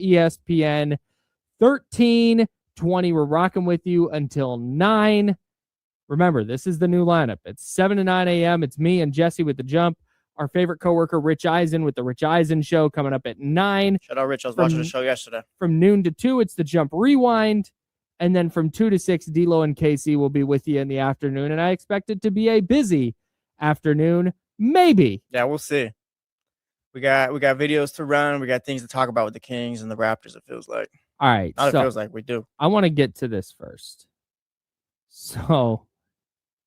ESPN 1320. We're rocking with you until 9. Remember, this is the new lineup. It's 7 to 9 a.m. It's me and Jesse with The Jump. Our favorite coworker, Rich Eisen, with The Rich Eisen Show, coming up at 9. Shout out, Rich. I was watching the show yesterday. From noon to 2, it's The Jump Rewind. And then from 2 to 6, D-Lo and Casey will be with you in the afternoon. And I expect it to be a busy afternoon. Maybe. Yeah, we'll see. We got videos to run. We got things to talk about with the Kings and the Raptors, it feels like. All right. It feels like we do. I want to get to this first. So,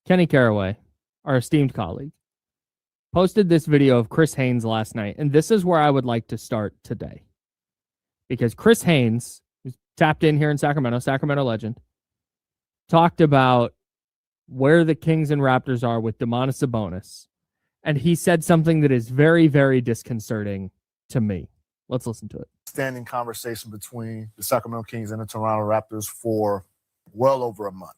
Kenny Caraway, our esteemed colleague, posted this video of Chris Haynes last night. And this is where I would like to start today. Because Chris Haynes, who's tapped in here in Sacramento, Sacramento legend, talked about where the Kings and Raptors are with Domantas Sabonis. And he said something that is very, very disconcerting to me. Let's listen to it. Standing conversation between the Sacramento Kings and the Toronto Raptors for well over a month.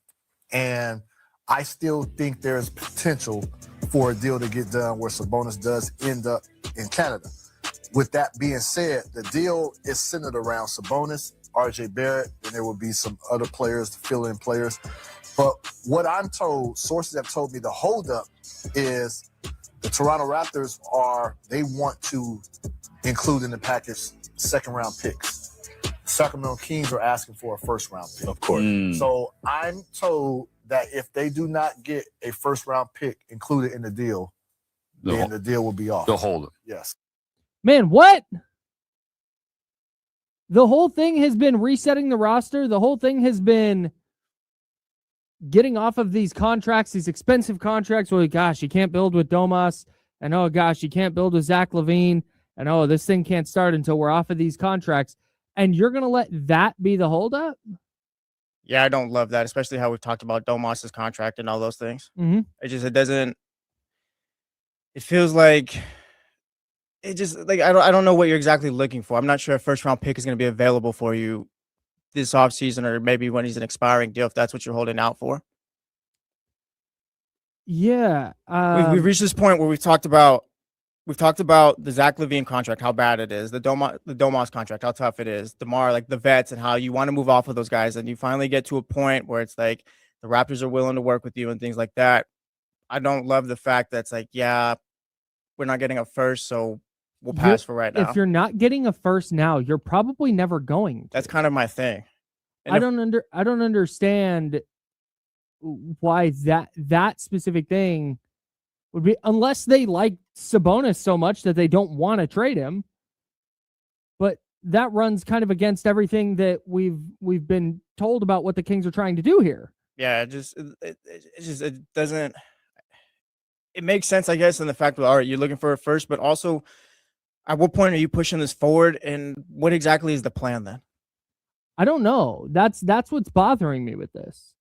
And I still think there's potential for a deal to get done where Sabonis does end up in Canada. With that being said, the deal is centered around Sabonis, RJ Barrett, and there will be some other players, fill-in players. But what I'm told, sources have told me the holdup is the Toronto Raptors they want to include in the package second-round picks. Sacramento Kings are asking for a first-round pick. Of course. So I'm told that if they do not get a first-round pick included in the deal, then the deal will be off. They'll hold it. Yes. Man, what? The whole thing has been resetting the roster. The whole thing has been getting off of these contracts, these expensive contracts. Well, gosh, you can't build with Domas. And oh, gosh, you can't build with Zach LaVine. And oh, this thing can't start until we're off of these contracts. And you're going to let that be the holdup? Yeah, I don't love that, especially how we've talked about Domas's contract and all those things. Mm-hmm. It feels like I don't know what you're exactly looking for. I'm not sure a first round pick is going to be available for you this offseason, or maybe when he's an expiring deal, if that's what you're holding out for. Yeah. We've reached this point where we've talked about the Zach LaVine contract, how bad it is, the Domas contract, how tough it is, DeMar, like the vets, and how you want to move off of those guys. And you finally get to a point where it's like the Raptors are willing to work with you and things like that. I don't love the fact that it's like, yeah, we're not getting a first, so we'll pass for right now. If you're not getting a first now, you're probably never going to. That's kind of my thing. And I don't understand why that specific thing would be, unless they like Sabonis so much that they don't want to trade him. But that runs kind of against everything that we've been told about what the Kings are trying to do here. Yeah, it doesn't. It makes sense, I guess, in the fact that, all right, you're looking for a first, but also, at what point are you pushing this forward, and what exactly is the plan then? I don't know. That's what's bothering me with this.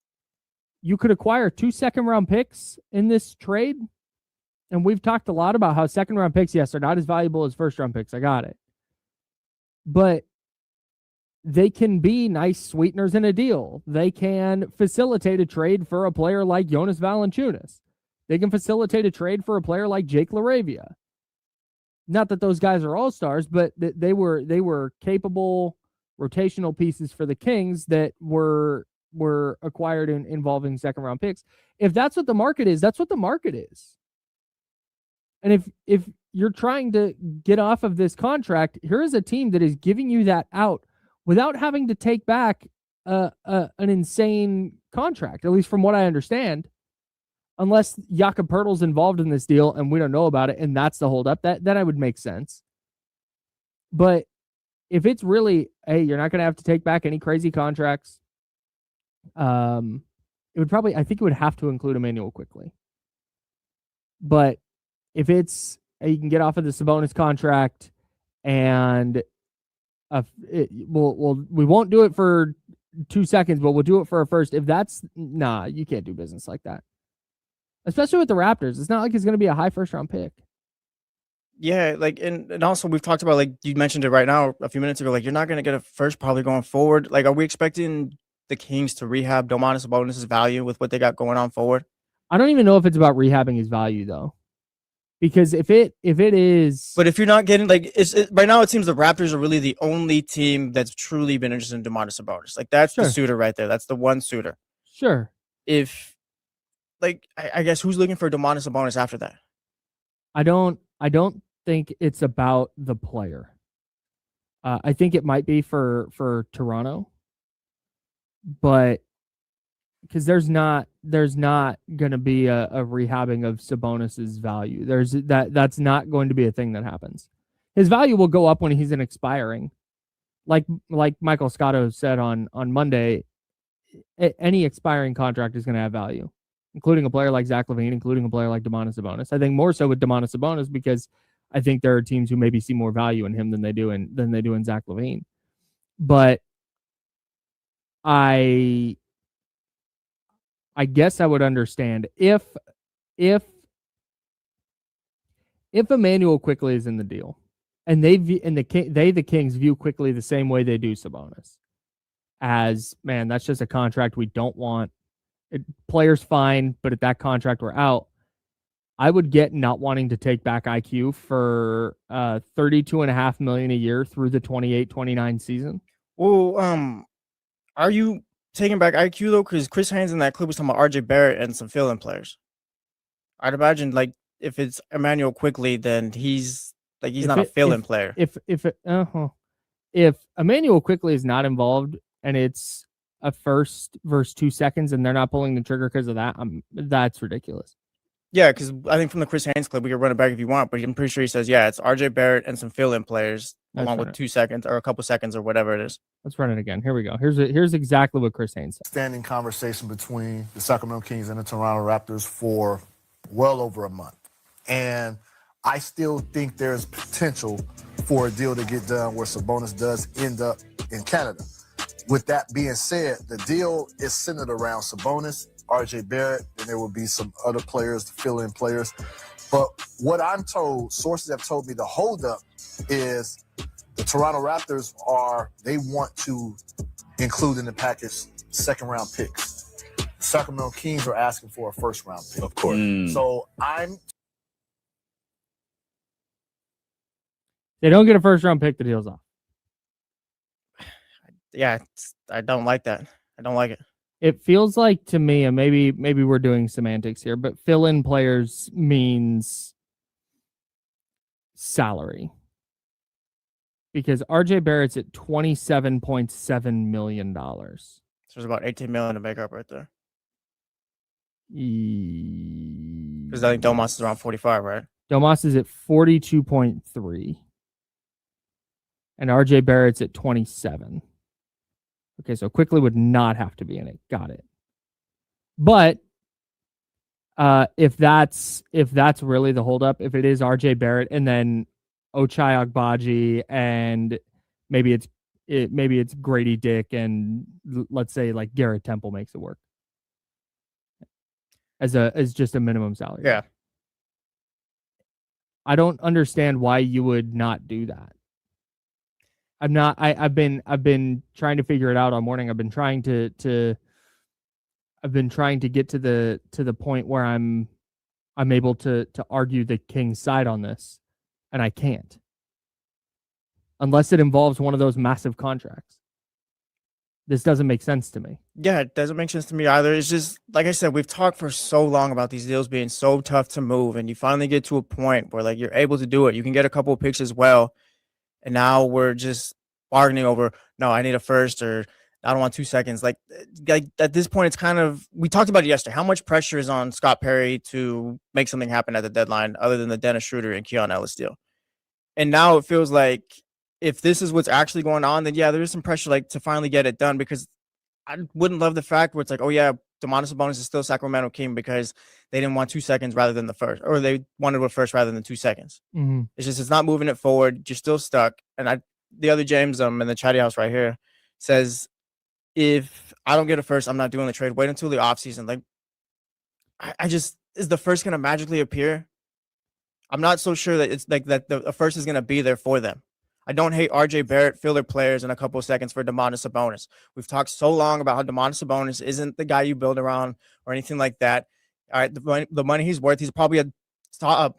You could acquire 2 second-round picks in this trade, and we've talked a lot about how second-round picks, yes, are not as valuable as first-round picks. I got it. But they can be nice sweeteners in a deal. They can facilitate a trade for a player like Jonas Valanciunas. They can facilitate a trade for a player like Jake LaRavia. Not that those guys are all-stars, but they were capable rotational pieces for the Kings that were acquired involving second-round picks. If that's what the market is, that's what the market is. And if you're trying to get off of this contract, here is a team that is giving you that out without having to take back an insane contract, at least from what I understand. Unless Jakob Poeltl's involved in this deal and we don't know about it, and that's the holdup, that I would make sense. But if it's really, hey, you're not going to have to take back any crazy contracts, it would probably, I think it would have to include Emmanuel Quickley. But if it's, hey, you can get off of the Sabonis contract, and we won't do it for 2 seconds, but we'll do it for a first. If that's, you can't do business like that. Especially with the Raptors. It's not like it's going to be a high first-round pick. Yeah, like, and also we've talked about, like, you mentioned it right now a few minutes ago, like, you're not going to get a first probably going forward. Like, are we expecting the Kings to rehab Domantas Sabonis' value with what they got going on forward? I don't even know if it's about rehabbing his value, though. Because if it is, But if you're not getting right now, it seems the Raptors are really the only team that's truly been interested in Domantas Sabonis. Like that's the Sure. suitor right there. That's the one suitor. sure, If I guess who's looking for Domantas Sabonis after that? I don't think it's about the player. I think it might be for Toronto, but because there's not going to be a rehabbing of Sabonis's value. That's not going to be a thing that happens. His value will go up when he's an expiring. Like Michael Scotto said on Monday, any expiring contract is going to have value, including a player like Zach LaVine, including a player like Domantas Sabonis. I think more so with Domantas Sabonis because I think there are teams who maybe see more value in him than they do in Zach LaVine. But I guess I would understand if Emmanuel Quickley is in the deal, and the Kings view Quickley the same way they do Sabonis, as man, that's just a contract we don't want. Player's fine, but at that contract we're out. I would get not wanting to take back IQ for $32.5 million a year through the 28-29 season. Well, are you taking back IQ though? Because Chris Haynes in that clip was talking about RJ Barrett and some fill-in players. I'd imagine like if it's Emmanuel Quickley, then he's not a fill-in player. If Emmanuel Quickley is not involved and it's a first versus 2 seconds and they're not pulling the trigger because of that, that's ridiculous. Yeah, because I think from the Chris Haynes clip, we can run it back if you want, but I'm pretty sure he says, yeah, it's RJ Barrett and some fill-in players along with 2 seconds or a couple seconds or whatever it is. Let's run it again. Here we go. Here's exactly what Chris Haynes said. Standing conversation between the Sacramento Kings and the Toronto Raptors for well over a month. And I still think there's potential for a deal to get done where Sabonis does end up in Canada. With that being said, the deal is centered around Sabonis, RJ Barrett, and there will be some other players, fill-in players. But what I'm told, sources have told me the holdup is the Toronto Raptors they want to include in the package second-round picks. The Sacramento Kings are asking for a first-round pick. Of course. So they don't get a first-round pick, the deal's off. Yeah, I don't like that. I don't like it. It feels like to me, and maybe we're doing semantics here, but fill-in players means salary. Because RJ Barrett's at $27.7 million. So there's about $18 million to make up right there. Because I think Domas is around 45, right? Domas is at 42.3. And RJ Barrett's at 27. Okay, so Quickley would not have to be in it. Got it. But if that's really the holdup, if it is RJ Barrett and then Ochai Agbaji and maybe it's Grady Dick and let's say like Garrett Temple makes it work as just a minimum salary. Yeah. I don't understand why you would not do that. I've been trying to figure it out all morning. I've been trying to get to the point where I'm able to argue the Kings side on this, and I can't. Unless it involves one of those massive contracts. This doesn't make sense to me. Yeah, it doesn't make sense to me either. It's just, like I said, we've talked for so long about these deals being so tough to move, and you finally get to a point where like you're able to do it. You can get a couple of picks as well. And now we're just bargaining over, no, I need a first, or I don't want 2 seconds. Like at this point, it's kind of, we talked about it yesterday. How much pressure is on Scott Perry to make something happen at the deadline other than the Dennis Schroeder and Keon Ellis deal? And now it feels like if this is what's actually going on, then yeah, there is some pressure like to finally get it done, because I wouldn't love the fact where it's like, oh yeah, Domantas Sabonis is still Sacramento King because they didn't want 2 seconds rather than the first, or they wanted a first rather than 2 seconds. Mm-hmm. It's just, it's not moving it forward. You're still stuck. And the other James in the chatty house right here says, if I don't get a first, I'm not doing the trade. Wait until the offseason. Like, I just, is the first going to magically appear? I'm not so sure that it's like that the first is going to be there for them. I don't hate RJ Barrett, filler players in a couple of seconds for Domantas Sabonis. We've talked so long about how Domantas Sabonis isn't the guy you build around or anything like that. All right, the money he's worth, he's probably a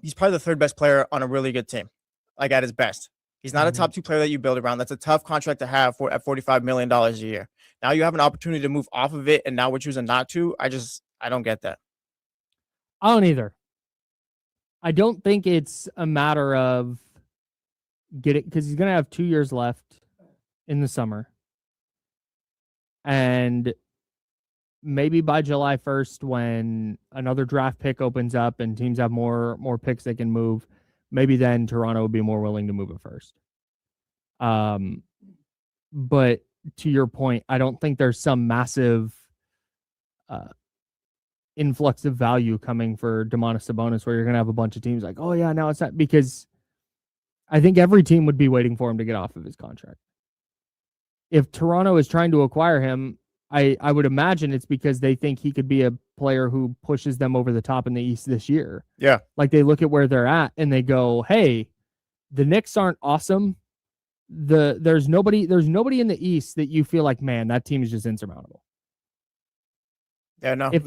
He's probably the third best player on a really good team, like at his best. He's not a top 2 player that you build around. That's a tough contract to have at $45 million a year. Now you have an opportunity to move off of it, and now we're choosing not to. I don't get that. I don't either. I don't think it's a matter of getting, because he's going to have 2 years left in the summer. And maybe by July 1st, when another draft pick opens up and teams have more picks they can move, maybe then Toronto would be more willing to move it first. But to your point, I don't think there's some massive influx of value coming for Domantas Sabonis where you're going to have a bunch of teams like, oh yeah, now it's not, because I think every team would be waiting for him to get off of his contract. If Toronto is trying to acquire him, I would imagine it's because they think he could be a player who pushes them over the top in the East this year. Yeah. Like they look at where they're at and they go, hey, the Knicks aren't awesome. There's nobody in the East that you feel like, man, that team is just insurmountable. Yeah, no. If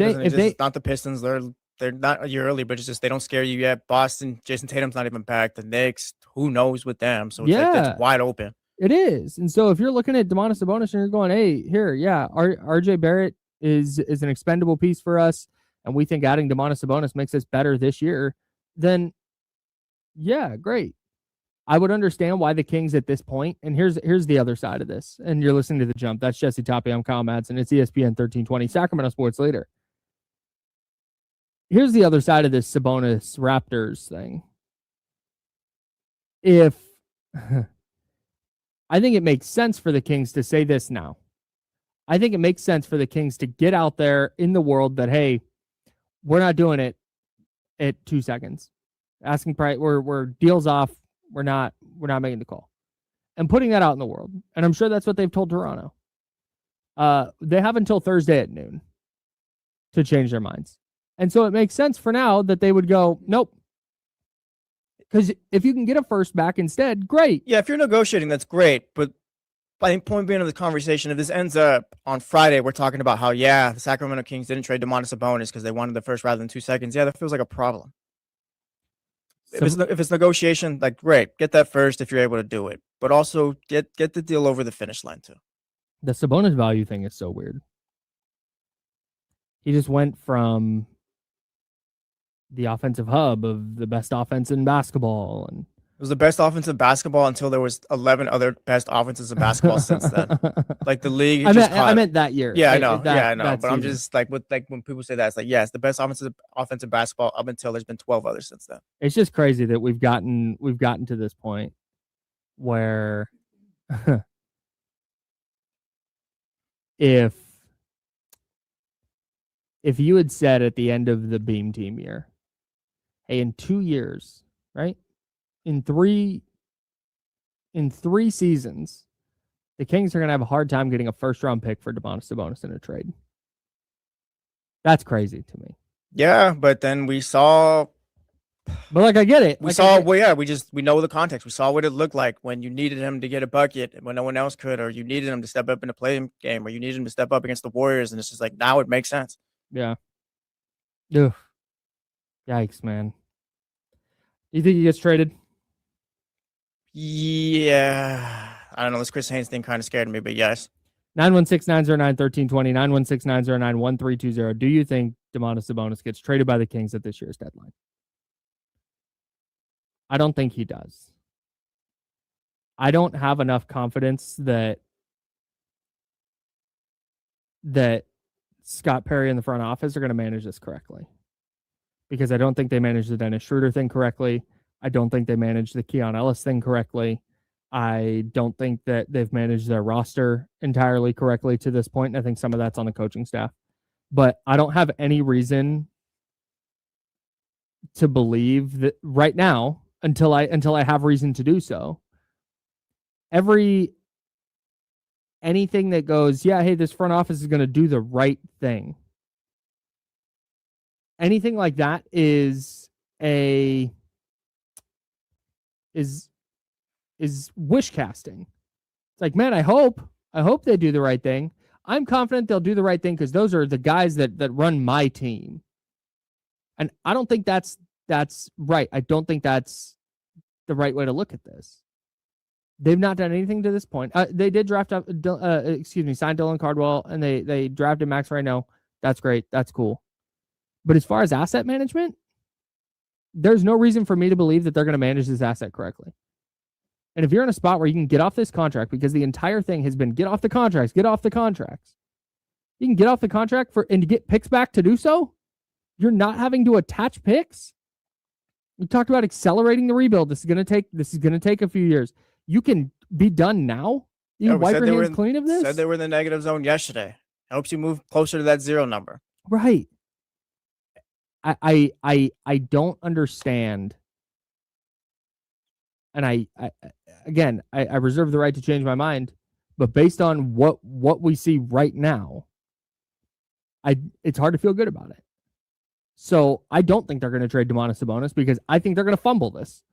not the Pistons, they're not a year early, but it's just they don't scare you yet. Boston, Jason Tatum's not even back. The Knicks, who knows with them? So it's wide open. It is. And so if you're looking at Domantas Sabonis and you're going, hey, here, yeah, RJ Barrett is an expendable piece for us, and we think adding Domantas Sabonis makes us better this year, then yeah, great. I would understand why the Kings at this point, and here's the other side of this, and you're listening to The Jump. That's Jesse Toppy. I'm Kyle Madson. It's ESPN 1320, Sacramento Sports Leader. Here's the other side of this Sabonis Raptors thing. If I think it makes sense for the Kings to say this now. I think it makes sense for the Kings to get out there in the world that, hey, we're not doing it at 2 seconds. Asking price, we're deals off. We're not making the call. And putting that out in the world. And I'm sure that's what they've told Toronto. They have until Thursday at noon to change their minds. And so it makes sense for now that they would go, nope. Because if you can get a first back instead, great. Yeah, if you're negotiating, that's great. But I think point being of the conversation, if this ends up on Friday, we're talking about how, the Sacramento Kings didn't trade Domantas Sabonis because they wanted the first rather than 2 seconds. Yeah, that feels like a problem. If it's negotiation, like, great, get that first if you're able to do it. But also get the deal over the finish line, too. The Sabonis value thing is so weird. He just went from the offensive hub of the best offense in basketball, and it was the best offense in basketball until there was 11 other best offenses in basketball since then. Like the league. I meant that year. Yeah, I know. I know. But season. I'm just like when people say that, it's like, it's the best offense in basketball up until there's been 12 others since then. It's just crazy that we've gotten to this point where if you had said at the end of the Beam Team year, hey, in 2 years, right? In three seasons, the Kings are going to have a hard time getting a first-round pick for Domantas Sabonis in a trade. That's crazy to me. Yeah, but then we saw. But like, I get it. We know the context. We saw what it looked like when you needed him to get a bucket when no one else could, or you needed him to step up in a play game, or you needed him to step up against the Warriors, and it's just like, now it makes sense. Yeah. Ugh. Yikes, man. You think he gets traded? Yeah. I don't know. This Chris Haynes thing kind of scared me, but yes. 916-909-1320, 916-909-1320. Do you think Domantas Sabonis gets traded by the Kings at this year's deadline? I don't think he does. I don't have enough confidence that Scott Perry and the front office are going to manage this correctly. Because I don't think they managed the Dennis Schroeder thing correctly. I don't think they managed the Keon Ellis thing correctly. I don't think that they've managed their roster entirely correctly to this point. And I think some of that's on the coaching staff. But I don't have any reason to believe that right now, until I have reason to do so. Anything that goes, hey, this front office is going to do the right thing. Anything like that is wish casting. It's like, man, I hope they do the right thing. I'm confident they'll do the right thing because those are the guys that run my team. And I don't think that's that's right. I don't think that's the right way to look at this. They've not done anything to this point. They did sign Dylan Cardwell, and they drafted Max Reno. That's great. That's cool. But as far as asset management, there's no reason for me to believe that they're going to manage this asset correctly. And if you're in a spot where you can get off this contract, because the entire thing has been get off the contracts. You can get off the contract and to get picks back to do so. You're not having to attach picks. We talked about accelerating the rebuild. This is going to take a few years. You can be done now. You can wipe your hands clean of this. Said they were in the negative zone yesterday. Helps you move closer to that 0 number. Right. I don't understand. And I reserve the right to change my mind, but based on what we see right now, it's hard to feel good about it. So I don't think they're going to trade Domantas Sabonis because I think they're going to fumble this.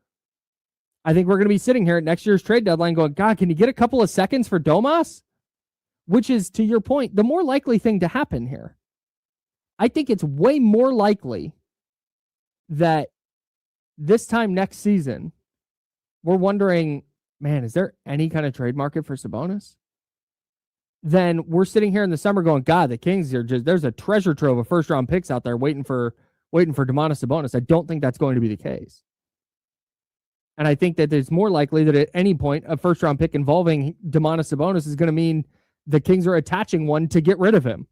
I think we're going to be sitting here at next year's trade deadline going, God, can you get a couple of seconds for Domas? Which is, to your point, the more likely thing to happen here. I think it's way more likely that this time next season, we're wondering, man, is there any kind of trade market for Sabonis? Then we're sitting here in the summer going, God, the Kings are there's a treasure trove of first round picks out there waiting for Domantas Sabonis. I don't think that's going to be the case. And I think that it's more likely that at any point a first round pick involving Domantas Sabonis is going to mean the Kings are attaching one to get rid of him,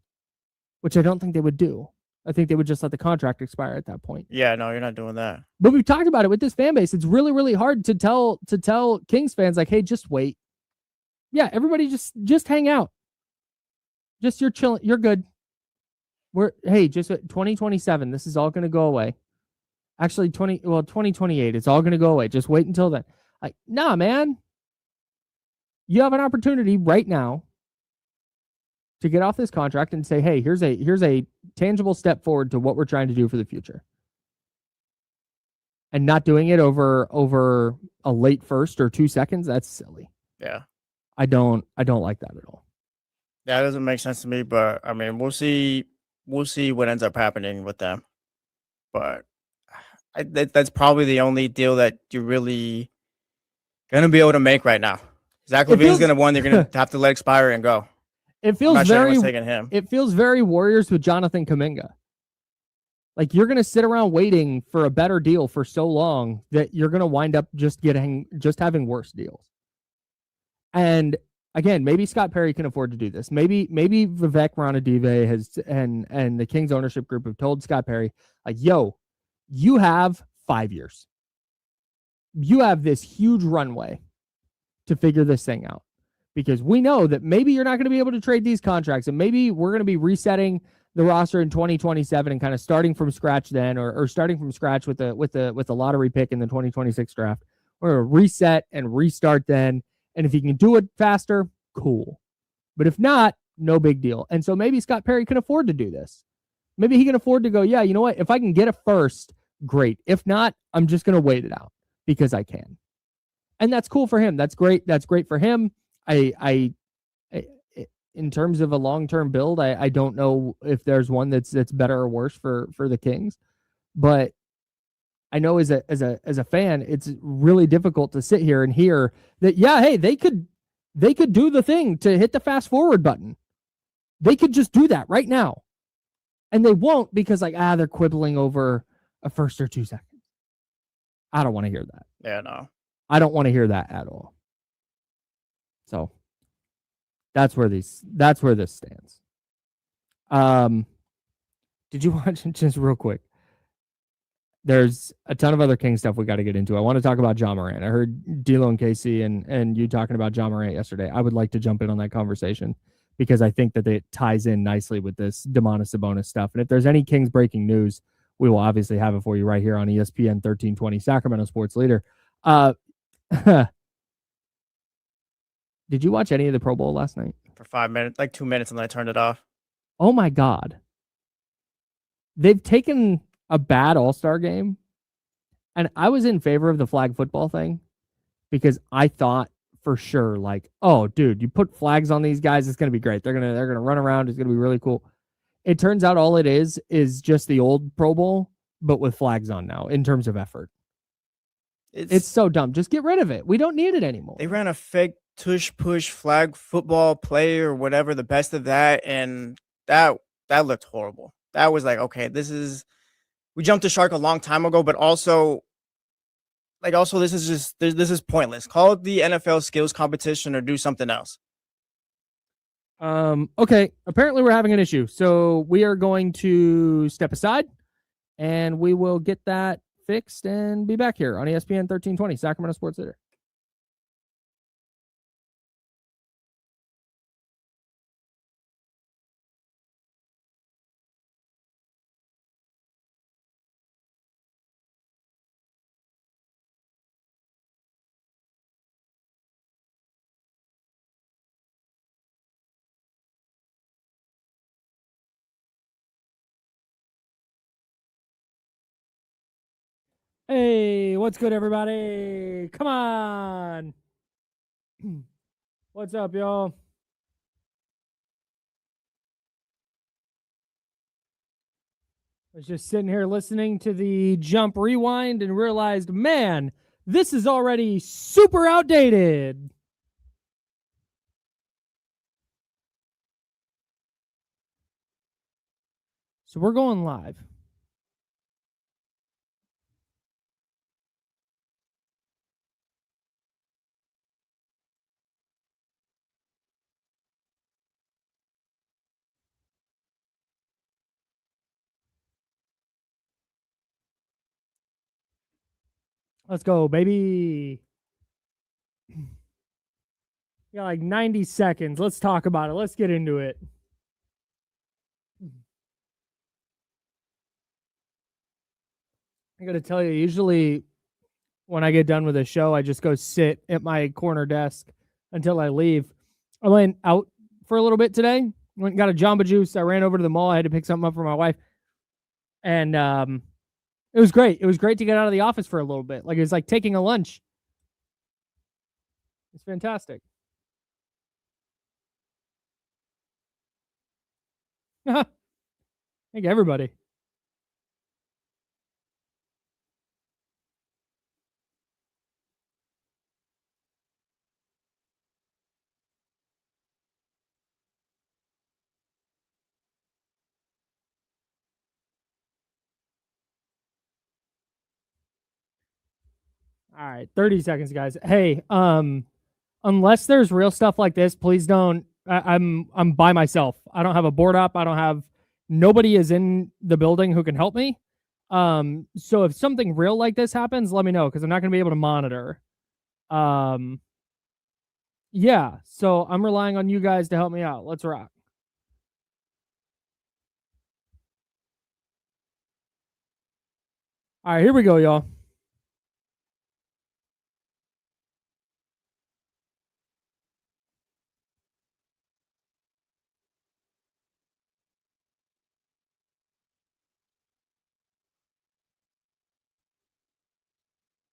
which I don't think they would do. I think they would just let the contract expire at that point. Yeah, no, you're not doing that. But we've talked about it with this fan base. It's really, really hard to tell Kings fans like, hey, just wait. Yeah, everybody just hang out. Just you're chilling. You're good. Just 2027. This is all going to go away. Actually, 2028. It's all going to go away. Just wait until then. Like, nah, man. You have an opportunity right now to get off this contract and say, hey, here's a tangible step forward to what we're trying to do for the future. And not doing it over a late first or 2 seconds, that's silly. Yeah. I don't like that at all. That doesn't make sense to me, but I mean, we'll see what ends up happening with them. But that's probably the only deal that you're really gonna be able to make right now. Zach LaVine's gonna one. They're gonna have to let expire and go. It feels him. It feels very Warriors with Jonathan Kuminga. Like you're gonna sit around waiting for a better deal for so long that you're gonna wind up just having worse deals. And again, maybe Scott Perry can afford to do this. Maybe Vivek Ranadive has and the Kings ownership group have told Scott Perry, like, yo, you have 5 years. You have this huge runway to figure this thing out. Because we know that maybe you're not going to be able to trade these contracts, and maybe we're going to be resetting the roster in 2027 and kind of starting from scratch then, or starting from scratch with the lottery pick in the 2026 draft. We're going to reset and restart then. And if you can do it faster, cool. But if not, no big deal. And so maybe Scott Perry can afford to do this. Maybe he can afford to go, yeah, you know what? If I can get a first, great. If not, I'm just going to wait it out because I can. And that's cool for him. That's great. That's great for him. I in terms of a long-term build, I don't know if there's one that's better or worse for the Kings, but I know as a fan, it's really difficult to sit here and hear that, yeah, hey, they could do the thing to hit the fast forward button. They could just do that right now. And they won't because they're quibbling over a first or 2 seconds. I don't want to hear that. Yeah, no. I don't want to hear that at all. So that's where this stands. Did you watch just real quick? There's a ton of other King stuff we got to get into. I want to talk about Ja Morant. I heard D'Lo and Casey and you talking about Ja Morant yesterday. I would like to jump in on that conversation because I think that it ties in nicely with this Domantas Sabonis stuff. And if there's any Kings breaking news, we will obviously have it for you right here on ESPN 1320, Sacramento Sports Leader. Did you watch any of the Pro Bowl last night? For 5 minutes, 2 minutes, and then I turned it off. Oh my God. They've taken a bad All-Star game, and I was in favor of the flag football thing because I thought for sure, oh, dude, you put flags on these guys, it's gonna be great. They're gonna run around, it's gonna be really cool. It turns out all it is just the old Pro Bowl, but with flags on now in terms of effort. It's It's so dumb. Just get rid of it. We don't need it anymore. they ran a fake tush push flag football play or whatever, the best of that, and that looked horrible. That was like, okay, we jumped the shark a long time ago, but also this is pointless. Call it the NFL skills competition or do something else. Okay, apparently we're having an issue. So we are going to step aside and we will get that fixed and be back here on ESPN 1320, Sacramento Sports Leader. Hey, what's good, everybody? Come on. What's up, y'all? I was just sitting here listening to the jump rewind and realized, man, this is already super outdated. So we're going live. Let's go, baby. You got like 90 seconds. Let's talk about it. Let's get into it. I got to tell you, usually when I get done with a show, I just go sit at my corner desk until I leave. I went out for a little bit today. Went and got a Jamba Juice. I ran over to the mall. I had to pick something up for my wife. And it was great. It was great to get out of the office for a little bit. Like, it was like taking a lunch. It's fantastic. Thank everybody. All right, 30 seconds, guys. Hey, unless there's real stuff like this, please don't. I'm by myself. I don't have a board up. Nobody is in the building who can help me. So if something real like this happens, let me know, because I'm not going to be able to monitor. Yeah, so I'm relying on you guys to help me out. Let's rock. All right, here we go, y'all.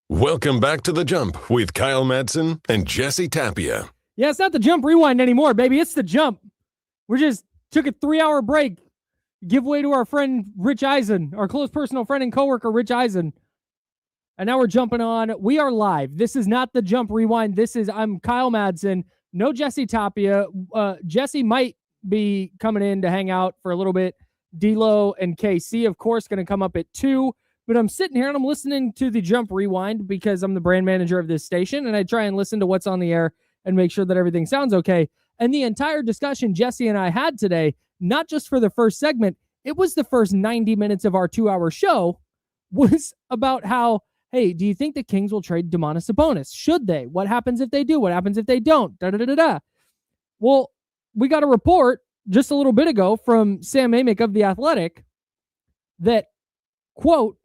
Welcome back to The Jump with Kyle Madson and Jesse Tapia. Yeah, it's not the jump rewind anymore, baby. It's the jump. We just took a 3-hour break. Give way to our friend Rich Eisen, our close personal friend and coworker Rich Eisen. And now we're jumping on. We are live. This is not the jump rewind. I'm Kyle Madson. No Jesse Tapia. Jesse might be coming in to hang out for a little bit. D-Lo and KC, of course, going to come up at 2. But I'm sitting here and I'm listening to the jump rewind because I'm the brand manager of this station, and I try and listen to what's on the air and make sure that everything sounds okay. And the entire discussion Jesse and I had today, not just for the first segment, it was the first 90 minutes of our 2-hour show, was about how, hey, do you think the Kings will trade Domantas Sabonis? Should they? What happens if they do? What happens if they don't? Da-da-da-da-da. Well, we got a report just a little bit ago from Sam Amick of The Athletic that, quote,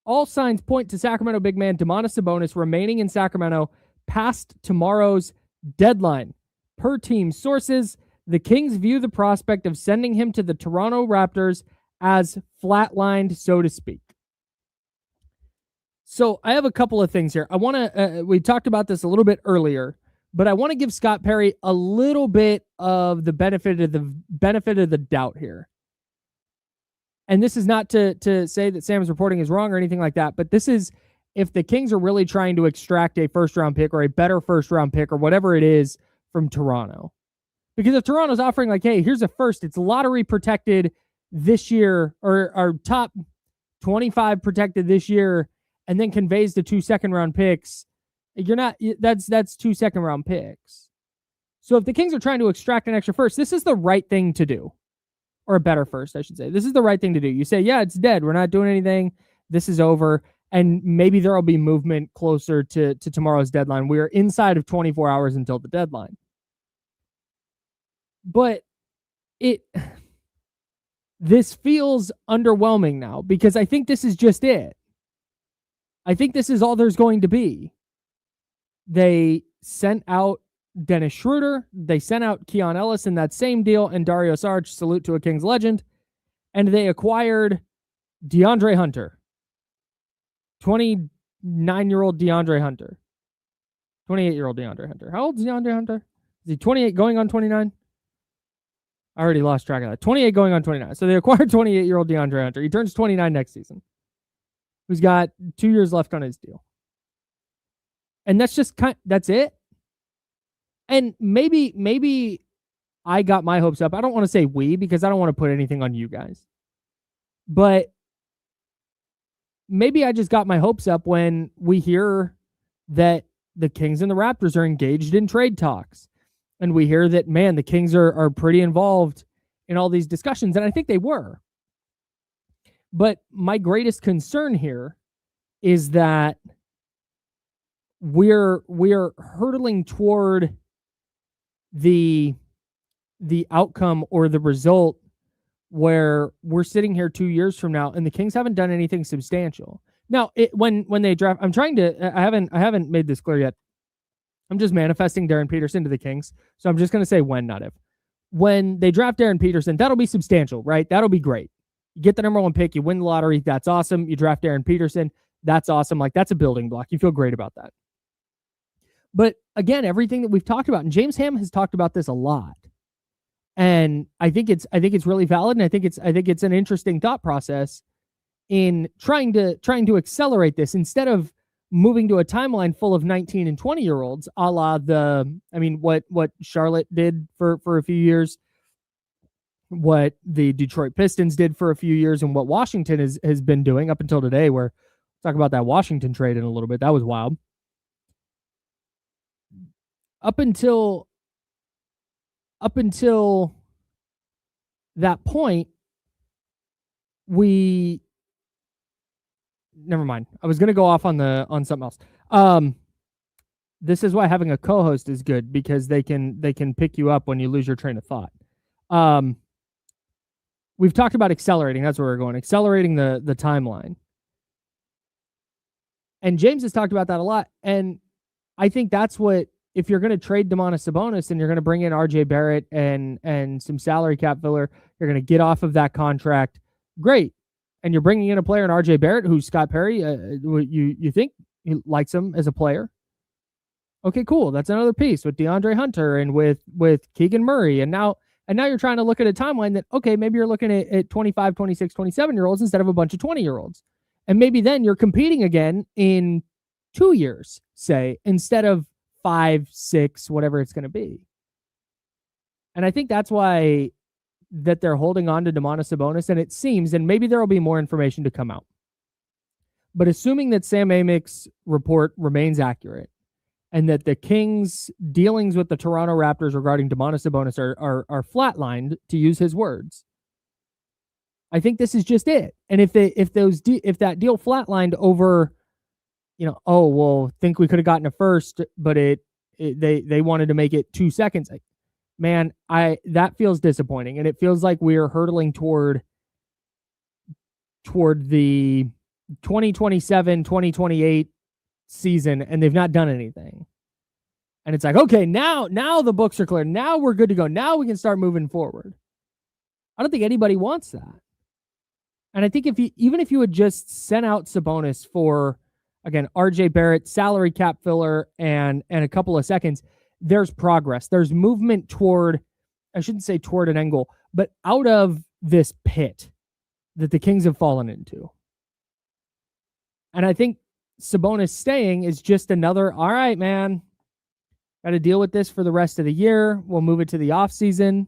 all signs point to Sacramento big man Domantas Sabonis remaining in Sacramento past tomorrow's deadline. Per team sources, the Kings view the prospect of sending him to the Toronto Raptors as flatlined, so to speak. So I have a couple of things here. I want to, we talked about this a little bit earlier, but I want to give Scott Perry a little bit of the benefit of the doubt here. and this is not to say that Sam's reporting is wrong or anything like that, but this is if the Kings are really trying to extract a first-round pick or a better first-round pick or whatever it is from Toronto. Because if Toronto's offering like, hey, here's a first, it's lottery protected this year, or our top 25 protected this year, and then conveys to 2 second-round picks, you're not, that's 2 second-round picks. So if the Kings are trying to extract an extra first, this is the right thing to do. Or a better first, I should say. This is the right thing to do. You say, yeah, it's dead. We're not doing anything. This is over. And maybe there will be movement closer to tomorrow's deadline. We are inside of 24 hours until the deadline. But this feels underwhelming now because I think this is just it. I think this is all there's going to be. They sent out Dennis Schroeder. They sent out Keon Ellis in that same deal and Dario Saric, salute to a Kings legend. And they acquired DeAndre Hunter. 29-year-old DeAndre Hunter. 28-year-old DeAndre Hunter. How old is DeAndre Hunter? Is he 28 going on 29? I already lost track of that. 28 going on 29. So they acquired 28-year-old DeAndre Hunter. He turns 29 next season. Who's got 2 years left on his deal. And that's just that's it. And maybe I got my hopes up. I don't want to say we because I don't want to put anything on you guys. But maybe I just got my hopes up when we hear that the Kings and the Raptors are engaged in trade talks. And we hear that, man, the Kings are pretty involved in all these discussions. And I think they were. But my greatest concern here is that we're hurtling toward the outcome or the result where we're sitting here 2 years from now and the Kings haven't done anything substantial. Now, when they draft, I haven't made this clear yet. I'm just manifesting Darren Peterson to the Kings. So I'm just going to say when, not if. When they draft Darren Peterson, that'll be substantial, right? That'll be great. You get the number 1 pick, you win the lottery, that's awesome. You draft Darren Peterson, that's awesome. Like, that's a building block. You feel great about that. But again, everything that we've talked about, and James Ham has talked about this a lot. And I think it's really valid, and I think it's an interesting thought process in trying to accelerate this instead of moving to a timeline full of 19 and 20-year-olds, a la what Charlotte did for a few years, what the Detroit Pistons did for a few years, and what Washington has been doing up until today, where we'll talk about that Washington trade in a little bit. That was wild. Up until that point, never mind. I was going to go off on something else. This is why having a co-host is good, because they can pick you up when you lose your train of thought. We've talked about accelerating. That's where we're going. Accelerating the timeline. And James has talked about that a lot. And I think that's what, if you're going to trade Domantas Sabonis and you're going to bring in RJ Barrett and some salary cap filler, you're going to get off of that contract. Great. And you're bringing in a player in RJ Barrett, who Scott Perry, you think he likes him as a player. Okay, cool. That's another piece with DeAndre Hunter and with Keegan Murray. And now you're trying to look at a timeline that, okay, maybe you're looking at 25, 26, 27-year-olds instead of a bunch of 20-year-olds. And maybe then you're competing again in 2 years, say, instead of 5, 6, whatever it's going to be. And I think that's why that they're holding on to Domantas Sabonis, and it seems, and maybe there will be more information to come out, but assuming that Sam Amick's report remains accurate and that the Kings' dealings with the Toronto Raptors regarding Domantas Sabonis are flatlined, to use his words, I think this is just it. And if that deal flatlined over, think we could have gotten a first, but they wanted to make it 2 seconds. Man, that feels disappointing, and it feels like we are hurtling toward the 2027, 2028 season, and they've not done anything. And it's like, okay, now the books are clear. Now we're good to go. Now we can start moving forward. I don't think anybody wants that. And I think even if you had just sent out Sabonis for, again, RJ Barrett, salary cap filler, and a couple of seconds, there's progress. There's movement toward, I shouldn't say toward an end goal, but out of this pit that the Kings have fallen into. And I think Sabonis staying is just another, all right, man, got to deal with this for the rest of the year. We'll move it to the offseason.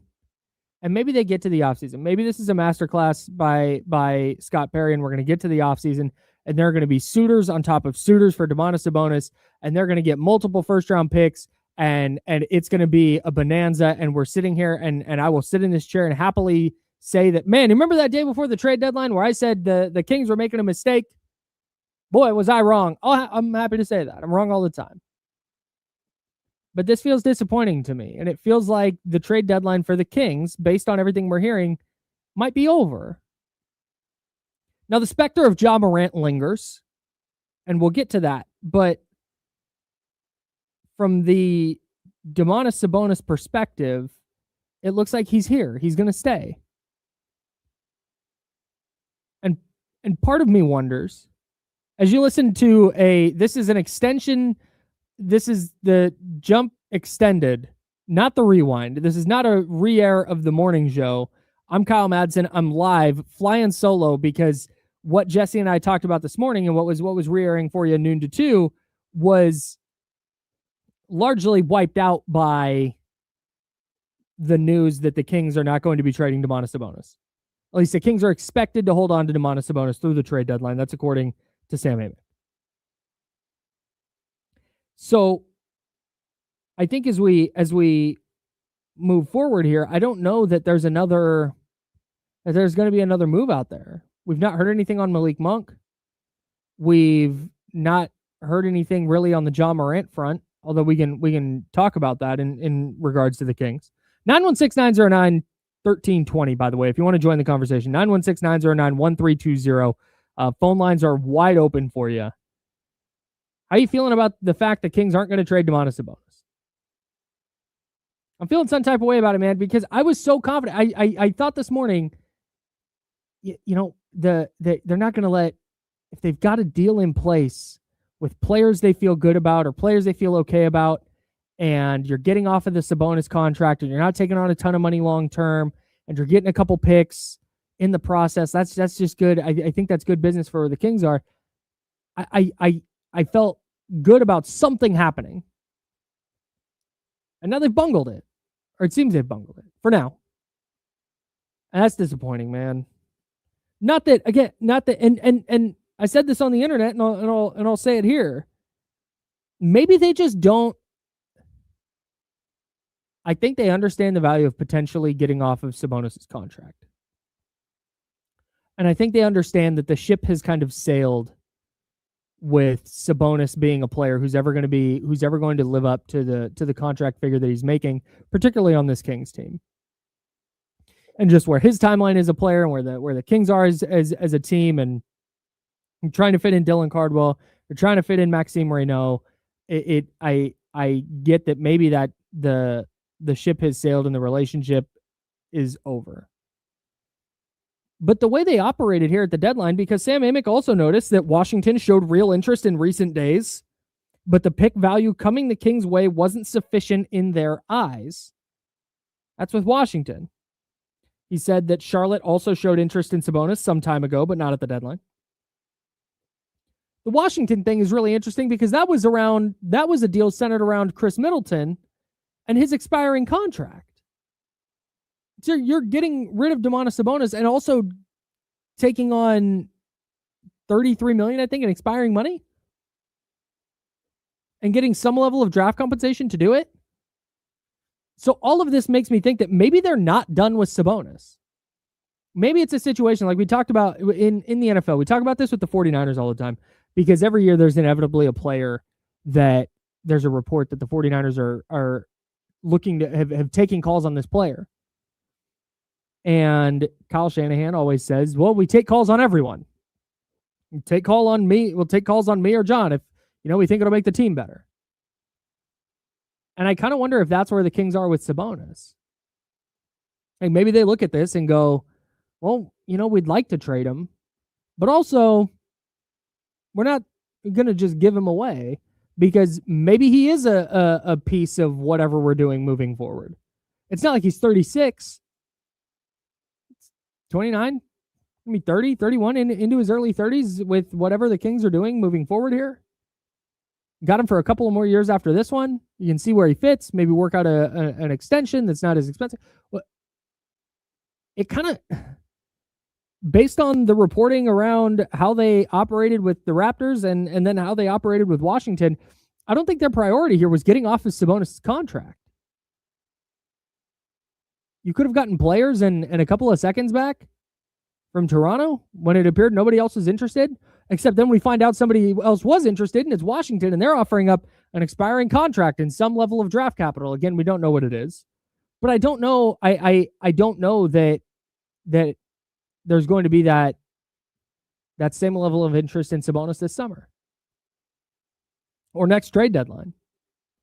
And maybe they get to the offseason. Maybe this is a masterclass by Scott Perry, and we're going to get to the offseason, and there are going to be suitors on top of suitors for Domantas Sabonis, and they're going to get multiple first-round picks, and it's going to be a bonanza, and we're sitting here, and I will sit in this chair and happily say that, man, remember that day before the trade deadline where I said the Kings were making a mistake? Boy, was I wrong. Oh, I'm happy to say that. I'm wrong all the time. But this feels disappointing to me, and it feels like the trade deadline for the Kings, based on everything we're hearing, might be over. Now, the specter of Ja Morant lingers, and we'll get to that, but from the Domantas Sabonis perspective, it looks like he's here. He's going to stay. And part of me wonders, as you listen to this is an extension. This is the jump extended, not the rewind. This is not a re-air of the morning show. I'm Kyle Madson. I'm live, flying solo, because what Jesse and I talked about this morning and what was re-airing for you noon to 2 was largely wiped out by the news that the Kings are not going to be trading Domantas Sabonis. At least the Kings are expected to hold on to Domantas Sabonis through the trade deadline. That's according to Sam Amick. So I think as we move forward here, I don't know that there's going to be another move out there. We've not heard anything on Malik Monk. We've not heard anything really on the Ja Morant front, although we can talk about that in regards to the Kings. 916-909-1320, by the way, if you want to join the conversation. 916-909-1320. Phone lines are wide open for you. How are you feeling about the fact that Kings aren't going to trade Domantas Sabonis? I'm feeling some type of way about it, man, because I was so confident. I thought this morning, they're not going to let, if they've got a deal in place with players they feel good about or players they feel okay about, and you're getting off of the Sabonis contract and you're not taking on a ton of money long term, and you're getting a couple picks in the process, that's just good. I think that's good business for where the Kings are. I felt good about something happening. And now they've bungled it. Or it seems they've bungled it for now. And that's disappointing, man. And I said this on the internet, and I'll say it here. Maybe they just don't. I think they understand the value of potentially getting off of Sabonis' contract. And I think they understand that the ship has kind of sailed with Sabonis being a player who's ever going to live up to the contract figure that he's making, particularly on this Kings team. And just where his timeline is a player and where the Kings are as a team, and trying to fit in Dylan Cardwell, they're trying to fit in Maxime Reynaud. I get that maybe that the ship has sailed and the relationship is over. But the way they operated here at the deadline, because Sam Amick also noticed that Washington showed real interest in recent days, but the pick value coming the Kings' way wasn't sufficient in their eyes. That's with Washington. He said that Charlotte also showed interest in Sabonis some time ago, but not at the deadline. The Washington thing is really interesting because that was a deal centered around Chris Middleton and his expiring contract. So you're getting rid of Domantas Sabonis and also taking on $33 million, I think, in expiring money, and getting some level of draft compensation to do it. So all of this makes me think that maybe they're not done with Sabonis. Maybe it's a situation like we talked about in the NFL. We talk about this with the 49ers all the time, because every year there's inevitably a player that there's a report that the 49ers are looking to have taken calls on this player. And Kyle Shanahan always says, well, we take calls on everyone. You take call on me. We'll take calls on me or John if, we think it'll make the team better. And I kind of wonder if that's where the Kings are with Sabonis. Like maybe they look at this and go, well, we'd like to trade him, but also we're not going to just give him away, because maybe he is a piece of whatever we're doing moving forward. It's not like he's 36. 29, I mean, 30, 31 into his early 30s with whatever the Kings are doing moving forward here. Got him for a couple of more years after this one. You can see where he fits. Maybe work out an extension that's not as expensive. But it kind of, based on the reporting around how they operated with the Raptors and then how they operated with Washington, I don't think their priority here was getting off of Sabonis' contract. You could have gotten players and a couple of seconds back from Toronto when it appeared nobody else was interested, except then we find out somebody else was interested, and it's Washington, and they're offering up an expiring contract and some level of draft capital. Again, we don't know what it is, but I don't know. I don't know that there's going to be that same level of interest in Sabonis this summer, or next trade deadline,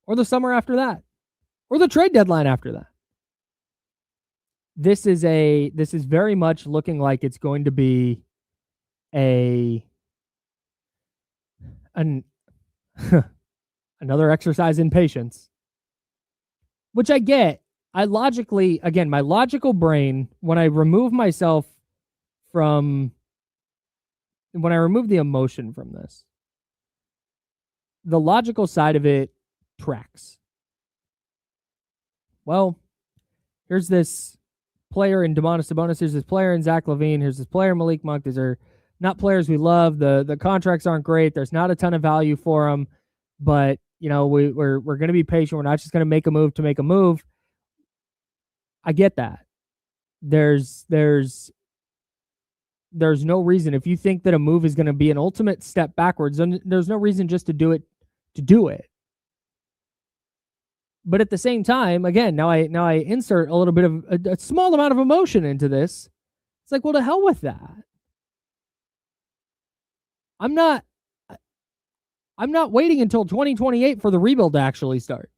or the summer after that, or the trade deadline after that. This is very much looking like it's going to be another exercise in patience, which I get. My logical brain, when I remove the emotion from this, the logical side of it tracks. Well, here's this player in Domantas Sabonis. Here's this player in Zach LaVine. Here's this player in Malik Monk. These are not players we love. The contracts aren't great. There's not a ton of value for them, but we're going to be patient. We're not just going to make a move to make a move. I get that. There's no reason, if you think that a move is going to be an ultimate step backwards, then there's no reason just to do it. But at the same time, again, now I insert a little bit of a small amount of emotion into this. It's like, well, to hell with that. I'm not waiting until 2028 for the rebuild to actually start.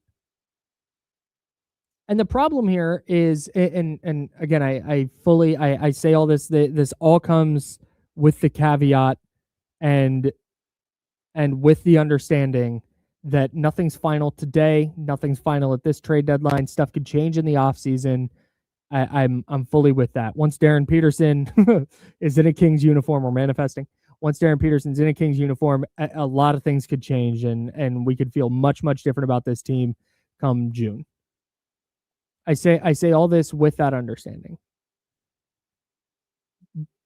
And the problem here is, and again, I say all this, this all comes with the caveat and with the understanding that nothing's final today, nothing's final at this trade deadline. Stuff could change in the offseason. I'm fully with that. Once Darren Peterson is in a Kings uniform, or manifesting. Once Darren Peterson's in a Kings uniform, a lot of things could change, and we could feel much, much different about this team come June. I say all this with that understanding.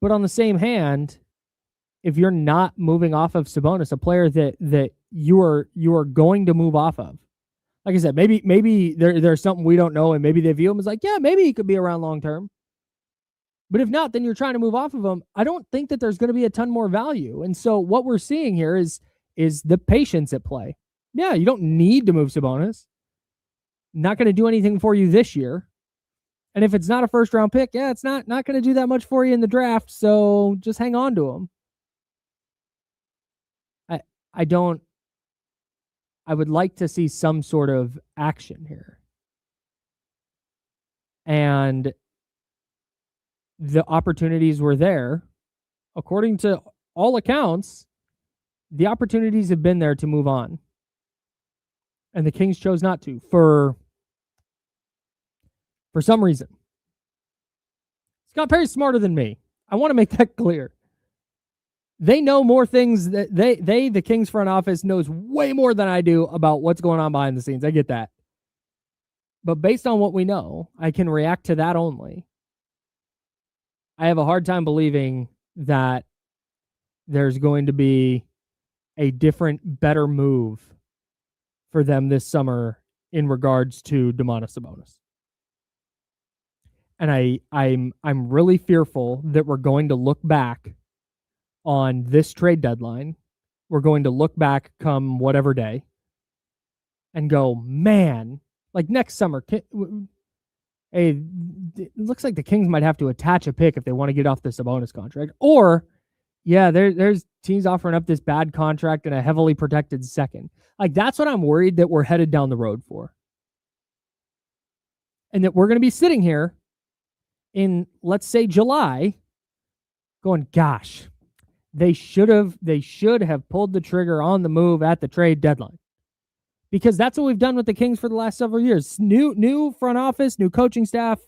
But on the same hand, if you're not moving off of Sabonis, a player that you are going to move off of, like I said, maybe there's something we don't know, and maybe they view him as like, yeah, maybe he could be around long term. But if not, then you're trying to move off of him. I don't think that there's going to be a ton more value. And so what we're seeing here is the patience at play. Yeah, you don't need to move Sabonis. Not going to do anything for you this year. And if it's not a first round pick, yeah, it's not going to do that much for you in the draft. So just hang on to him. I would like to see some sort of action here. And the opportunities were there. According to all accounts, the opportunities have been there to move on. And the Kings chose not to for some reason. Scott Perry's smarter than me. I want to make that clear. They know more things that the Kings front office knows way more than I do about what's going on behind the scenes. I get that. But based on what we know, I can react to that only. I have a hard time believing that there's going to be a different, better move for them this summer in regards to Domantas Sabonis. And I'm really fearful that we're going to look back on this trade deadline. We're going to look back come whatever day and go, man, like next summer, hey, it looks like the Kings might have to attach a pick if they want to get off the Sabonis contract. Or, yeah, there's teams offering up this bad contract and a heavily protected second. Like, that's what I'm worried that we're headed down the road for. And that we're going to be sitting here in, let's say, July going, gosh, they should have pulled the trigger on the move at the trade deadline. Because that's what we've done with the Kings for the last several years. New front office, new coaching staff.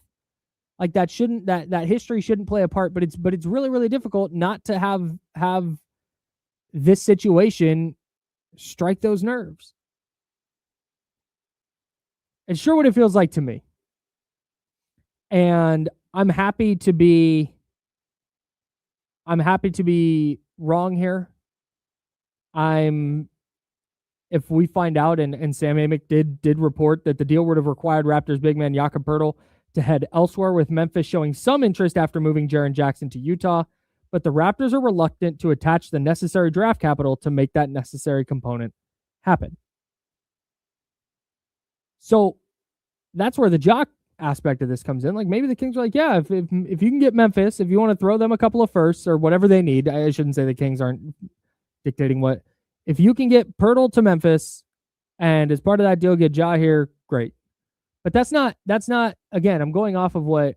Like that history shouldn't play a part, but it's really, really difficult not to have this situation strike those nerves. It's sure what it feels like to me. And I'm happy to be wrong here. If we find out, and Sam Amick did report that the deal would have required Raptors big man Jakob Poeltl to head elsewhere, with Memphis showing some interest after moving Jaren Jackson to Utah, but the Raptors are reluctant to attach the necessary draft capital to make that necessary component happen. So that's where the jock aspect of this comes in. Like, maybe the Kings are like, yeah, if you can get Memphis, if you want to throw them a couple of firsts or whatever they need, I shouldn't say the Kings aren't dictating what. If you can get Poeltl to Memphis and as part of that deal get Ja here, great. But that's not again, I'm going off of what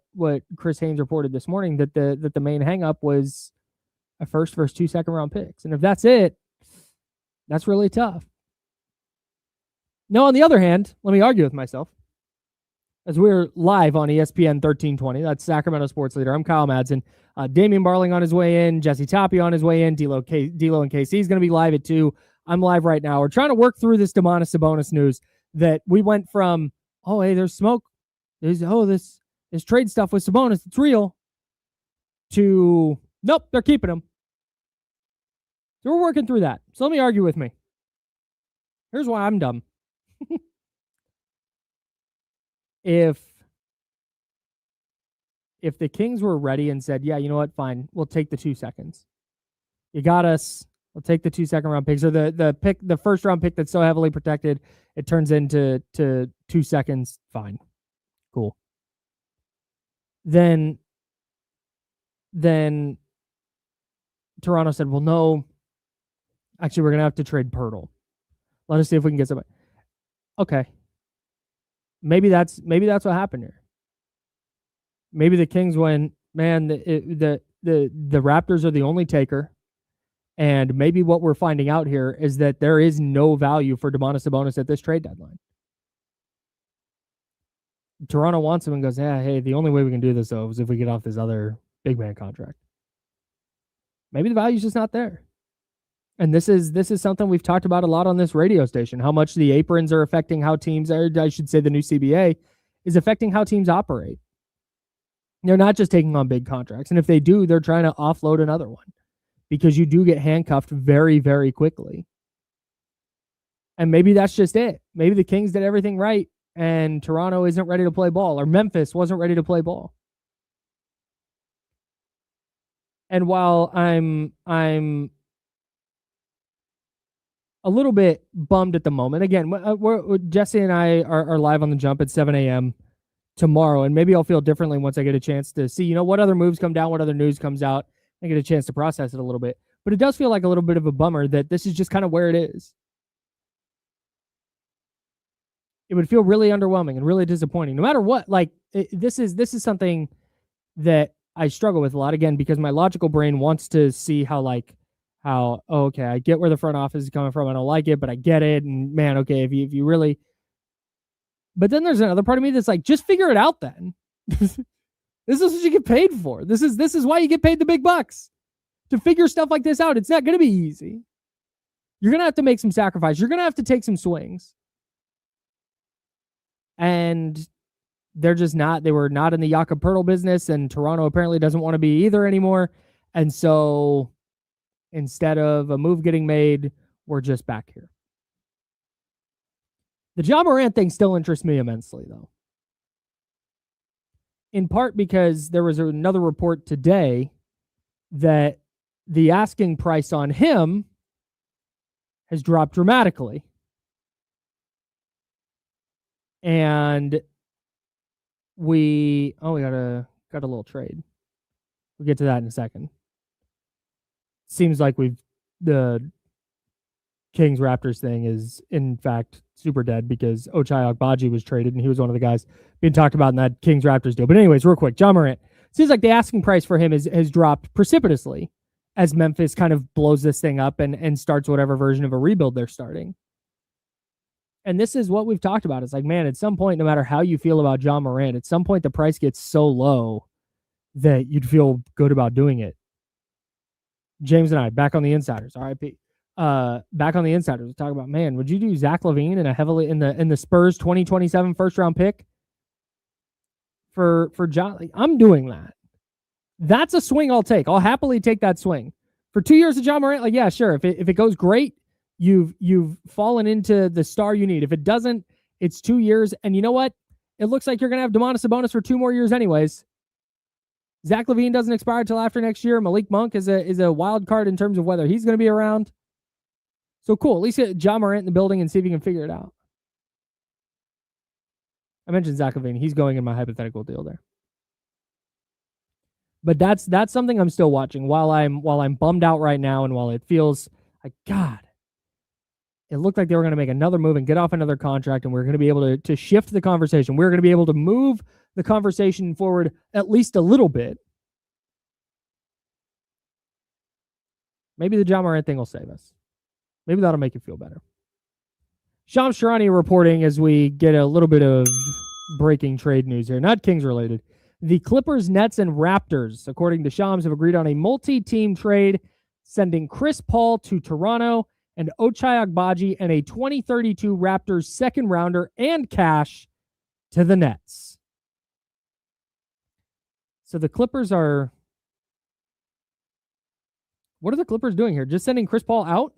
Chris Haynes reported this morning, that the main hangup was a first versus 2 second-round picks. And if that's it, that's really tough. Now, on the other hand, let me argue with myself. As we're live on ESPN 1320, that's Sacramento sports leader. I'm Kyle Madson. Damian Barling on his way in. Jesse Tapia on his way in. D'Lo and KC is going to be live at 2. I'm live right now. We're trying to work through this Domantas Sabonis news that we went from, oh, hey, there's smoke. There's, this trade stuff with Sabonis, it's real, to, nope, they're keeping him. So we're working through that. So let me argue with me. Here's why I'm dumb. If the Kings were ready and said, yeah, you know what, fine, we'll take the 2 seconds. You got us. We'll take the 2 second-round picks, or the first-round pick that's so heavily protected, it turns into 2 seconds. Fine, cool. Then Toronto said, well, no, actually, we're gonna have to trade Poeltl. Let us see if we can get somebody. Okay. Maybe that's what happened here. Maybe the Kings went, man, the Raptors are the only taker, and maybe what we're finding out here is that there is no value for Domantas Sabonis at this trade deadline. Toronto wants him and goes, yeah, hey, the only way we can do this though is if we get off this other big man contract. Maybe the value's just not there. And this is something we've talked about a lot on this radio station, how much the aprons are affecting how teams, or I should say the new CBA, is affecting how teams operate. They're not just taking on big contracts. And if they do, they're trying to offload another one, because you do get handcuffed very, very quickly. And maybe that's just it. Maybe the Kings did everything right and Toronto isn't ready to play ball, or Memphis wasn't ready to play ball. And while I'm a little bit bummed at the moment. Again, Jesse and I are live on the jump at 7 a.m. tomorrow, and maybe I'll feel differently once I get a chance to see, what other moves come down, what other news comes out, and get a chance to process it a little bit. But it does feel like a little bit of a bummer that this is just kind of where it is. It would feel really underwhelming and really disappointing, no matter what. Like, this is something that I struggle with a lot, again, because my logical brain wants to see okay, I get where the front office is coming from. I don't like it, but I get it. And man, okay, if you really, but then there's another part of me that's like, just figure it out then. This is what you get paid for. This is why you get paid the big bucks, to figure stuff like this out. It's not going to be easy. You're going to have to make some sacrifice. You're going to have to take some swings. And they were not in the Jakob Poeltl business, and Toronto apparently doesn't want to be either anymore. And so instead of a move getting made, we're just back here. The Ja Morant thing still interests me immensely, though. In part because there was another report today that the asking price on him has dropped dramatically. And we got a little trade. We'll get to that in a second. Seems like the Kings Raptors thing is in fact super dead, because Ochai Agbaji was traded and he was one of the guys being talked about in that Kings Raptors deal. But anyways, real quick, Ja Morant. Seems like the asking price for him has dropped precipitously as Memphis kind of blows this thing up and starts whatever version of a rebuild they're starting. And this is what we've talked about. It's like, man, at some point, no matter how you feel about John Morant, at some point the price gets so low that you'd feel good about doing it. James and I, back on the Insiders, RIP. Back on the Insiders, we talk about, man, would you do Zach LaVine in the Spurs 2027 first round pick for John? Like, I'm doing that. That's a swing I'll take. I'll happily take that swing. For 2 years of John Morant, like, yeah, sure. If it goes great, you've fallen into the star you need. If it doesn't, it's 2 years. And you know what? It looks like you're going to have Domantas Sabonis for 2 more years anyways. Zach LaVine doesn't expire until after next year. Malik Monk is a wild card in terms of whether he's going to be around. So cool. At least get John Morant in the building and see if he can figure it out. I mentioned Zach LaVine. He's going in my hypothetical deal there. But that's something I'm still watching while I'm bummed out right now, and while it feels like, God, it looked like they were going to make another move and get off another contract, and we're going to be able to shift the conversation. We're going to be able to move the conversation forward at least a little bit. Maybe the John Morant thing will save us. Maybe that'll make you feel better. Shams Charania reporting as we get a little bit of breaking trade news here, not Kings related. The Clippers, Nets, and Raptors, according to Shams, have agreed on a multi-team trade, sending Chris Paul to Toronto and Ochai Agbaji and a 2032 Raptors second rounder and cash to the Nets. So the Clippers are... What are the Clippers doing here? Just sending Chris Paul out?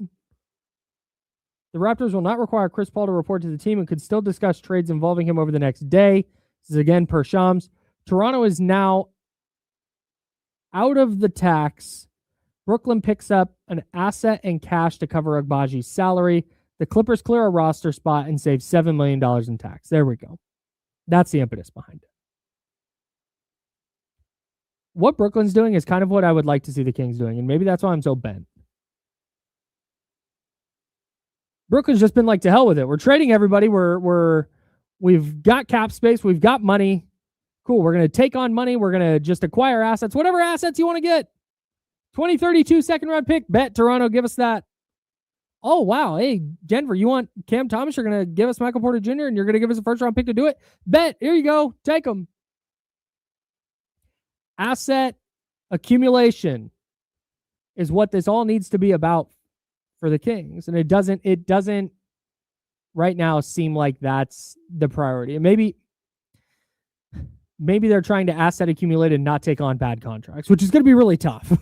The Raptors will not require Chris Paul to report to the team and could still discuss trades involving him over the next day. This is again per Shams. Toronto is now out of the tax. Brooklyn picks up an asset and cash to cover Agbaji's salary. The Clippers clear a roster spot and save $7 million in tax. There we go. That's the impetus behind it. What Brooklyn's doing is kind of what I would like to see the Kings doing, and maybe that's why I'm so bent. Brooklyn's just been like, to hell with it. We're trading everybody. We've got cap space. We've got money. Cool. We're going to take on money. We're going to just acquire assets, whatever assets you want to get. 2032 second round pick. Bet, Toronto, give us that. Oh, wow. Hey, Denver, you want Cam Thomas? You're going to give us Michael Porter Jr. and you're going to give us a first round pick to do it? Bet. Here you go. Take them. Asset accumulation is what this all needs to be about for the Kings. And it doesn't right now seem like that's the priority. And maybe they're trying to asset accumulate and not take on bad contracts, which is going to be really tough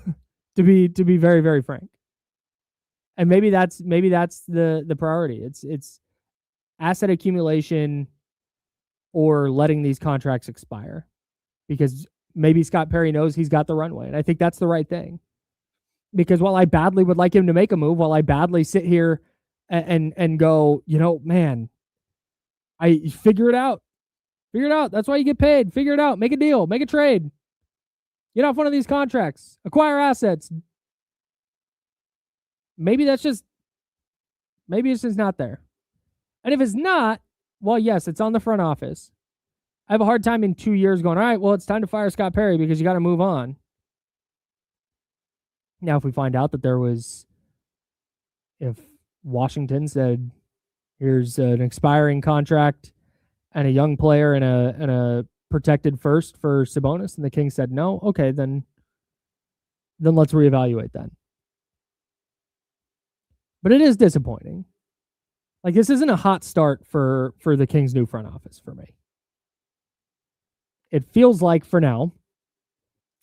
to be very, very frank. And maybe that's the priority. It's asset accumulation or letting these contracts expire, because maybe Scott Perry knows he's got the runway. And I think that's the right thing, because while I badly would like him to make a move, while I badly sit here and go, man, I figure it out. Figure it out. That's why you get paid. Figure it out. Make a deal. Make a trade. Get off one of these contracts. Acquire assets. Maybe it's just not there. And if it's not, well, yes, it's on the front office. I have a hard time in 2 years going, all right, well, it's time to fire Scott Perry because you got to move on. Now, if we find out that if Washington said, here's an expiring contract and a young player and a protected first for Sabonis, and the Kings said no, okay, then let's reevaluate that. But it is disappointing. Like, this isn't a hot start for the Kings' new front office for me. It feels like for now,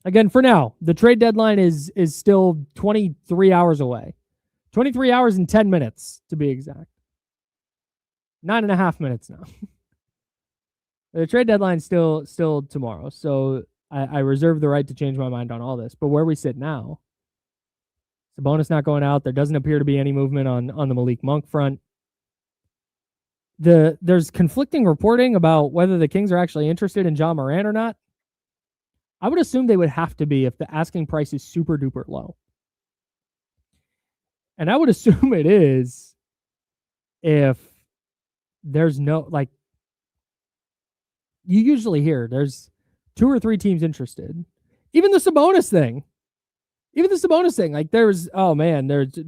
the trade deadline is still 23 hours away. 23 hours and 10 minutes, to be exact. 9.5 minutes now. The trade deadline is still tomorrow, so I reserve the right to change my mind on all this. But where we sit now, Sabonis not going out. There doesn't appear to be any movement on the Malik Monk front. There's conflicting reporting about whether the Kings are actually interested in John Morant or not. I would assume they would have to be if the asking price is super duper low. And I would assume it is if there's no, like, you usually hear there's 2 or 3 teams interested. Even the Sabonis thing. Like, there's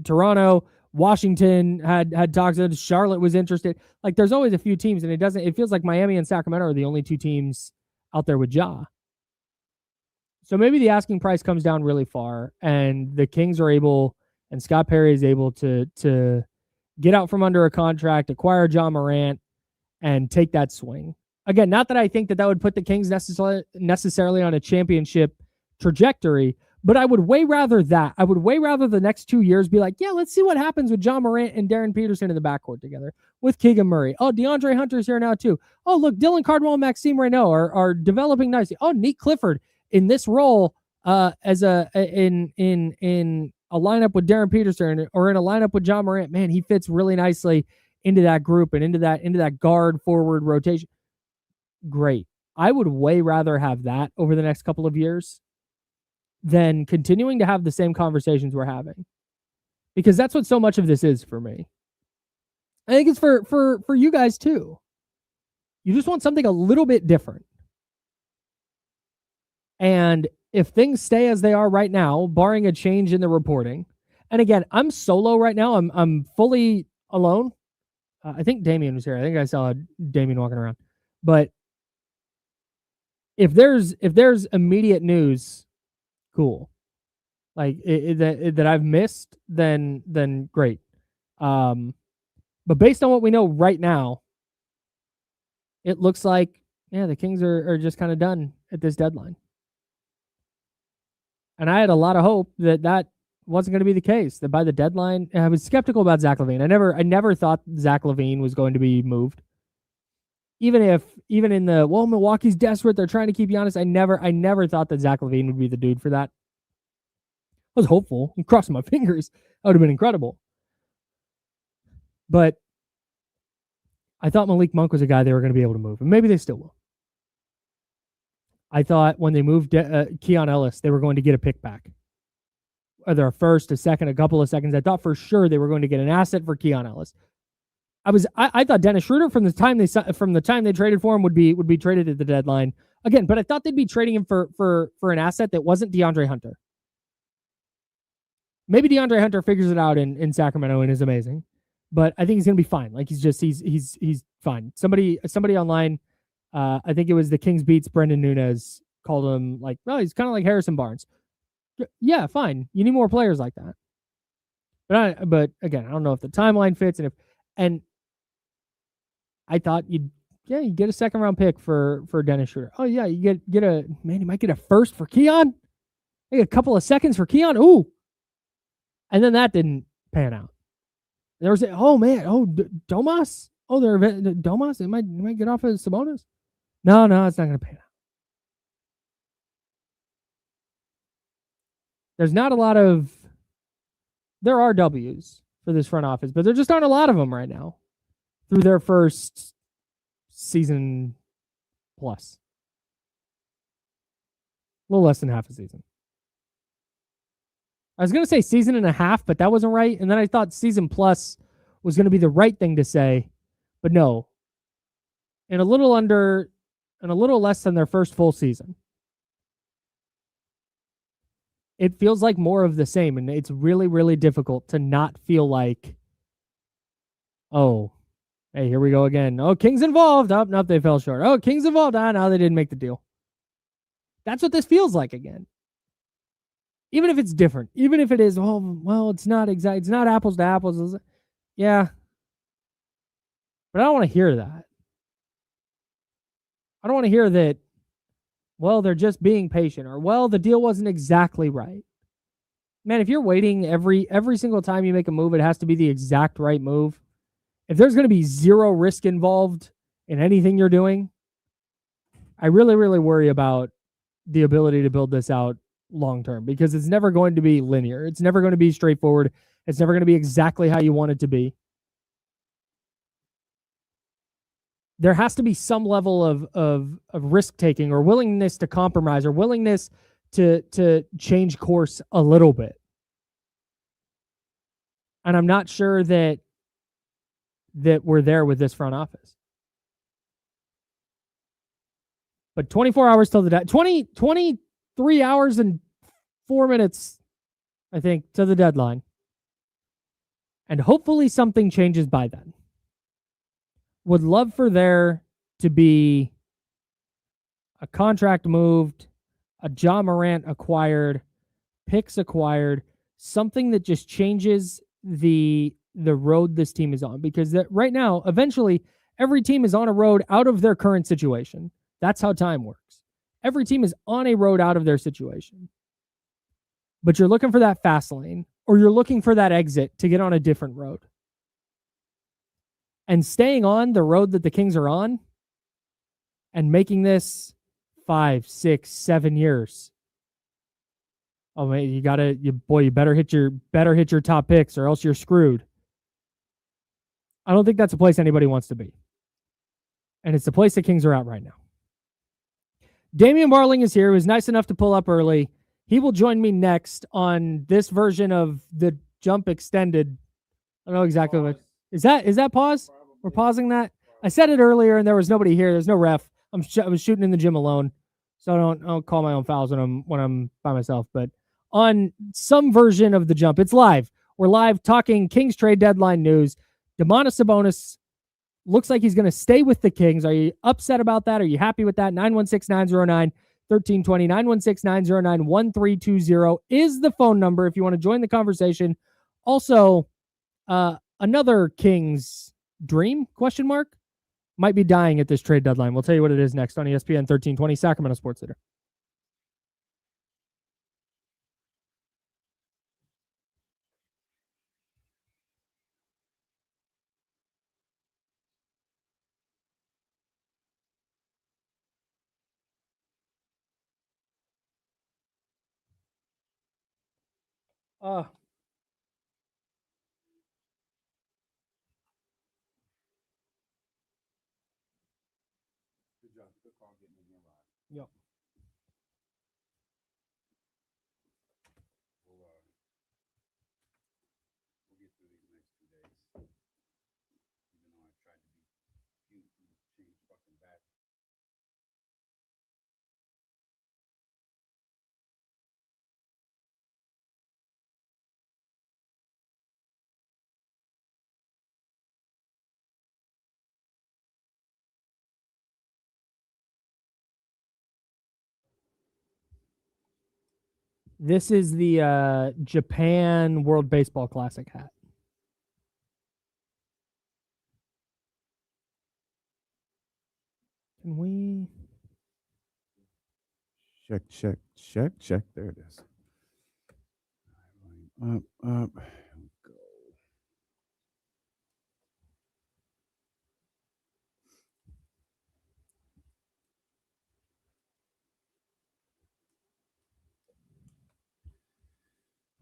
Toronto, Washington had talks. Charlotte was interested. Like, there's always a few teams, and it feels like Miami and Sacramento are the only two teams out there with Ja. So maybe the asking price comes down really far, and the Kings are able, and Scott Perry is able to get out from under a contract, acquire Ja Morant, and take that swing. Again, not that I think that would put the Kings necessarily on a championship trajectory, but I would way rather that. I would way rather the next 2 years be like, yeah, let's see what happens with Ja Morant and Darren Peterson in the backcourt together with Keegan Murray. Oh, DeAndre Hunter's here now too. Oh, look, Dylan Cardwell and Maxime Renault are developing nicely. Oh, Nick Clifford in this role as in a lineup with Darren Peterson or in a lineup with Ja Morant. Man, he fits really nicely into that group and into that guard forward rotation. Great. I would way rather have that over the next couple of years than continuing to have the same conversations we're having, because that's what so much of this is for me. I think it's for you guys too. You just want something a little bit different. And if things stay as they are right now, barring a change in the reporting, and again, I'm solo right now. I'm fully alone. I think Damien was here. I think I saw Damien walking around. But if there's immediate news, cool. Like that I've missed, then great. But based on what we know right now, it looks like, yeah, the Kings are just kind of done at this deadline. And I had a lot of hope that wasn't going to be the case, that by the deadline, I was skeptical about Zach LaVine. I never thought Zach LaVine was going to be moved. Even in the, well, Milwaukee's desperate, they're trying to keep Giannis. I never thought that Zach LaVine would be the dude for that. I was hopeful and crossing my fingers. That would have been incredible. But I thought Malik Monk was a guy they were going to be able to move, and maybe they still will. I thought when they moved Keon Ellis, they were going to get a pick back. Either a first, a second, a couple of seconds. I thought for sure they were going to get an asset for Keon Ellis. I thought Dennis Schroeder from the time they traded for him would be traded at the deadline again, but I thought they'd be trading him for an asset that wasn't DeAndre Hunter. Maybe DeAndre Hunter figures it out in Sacramento and is amazing, but I think he's going to be fine. Like he's fine. Somebody online, I think it was the Kings Beats, Brendan Nunez, called him like, oh, he's kind of like Harrison Barnes. Yeah, fine. You need more players like that. But again, I don't know if the timeline fits, and I thought you'd get a second round pick for Dennis Schroeder. Oh yeah, you you might get a first for Keon. You get a couple of seconds for Keon. Ooh. And then that didn't pan out. There was Domas. Oh, they're Domas. They might get off of Sabonis. No, it's not going to pan out. There's not a lot of. There are W's for this front office, but there just aren't a lot of them right now through their first season plus. A little less than half a season. I was going to say season and a half, but that wasn't right. And then I thought season plus was going to be the right thing to say, but no. And a little less than their first full season. It feels like more of the same, and it's really, really difficult to not feel like, oh, hey, here we go again. Oh, Kings involved. Oh, no, they fell short. Oh, Kings involved. No, they didn't make the deal. That's what this feels like again. Even if it's different, even if it is, it's not exact, it's not apples to apples. Yeah. But I don't want to hear that. I don't want to hear that, well, they're just being patient, or, well, the deal wasn't exactly right. Man, if you're waiting every single time you make a move, it has to be the exact right move. If there's going to be zero risk involved in anything you're doing, I really, really worry about the ability to build this out long-term, because it's never going to be linear. It's never going to be straightforward. It's never going to be exactly how you want it to be. There has to be some level of risk-taking, or willingness to compromise, or willingness to change course a little bit. And I'm not sure that we're there with this front office. But 24 hours till the deadline. 23 hours and 4 minutes, I think, to the deadline. And hopefully something changes by then. Would love for there to be a contract moved, a Ja Morant acquired, picks acquired, something that just changes the road this team is on. Because right now, eventually, every team is on a road out of their current situation. That's how time works. Every team is on a road out of their situation. But you're looking for that fast lane, or you're looking for that exit to get on a different road. And staying on the road that the Kings are on and making this 5, 6, 7 years. Oh man, you better hit your top picks or else you're screwed. I don't think that's a place anybody wants to be. And it's the place the Kings are at right now. Damian Barling is here. He was nice enough to pull up early. He will join me next on this version of the Jump Extended. I don't know exactly what. Is that pause? We're pausing that? I said it earlier and there was nobody here. There's no ref. I was shooting in the gym alone. So I don't call my own fouls when I'm by myself. But on some version of the Jump, it's live. We're live talking Kings trade deadline news. Domantas Sabonis looks like he's going to stay with the Kings. Are you upset about that? Are you happy with that? 916-909-1320, 916-909-1320 is the phone number if you want to join the conversation. Also, another Kings dream, ? Might be dying at this trade deadline. We'll tell you what it is next on ESPN 1320, Sacramento Sports Leader. Yep. This is the Japan World Baseball Classic hat. Can we? Check. There it is. Up. Go.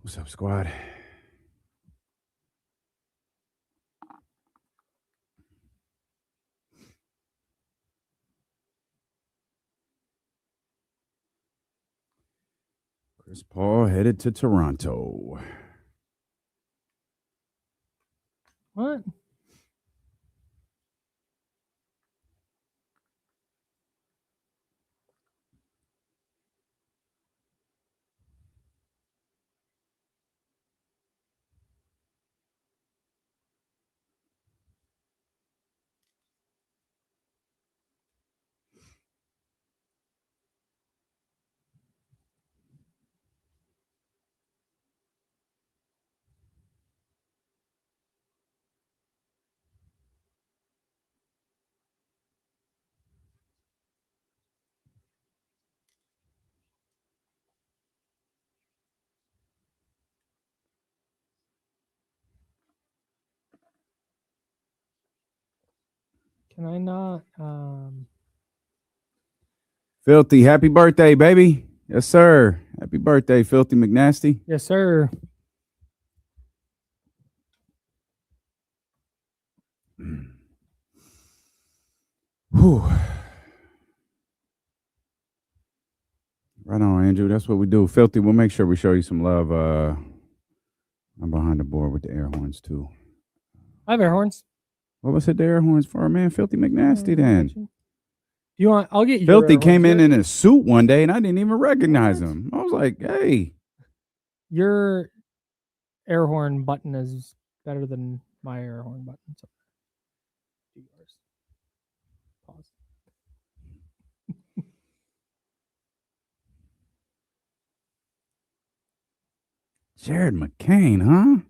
What's up, squad? Chris Paul headed to Toronto. What? Can I not? Filthy, happy birthday, baby. Yes, sir. Happy birthday, Filthy McNasty. Yes, sir. Whew. Right on, Andrew. That's what we do. Filthy, we'll make sure we show you some love. I'm behind the board with the air horns, too. I have air horns. What was it, the air horns for, man? Filthy McNasty, then. You want? I'll get you. Filthy came in a suit one day, and I didn't even recognize him. I was like, hey. Your air horn button is better than my air horn button. So. Do yours. Pause. Jared McCain, huh?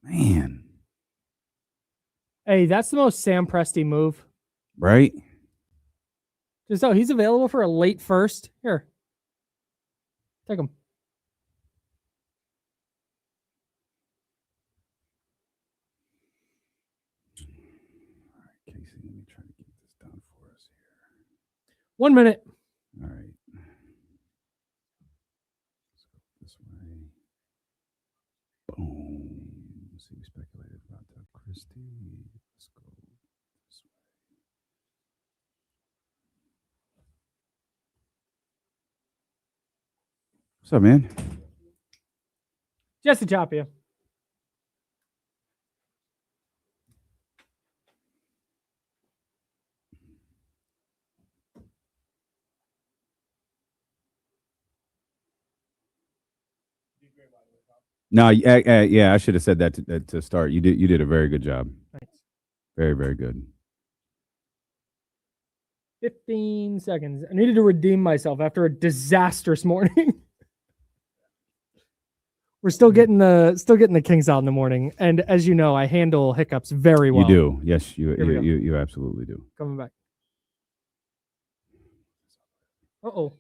Man. Hey, that's the most Sam Presti move. Right? Just he's available for a late first. Here. Take him. All right, Casey, let me try to get this done for us here. 1 minute. All right. Let's go this way. Boom. Let's see, we speculated about Doug Christie. Let's go this way. What's up, man? Jesse Tapia. No, yeah, I should have said that to start. You did a very good job. Thanks. Very, very good. 15 seconds. I needed to redeem myself after a disastrous morning. We're still getting the Kings out in the morning, and as you know, I handle hiccups very well. You do, yes, Here we you absolutely do. Coming back. Uh-oh.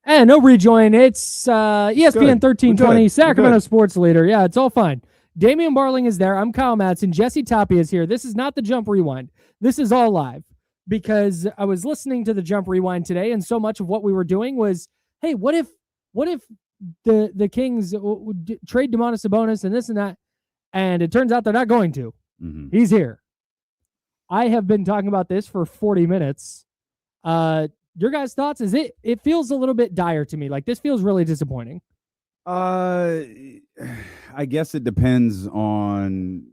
And no rejoin. It's ESPN 1320, Sacramento Sports Leader. Yeah, it's all fine. Damian Barling is there. I'm Kyle Madson. Jesse Tapia is here. This is not the Jump Rewind. This is all live because I was listening to the Jump Rewind today, and so much of what we were doing was, hey, what if the Kings trade Domantas Sabonis and this and that? And it turns out they're not going to. Mm-hmm. He's here. I have been talking about this for 40 minutes. Your guys' thoughts? It feels a little bit dire to me. Like this feels really disappointing. I guess it depends on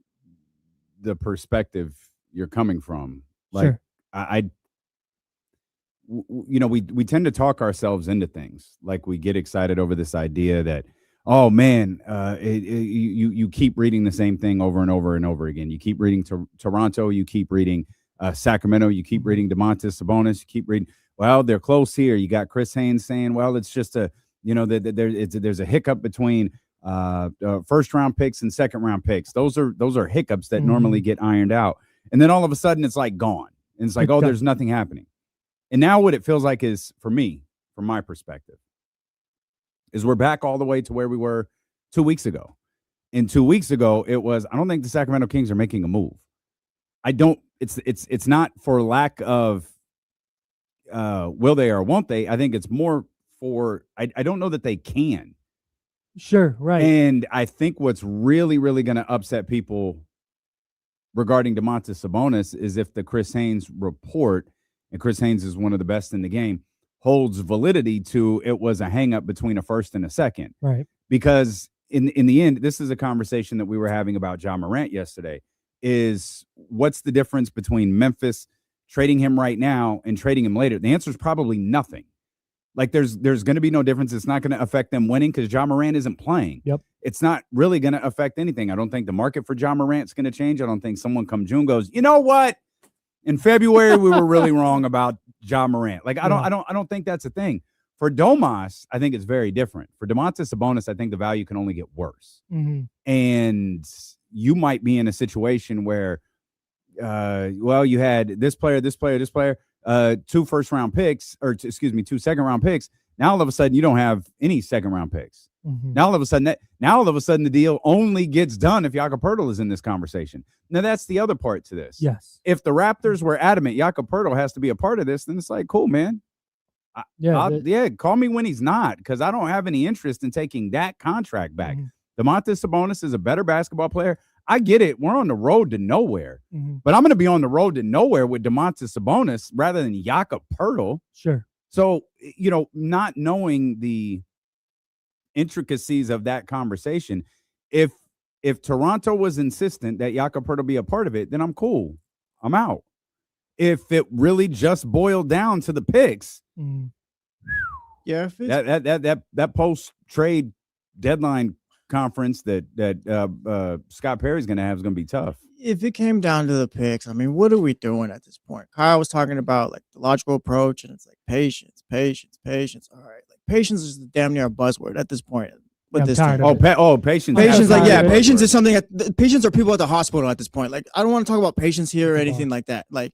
the perspective you're coming from. Like Sure. we tend to talk ourselves into things. Like we get excited over this idea that, oh man, you keep reading the same thing over and over and over again. You keep reading Toronto, you keep reading Sacramento, you keep reading Domantas Sabonis, you keep reading. Well, they're close here. You got Chris Haynes saying, well, it's just there's a hiccup between first round picks and second round picks. Those are hiccups that normally get ironed out. And then all of a sudden it's like gone. And it's like, oh, there's nothing happening. And now what it feels like is, for me, from my perspective, is we're back all the way to where we were 2 weeks ago. And 2 weeks ago, it was, I don't think the Sacramento Kings are making a move. It's not for lack of will they or won't they? I think it's more for I don't know that they can. Sure, right. And I think what's really, really going to upset people regarding Domantas Sabonis is if the Chris Haynes report, and Chris Haynes is one of the best in the game, holds validity to it was a hang up between a first and a second. Right. Because in the end, this is a conversation that we were having about Ja Morant yesterday, is what's the difference between Memphis trading him right now and trading him later? The answer is probably nothing. Like there's going to be no difference. It's not going to affect them winning because Ja Morant isn't playing. Yep. It's not really going to affect anything. I don't think the market for Ja Morant's going to change. I don't think someone come June goes, you know what? In February, we were really wrong about Ja Morant. Like I don't think that's a thing. For Domas, I think it's very different. For Domantas Sabonis, I think the value can only get worse. Mm-hmm. And you might be in a situation where you had this player, 2 first-round picks, or 2 second-round picks. Now all of a sudden you don't have any second-round picks. Mm-hmm. Now all of a sudden the deal only gets done if Jakob Poeltl is in this conversation. Now that's the other part to this. Yes. If the Raptors were adamant Jakob Poeltl has to be a part of this, then it's like, cool, man. Call me when he's not, because I don't have any interest in taking that contract back. Mm-hmm. Domantas Sabonis is a better basketball player. I get it. We're on the road to nowhere. Mm-hmm. But I'm going to be on the road to nowhere with Domantas Sabonis rather than Jakob Poeltl. Sure. So, not knowing the intricacies of that conversation, if Toronto was insistent that Jakob Poeltl be a part of it, then I'm cool. I'm out. If it really just boiled down to the picks, mm-hmm. Yeah, if it's, that post trade deadline conference that Scott Perry's going to have is going to be tough. if it came down to the picks, I mean, what are we doing at this point? Kyle was talking about like the logical approach, and it's like patience. All right, like patience is damn near a buzzword at this point. With I'm this tired team. of it. Patience. Patience, like tired of it. patience is something. Patience are people at the hospital at this point. Like I don't want to talk about patience here or anything like that. Like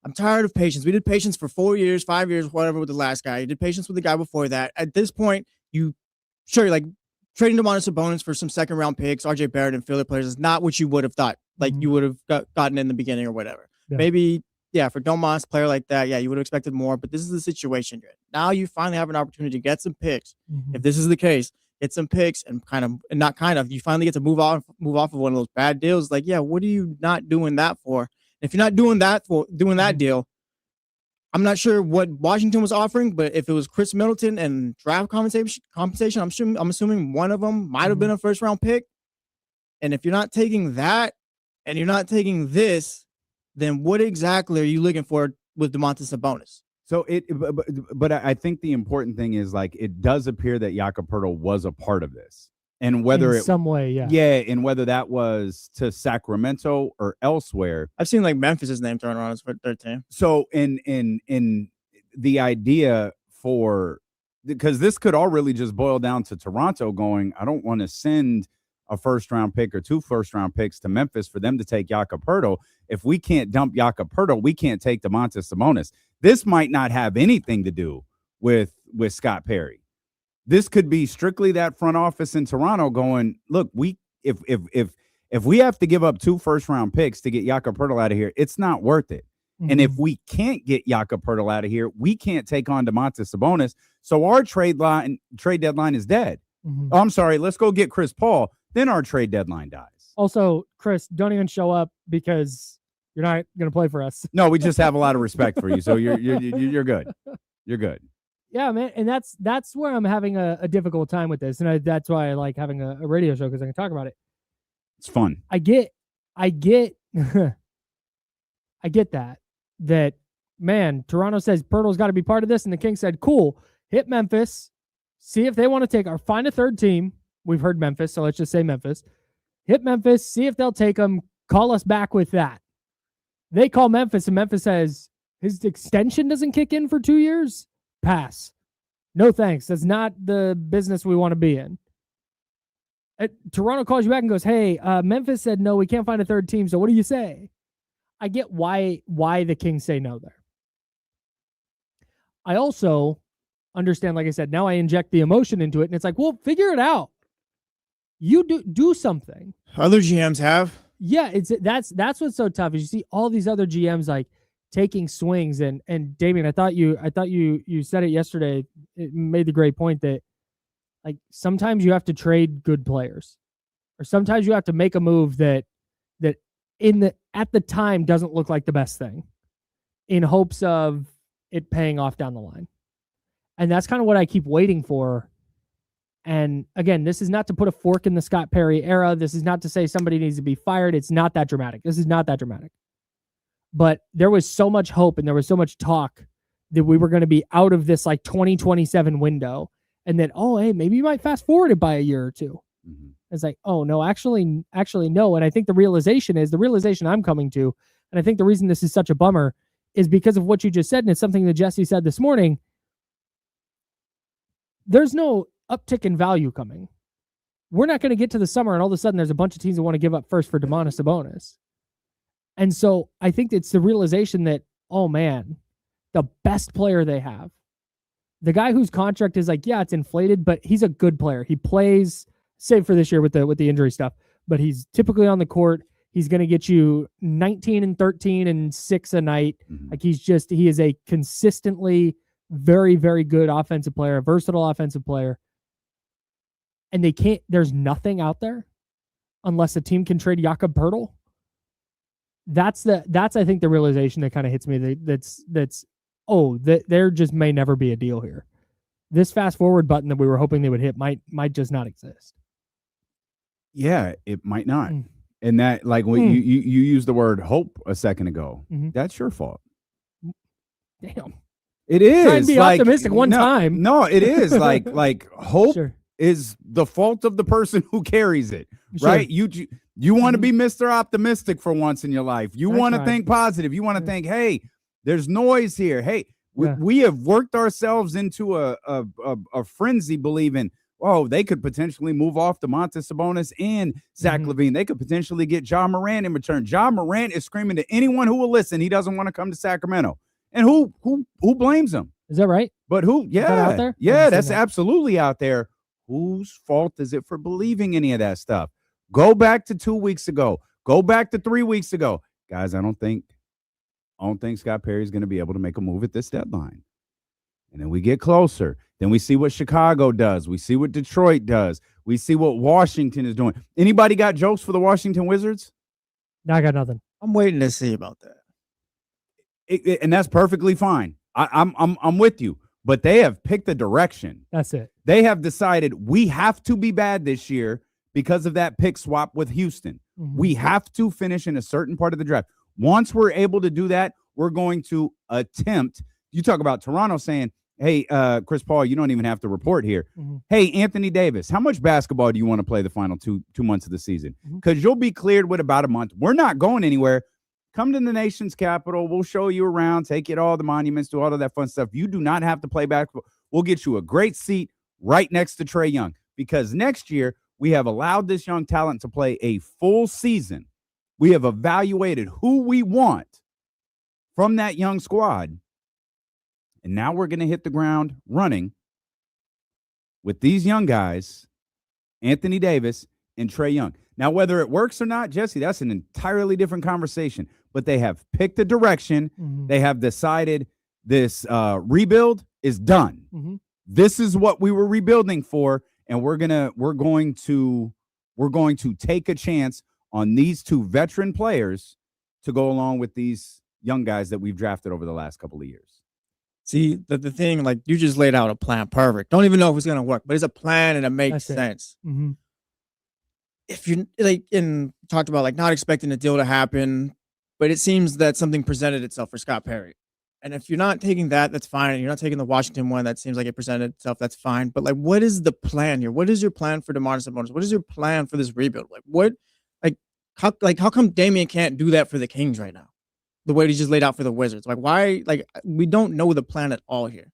I'm tired of patience. We did patience for 4 years, 5 years, whatever with the last guy. You did patience with the guy before that. At this point, like trading Domantas Sabonis for some second round picks, RJ Barrett and filler players is not what you would have thought. Like you would have gotten in the beginning or whatever. Yeah. Maybe for Domas, player like that, you would have expected more. But this is the situation. Now you finally have an opportunity to get some picks. If this is the case. Get some picks and you finally get to move off of one of those bad deals. Like, what are you not doing that for? If you're not doing that deal, I'm not sure what Washington was offering, but if it was Chris Middleton and draft compensation, I'm assuming one of them might have been a first round pick. And if you're not taking that and you're not taking this, then what exactly are you looking for with Domantas Sabonis? So but I think the important thing is like it does appear that Jakob Poeltl was a part of this, and whether in some way, and whether that was to Sacramento or elsewhere. I've seen like Memphis's name thrown around as for their team. So in the idea because this could all really just boil down to Toronto going, I don't want to send a first round pick or 2 first round picks to Memphis for them to take Jakob Poeltl. If we can't dump Jakob Poeltl, we can't take Domantas Sabonis. This might not have anything to do with Scott Perry. This could be strictly that front office in Toronto going, look, if we have to give up 2 first round picks to get Jakob Poeltl out of here, it's not worth it. And if we can't get Jakob Poeltl out of here, we can't take on Domantas Sabonis. So our trade deadline is dead. Oh, I'm sorry. Let's go get Chris Paul. Then our trade deadline dies. Also, Chris, don't even show up because you're not going to play for us. No, we just have a lot of respect for you. So you're good. You're good. Yeah, man. And that's where I'm having a difficult time with this. And that's why I like having a radio show, because I can talk about it. It's fun. I get I get that, man, Toronto says Poeltl's got to be part of this. And the Kings said, cool, hit Memphis, see if they want to find a third team. We've heard Memphis, so let's just say Memphis. Hit Memphis, see if they'll take them, call us back with that. They call Memphis, and Memphis says, his extension doesn't kick in for 2 years? Pass. No thanks. That's not the business we want to be in. Toronto calls you back and goes, hey, Memphis said, no, we can't find a third team, so what do you say? I get why the Kings say no there. I also understand, like I said, now I inject the emotion into it, and it's like, well, figure it out. You do something. Other GMs have. Yeah, that's what's so tough is you see all these other GMs like taking swings, and Damian, I thought you said it yesterday. It made the great point that like sometimes you have to trade good players, or sometimes you have to make a move that at the time doesn't look like the best thing, in hopes of it paying off down the line. And that's kind of what I keep waiting for. And again, this is not to put a fork in the Scott Perry era. This is not to say somebody needs to be fired. It's not that dramatic. This is not that dramatic. But there was so much hope and there was so much talk that we were going to be out of this like 2027 window. And then, oh, hey, maybe you might fast forward it by a year or two. Mm-hmm. It's like, oh, no, actually, no. And I think the realization I'm coming to, and I think the reason this is such a bummer is because of what you just said. And it's something that Jesse said this morning. There's no uptick in value coming. We're not going to get to the summer and all of a sudden there's a bunch of teams that want to give up first for Domantas Sabonis. And so I think it's the realization that, oh man, the best player they have, the guy whose contract is like, yeah, it's inflated, but he's a good player. He plays, save for this year with the injury stuff, but he's typically on the court. He's going to get you 19 and 13 and 6 a night. Mm-hmm. Like he is a consistently very, very good offensive player, a versatile offensive player. And there's nothing out there unless a team can trade Jakob Poeltl. That's I think the realization that kind of hits me. That there just may never be a deal here. This fast forward button that we were hoping they would hit might just not exist. Yeah, it might not. And that, like when you used the word hope a second ago, that's your fault. Damn. It is. Try and be like, optimistic one time. No, it is like hope Sure. is the fault of the person who carries it, Sure. right? You want to be Mr. Optimistic for once in your life. You That's want to right. think positive. You want to think, hey, there's noise here. Hey, Yeah. we have worked ourselves into a frenzy believing, oh, they could potentially move off Domantas Sabonis and Zach LaVine. They could potentially get Ja Morant in return. Ja Morant is screaming to anyone who will listen he doesn't want to come to Sacramento. And who blames him? Is that right? But who? that Yeah, out there? I yeah, haven't that's seen that. absolutely out there. Whose fault is it for believing any of that stuff? Go back to 2 weeks ago. Go back to 3 weeks ago, guys. I don't think Scott Perry's going to be able to make a move at this deadline. And then we get closer. Then we see what Chicago does. We see what Detroit does. We see what Washington is doing. Anybody got jokes for the Washington Wizards? No, I got nothing. I'm waiting to see about that. And that's perfectly fine. I'm with you. But they have picked a direction. That's it. They have decided we have to be bad this year because of that pick swap with Houston. Mhm. We have to finish in a certain part of the draft. Once we're able to do that, we're going to attempt. You talk about Toronto saying, hey, Chris Paul, you don't even have to report here. Mhm. Hey, Anthony Davis, how much basketball do you want to play the final two months of the season? Mhm. Because you'll be cleared with about a month. We're not going anywhere. Come to the nation's capital. We'll show you around, take you to all the monuments, do all of that fun stuff. You do not have to play basketball. We'll get you a great seat right next to Trae Young, because next year we have allowed this young talent to play a full season. We have evaluated who we want from that young squad. And now we're going to hit the ground running with these young guys, Anthony Davis and Trae Young. Now, whether it works or not, Jesse, that's an entirely different conversation. But they have picked a direction. Mhm. They have decided this rebuild is done. Mhm. This is what we were rebuilding for, and we're going to take a chance on these two veteran players to go along with these young guys that we've drafted over the last couple of years. See, the thing, like, you just laid out a plan. Perfect. Don't even know if it's going to work, but it's a plan and it makes That's it. sense. Mhm. If you're like talked about like not expecting a deal to happen, but it seems that something presented itself for Scott Perry. And if you're not taking that, that's fine. And you're not taking the Washington one, that seems like it presented itself, that's fine. But like, what is the plan here? What is your plan for Domantas Sabonis? What is your plan for this rebuild? How come Damian can't do that for the Kings right now? The way he just laid out for the Wizards. Like, why? Like, we don't know the plan at all here.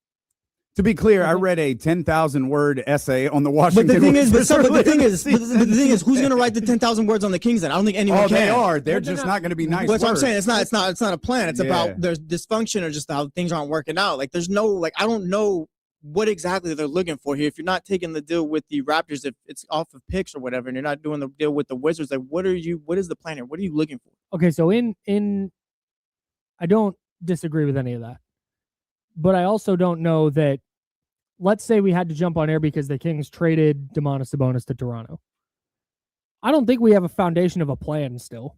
To be clear, I read a 10,000-word essay on the Washington. But the thing is, Wizards the thing is, earlier who's going to write the 10,000 words on the Kings then? I don't think anyone Oh, can. they are. They're But they're just not- not going to be nice. That's what I'm words. saying. It's not a plan. It's Yeah. about there's dysfunction or just how things aren't working out. Like, there's no, like, I don't know what exactly they're looking for here. If you're not taking the deal with the Raptors, if it's off of picks or whatever, and you're not doing the deal with the Wizards, like, what is the plan here? What are you looking for? Okay, so I don't disagree with any of that, but I also don't know that. Let's say we had to jump on air because the Kings traded Domantas Sabonis to Toronto. I don't think we have a foundation of a plan still.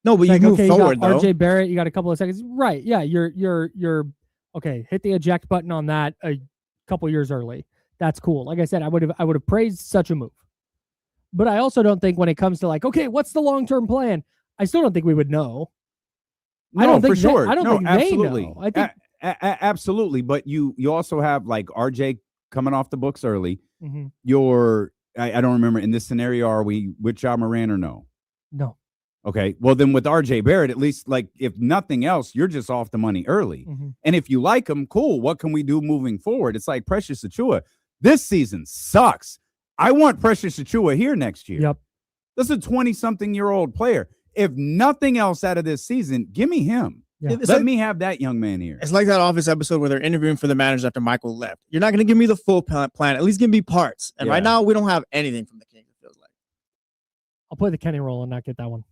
No, but Like, you move okay, forward, you got though. RJ Barrett, you got a couple of seconds. Right. Yeah, you're okay, hit the eject button on that a couple years early. That's cool. Like I said, I would have praised such a move. But I also don't think when it comes to like, okay, what's the long-term plan? I still don't think we would know. No, I don't think for sure. I don't No, think absolutely. they know. I think Absolutely. But you also have like RJ coming off the books early. Mhm. I don't remember in this scenario, are we with Ja Morant or no? No. Okay. Well, then with RJ Barrett, at least like if nothing else, you're just off the money early. Mhm. And if you like him, cool. What can we do moving forward? It's like Precious Achiuwa. This season sucks. I want Precious Achiuwa here next year. Yep. This is a 20-something-year-old player. If nothing else out of this season, give me him. Yeah. It's Let like- me have that young man here. It's like that Office episode where they're interviewing for the managers after Michael left. You're not going to give me the full plan. At least give me parts. And Yeah. right now, we don't have anything from the Kings, it feels like. I'll play the Kenny role and not get that one.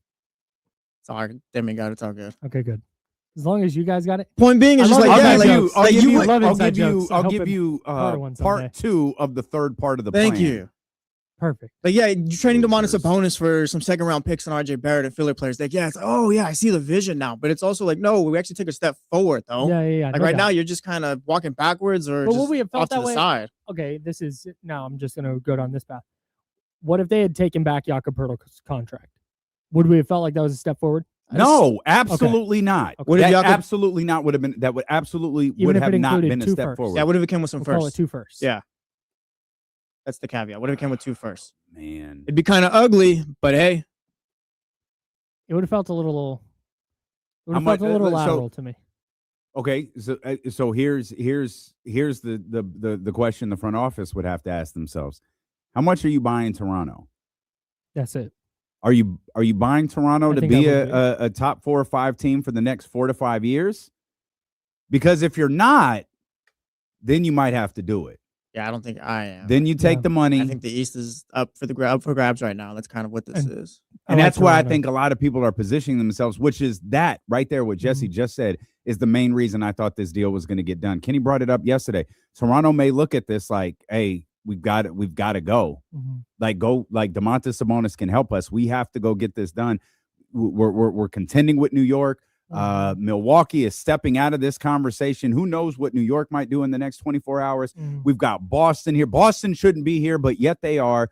Sorry, Demi got it. It's all good. Okay, good. As long as you guys got it. Point being is I just love like, inside yeah, jokes. like I you would- love I'll inside give you, jokes. I I'll hope give it- you harder one someday. part 2 of the third part of the Thank plan. you. Perfect. But yeah, you're trading Domantas Losers. Sabonis for some second round picks and RJ Barrett and filler players. Like, yeah, it's oh yeah, I see the vision now. But it's also like, no, we actually take a step forward though. Yeah. Like no right doubt. now, you're just kind of walking backwards or But just would we have felt off to that the way? side. Okay, this is now. I'm just gonna go down this path. What if they had taken back Jakob Poeltl's contract? Would we have felt like that was a step forward? No, absolutely not. Okay. What if That y'all could- absolutely not would have been. That would absolutely Even would if have it not included been a two step firsts. forward. Yeah, what if it came with some We'll call it first? 2 firsts. Yeah. That's the caveat. What if it came with 2 firsts? Man, It'd be kind of ugly, but hey. It would have felt a little. It would How have felt much- a little so- lateral to me. okay. So here's the question the front office would have to ask themselves: how much are you buying Toronto? That's it. Are you buying Toronto I to think be I would a top 4 or 5 team for the next 4 to 5 years? Because if you're not, then you might have to do it. Yeah, I don't think I am. Then you take Yeah. the money. I think the East is up for grabs right now. That's kind of what this And- is. And I like that's why I Toronto. think a lot of people are positioning themselves, which is that right there, what Jesse just said, is the main reason I thought this deal was going to get done. Kenny brought it up yesterday. Toronto may look at this like, hey, we've got to go. Mhm. Like Domantas Sabonis can help us. We have to go get this done. We're contending with New York. Milwaukee is stepping out of this conversation. Who knows what New York might do in the next 24 hours? Mhm. We've got Boston here. Boston shouldn't be here, but yet they are.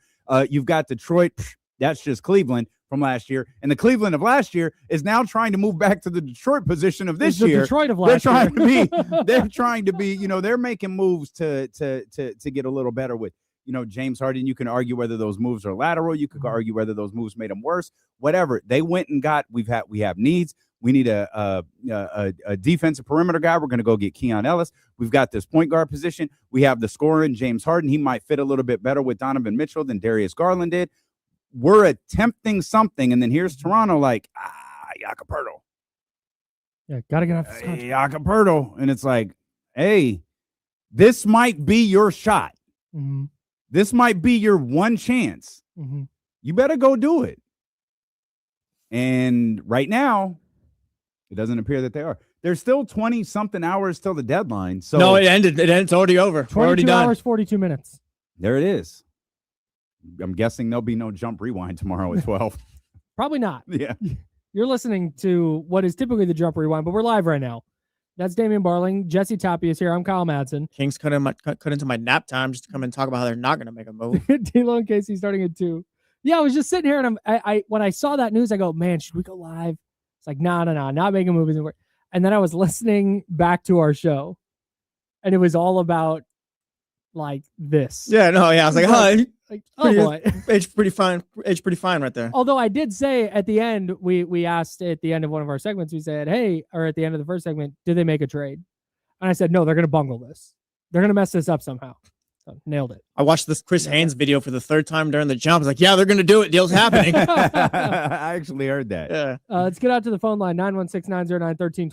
You've got Detroit. That's just Cleveland from last year. And the Cleveland of last year is now trying to move back to the Detroit position of this It's the year. Detroit of They're last trying year. they're trying to be, they're making moves to get a little better with, James Harden. You can argue whether those moves are lateral. You could argue whether those moves made them worse. Whatever. They went and got, we have needs. We need a defensive perimeter guy. We're going to go get Keon Ellis. We've got this point guard position. We have the scorer in James Harden. He might fit a little bit better with Donovan Mitchell than Darius Garland did. We're attempting something, and then here's Toronto like, Jakob Poeltl. Yeah, gotta get off this contract. Jakob Poeltl. And it's like, hey, this might be your shot. Mhm. This might be your one chance. Mhm. You better go do it. And right now, it doesn't appear that they are. There's still 20-something hours till the deadline. So No, it ended. It's already over. We're already 22 done. hours, 42 minutes. there it is. I'm guessing there'll be no jump rewind tomorrow at 12. Probably not. Yeah. You're listening to what is typically the jump rewind, but we're live right now. That's Damian Barling. Jesse Tapia is here. I'm Kyle Madson. Kings cut into my nap time just to come and talk about how they're not going to make a move. D'Lo and Casey starting at 2. Yeah, I was just sitting here and I when I saw that news, I go, man, should we go live? It's like, no, not making movies. And then I was listening back to our show, and it was all about like this. Yeah, no, yeah. I was like, huh, Like, oh boy. age pretty fine. Age pretty fine right there. Although I did say at the end, we asked at the end of one of our segments, we said, hey, or at the end of the first segment, did they make a trade? And I said, no, they're going to bungle this. They're going to mess this up somehow. So, nailed it. I watched this Chris Haynes video for the 3rd time during the jump. I was like, yeah, they're going to do it. Deal's happening. I actually heard that. Yeah. Let's get out to the phone line, 916-909-1320,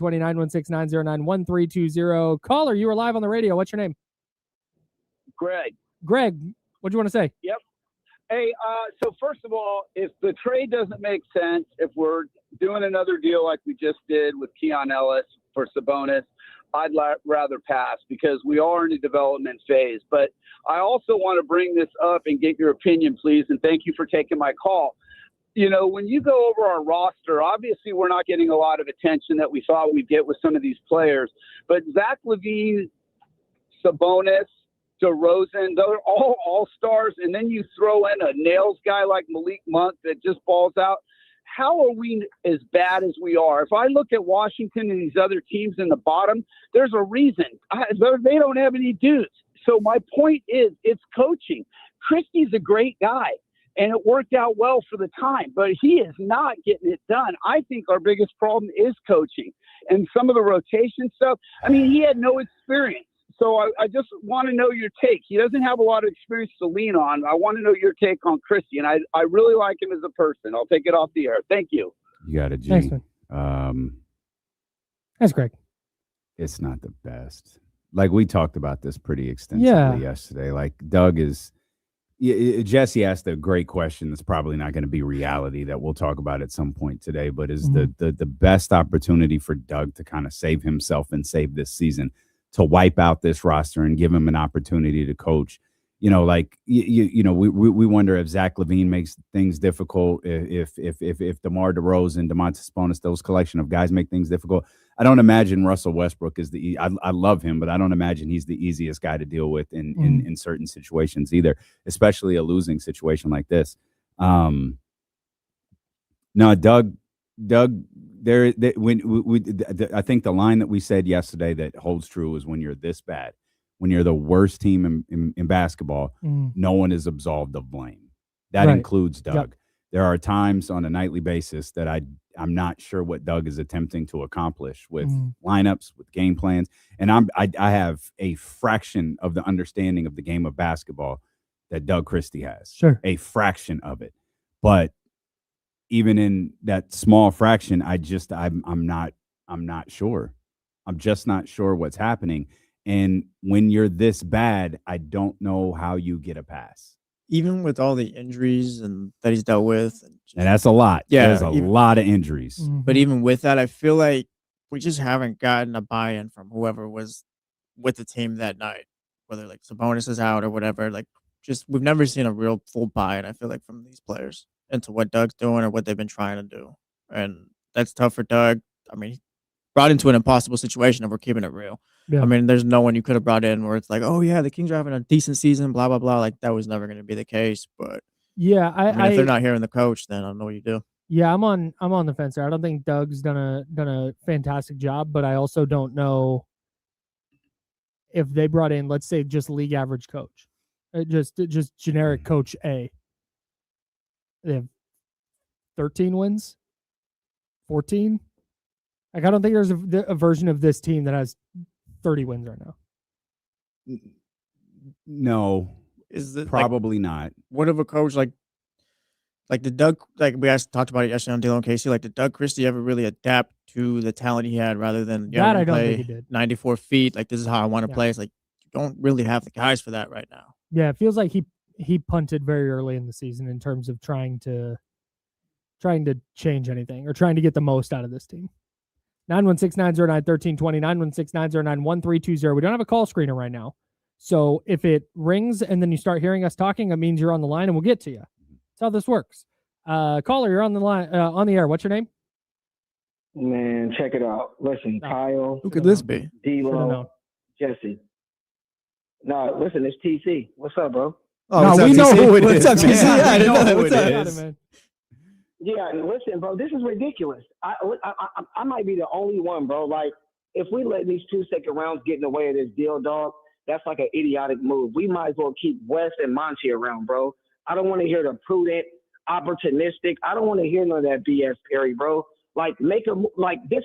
916-909-1320. Caller, you were live on the radio. What's your name? Greg. Greg, what do you want to say? Hey, so first of all, if the trade doesn't make sense, if we're doing another deal like we just did with Keon Ellis for Sabonis, I'd rather pass because we are in a development phase. But I also want to bring this up and get your opinion, please, and thank you for taking my call. When you go over our roster, obviously we're not getting a lot of attention that we thought we'd get with some of these players. But Zach LaVine, Sabonis, DeRozan, they're all all-stars, and then you throw in a nails guy like Malik Monk that just balls out. How are we as bad as we are? If I look at Washington and these other teams in the bottom, there's a reason. They don't have any dudes. So my point is, it's coaching. Christie's a great guy, and it worked out well for the time, but he is not getting it done. I think our biggest problem is coaching and some of the rotation stuff. I mean, he had no experience. So I just want to know your take. He doesn't have a lot of experience to lean on. I want to know your take on Christie, and I really like him as a person. I'll take it off the air. Thank you. You got a G. Thanks, That's Greg. It's not the best. Like we talked about this pretty extensively yesterday. Like Doug is, Jesse asked a great question that's probably not going to be reality that we'll talk about at some point today, but is the best opportunity for Doug to kind of save himself and save this season, to wipe out this roster and give him an opportunity to coach. We wonder if Zach LaVine makes things difficult, if DeMar DeRozan, Domantas Sabonis, those collection of guys make things difficult. I don't imagine Russell Westbrook is I love him, but I don't imagine he's the easiest guy to deal with in certain situations either, especially a losing situation like this. No, Doug Doug, I think the line that we said yesterday that holds true is when you're this bad, when you're the worst team in basketball, no one is absolved of blame. That includes Doug. Yep. There are times on a nightly basis that I'm not sure what Doug is attempting to accomplish with lineups, with game plans, and I have a fraction of the understanding of the game of basketball that Doug Christie has. Sure, a fraction of it, but even in that small fraction, I'm not sure. I'm just not sure what's happening. And when you're this bad, I don't know how you get a pass. Even with all the injuries and that he's dealt with. And that's a lot. Yeah. There's a lot of injuries. But even with that, I feel like we just haven't gotten a buy-in from whoever was with the team that night, whether like Sabonis is out or whatever. Like, just we've never seen a real full buy-in, I feel like, from these players into what Doug's doing or what they've been trying to do. And that's tough for Doug. I mean, he brought into an impossible situation if we're keeping it real. Yeah. I mean, there's no one you could have brought in where it's like, oh, yeah, the Kings are having a decent season, blah, blah, blah. Like, that was never going to be the case. But, yeah, I mean, if they're not hearing the coach, then I don't know what you do. Yeah, I'm on the fence there. I don't think Doug's done a fantastic job, but I also don't know if they brought in, let's say, just league average coach, just generic coach A. They have 13 wins, 14. Like, I don't think there's a version of this team that has 30 wins right now. No, is it probably not. What of a coach like the Doug, like we talked about it yesterday on Dylan Casey, like did Doug Christie ever really adapt to the talent he had rather than that I don't think he did. 94 feet, like this is how I want to play. It's like you don't really have the guys for that right now. Yeah, it feels like he punted very early in the season in terms of trying to change anything or trying to get the most out of this team. 916-909-1320, 916-909-1320. We don't have a call screener right now. So if it rings and then you start hearing us talking, it means you're on the line and we'll get to you. That's how this works. Caller, you're on the line, on the air. What's your name? Man, check it out. Listen, Kyle. Who could this be? D-Lo, Jesse. No, listen, it's TC. What's up, bro? Oh, no, we know who it is. What's up, TC? Yeah, I didn't know who it is. Yeah, and listen, bro, this is ridiculous. I might be the only one, bro. Like, if we let these 2 second rounds get in the way of this deal, dog, that's like an idiotic move. We might as well keep West and Mon-Fri around, bro. I don't want to hear the prudent, opportunistic. I don't want to hear none of that BS, Perry, bro. Like, this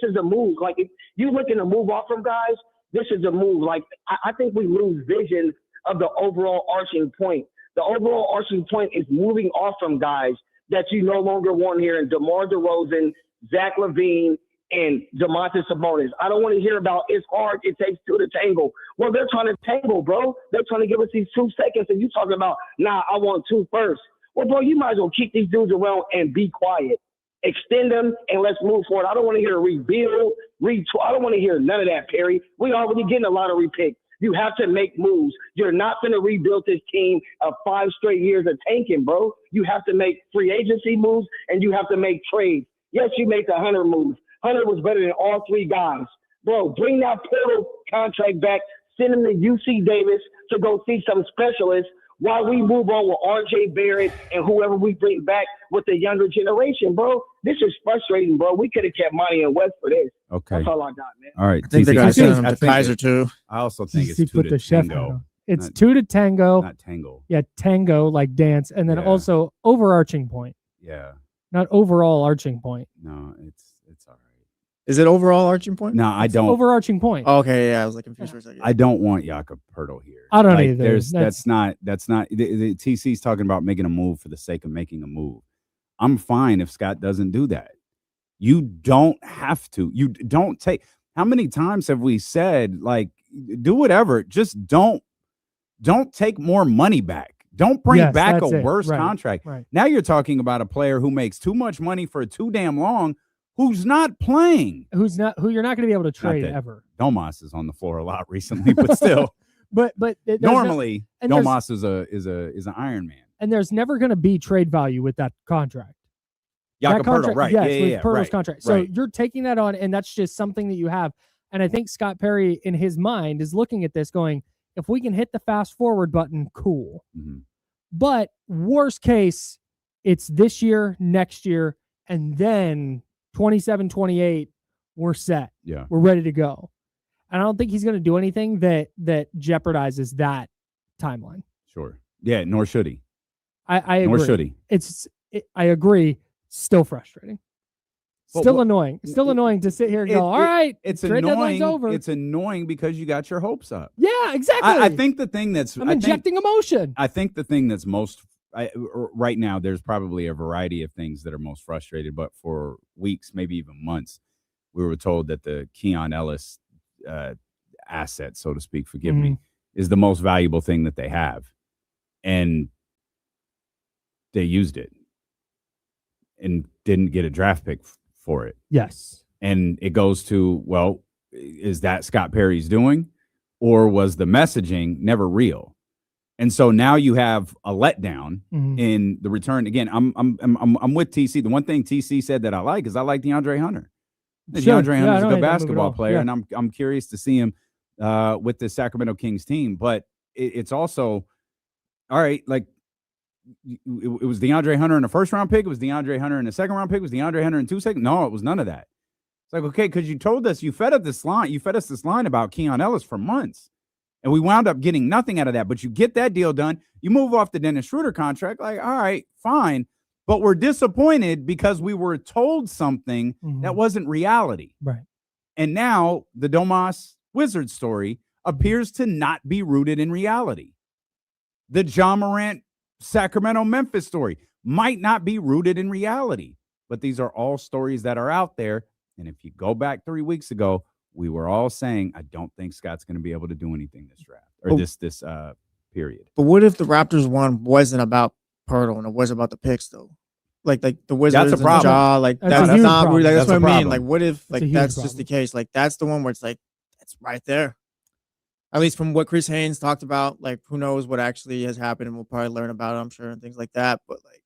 is a move. Like, if you looking to move off from guys, this is a move. Like, I think we lose vision of the overall arching point. The overall arching point is moving off from guys that you no longer want here in DeMar DeRozan, Zach LaVine, and Domantas Sabonis. I don't want to hear about it's hard, it takes 2 to tangle. Well, they're trying to tangle, bro. They're trying to give us these 2 seconds, and you talking about, nah, I want 2 first. Well, bro, you might as well keep these dudes around and be quiet. Extend them, and let's move forward. I don't want to hear a rebuild, I don't want to hear none of that, Perry. We already getting a lottery pick. You have to make moves. You're not going to rebuild this team of 5 straight years of tanking, bro. You have to make free agency moves, and you have to make trades. Yes, you make the Hunter move. Hunter was better than all 3 guys. Bro, bring that Portal contract back. Send him to UC Davis to go see some specialists while we move on with RJ Barrett and whoever we bring back with the younger generation, bro. This is frustrating, bro. We could have kept Monty and West for this. Okay. That's all I got, man. All right. I think they're going to send him to Kaiser, too. I also think it's TC 2 put to the chef tango. on. It's 2 to tango. Not tango. Yeah, tango, like dance. And then Yeah. also overarching point. Yeah. Not overall arching point. No, it's all right. Is it overall arching point? No, I don't. Overarching point. Oh, okay, yeah, I was like confused for a second. I don't want Jakob Poeltl here. I don't either. That's not. The TC's talking about making a move for the sake of making a move. I'm fine if Scott doesn't do that. You don't have to. You don't take. How many times have we said, like, do whatever? Just don't take more money back. Don't bring back a worse contract. Right. Now you're talking about a player who makes too much money for too damn long, who's not playing. Who you're not going to be able to trade ever. Domas is on the floor a lot recently, but still. but normally Domas is an Iron Man. And there's never going to be trade value with that contract. Jakob Poeltl, right? Yes, yeah, with Poeltl's right, contract. So right. you're taking that on, and that's just something that you have. And I think Scott Perry, in his mind, is looking at this going, if we can hit the fast forward button, cool. Mm-hmm. But worst case, it's this year, next year, and then 27-28, we're set. Yeah. We're ready to go. And I don't think he's going to do anything that jeopardizes that timeline. Sure. Yeah, nor should he. I agree. Nor should he. I agree. Still frustrating. But Still what- annoying. Still annoying to sit here and go, all right, It's trade deadline's annoying. over. It's annoying because you got your hopes up. Yeah, exactly. I think the thing that's I'm injecting emotion. I think the thing that's most right now, there's probably a variety of things that are most frustrated, but for weeks, maybe even months, we were told that the Keon Ellis asset, so to speak, forgive me, is the most valuable thing that they have. And they used it and didn't get a draft pick for it. Yes. And it goes to, well, is that Scott Perry's doing, or was the messaging never real? And so now you have a letdown in the return. Again, I'm with TC. The one thing TC said that I like is I like DeAndre Hunter. Sure. DeAndre Hunter's I a don't good hate that move at basketball all. player, Yeah. and I'm curious to see him with the Sacramento Kings team. But it's also, all right, like it was DeAndre Hunter in the first round pick. It was DeAndre Hunter in the second round pick. It was DeAndre Hunter in 2 seconds. No, it was none of that. It's like, okay, because you told us, you fed us this line about Keon Ellis for months. And we wound up getting nothing out of that. But you get that deal done. You move off the Dennis Schroeder contract. Like, all right, fine. But we're disappointed because we were told something that wasn't reality. Right. And now the Domas Wizards story appears to not be rooted in reality. The John Morant Sacramento Memphis story might not be rooted in reality. But these are all stories that are out there. And if you go back 3 weeks ago, we were all saying, I don't think Scott's going to be able to do anything this draft or this period. But what if the Raptors one wasn't about Pirtle and it was about the picks though? Like the Wizards That's a problem. and Ja, like That's a that's huge not problem. that's That's what a I mean. problem. Like what if That's a like huge that's just the problem. case? Like that's the one where it's like it's right there. At least from what Chris Haynes talked about, like who knows what actually has happened, and we'll probably learn about it, I'm sure, and things like that. But like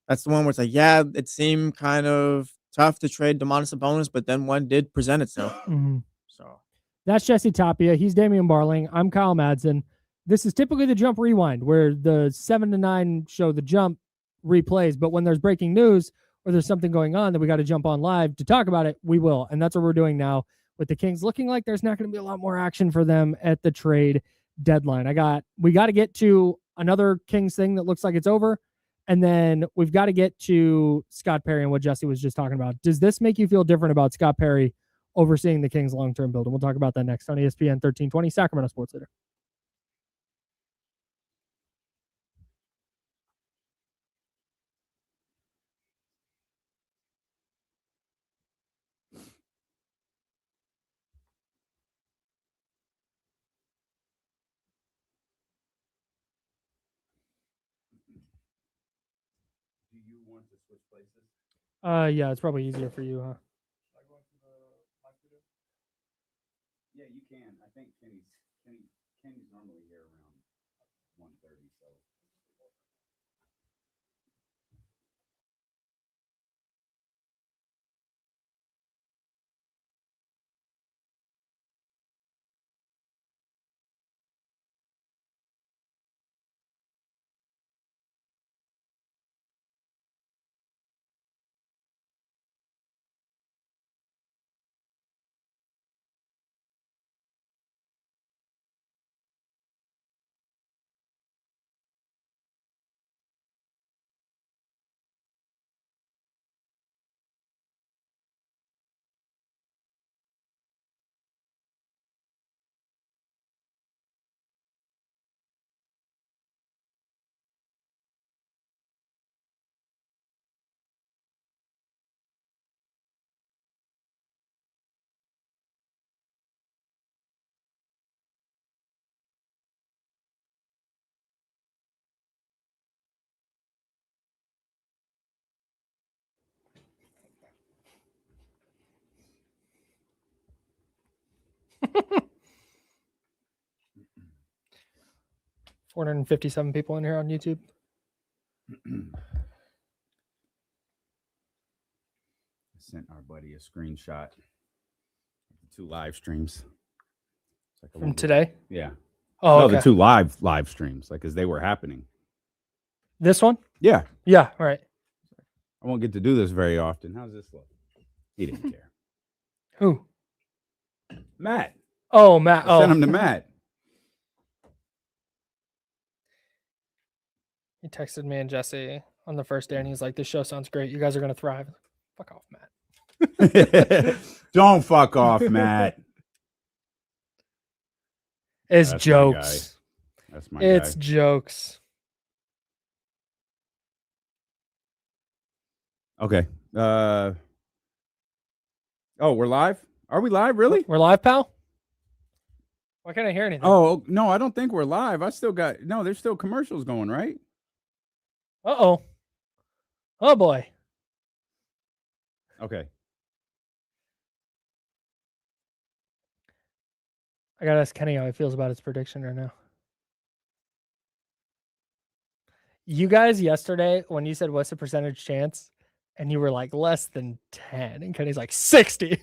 that's the one where it's like, yeah, it seemed kind of tough to trade Domantas Sabonis, but then one did present itself. So That's Jesse Tapia. He's Damian Barling. I'm Kyle Madson. This is typically the Jump Rewind, where the 7 to 9 show the Jump replays. But when there's breaking news or there's something going on that we got to jump on live to talk about it, we will. And that's what we're doing now with the Kings. Looking like there's not going to be a lot more action for them at the trade deadline. We got to get to another Kings thing that looks like it's over. And then we've got to get to Scott Perry and what Jesse was just talking about. Does this make you feel different about Scott Perry overseeing the Kings' long-term build? And we'll talk about that next on ESPN 1320 Sacramento Sports Leader. Do you want to switch places? Yeah, it's probably easier for you, huh? Yeah, you can. I think Kenny's normally here around 1:30. So. $457 people in here on YouTube. Sent our buddy a screenshot of the 2 live streams. It's like From today? Yeah. Oh, no, okay. the 2 live streams, like as they were happening. This one? Yeah. Yeah, right. I won't get to do this very often. How's this look? He didn't care. Who? Matt. Oh, Matt. I Oh, sent him to Matt. He texted me and Jesse on the first day, and he's like, "This show sounds great. You guys are gonna thrive." Fuck off, Matt. Don't fuck off, Matt. It's That's jokes. That's my It's guy. jokes. Okay. Oh, we're live? Are we live? Really? We're live, pal? Why can't I hear anything? Oh, no, I don't think we're live. There's still commercials going, right? Uh-oh. Oh, boy. Okay. I got to ask Kenny how he feels about his prediction right now. You guys yesterday, when you said, what's the percentage chance? And you were like, less than 10. And Kenny's like, 60.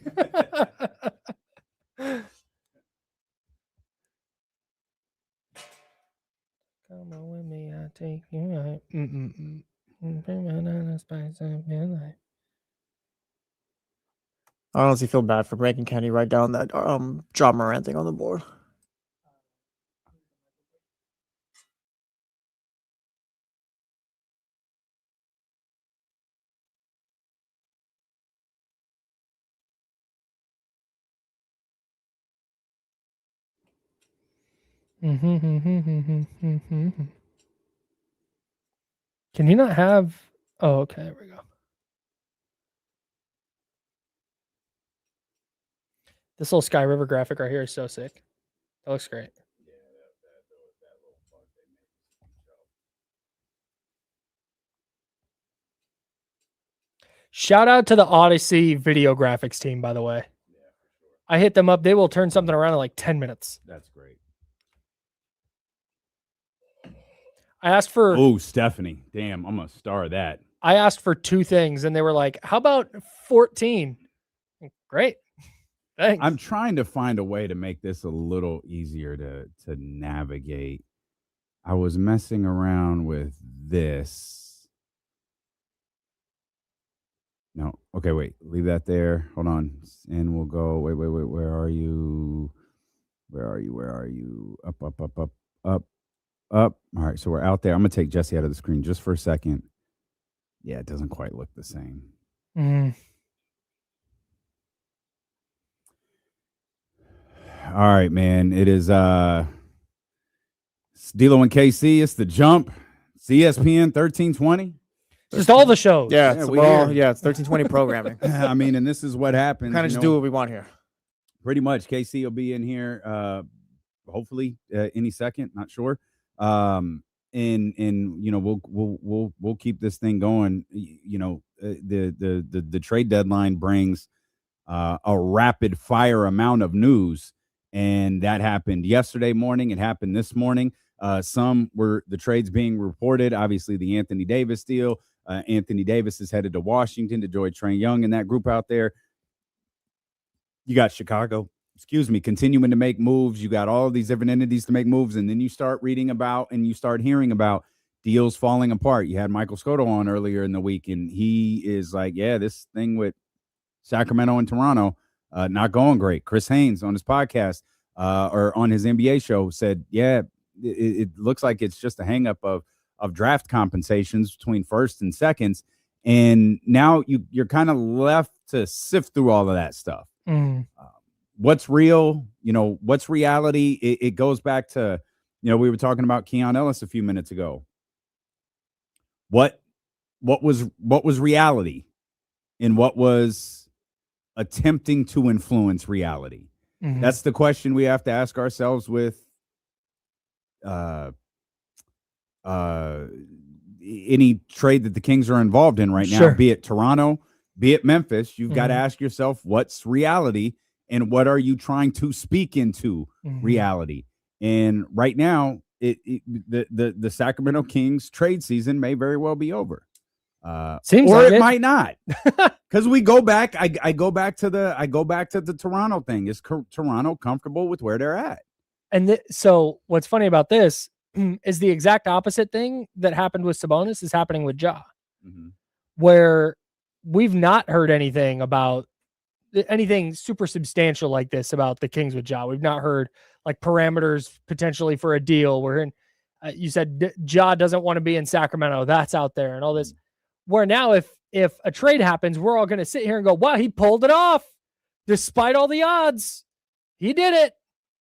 Come on with me, I'll take you out. I honestly feel bad for making Kenny write down that John Moran thing on the board. Can you not have? Oh, okay. There we go. This little Sky River graphic right here is so sick. That looks great. Shout out to the Odyssey video graphics team, by the way. I hit them up. They will turn something around in like 10 minutes. That's great. I asked for. Oh, Stephanie. Damn, I'm going to star that. I asked for 2 things, and they were like, how about 14? Great. Thanks. I'm trying to find a way to make this a little easier to navigate. I was messing around with this. No. Okay, wait. Leave that there. Hold on. And we'll go. Wait. Where are you? Where are you? Up. All right. So we're out there. I'm going to take Jesse out of the screen just for a second. Yeah, it doesn't quite look the same. All right, man. It is D'Lo and KC. It's The Jump. It's ESPN 1320. Just all the shows. Yeah, Yeah, it's, we well, here. yeah, it's 1320 programming. I mean, and this is what happens. Kind of just do what we want here. Pretty much. KC will be in here hopefully any second, not sure. And you know, we'll keep this thing going. You know, the trade deadline brings a rapid fire amount of news, and that happened yesterday morning. It happened this morning. Some were the trades being reported. Obviously, the Anthony Davis deal. Anthony Davis is headed to Washington to join Trae Young in that group out there. You got Chicago, continuing to make moves. You got all of these different entities to make moves, and then you start reading about and you start hearing about deals falling apart. You had Michael Scotto on earlier in the week, and he is like, yeah, this thing with Sacramento and Toronto not going great. Chris Haynes on his podcast or on his NBA show said, yeah, it looks like it's just a hang-up of draft compensations between first and seconds. And now you're kind of left to sift through all of that stuff. What's real? You know, what's reality? It goes back to, you know, we were talking about Keon Ellis a few minutes ago. What was reality and what was attempting to influence reality? That's the question we have to ask ourselves with any trade that the Kings are involved in right now, be it Toronto, be it Memphis. You've got to ask yourself, what's reality and what are you trying to speak into reality? And right now, the Sacramento Kings trade season may very well be over. Seems or like it might not, because we go back. I go back to the Toronto thing. Is Toronto comfortable with where they're at? And so what's funny about this is the exact opposite thing that happened with Sabonis is happening with Ja, where we've not heard anything about anything super substantial like this about the Kings with Ja. We've not heard like parameters potentially for a deal. We're in, you said Ja doesn't want to be in Sacramento. That's out there and all this. Where now, if a trade happens, we're all going to sit here and go, wow, he pulled it off despite all the odds. He did it.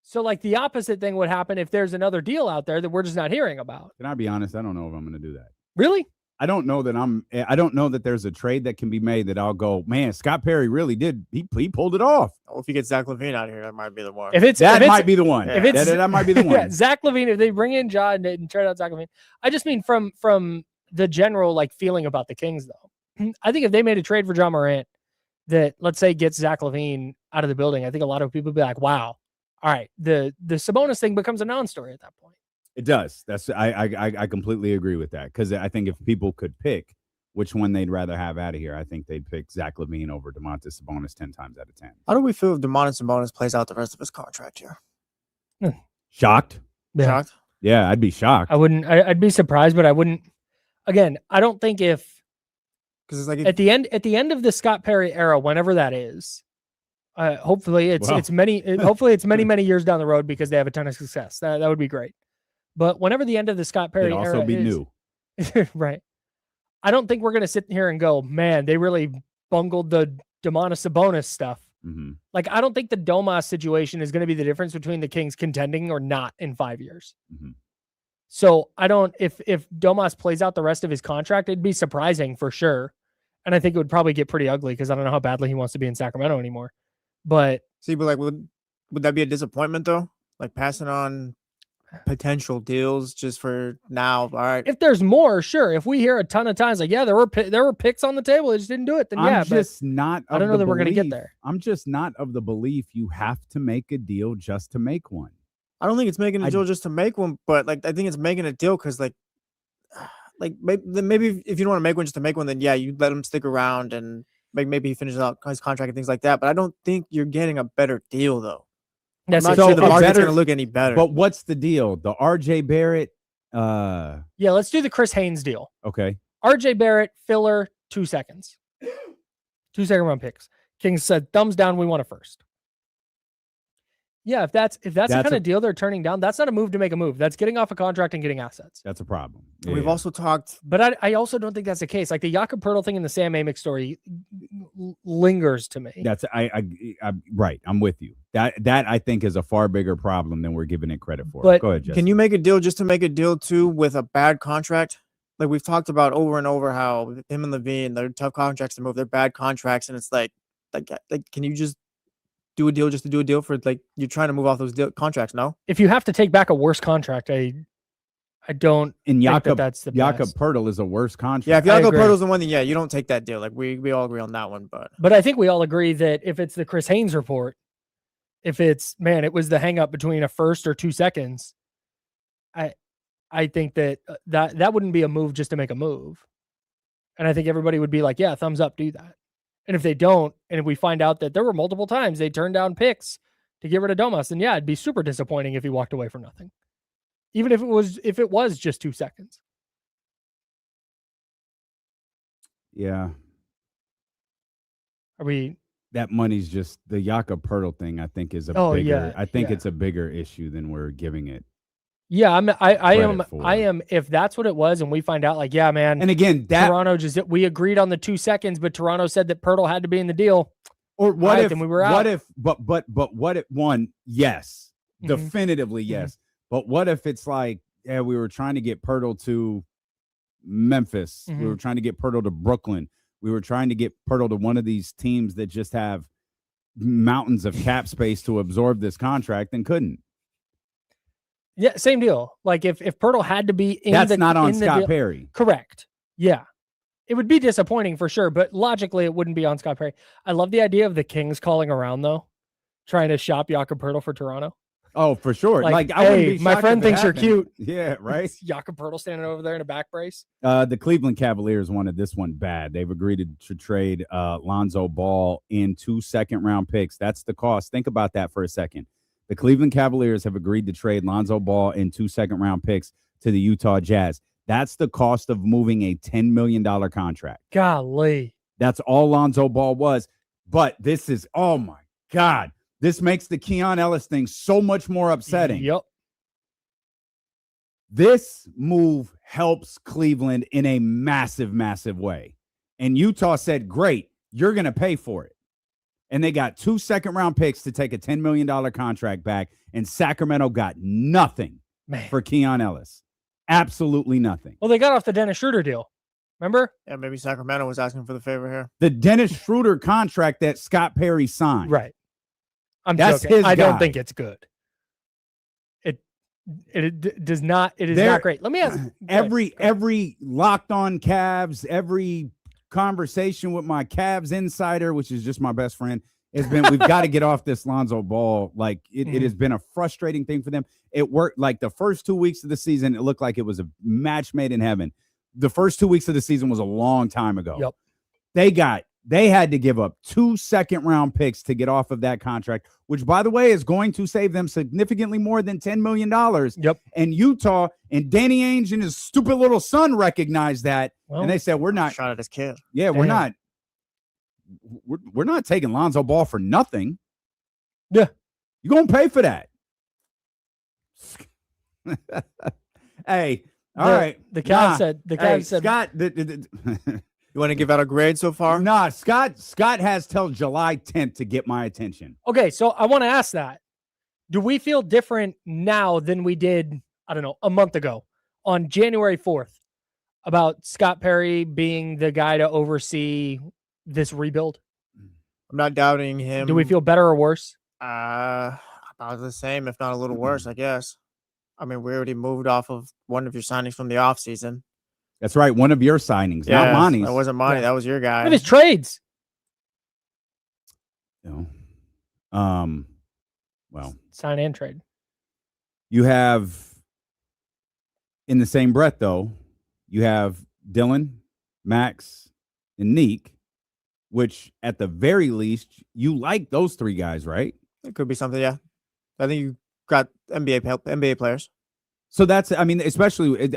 So like the opposite thing would happen if there's another deal out there that we're just not hearing about. Can I be honest? I don't know if I'm going to do that. Really? I don't know that there's a trade that can be made that I'll go, man, Scott Perry really did. He pulled it off. Oh, if you get Zach LaVine out of here, that might be the one. That might be the one. If it's, that might be the one. Yeah, Zach LaVine, if they bring in Ja and trade out Zach LaVine. I just mean from the general like feeling about the Kings, though. I think if they made a trade for Ja Morant that, let's say, gets Zach LaVine out of the building, I think a lot of people would be like, wow, all right, the Sabonis thing becomes a non-story at that point. It does. I completely agree with that, because I think if people could pick which one they'd rather have out of here, I think they'd pick Zach LaVine over Domantas Sabonis 10 times out of 10. How do we feel if Domantas Sabonis plays out the rest of his contract here? Shocked. Yeah. Shocked? Yeah, I'd be shocked. I'd be surprised, but I wouldn't. Again, I don't think because it's like at the end of the Scott Perry era, whenever that is, hopefully it's many years down the road because they have a ton of success. That would be great. But whenever the end of the Scott Perry It'd era also be is, new. right? I don't think we're going to sit here and go, man, they really bungled the Domantas Sabonis stuff. Mm-hmm. Like, I don't think the Domas situation is going to be the difference between the Kings contending or not in 5 years. Mm-hmm. So I don't, if Domas plays out the rest of his contract, it'd be surprising for sure. And I think it would probably get pretty ugly because I don't know how badly he wants to be in Sacramento anymore. But like, would that be a disappointment though? Like passing on potential deals just for now. All right. If there's more, sure. If we hear a ton of times like, yeah, there were picks on the table, they just didn't do it. Then yeah, I don't know that we're going to get there. I'm just not of the belief you have to make a deal just to make one. I don't think it's making a deal just to make one, but like I think it's making a deal because like maybe if you don't want to make one just to make one, then yeah, you let him stick around and maybe he finishes out his contract and things like that. But I don't think you're getting a better deal though. I'm not sure the market's going to look any better. But what's the deal? The RJ Barrett. Yeah, let's do the Chris Haynes deal. Okay. RJ Barrett, filler, 2 seconds. 2 second round picks. Kings said, thumbs down, we want it first. Yeah, if that's the kind of deal they're turning down, that's not a move to make a move. That's getting off a contract and getting assets. That's a problem. Yeah. We've also talked, but I also don't think that's the case. Like the Jakob Poeltl thing and the Sam Amick story lingers to me. That's right. I'm with you. That I think is a far bigger problem than we're giving it credit for. But go ahead, Jesse. Can you make a deal just to make a deal too with a bad contract? Like we've talked about over and over how him and LaVine, they're tough contracts to move. They're bad contracts, and it's like can you just do a deal just to do a deal for like you're trying to move off those contracts? No. If you have to take back a worse contract, I don't. And Jakob, that's the Jakob best. Poeltl is a worse contract. Yeah, if Jakob Poeltl's the one, then yeah, you don't take that deal. Like we all agree on that one, but I think we all agree that if it's the Chris Haynes report, if it's it was the hang up between a first or 2 seconds, I think that wouldn't be a move just to make a move, and I think everybody would be like, yeah, thumbs up, do that. And if they don't, and if we find out that there were multiple times they turned down picks to get rid of Domas, then yeah, it'd be super disappointing if he walked away for nothing. Even if it was just 2 seconds. Yeah. That money's just the Jakob Poeltl thing, I think is it's a bigger issue than we're giving it. Yeah, I am. If that's what it was, and we find out, like, yeah, man. And again, Toronto we agreed on the 2 seconds, but Toronto said that Poeltl had to be in the deal. Or what if? Then we were out. What if? But what if? One, yes, definitively yes. Mm-hmm. But what if it's like, yeah, we were trying to get Poeltl to Memphis, we were trying to get Poeltl to Brooklyn, we were trying to get Poeltl to one of these teams that just have mountains of cap space to absorb this contract and couldn't. Yeah, same deal. Like if Poeltl had to be in that's not on Scott Perry. Correct. Yeah. It would be disappointing for sure, but logically it wouldn't be on Scott Perry. I love the idea of the Kings calling around though, trying to shop Jakob Poeltl for Toronto. Oh, for sure. Like I hey, my friend thinks you're cute. Yeah, right. Jakob Poeltl standing over there in a back brace. The Cleveland Cavaliers wanted this one bad. They've agreed to trade Lonzo Ball in 2 second-round picks. That's the cost. Think about that for a second. The Cleveland Cavaliers have agreed to trade Lonzo Ball in 2 second-round picks to the Utah Jazz. That's the cost of moving a $10 million contract. Golly. That's all Lonzo Ball was. But this is, oh my God, this makes the Keon Ellis thing so much more upsetting. Yep. This move helps Cleveland in a massive, massive way. And Utah said, great, you're going to pay for it. And they got 2 second-round picks to take a $10 million contract back, and Sacramento got nothing for Keon Ellis. Absolutely nothing. Well, they got off the Dennis Schroeder deal. Remember? Yeah, maybe Sacramento was asking for the favor here. The Dennis Schroeder contract that Scott Perry signed. Right. That's joking. his I don't guy. think it's good. It does not. It is not great. Let me ask. Every Locked On Cavs, every conversation with my Cavs insider, which is just my best friend, has been, we've got to get off this Lonzo Ball. Like it has been a frustrating thing for them. It worked like the first 2 weeks of the season. It looked like it was a match made in heaven. The first 2 weeks of the season was a long time ago. Yep. They had to give up 2 second-round picks to get off of that contract, which, by the way, is going to save them significantly more than $10 million. Yep. And Utah and Danny Ainge and his stupid little son recognized that, and they said, "We're not shot at his kid. Yeah, we're not taking Lonzo Ball for nothing. Yeah, you're gonna pay for that." Hey, all right. The Cavs said. The Cavs said. Scott. You want to give out a grade so far? Nah, Scott has till July 10th to get my attention. Okay, so I want to ask that. Do we feel different now than we did, I don't know, a month ago on January 4th about Scott Perry being the guy to oversee this rebuild? I'm not doubting him. Do we feel better or worse? About the same, if not a little worse, I guess. I mean, we already moved off of one of your signings from the offseason. That's right. One of your signings, not Monty's. That wasn't Monty. That was your guy. One of his trades. Well, sign and trade. You have, in the same breath, though, you have Dylan, Max, and Neek, which at the very least, you like those 3 guys, right? It could be something, yeah. I think you got NBA players. So that's, I mean, especially,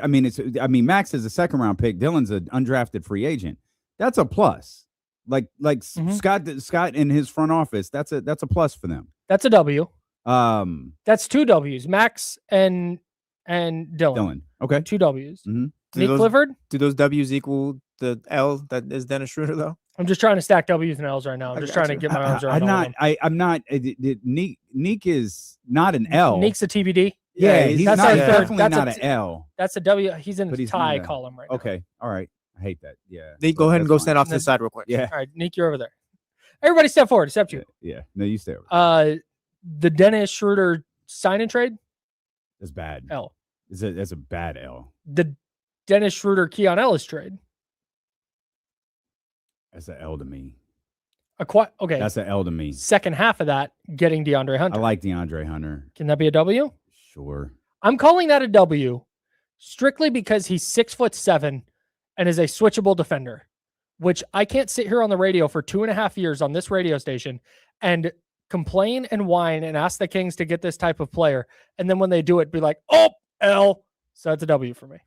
Max is a second-round pick. Dylan's an undrafted free agent. That's a plus. Like Scott in his front office, that's a plus for them. That's a W. That's 2 W's. Max and Dylan. Okay. 2 W's. Mm-hmm. Nick Clifford. Do those W's equal the L that is Dennis Schroeder though? I'm just trying to stack W's and L's right now. I'm just trying to get my arms around. I'm not. Neek is not an L. Neek's a TBD. Yeah, he's definitely that's not an L. That's a W. He's in the tie column right now. Okay. All right. I hate that. Yeah. Neek, go ahead and go stand off to the side real quick. Yeah. All right, Neek, you're over there. Everybody step forward except you. Yeah. No, you stay over. The Dennis Schroeder sign and trade? That's bad. L. That's a bad L. The Dennis Schroeder Keon Ellis trade? That's an L to me. Okay. That's an L to me. Second half of that, getting DeAndre Hunter. I like DeAndre Hunter. Can that be a W? Sure. I'm calling that a W strictly because he's 6'7" and is a switchable defender, which I can't sit here on the radio for 2.5 years on this radio station and complain and whine and ask the Kings to get this type of player. And then when they do it, be like, oh, L. So it's a W for me.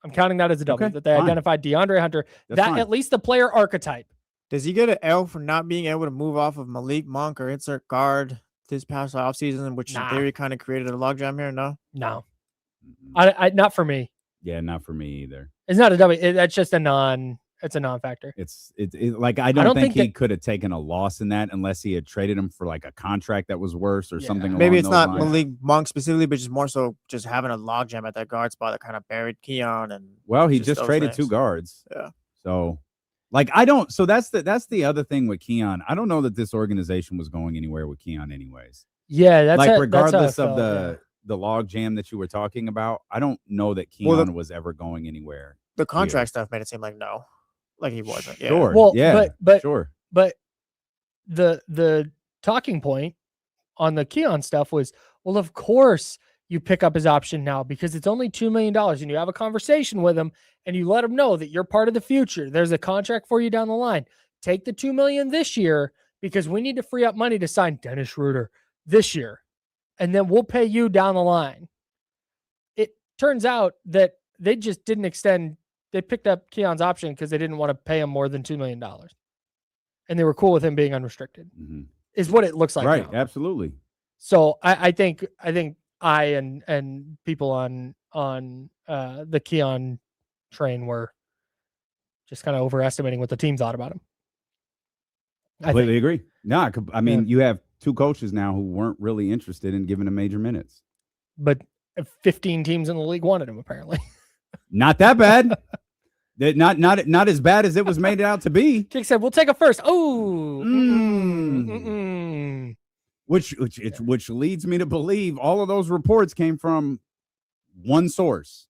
I'm counting that as a W, that they identified DeAndre Hunter. At least the player archetype. Does he get an L for not being able to move off of Malik Monk or insert guard this past offseason, which in theory kind of created a logjam here? No? I not for me. Yeah, not for me either. It's not a W. That's just a non-factor. It's like I don't think he could have taken a loss in that unless he had traded him for like a contract that was worse or something. Maybe it's not lines. Malik Monk specifically, but just more so just having a logjam at that guard spot that kind of buried Keon. And he just traded 2 guards. Yeah. So like that's the other thing with Keon. I don't know that this organization was going anywhere with Keon anyways. Yeah, that's regardless of the log jam that you were talking about, I don't know that Keon was ever going anywhere. The contract stuff made it seem like no. Like he wasn't. Yeah. Sure. Well, yeah. But sure. But the talking point on the Keon stuff was, well, of course you pick up his option now because it's only $2 million and you have a conversation with him and you let him know that you're part of the future. There's a contract for you down the line. Take the $2 million this year because we need to free up money to sign Dennis Schroeder this year. And then we'll pay you down the line. It turns out that they just didn't extend. They picked up Keon's option because they didn't want to pay him more than $2 million. and they were cool with him being unrestricted. Mm-hmm. Is what it looks like. Right. Now. Absolutely. So I think I and people on the Keon train were just kind of overestimating what the team thought about him. Completely agree. No, I mean, you have two coaches now who weren't really interested in giving him major minutes. But 15 teams in the league wanted him, apparently. Not that bad. Not as bad as it was made out to be. Jake said, "We'll take a first." Oh, which leads me to believe all of those reports came from one source.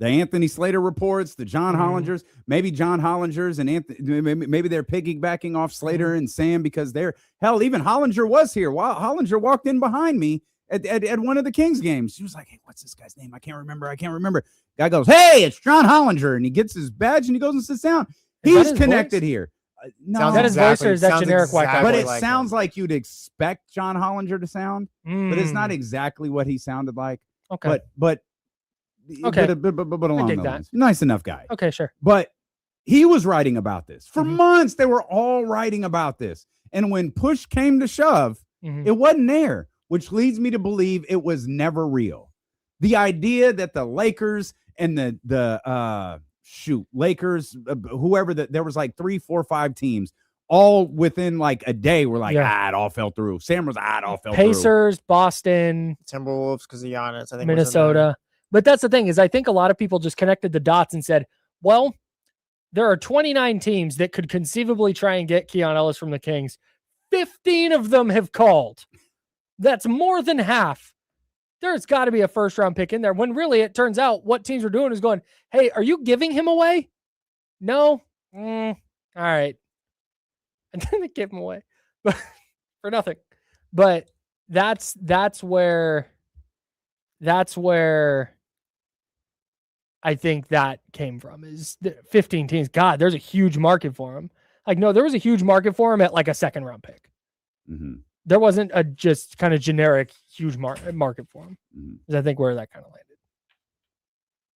The Anthony Slater reports, the John Hollingers, maybe John Hollingers and Anthony, maybe they're piggybacking off Slater and Sam because even Hollinger was here. Wow, Hollinger walked in behind me at one of the Kings games. She was like, "Hey, what's this guy's name? I can't remember." Guy goes, "Hey, it's John Hollinger," and he gets his badge and he goes and sits down. He's connected here. No, is that his voice or is that generic white guy? But it sounds like you'd expect John Hollinger to sound, but it's not exactly what he sounded like. Okay, but along those lines, nice enough guy. Okay, sure. But he was writing about this for months. They were all writing about this, and when push came to shove, it wasn't there, which leads me to believe it was never real. The idea that the Lakers and the Lakers, whoever there was like 3, 4, 5 teams all within like a day were like, it all fell through. Sam was, it all fell through. Pacers, Boston, Timberwolves because of Giannis. I think Minnesota. But that's the thing is I think a lot of people just connected the dots and said, well, there are 29 teams that could conceivably try and get Keon Ellis from the Kings. 15 of them have called. That's more than half. There's got to be a first-round pick in there when really it turns out what teams are doing is going, hey, are you giving him away? No? All right. And then they gave him away but for nothing. But that's where I think that came from is 15 teams. God, there's a huge market for him. Like, no, there was a huge market for him at like a second-round pick. There wasn't a just kind of generic huge market for him. Is I think where that kind of landed.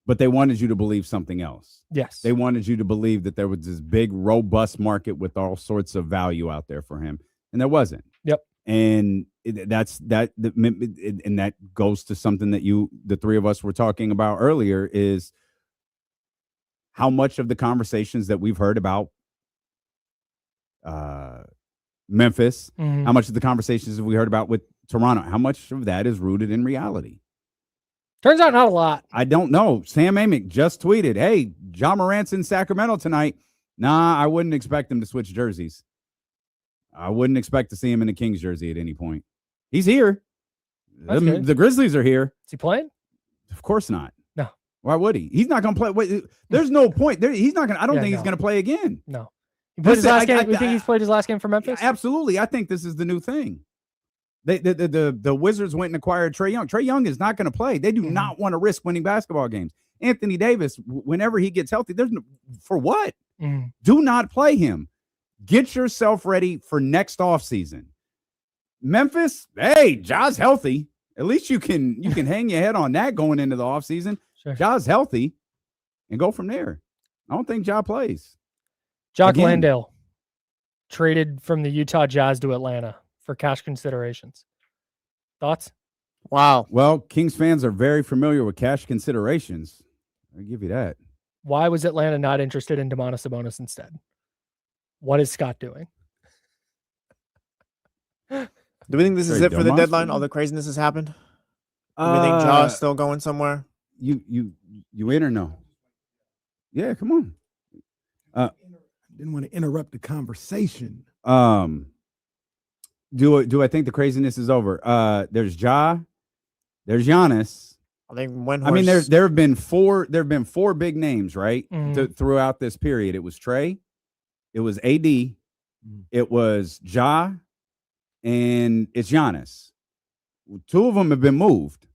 But they wanted you to believe something else. Yes. They wanted you to believe that there was this big, robust market with all sorts of value out there for him. And there wasn't. Yep. And that goes to something that the three of us were talking about earlier is how much of the conversations that we've heard about Memphis, how much of the conversations have we heard about with Toronto, how much of that is rooted in reality? Turns out not a lot. I don't know. Sam Amick just tweeted, hey, Ja Morant's in Sacramento tonight. Nah, I wouldn't expect him to switch jerseys. I wouldn't expect to see him in a Kings jersey at any point. He's here. The Grizzlies are here. Is he playing? Of course not. No. Why would he? He's not going to play. Wait, there's no point. He's not going to. I don't think he's going to play again. No. He played his last game. You think he's played his last game for Memphis? Absolutely. I think this is the new thing. The Wizards went and acquired Trae Young. Trae Young is not going to play. They do not want to risk winning basketball games. Anthony Davis, whenever he gets healthy, for what? Do not play him. Get yourself ready for next offseason. Memphis, hey, Ja's healthy. At least you can hang your head on that going into the offseason. Sure. Ja's healthy and go from there. I don't think Ja plays. Jock Landale traded from the Utah Jazz to Atlanta for cash considerations. Thoughts? Wow. Well, Kings fans are very familiar with cash considerations. I'll give you that. Why was Atlanta not interested in Domantas Sabonis instead? What is Scott doing? Do we think this is it for the deadline? All the craziness has happened? Do we think Ja's still going somewhere? You in or no? Yeah, come on. Didn't want to interrupt the conversation. Do I think the craziness is over? There's Ja, there's Giannis. I think when I mean, there have been four big names, right? Throughout this period. It was Trae, it was AD, it was Ja, and it's Giannis. 2 of them have been moved.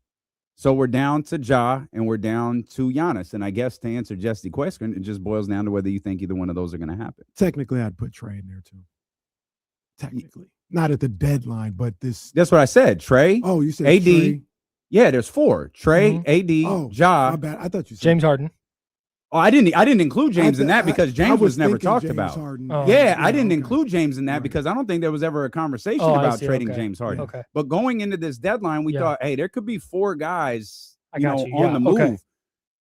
So we're down to Ja and we're down to Giannis. And I guess to answer Jesse's question, it just boils down to whether you think either one of those are going to happen. Technically, I'd put Trae in there too. Technically. Not at the deadline, but this. That's what I said. Trae. Oh, you said AD. Trae. Yeah, there's 4. Trae, AD, Ja. My bad. I thought you said James Harden. Oh, I didn't include James in that because I James was never thinking talked James about. Harden. Oh. Yeah, I didn't okay. include James in that Right. because I don't think there was ever a conversation Oh, I about see. trading Okay. James Harden. Okay. But going into this deadline, we Yeah. thought, hey, there could be 4 guys, I got you. on Yeah, the move. okay.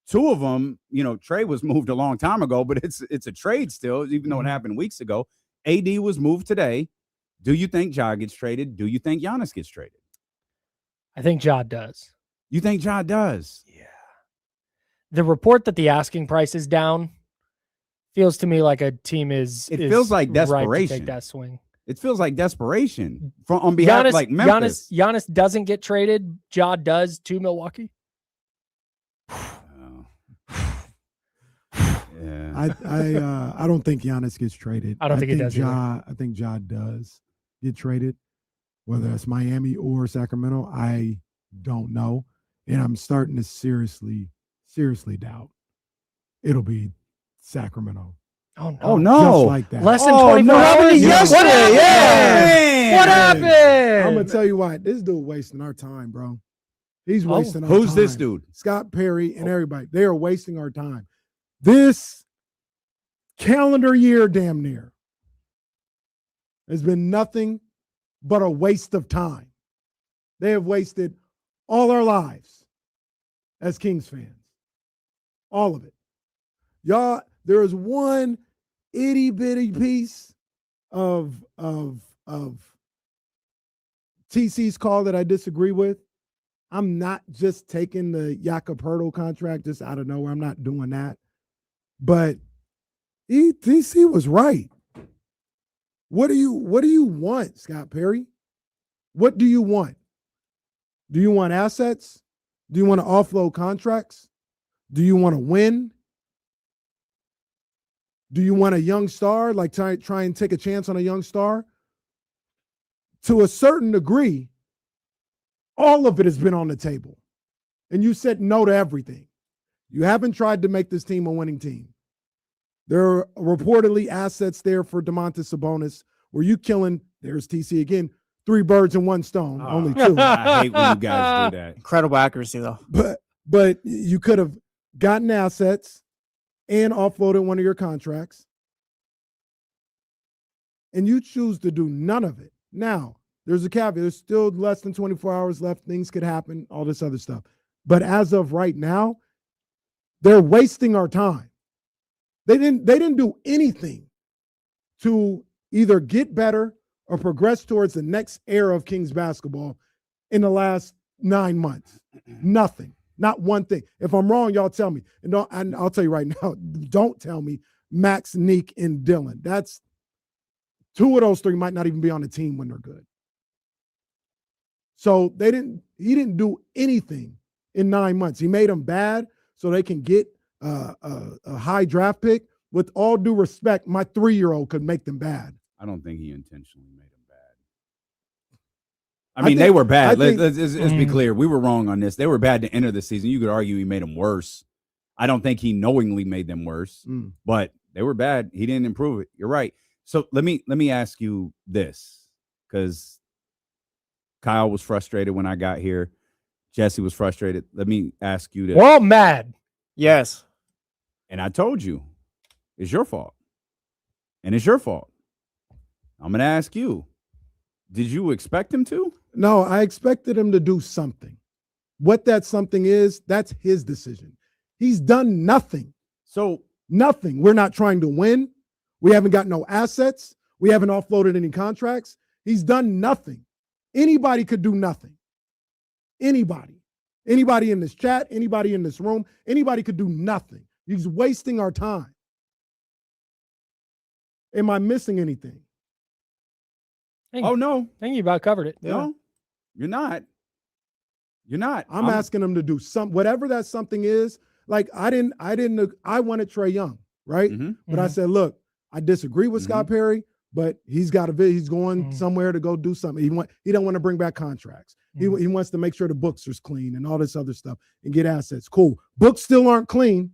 2 of them, Trae was moved a long time ago, but it's a trade still, even though it Mhm. happened weeks ago. AD was moved today. Do you think Ja gets traded? Do you think Giannis gets traded? I think Ja does. You think Ja does? Yeah. The report that the asking price is down feels to me like a team is. It feels like ripe to desperation. take that swing. It feels like desperation on behalf Giannis, of like Memphis. Giannis doesn't get traded. Ja does to Milwaukee. Oh. Yeah. I don't think Giannis gets traded. I don't think he does Ja. I think Ja does get traded, whether it's Miami or Sacramento. I don't know, and I'm starting to seriously doubt it'll be Sacramento. Oh no! Oh no! Just like that. Less than Oh, 24 no, hours. happened yesterday, What happened? yeah. What I'm happened? gonna tell you why. This dude wasting our time, bro. He's Oh, wasting our time. Who's this dude? Scott Perry and everybody. They are wasting our time. This calendar year, damn near, has been nothing but a waste of time. They have wasted all our lives as Kings fans. All of it. Y'all, there is one itty bitty piece of TC's call that I disagree with. I'm not just taking the Jakob Poeltl contract just out of nowhere. I'm not doing that. But TC was right. What do you want, Scott Perry? What do you want? Do you want assets? Do you want to offload contracts? Do you want to win? Do you want a young star, like try and take a chance on a young star? To a certain degree, all of it has been on the table. And you said no to everything. You haven't tried to make this team a winning team. There are reportedly assets there for Domantas Sabonis. Were you killing, there's TC again, 3 birds and 1 stone, only 2. I hate when you guys do that. Incredible accuracy, though. But you could have gotten assets and offloaded one of your contracts. And you choose to do none of it. Now, there's a caveat. There's still less than 24 hours left. Things could happen, all this other stuff. But as of right now, they're wasting our time. They didn't do anything to either get better or progress towards the next era of Kings basketball in the last 9 months. Nothing. Not one thing. If I'm wrong, y'all tell me. And I'll tell you right now, don't tell me Max, Neek, and Dylan. That's 2 of those 3 might not even be on the team when they're good. So he didn't do anything in 9 months. He made them bad so they can get a high draft pick. With all due respect, my 3-year-old could make them bad. I don't think he intentionally made them bad. I mean, they were bad. Let's be clear. We were wrong on this. They were bad to enter the season. You could argue he made them worse. I don't think he knowingly made them worse, but they were bad. He didn't improve it. You're right. So let me ask you this, because Kyle was frustrated when I got here. Jesse was frustrated. Let me ask you this. We're all mad. Yes. And I told you, it's your fault. And it's your fault. I'm going to ask you, did you expect him to? No, I expected him to do something. What that something is, that's his decision. He's done nothing. So nothing. We're not trying to win. We haven't got no assets. We haven't offloaded any contracts. He's done nothing. Anybody could do nothing. Anybody. Anybody in this chat, anybody in this room, anybody could do nothing. He's wasting our time. Am I missing anything? Oh, no. I think you about covered it. No, you're not. You're not. I'm asking him to do whatever that something is. Like I wanted Trae Young, right? But I said, look, I disagree with Scott Perry, but he's going somewhere to go do something. He don't want to bring back contracts. He wants to make sure the books are clean and all this other stuff and get assets. Cool. Books still aren't clean.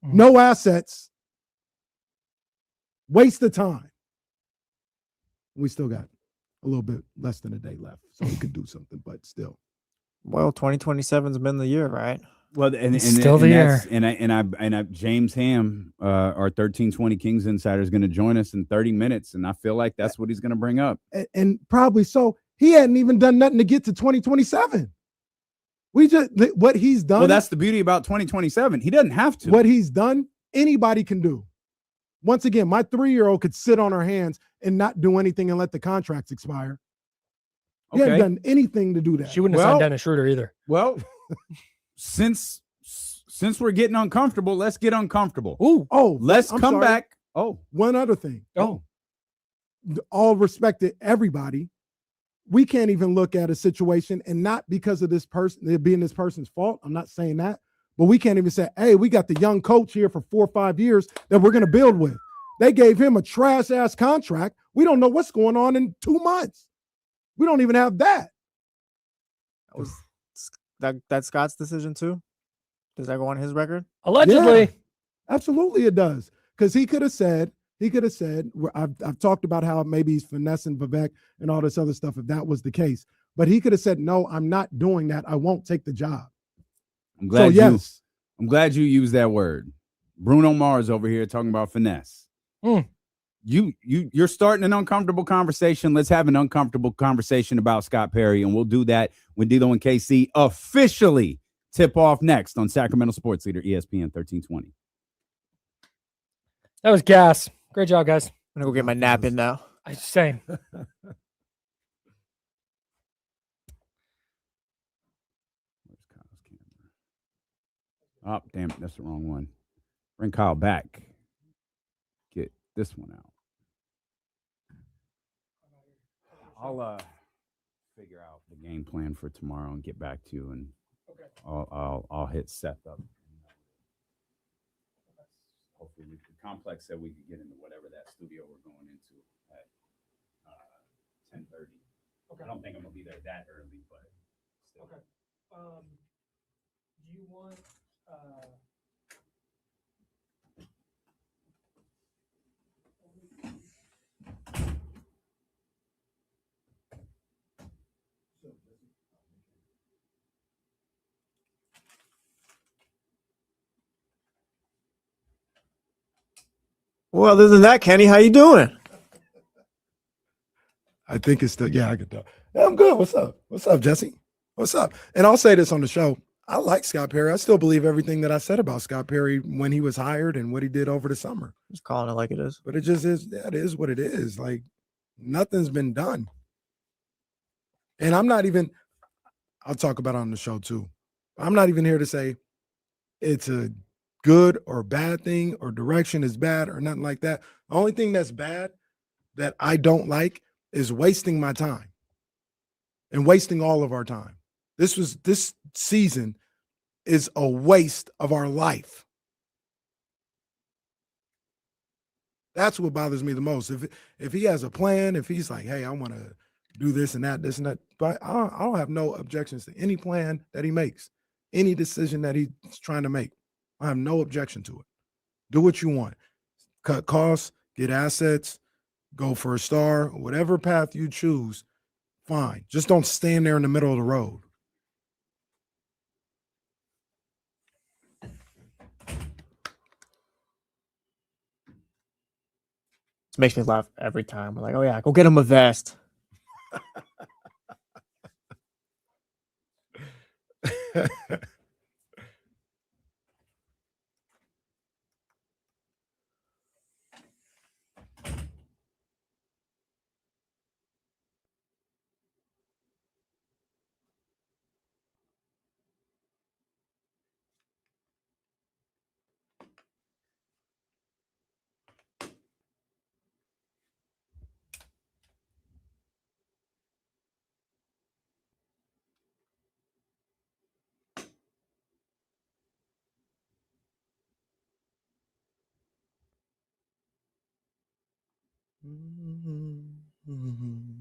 No assets. Waste of time. We still got a little bit less than a day left, so we could do something, but still. Well, 2027's been the year, right? Well, and still the that's, and I James Ham, our 1320 Kings insider, is going to join us in 30 minutes, and I feel like that's what he's going to bring up. And probably so. He hadn't even done nothing to get to 2027. We just what he's done. Well, that's the beauty about 2027. He doesn't have to. What he's done, anybody can do. Once again, my 3-year-old could sit on her hands and not do anything and let the contracts expire. He hadn't done anything to do that. She wouldn't have signed Dennis Schroeder either. Well, since we're getting uncomfortable, let's get uncomfortable. Let's come back. One other thing. Oh, all respect to everybody. We can't even look at a situation, and not because of this person, it being this person's fault. I'm not saying that, but we can't even say, hey, we got the young coach here for 4 or 5 years that we're going to build with. They gave him a trash ass contract. We don't know what's going on in 2 months. We don't even have that. Was that Scott's decision too? Does that go on his record? Allegedly. Yeah, absolutely it does. Because he could have said, I've talked about how maybe he's finessing Vivek and all this other stuff if that was the case. But he could have said, no, I'm not doing that. I won't take the job. I'm glad I'm glad you used that word. Bruno Mars over here talking about finesse. You're starting an uncomfortable conversation. Let's have an uncomfortable conversation about Scott Perry, and we'll do that when D'Lo and KC officially tip off next on Sacramento Sports Leader ESPN 1320. That was gas. Great job, guys. I'm gonna go get my nap in now. Same. Oh, damn it. That's the wrong one. Bring Kyle back. Get this one out. I'll figure out the game plan for tomorrow and get back to you, and I'll hit Seth up. Hopefully, the complex said we could get into whatever that studio we're going into at 10:30. Okay. I don't think I'm gonna be there that early, but still. Okay. Do you want? Well, other than that, Kenny, how you doing? I think it's still, I could tell. Yeah, I'm good. What's up? What's up, Jesse? What's up? And I'll say this on the show. I like Scott Perry. I still believe everything that I said about Scott Perry when he was hired and what he did over the summer. Just calling it like it is. But it just is, it is what it is. Like, nothing's been done. And I'm not even, I'll talk about it on the show too. I'm not even here to say it's a good or bad thing or direction is bad or nothing like that. The only thing that's bad that I don't like is wasting my time and wasting all of our time. This season is a waste of our life. That's what bothers me the most. If he has a plan, if he's like, hey, I want to do this and that, but I don't have no objections to any plan that he makes, any decision that he's trying to make. I have no objection to it. Do what you want. Cut costs, get assets, go for a star, whatever path you choose, fine. Just don't stand there in the middle of the road. It makes me laugh every time. We're like, oh yeah, go get him a vest.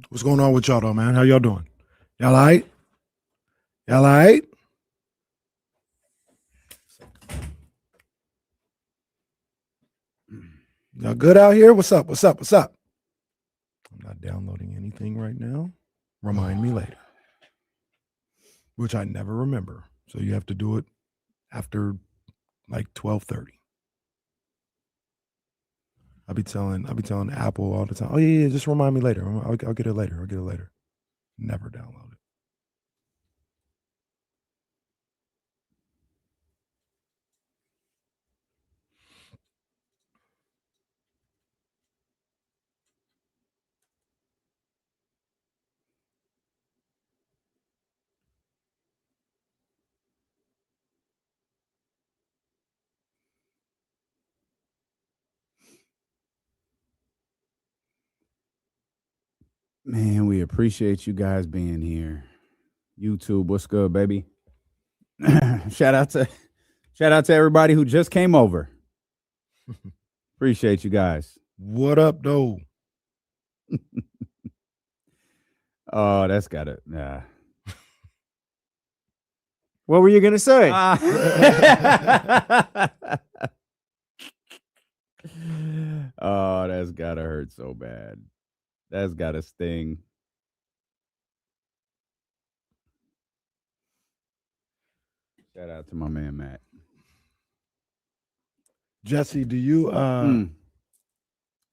What's going on with y'all though, man? How y'all doing? Y'all all right? Y'all all right? Y'all good out here? What's up? What's up? What's up? I'm not downloading anything right now. Remind me later. Which I never remember. So you have to do it after like 12:30. I'll be telling Apple all the time. Oh yeah, just remind me later. I'll get it later. Never download it. Man, we appreciate you guys being here. YouTube, what's good, baby? Shout out to everybody who just came over. Appreciate you guys. What up, though? Oh, that's got it. Nah. What were you gonna say? Oh, that's gotta hurt so bad. That's gotta sting. Shout out to my man Matt. Jesse, do you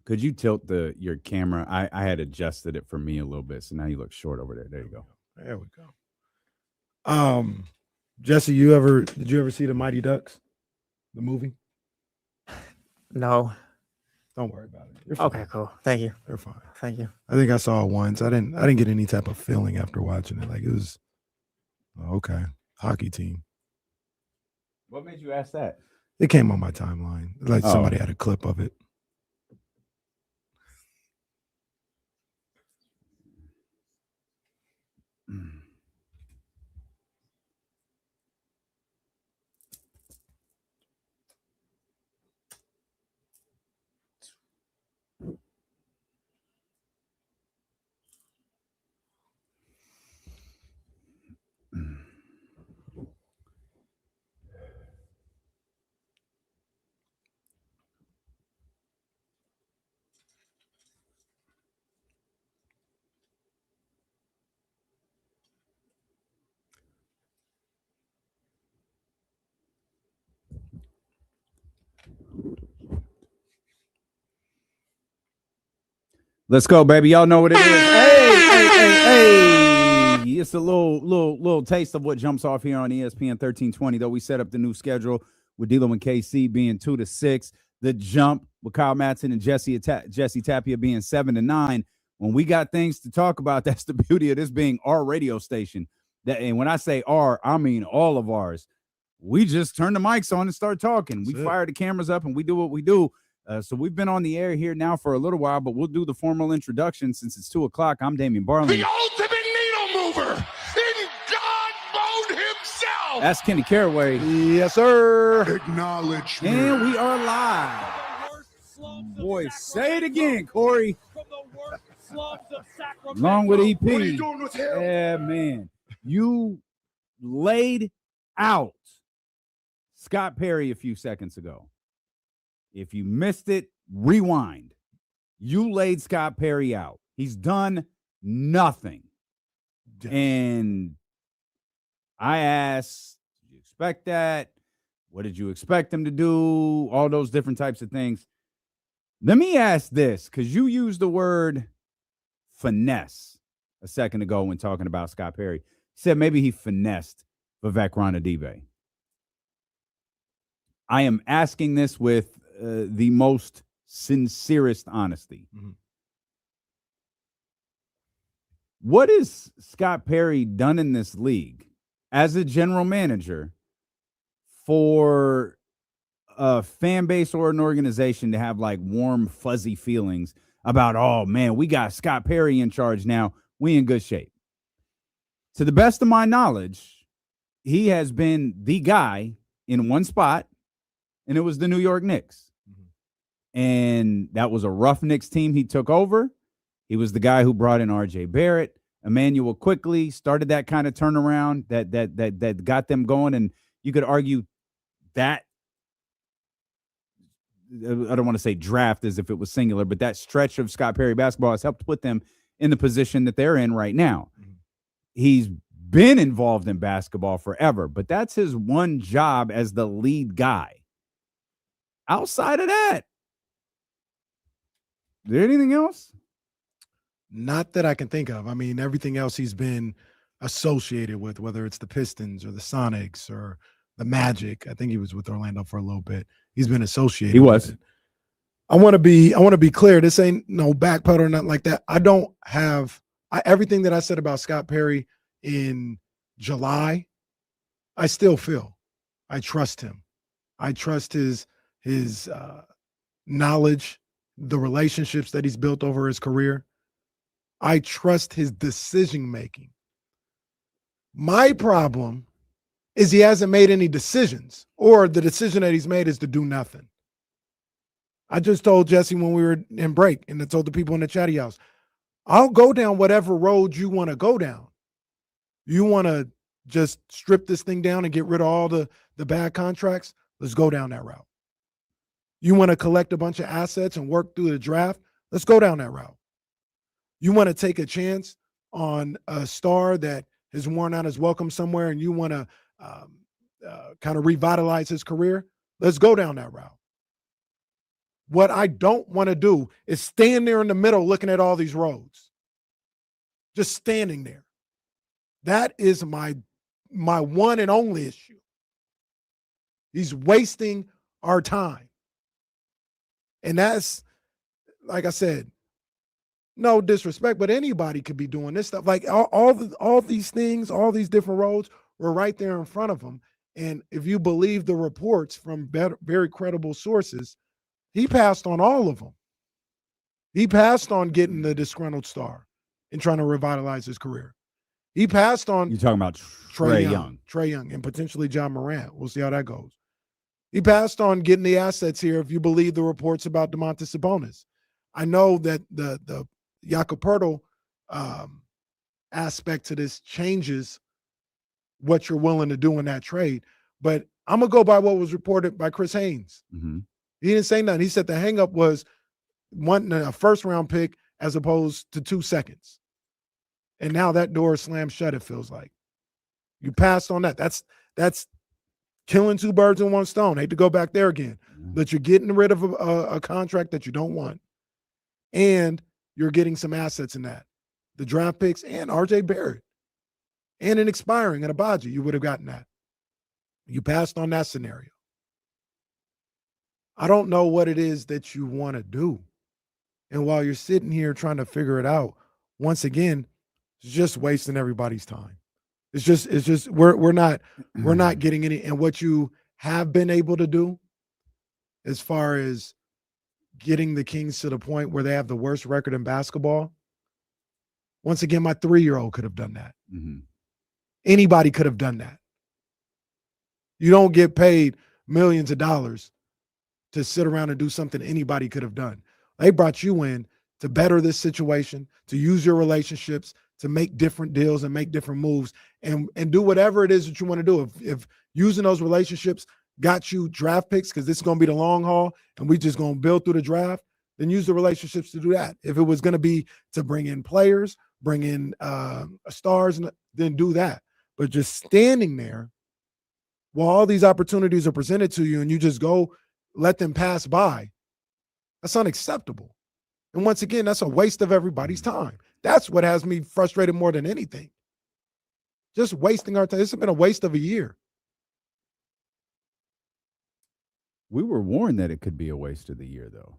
could you tilt your camera? I had adjusted it for me a little bit, so now you look short over there. There you go. There we go. Jesse, did you ever see the Mighty Ducks? The movie? No. Don't worry about it. You're fine. Okay, cool. Thank you. They're fine. Thank you. I think I saw it once. I didn't get any type of feeling after watching it. Like it was okay. Hockey team. What made you ask that? It came on my timeline. Like somebody had a clip of it. Let's go, baby. Y'all know what it is. Hey. It's a little taste of what jumps off here on ESPN 1320. Though we set up the new schedule with D'Lo and KC being 2 to 6. The jump with Kyle Madson and Jesse Tapia being 7 to 9. When we got things to talk about, that's the beauty of this being our radio station. And when I say our, I mean all of ours. We just turn the mics on and start talking. We fire the cameras up and we do what we do. So we've been on the air here now for a little while, but we'll do the formal introduction since it's 2:00. I'm Damian Barley. The ultimate needle mover in God mode himself. That's Kenny Caraway. Yes, sir. Acknowledge me. And we are live. Boy, say it again, Corey. Along with EP. What are you doing with him? Yeah, man. You laid out Scott Perry a few seconds ago. If you missed it, rewind. You laid Scott Perry out. He's done nothing. And I asked, did you expect that? What did you expect him to do? All those different types of things. Let me ask this, because you used the word finesse a second ago when talking about Scott Perry. You said maybe he finessed Vivek Ranadive. I am asking this with the most sincerest honesty. Mm-hmm. What has Scott Perry done in this league as a general manager for a fan base or an organization to have like warm, fuzzy feelings about, oh man, we got Scott Perry in charge now. We in good shape. To the best of my knowledge, he has been the guy in one spot, and it was the New York Knicks. And that was a rough Knicks team he took over. He was the guy who brought in R.J. Barrett. Emmanuel quickly started that kind of turnaround that got them going. And you could argue that, I don't want to say draft as if it was singular, but that stretch of Scott Perry basketball has helped put them in the position that they're in right now. He's been involved in basketball forever, but that's his one job as the lead guy. Outside of that, is there anything else? Not that I can think of. I mean, everything else he's been associated with, whether it's the Pistons or the Sonics or the Magic. I think he was with Orlando for a little bit. He's been associated. He was. With it. I want to be clear. This ain't no backpedal or nothing like that. I don't have everything that I said about Scott Perry in July. I still feel. I trust him. I trust his knowledge, the relationships that he's built over his career. I trust his decision making. My problem is he hasn't made any decisions, or the decision that he's made is to do nothing. I just told Jesse when we were in break, and I told the people in the chatty house, I'll go down whatever road you want to go down. You want to just strip this thing down and get rid of all the bad contracts? Let's go down that route. You want to collect a bunch of assets and work through the draft? Let's go down that route. You want to take a chance on a star that has worn out his welcome somewhere and you want to kind of revitalize his career? Let's go down that route. What I don't want to do is stand there in the middle looking at all these roads. Just standing there. That is my one and only issue. He's wasting our time. And that's, like I said, no disrespect, but anybody could be doing this stuff. Like all these things, all these different roads were right there in front of him. And if you believe the reports from very credible sources, he passed on all of them. He passed on getting the disgruntled star and trying to revitalize his career. He passed on. You're talking about Trae Young. Trae Young, and potentially John Morant. We'll see how that goes. He passed on getting the assets here, if you believe the reports about Domantas Sabonis. I know that the Jakob Poeltl aspect to this changes what you're willing to do in that trade, but I'm going to go by what was reported by Chris Haynes. Mm-hmm. He didn't say nothing. He said the hang-up was wanting a first-round pick as opposed to 2 seconds. And now that door is slammed shut, it feels like. You passed on that. That's killing two birds with one stone. Hate to go back there again. But you're getting rid of a contract that you don't want. And you're getting some assets in that. The draft picks and R.J. Barrett. And an expiring and Abaji, you would have gotten that. You passed on that scenario. I don't know what it is that you want to do. And while you're sitting here trying to figure it out, once again, it's just wasting everybody's time. It's just we're not getting any. And what you have been able to do as far as getting the Kings to the point where they have the worst record in basketball, once again, my 3-year-old could have done that. Mm-hmm. Anybody could have done that. You don't get paid millions of dollars to sit around and do something anybody could have done. They brought you in to better this situation, to use your relationships, to make different deals and make different moves and do whatever it is that you want to do. If using those relationships got you draft picks, because this is going to be the long haul and we just going to build through the draft, then use the relationships to do that. If it was going to be to bring in players, bring in stars, then do that. But just standing there while all these opportunities are presented to you and you just go let them pass by, that's unacceptable. And once again, that's a waste of everybody's time. That's what has me frustrated more than anything. Just wasting our time. This has been a waste of a year. We were warned that it could be a waste of the year, though.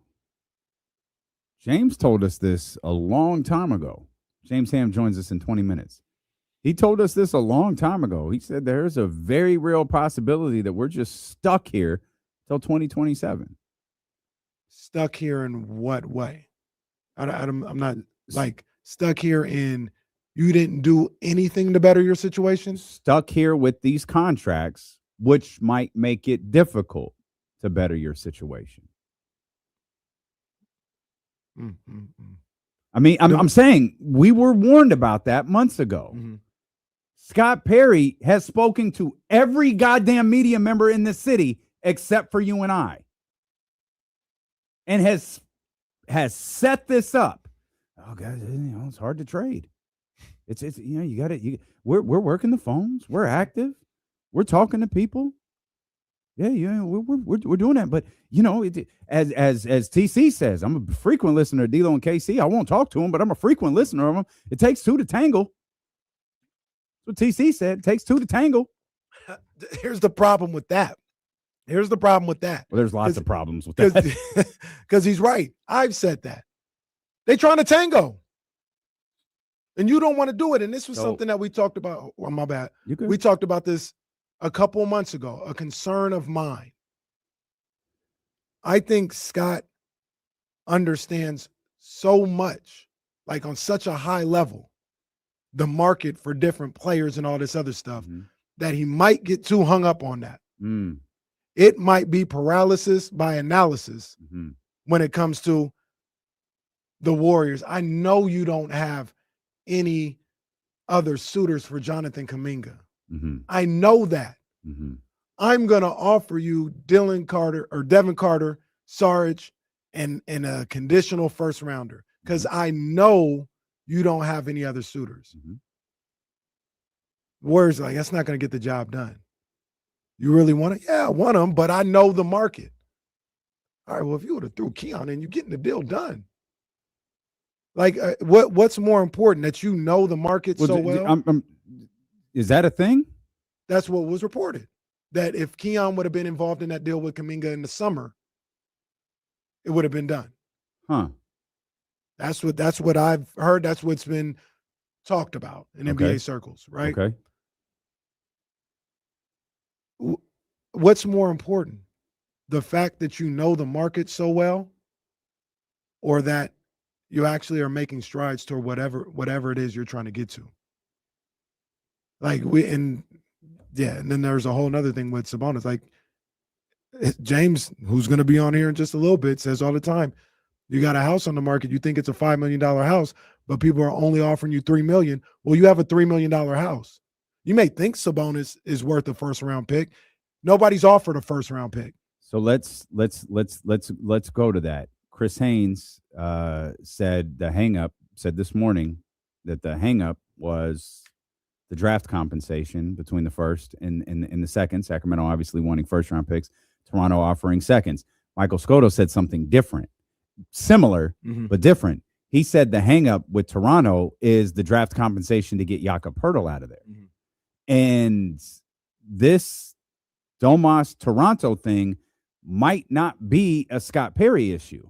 James told us this a long time ago. James Ham joins us in 20 minutes. He told us this a long time ago. He said there's a very real possibility that we're just stuck here till 2027. Stuck here in what way? I'm not like stuck here in you didn't do anything to better your situation? Stuck here with these contracts, which might make it difficult to better your situation. I mean, I'm saying we were warned about that months ago. Mm-hmm. Scott Perry has spoken to every goddamn media member in the city except for you and I, and has set this up. Oh, guys, it's hard to trade. It's you got it. We're working the phones. We're active. We're talking to people. Yeah, we're doing that. But as TC says, I'm a frequent listener to D'Lo and KC. I won't talk to him, but I'm a frequent listener of them. It takes two to tangle. That's what TC said. It takes two to tangle. Here's the problem with that. Well, there's lots of problems with that. Because he's right. I've said that. They're trying to tango. And you don't want to do it. And this was something that we talked about. Oh, my bad. We talked about this a couple of months ago, a concern of mine. I think Scott understands so much, like on such a high level, the market for different players and all this other stuff, that he might get too hung up on that. It might be paralysis by analysis when it comes to the Warriors. I know you don't have any other suitors for Jonathan Kuminga. I know that. I'm going to offer you Devin Carter, Saric, and a conditional first rounder because I know you don't have any other suitors. Warriors like, that's not going to get the job done. You really want it? Yeah, I want them, but I know the market. All right, well, if you would have threw Keon in, you're getting the deal done. Like, what's more important, that you know the market so well? Is that a thing? That's what was reported, that if Keon would have been involved in that deal with Kuminga in the summer, it would have been done. Huh. That's what I've heard. That's what's been talked about in NBA circles, right? Okay. What's more important, the fact that you know the market so well, or that you actually are making strides toward whatever it is you're trying to get to? Like and then there's a whole nother thing with Sabonis. Like James, who's going to be on here in just a little bit, says all the time, you got a house on the market, you think it's a $5 million house, but people are only offering you $3 million. Well, you have a $3 million house. You may think Sabonis is worth a first round pick. Nobody's offered a first round pick. So let's go to that. Chris Haynes said this morning that the hang up was the draft compensation between the first and the second. Sacramento obviously wanting first round picks, Toronto offering seconds. Michael Scotto said something different, similar, but different. He said the hang up with Toronto is the draft compensation to get Jakob Poeltl out of there. And this Domas Toronto thing might not be a Scott Perry issue.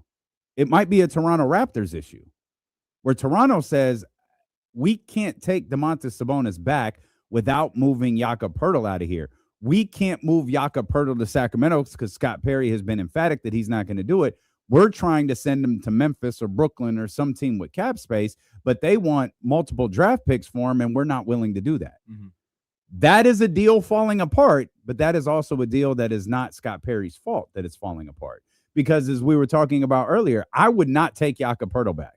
It might be a Toronto Raptors issue, where Toronto says, we can't take Domantas Sabonis back without moving Jakob Poeltl out of here. We can't move Jakob Poeltl to Sacramento because Scott Perry has been emphatic that he's not going to do it. We're trying to send him to Memphis or Brooklyn or some team with cap space, but they want multiple draft picks for him, and we're not willing to do that. That is a deal falling apart, but that is also a deal that is not Scott Perry's fault that it's falling apart. Because as we were talking about earlier, I would not take Jakob Poeltl back.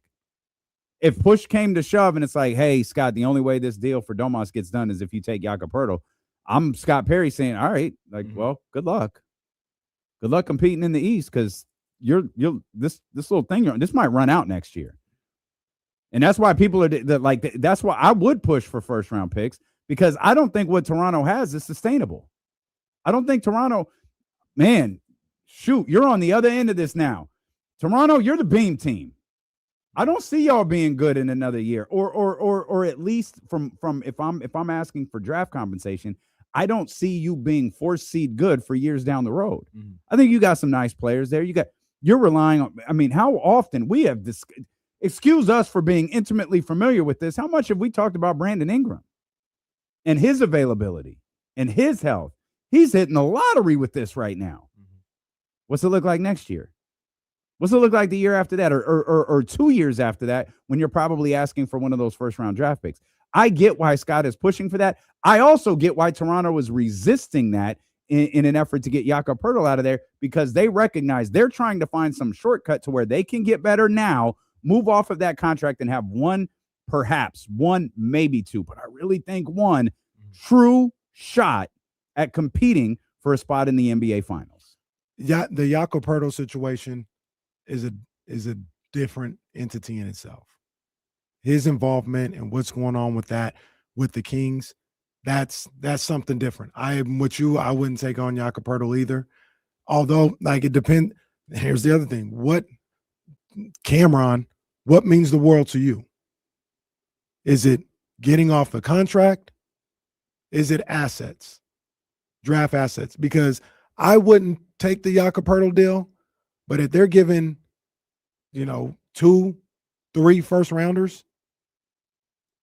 If push came to shove and it's like, hey, Scott, the only way this deal for Domas gets done is if you take Jakob Poeltl, I'm Scott Perry saying, all right, like, well, good luck. Good luck competing in the East, because this little thing, this might run out next year. And that's why people are that's why I would push for first round picks, because I don't think what Toronto has is sustainable. I don't think Toronto, man, shoot, you're on the other end of this now. Toronto, you're the beam team. I don't see y'all being good in another year, or at least from if I'm asking for draft compensation, I don't see you being 4th seed good for years down the road. I think you got some nice players there. You're relying on. I mean, how often we have this? Excuse us for being intimately familiar with this. How much have we talked about Brandon Ingram and his availability and his health? He's hitting the lottery with this right now. What's it look like next year? What's it look like the year after that, or 2 years after that, when you're probably asking for one of those first round draft picks? I get why Scott is pushing for that. I also get why Toronto is resisting that in an effort to get Jakob Poeltl out of there, because they recognize they're trying to find some shortcut to where they can get better now, move off of that contract, and have perhaps one, maybe two, but I really think one true shot at competing for a spot in the NBA Finals. Yeah, the Jakob Poeltl situation is a different entity in itself. his involvement and what's going on with that with the Kings, that's something different. I am with you. I wouldn't take on Jakob Poeltl either. Although, like, it depends. Here's the other thing. Cameron, what means the world to you? Is it getting off the contract? Is it assets? Draft assets? Because I wouldn't take the Jakob Poeltl deal, but if they're giving, 2, 3 first rounders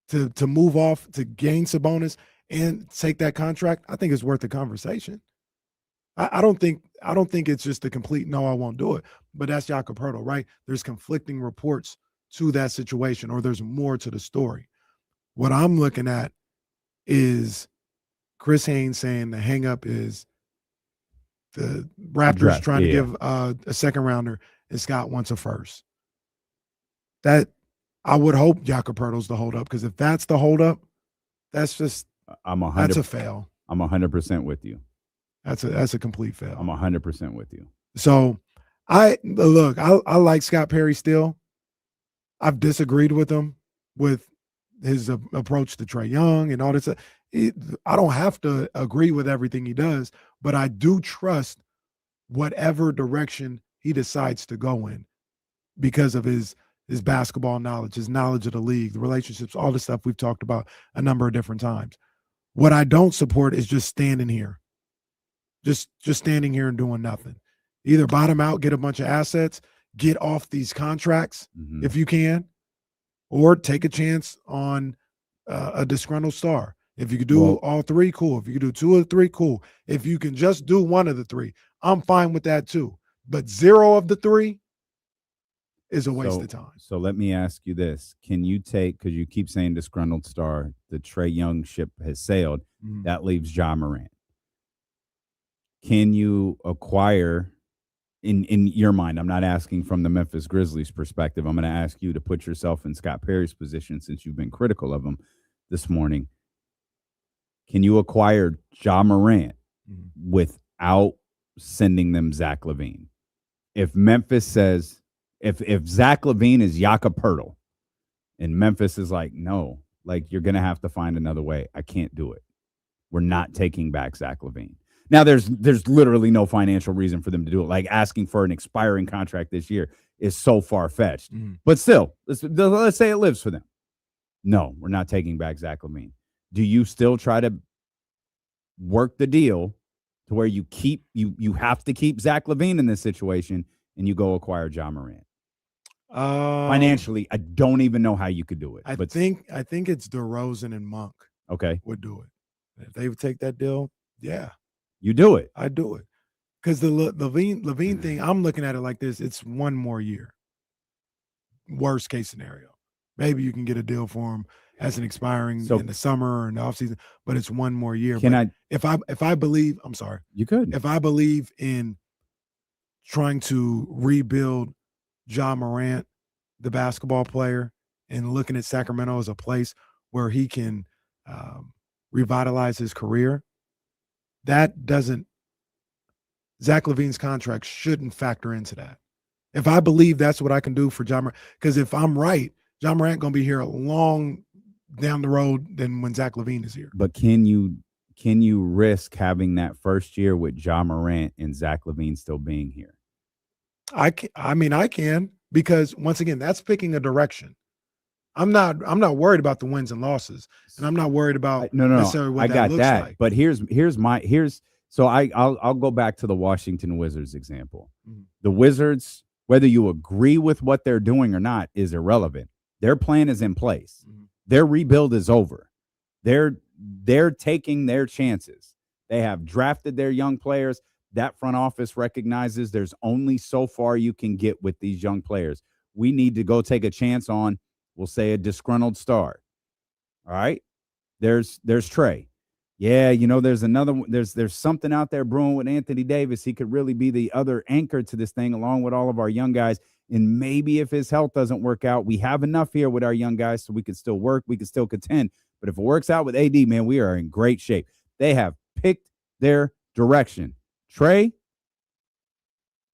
to move off to gain Sabonis and take that contract, I think it's worth the conversation. I don't think it's just a complete no, I won't do it. But that's Jakob Poeltl, right? There's conflicting reports to that situation, or there's more to the story. What I'm looking at is Chris Haynes saying the hangup is the Raptors trying to give a second rounder and Scott wants a first. That I would hope Jakob Poeltl's the holdup, because if that's the holdup, that's just that's a fail. I'm 100% with you. That's a complete fail. I'm 100% with you. So I like Scott Perry still. I've disagreed with him with his approach to Trae Young and all this. I don't have to agree with everything he does, but I do trust whatever direction he decides to go in because of his basketball knowledge, his knowledge of the league, the relationships, all the stuff we've talked about a number of different times. What I don't support is just standing here. Just standing here and doing nothing. Either bottom out, get a bunch of assets, get off these contracts if you can, or take a chance on a disgruntled star. If you could do all three, cool. If you could do 2 or 3, cool. If you can just do one of the 3, I'm fine with that too. But 0 of the 3 is a waste of time. So let me ask you this. Can you take, because you keep saying disgruntled star, the Trae Young ship has sailed, that leaves Ja Morant. Can you acquire, in your mind, I'm not asking from the Memphis Grizzlies perspective, I'm going to ask you to put yourself in Scott Perry's position since you've been critical of him this morning. Can you acquire Ja Morant without sending them Zach LaVine? If Memphis says, if Zach LaVine is Jakob Poeltl and Memphis is like, no, like you're going to have to find another way. I can't do it. We're not taking back Zach LaVine. Now, there's literally no financial reason for them to do it. Like asking for an expiring contract this year is so far-fetched. But still, let's say it lives for them. No, we're not taking back Zach LaVine. Do you still try to work the deal to where you have to keep Zach LaVine in this situation and you go acquire Ja Morant? Financially, I don't even know how you could do it. I think it's DeRozan and Monk. Okay, would do it if they would take that deal. Yeah. You do it. I do it. Because the LaVine thing, I'm looking at it like this. It's 1 more year. Worst case scenario. Maybe you can get a deal for him as an expiring in the summer or in the offseason, but it's 1 more year. If I believe, I'm sorry. You could. If I believe in trying to rebuild Ja Morant, the basketball player, and looking at Sacramento as a place where he can revitalize his career, that doesn't – Zach LaVine's contract shouldn't factor into that. If I believe that's what I can do for Ja Morant – because if I'm right, Ja Morant going to be here long down the road than when Zach LaVine is here. But can you risk having that first year with Ja Morant and Zach LaVine still being here? I can, because once again, that's picking a direction. I'm not worried about the wins and losses, and I'm not worried about necessarily what that looks like. But so I'll go back to the Washington Wizards example. The Wizards, whether you agree with what they're doing or not, is irrelevant. Their plan is in place. Their rebuild is over. They're taking their chances. They have drafted their young players. That front office recognizes there's only so far you can get with these young players. We need to go take a chance on, we'll say, a disgruntled star. All right. There's Trae. Yeah, there's another one. There's something out there brewing with Anthony Davis. He could really be the other anchor to this thing, along with all of our young guys. And maybe if his health doesn't work out, we have enough here with our young guys so we could still work. We could still contend. But if it works out with AD, man, we are in great shape. They have picked their direction. Trae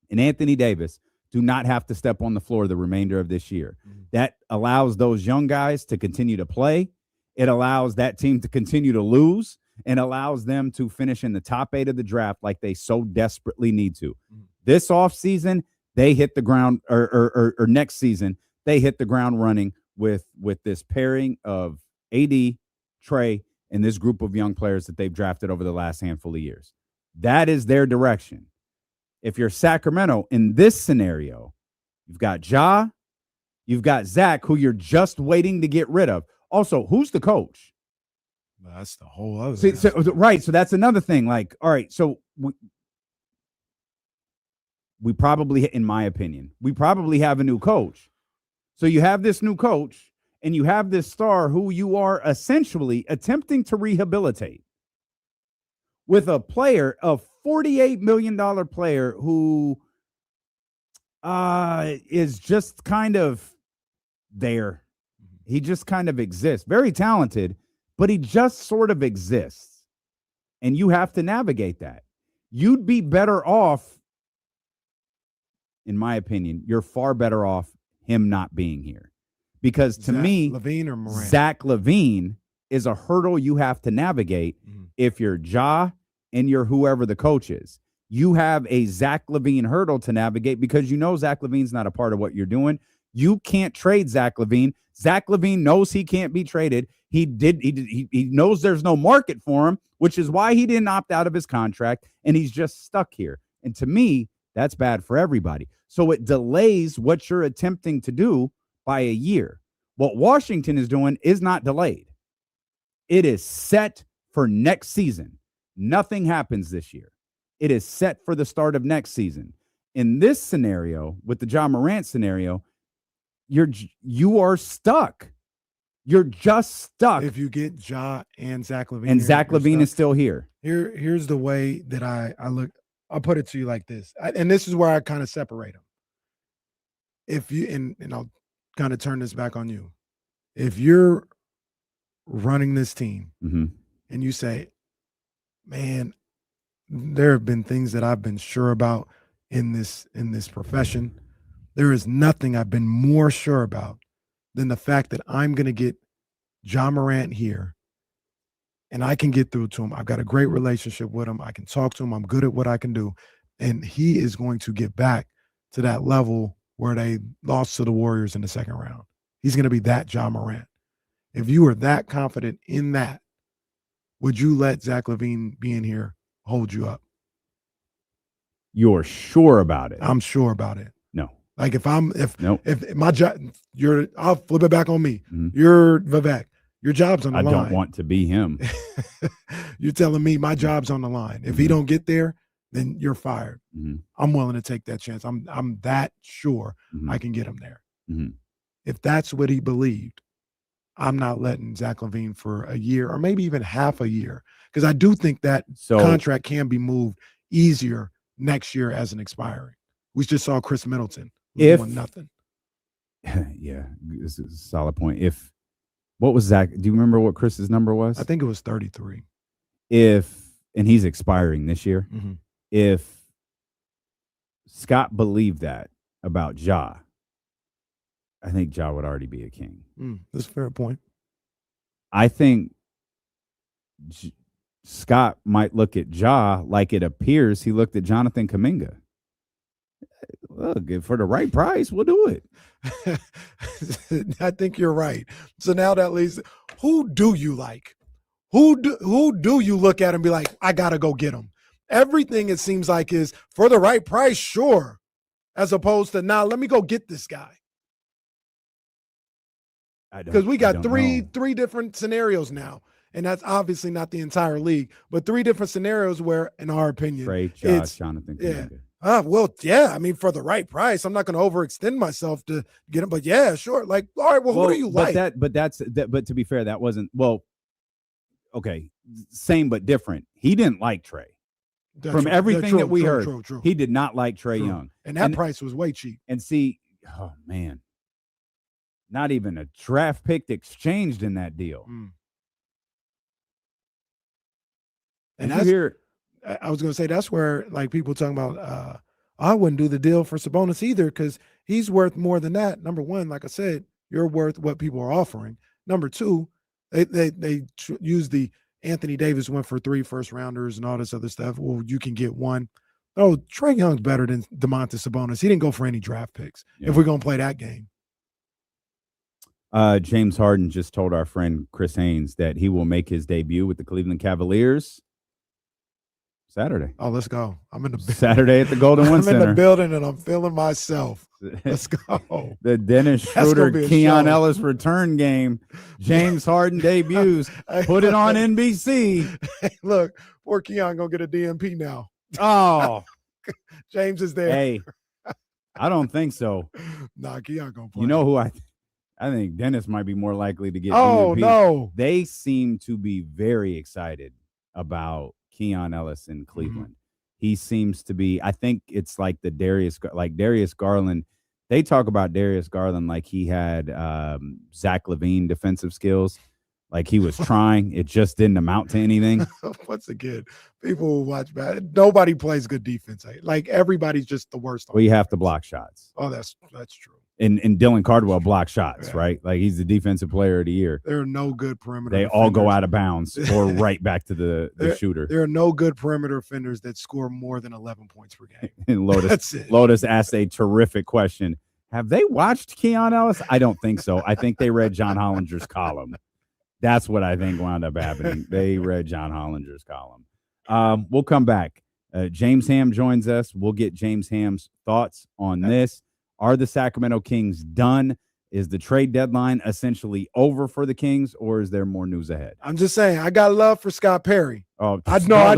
and Anthony Davis do not have to step on the floor the remainder of this year. That allows those young guys to continue to play. It allows that team to continue to lose and allows them to finish in the top 8 of the draft like they so desperately need to. This offseason, they hit the ground, or next season, they hit the ground running with this pairing of AD, Trae, and this group of young players that they've drafted over the last handful of years. That is their direction. If you're Sacramento in this scenario, you've got Ja, you've got Zach, who you're just waiting to get rid of. Also, who's the coach? That's the whole other. Right. So that's another thing. Like, all right. So we probably, in my opinion, we probably have a new coach. So you have this new coach and you have this star who you are essentially attempting to rehabilitate with a player, a $48 million player who is just kind of there. He just kind of exists. Very talented, but he just sort of exists. And you have to navigate that. You'd be better off, in my opinion, you're far better off him not being here. Because to me, LaVine or Morant? Zach LaVine is a hurdle you have to navigate if you're Ja and you're whoever the coach is. You have a Zach LaVine hurdle to navigate because you know Zach LaVine's not a part of what you're doing. You can't trade Zach LaVine. Zach LaVine knows he can't be traded. He knows there's no market for him, which is why he didn't opt out of his contract, and he's just stuck here. And to me, that's bad for everybody. So it delays what you're attempting to do by a year. What Washington is doing is not delayed. It is set for next season. Nothing happens this year. It is set for the start of next season. In this scenario, with the Ja Morant scenario, you are stuck. You're just stuck. If you get Ja and Zach LaVine. And Zach LaVine is still here. Here's the way that I look. I'll put it to you like this. And this is where I kind of separate them. If you, and I'll kind of turn this back on you. If you're running this team and you say, man, there have been things that I've been sure about in this profession. There is nothing I've been more sure about than the fact that I'm going to get Ja Morant here and I can get through to him. I've got a great relationship with him. I can talk to him. I'm good at what I can do. And he is going to get back to that level where they lost to the Warriors in the second round. He's going to be that Ja Morant. If you are that confident in that, would you let Zach LaVine being here hold you up? You're sure about it? I'm sure about it. No. Like if my job, I'll flip it back on me. You're Vivek. Your job's on the line. I don't want to be him. You're telling me my job's on the line. If he don't get there, then you're fired. I'm willing to take that chance. I'm that sure I can get him there. If that's what he believed, I'm not letting Zach LaVine for a year or maybe even half a year, because I do think that contract can be moved easier next year as an expiring. We just saw Chris Middleton doing nothing. Yeah, this is a solid point. What was Zach? Do you remember what Chris's number was? I think it was 33. And he's expiring this year. If Scott believed that about Ja, I think Ja would already be a king. That's a fair point. I think Scott might look at Ja like it appears he looked at Jonathan Kuminga. Look, for the right price, we'll do it. I think you're right. So now that leaves, who do you like? Who do you look at and be like, I gotta go get him? Everything it seems like is for the right price, sure, as opposed to now let me go get this guy. Because we got three different scenarios now, and that's obviously not the entire league, but 3 different scenarios where, in our opinion, Trae, Josh, Jonathan Kuminga. I mean, for the right price, I'm not going to overextend myself to get him, but yeah, sure. Like, all right, well, who do you like? But to be fair, that wasn't, okay, same but different. He didn't like Trae. From everything that we heard, he did not like Trae Young. And that price was way cheap. And see, oh man, not even a draft pick exchanged in that deal. And that's, I was going to say, that's where, like, people talking about, I wouldn't do the deal for Sabonis either because he's worth more than that. Number one, like I said, you're worth what people are offering. Number two, they use the Anthony Davis went for 3 first-rounders and all this other stuff. Well, you can get one. Oh, Trae Young's better than Domantas Sabonis. He didn't go for any draft picks. Yeah. If we're going to play that game. James Harden just told our friend Chris Haynes that he will make his debut with the Cleveland Cavaliers Saturday. Oh, let's go. I'm in the Saturday at the Golden One Center. I'm in the building and I'm feeling myself. Let's go. The Dennis Schroeder, Keon Ellis return game. James Harden debuts. Put it on NBC. Hey, look, poor Keon going to get a DMP now. Oh. James is there. Hey, I don't think so. Nah, Keon going to play. You know who I think Dennis might be more likely to get DMP. No. They seem to be very excited about Keon Ellis in Cleveland. Mm-hmm. He seems to be, I think it's like Darius Garland. They talk about Darius Garland like he had Zach LaVine defensive skills. Like he was trying. It just didn't amount to anything. Once again, people who watch bad. Nobody plays good defense. Like everybody's just the worst. Well, you have to block shots. Oh, that's true. And Dylan Cardwell block shots, right? Like he's the defensive player of the year. There are no good perimeter. They all go out of bounds or right back to the shooter. There are no good perimeter defenders that score more than 11 points per game. And Lotus asked a terrific question. Have they watched Keon Ellis? I don't think so. I think they read John Hollinger's column. That's what I think wound up happening. They read John Hollinger's column. We'll come back. James Ham joins us. We'll get James Ham's thoughts on this. Are the Sacramento Kings done? Is the trade deadline essentially over for the Kings, or is there more news ahead? I'm just saying, I got love for Scott Perry. Oh, I do. I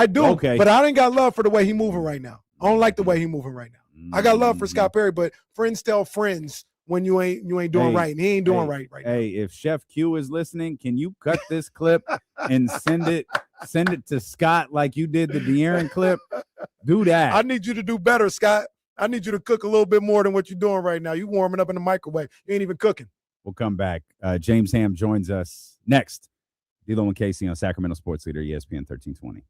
do. Okay. But I didn't got love for the way he moving right now. I don't like the way he moving right now. I got love for Scott Perry, but friends tell friends when you ain't doing right, and he ain't doing right now. Hey, if Chef Q is listening, can you cut this clip and send it to Scott like you did the De'Aaron clip? Do that. I need you to do better, Scott. I need you to cook a little bit more than what you're doing right now. You warming up in the microwave. You ain't even cooking. We'll come back. James Ham joins us next. D'Lo and Casey on Sacramento Sports Leader, ESPN 1320.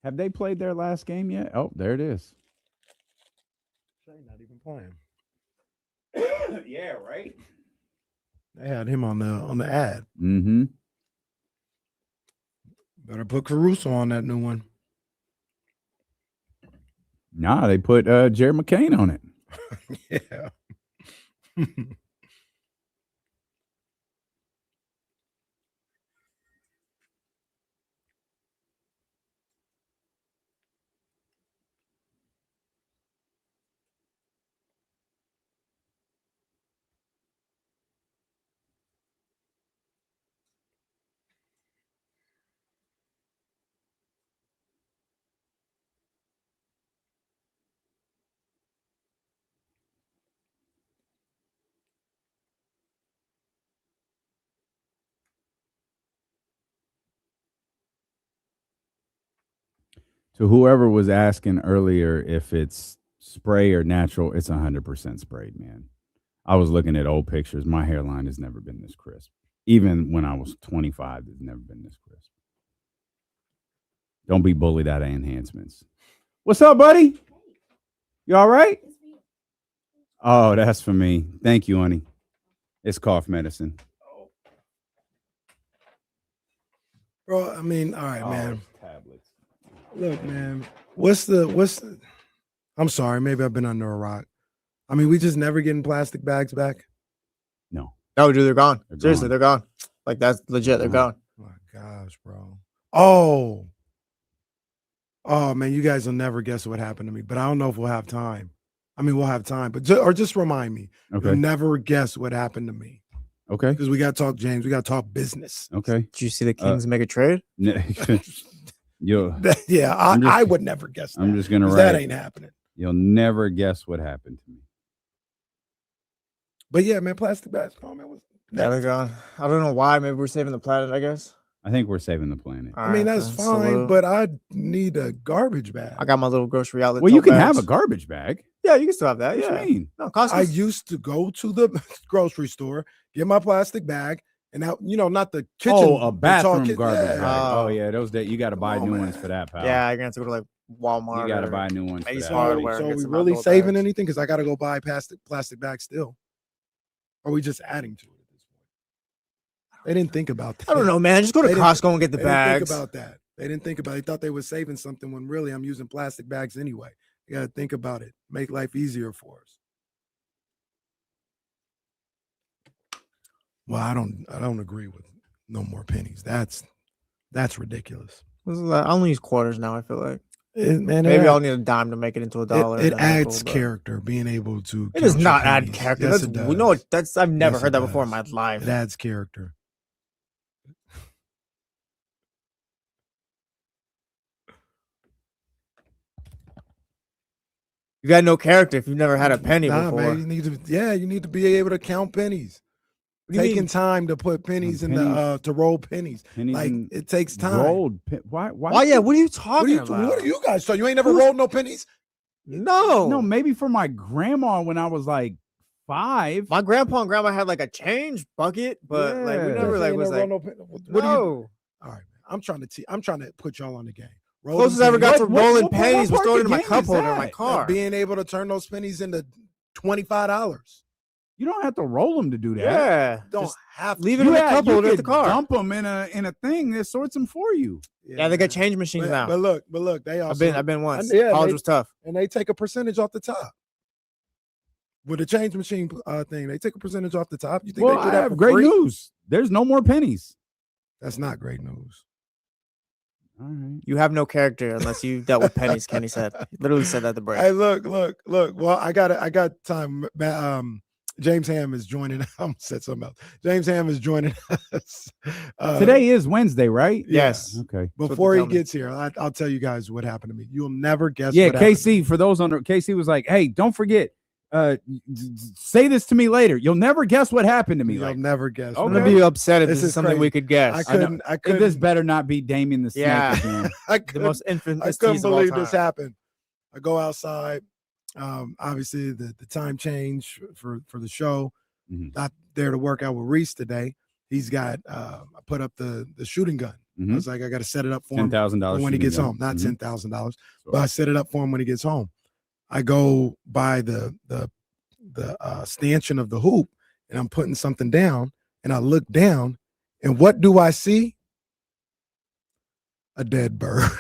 Have they played their last game yet? Oh, there it is. Trae not even playing. Yeah, right. They had him on the ad. Mm-hmm. Better put Caruso on that new one. Nah, they put Jared McCain on it. Yeah. To whoever was asking earlier if it's spray or natural, it's 100% sprayed, man. I was looking at old pictures. My hairline has never been this crisp. Even when I was 25, it's never been this crisp. Don't be bullied out of enhancements. What's up, buddy? You all right? Oh, that's for me. Thank you, honey. It's cough medicine. Bro, I mean, all right, man. Tablets. Look, man, what's the I'm sorry, maybe I've been under a rock. I mean, we just never getting plastic bags back. No, dude, they're gone. Seriously, they're gone. Like, that's legit. They're gone. Oh my gosh, bro. Oh, man, you guys will never guess what happened to me, but I don't know if we'll have time. I mean, we'll have time, but just remind me. Okay. You'll never guess what happened to me. Okay. Because we got to talk, James. We got to talk business. Okay. Did you see the Kings make a trade? I would never guess that. I'm just gonna write. That ain't happening. You'll never guess what happened to me. But yeah, man, plastic bags. Oh, man, was There we go. I don't know why. Maybe we're saving the planet, I guess. I think we're saving the planet. I mean, that's fine, but I need a garbage bag. I got my little grocery outlet. Well, you can have bags. a garbage bag. Yeah, you can still have that. What Yeah. you mean? No, I used to go to the grocery store, get my plastic bag, and now, not the kitchen. Oh, a the bathroom tall garbage yeah. bag. Oh, yeah, those that you got to buy Come on, new man. ones for that, pal. Yeah, you're gonna have to go to like Walmart. You got to or buy new ones for Ace that. Hardware. So and are get we some really outdoor saving bags. anything? Because I got to go buy plastic bags still. Or are we just adding to it at this point? They didn't think about that. I don't know, man. Just go to They didn't- Costco and get the They didn't think bags. about that. They didn't think about it. They thought they were saving something when really I'm using plastic bags anyway. You got to think about it. Make life easier for us. Well, I don't agree with no more pennies. That's ridiculous. I only use quarters now. I feel like Man, maybe I'll need a dime to make it into a dollar. It and then adds but character being able to. It does count your not add pennies. character. Yes, That's, it we know does. that's. I've never Yes, heard it that before in my does. life. It adds character. You got no character if you've never had a penny Nah, before. man, you need to be able to count pennies. What do you Taking mean? time to put pennies in the Pennies. to roll pennies. Pennies Like and it takes time. Rolled. Why? Why? Yeah. What are you What talking are about? you guys? So you ain't never rolled no pennies? No. No, maybe for my grandma when I was like 5. My grandpa and grandma had like a change bucket, but like we Yeah. never You like ain't was never like. rolled no pen- What do you? No. All right, man. I'm trying to put y'all on the game. Roll Closest them I ever got pennies. to rolling what pennies was part throwing of it in the my game cup is holder in my that? car. Being able to turn those pennies into $25. You don't have to roll them to do that. Yeah. Don't Just have to. leave it in the cup you holder at could the car. dump them in a thing that sorts them for you. Yeah, they got change machines now. But look, they also I've been once. Yeah, College they- was tough. and they take a percentage off the top. With the change machine thing, they take a percentage off the top. You think Well, they do I that have for great free? news. There's no more pennies. That's not great news. All right. You have no character unless you dealt with pennies. Kenny said. He literally said that at the break. Hey, look. Well, I got time. James Ham is joining. I almost said something else. James Ham is joining us. Today is Wednesday, right? Yes. Okay. Before he tell me. gets here, I'll tell you guys what happened to me. You'll never guess. Yeah, what happened to me. KC, for those under KC was like, hey, don't forget, say this to me later. You'll never guess what happened to me. You'll Like, never guess. I'm Okay. gonna be upset if This this is is something we crazy. could guess. I If couldn't. this better not be Damien the Snake Yeah. again. I the couldn't. most I infamous couldn't tease of all believe time. this happened. I go outside. Obviously, the time change for the show. Mhm. Not there to work out with Reese today. He's got. I put up the shooting gun. I Mhm. was like, I got to set it up for him $10,000 for when he gets home. Not Mhm. $10,000, but I set it up for him when he gets home. I go by the stanchion of the hoop, and I'm putting something down, and I look down, and what do I see? A dead bird.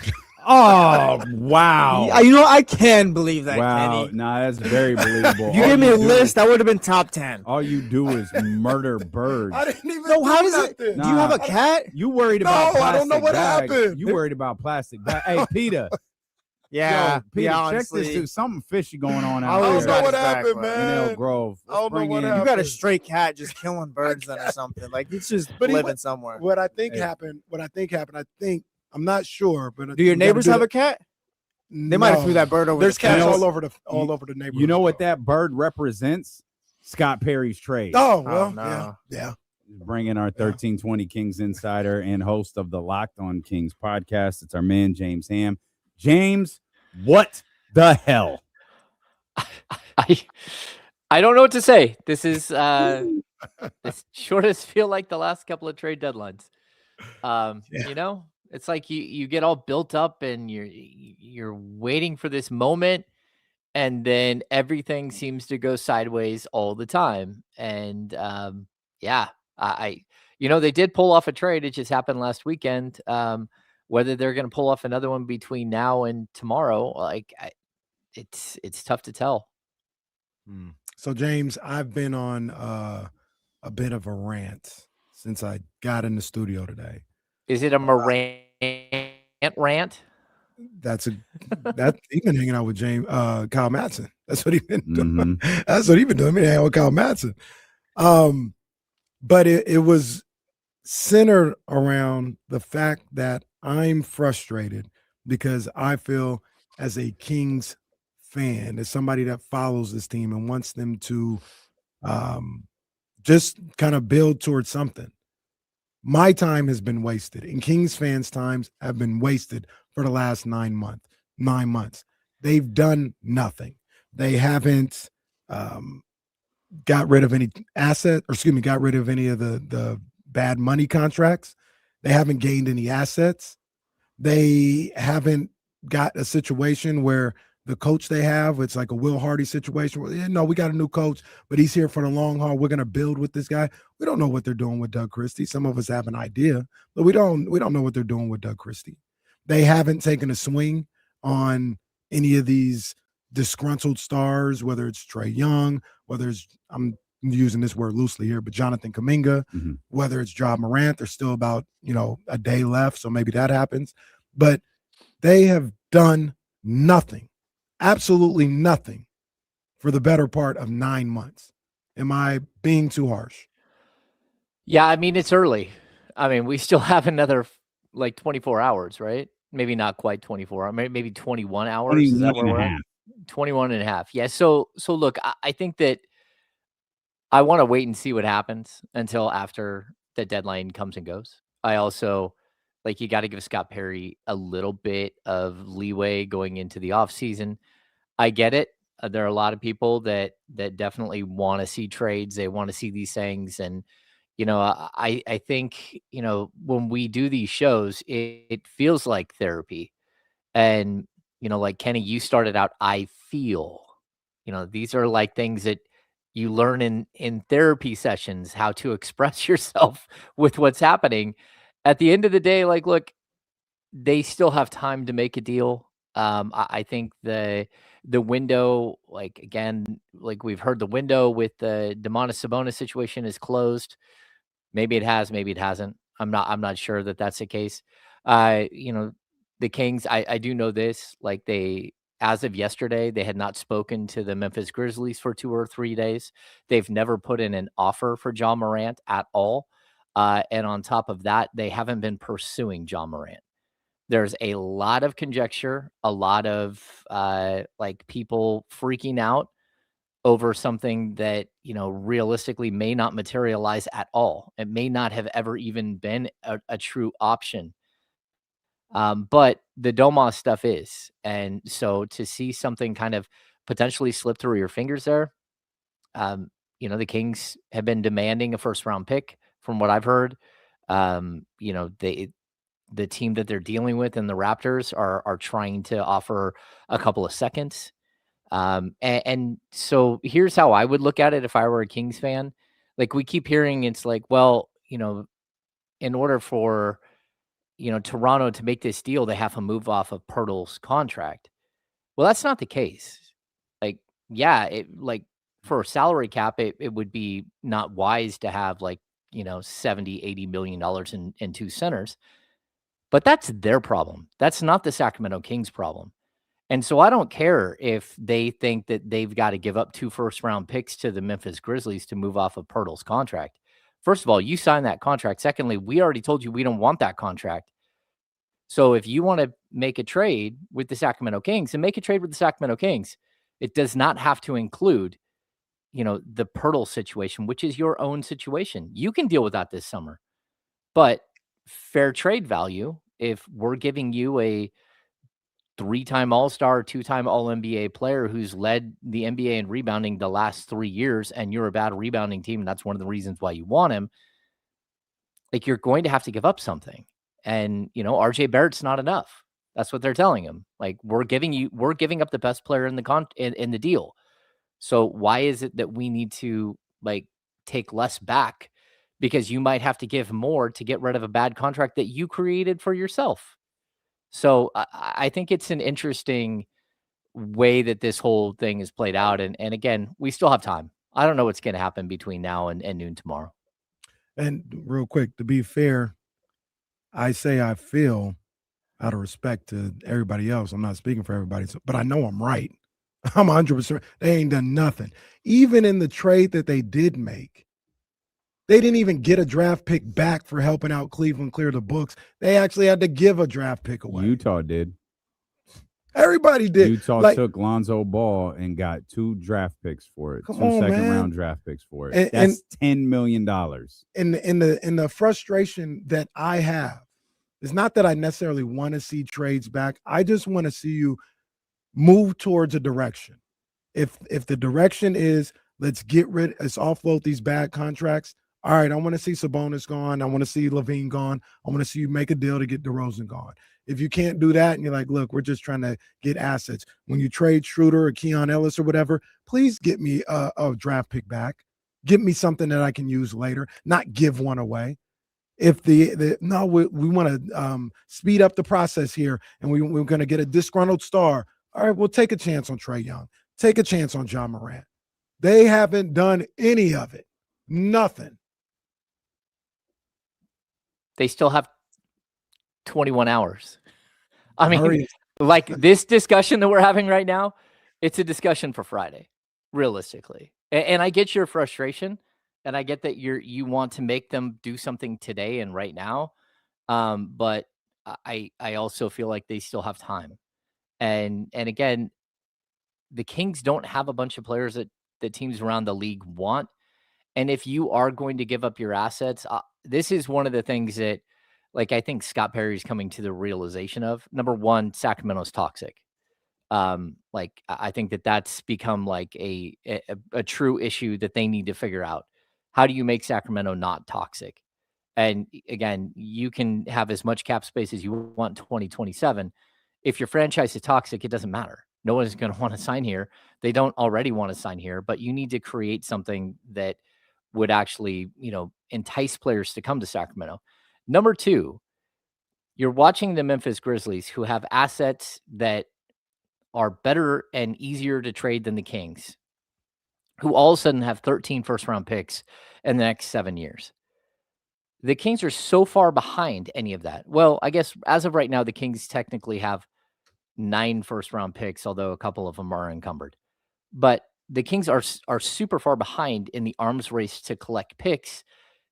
Oh, wow. Yeah, you know, I can believe that, Wow. Kenny. Nah, that's very believable. You All gave me a do list is- that would have been top 10. All you do is murder birds. I didn't even. No, how do does it? nothing. Do you have a Nah. cat? You worried about No, I plastic don't know what bags. happened. You worried about plastic bag. Hey, Peter. Yeah, Yo, Peter, yeah. check Honestly, this. Dude. Something fishy going on I out I always don't there know what got his back, happened, bro. in man. Elk Grove. I don't know bring what in- you got a happened. stray cat just killing birds then or something. Like he's just But he living went- somewhere. What I think Hey. happened. I think I'm not sure, but Do your neighbors have a cat? They might have threw that bird over. There's the cats fence. all over the neighborhood. You know what that bird represents? Scott Perry's trade. Oh well, no. yeah. Bringing our 1320 Kings insider and host of the Locked On Kings podcast. It's our man, James Ham. James, what the hell? I don't know what to say. This is this sure does feel like the last couple of trade deadlines. Yeah. You know, it's like you get all built up and you're waiting for this moment, and then everything seems to go sideways all the time. And yeah, I they did pull off a trade. It just happened last weekend. Whether they're going to pull off another one between now and tomorrow, it's tough to tell. So James, I've been on a bit of a rant since I got in the studio today. Is it a Morant rant? That's he's been hanging out with Kyle Madson. That's what he's been doing. Mhm. That's what he's been doing. Hanging out with Kyle Madson. But it was centered around the fact that I'm frustrated because I feel as a Kings fan, as somebody that follows this team and wants them to Just kind of build towards something. My time has been wasted, and Kings fans' times have been wasted for the last 9 months. They've done nothing. They haven't got rid of any got rid of any of the bad money contracts. They haven't gained any assets. They haven't got a situation where the coach they have, it's like a Will Hardy situation where, no, we got a new coach, but he's here for the long haul. We're going to build with this guy. We don't know what they're doing with Doug Christie. Some of us have an idea, but we don't know what they're doing with Doug Christie. They haven't taken a swing on any of these disgruntled stars, whether it's Trae Young, whether it's, I'm using this word loosely here, but Jonathan Kuminga, whether it's Ja Morant. There's still about, a day left, so maybe that happens. But they have done nothing, absolutely nothing for the better part of 9 months. Am I being too harsh? Yeah, I mean, it's early. I mean, we still have another 24 hours, right? Maybe not quite 24, maybe 21 hours. Is that where we're at? 21 and a half. Yeah. So look, I think that I want to wait and see what happens until after the deadline comes and goes. I also you got to give Scott Perry a little bit of leeway going into the offseason. I get it. There are a lot of people that definitely want to see trades. They want to see these things. And, I think, when we do these shows, it feels like therapy. And, like Kenny, you started out, I feel, these are things that you learn in therapy sessions, how to express yourself with what's happening. At the end of the day, look, they still have time to make a deal. I think the window, again, we've heard the window with the Domantas Sabonis situation is closed. Maybe it has, maybe it hasn't. I'm not sure that that's the case. The Kings, I do know this, as of yesterday, they had not spoken to the Memphis Grizzlies for 2 or 3 days. They've never put in an offer for Ja Morant at all. And on top of that, they haven't been pursuing Ja Morant. There's a lot of conjecture, a lot of people freaking out over something that, realistically may not materialize at all. It may not have ever even been a true option. But the Domas stuff is. And so to see something kind of potentially slip through your fingers there, the Kings have been demanding a first round pick from what I've heard. The team that they're dealing with and the Raptors are trying to offer a couple of seconds. And so here's how I would look at it if I were a Kings fan. We keep hearing it's in order for Toronto to make this deal, they have to move off of Pirtle's contract. Well, that's not the case. For a salary cap, it would be not wise to have $70-80 million in two centers. But that's their problem. That's not the Sacramento Kings problem. And so I don't care if they think that they've got to give up 2 first-round picks to the Memphis Grizzlies to move off of Pirtle's contract. First of all, you signed that contract. Secondly, we already told you we don't want that contract. So if you want to make a trade with the Sacramento Kings, and make a trade with the Sacramento Kings, it does not have to include, the Pirtle situation, which is your own situation. You can deal with that this summer. But fair trade value, if we're giving you a 3-time All-Star, 2-time All-NBA player who's led the NBA in rebounding the last 3 years, and you're a bad rebounding team, and that's one of the reasons why you want him, you're going to have to give up something. And, RJ Barrett's not enough. That's what they're telling him. We're giving up the best player in the deal. So why is it that we need to take less back? Because you might have to give more to get rid of a bad contract that you created for yourself. So I think it's an interesting way that this whole thing is played out. And again, we still have time. I don't know what's going to happen between now and noon tomorrow. And real quick, to be fair, I say I feel, out of respect to everybody else, I'm not speaking for everybody, but I know I'm right. I'm 100%. They ain't done nothing. Even in the trade that they did make, they didn't even get a draft pick back for helping out Cleveland clear the books. They actually had to give a draft pick away. Utah did. Everybody did. Utah Like, took Lonzo Ball and got 2 draft picks for it. Come 2 on, second man. round draft picks for it. And- That's $10 million. in the frustration that I have, it's not that I necessarily want to see trades back. I just want to see you move towards a direction. If the direction is let's offload these bad contracts. All right, I want to see Sabonis gone. I want to see Levine gone. I want to see you make a deal to get DeRozan gone. If you can't do that and you're like, look, we're just trying to get assets. When you trade Schroeder or Keon Ellis or whatever, please get me a draft pick back. Give me something that I can use later, not give one away. If we want to speed up the process here and we're going to get a disgruntled star, all right, we'll take a chance on Trae Young. Take a chance on John Morant. They haven't done any of it. Nothing. They still have 21 hours. I mean, Hurry. like this discussion that we're having right now, it's a discussion for Friday, realistically. And I get your frustration, and I get that you want to make them do something today and right now. But I also feel like they still have time. And again, the Kings don't have a bunch of players that teams around the league want. And if you are going to give up your assets, this is one of the things that, like, I think Scott Perry's coming to the realization of. Number one, Sacramento's toxic. Like, I think that's become like a true issue that they need to figure out. How do you make Sacramento not toxic? And again, you can have as much cap space as you want in 2027. If your franchise is toxic, it doesn't matter. No one is going to want to sign here. They don't already want to sign here, but you need to create something that would actually, entice players to come to Sacramento. Number two, you're watching the Memphis Grizzlies, who have assets that are better and easier to trade than the Kings, who all of a sudden have 13 first-round picks in the next 7 years. The Kings are so far behind any of that. Well, I guess as of right now, the Kings technically have 9 first-round picks, although a couple of them are encumbered. But the Kings are super far behind in the arms race to collect picks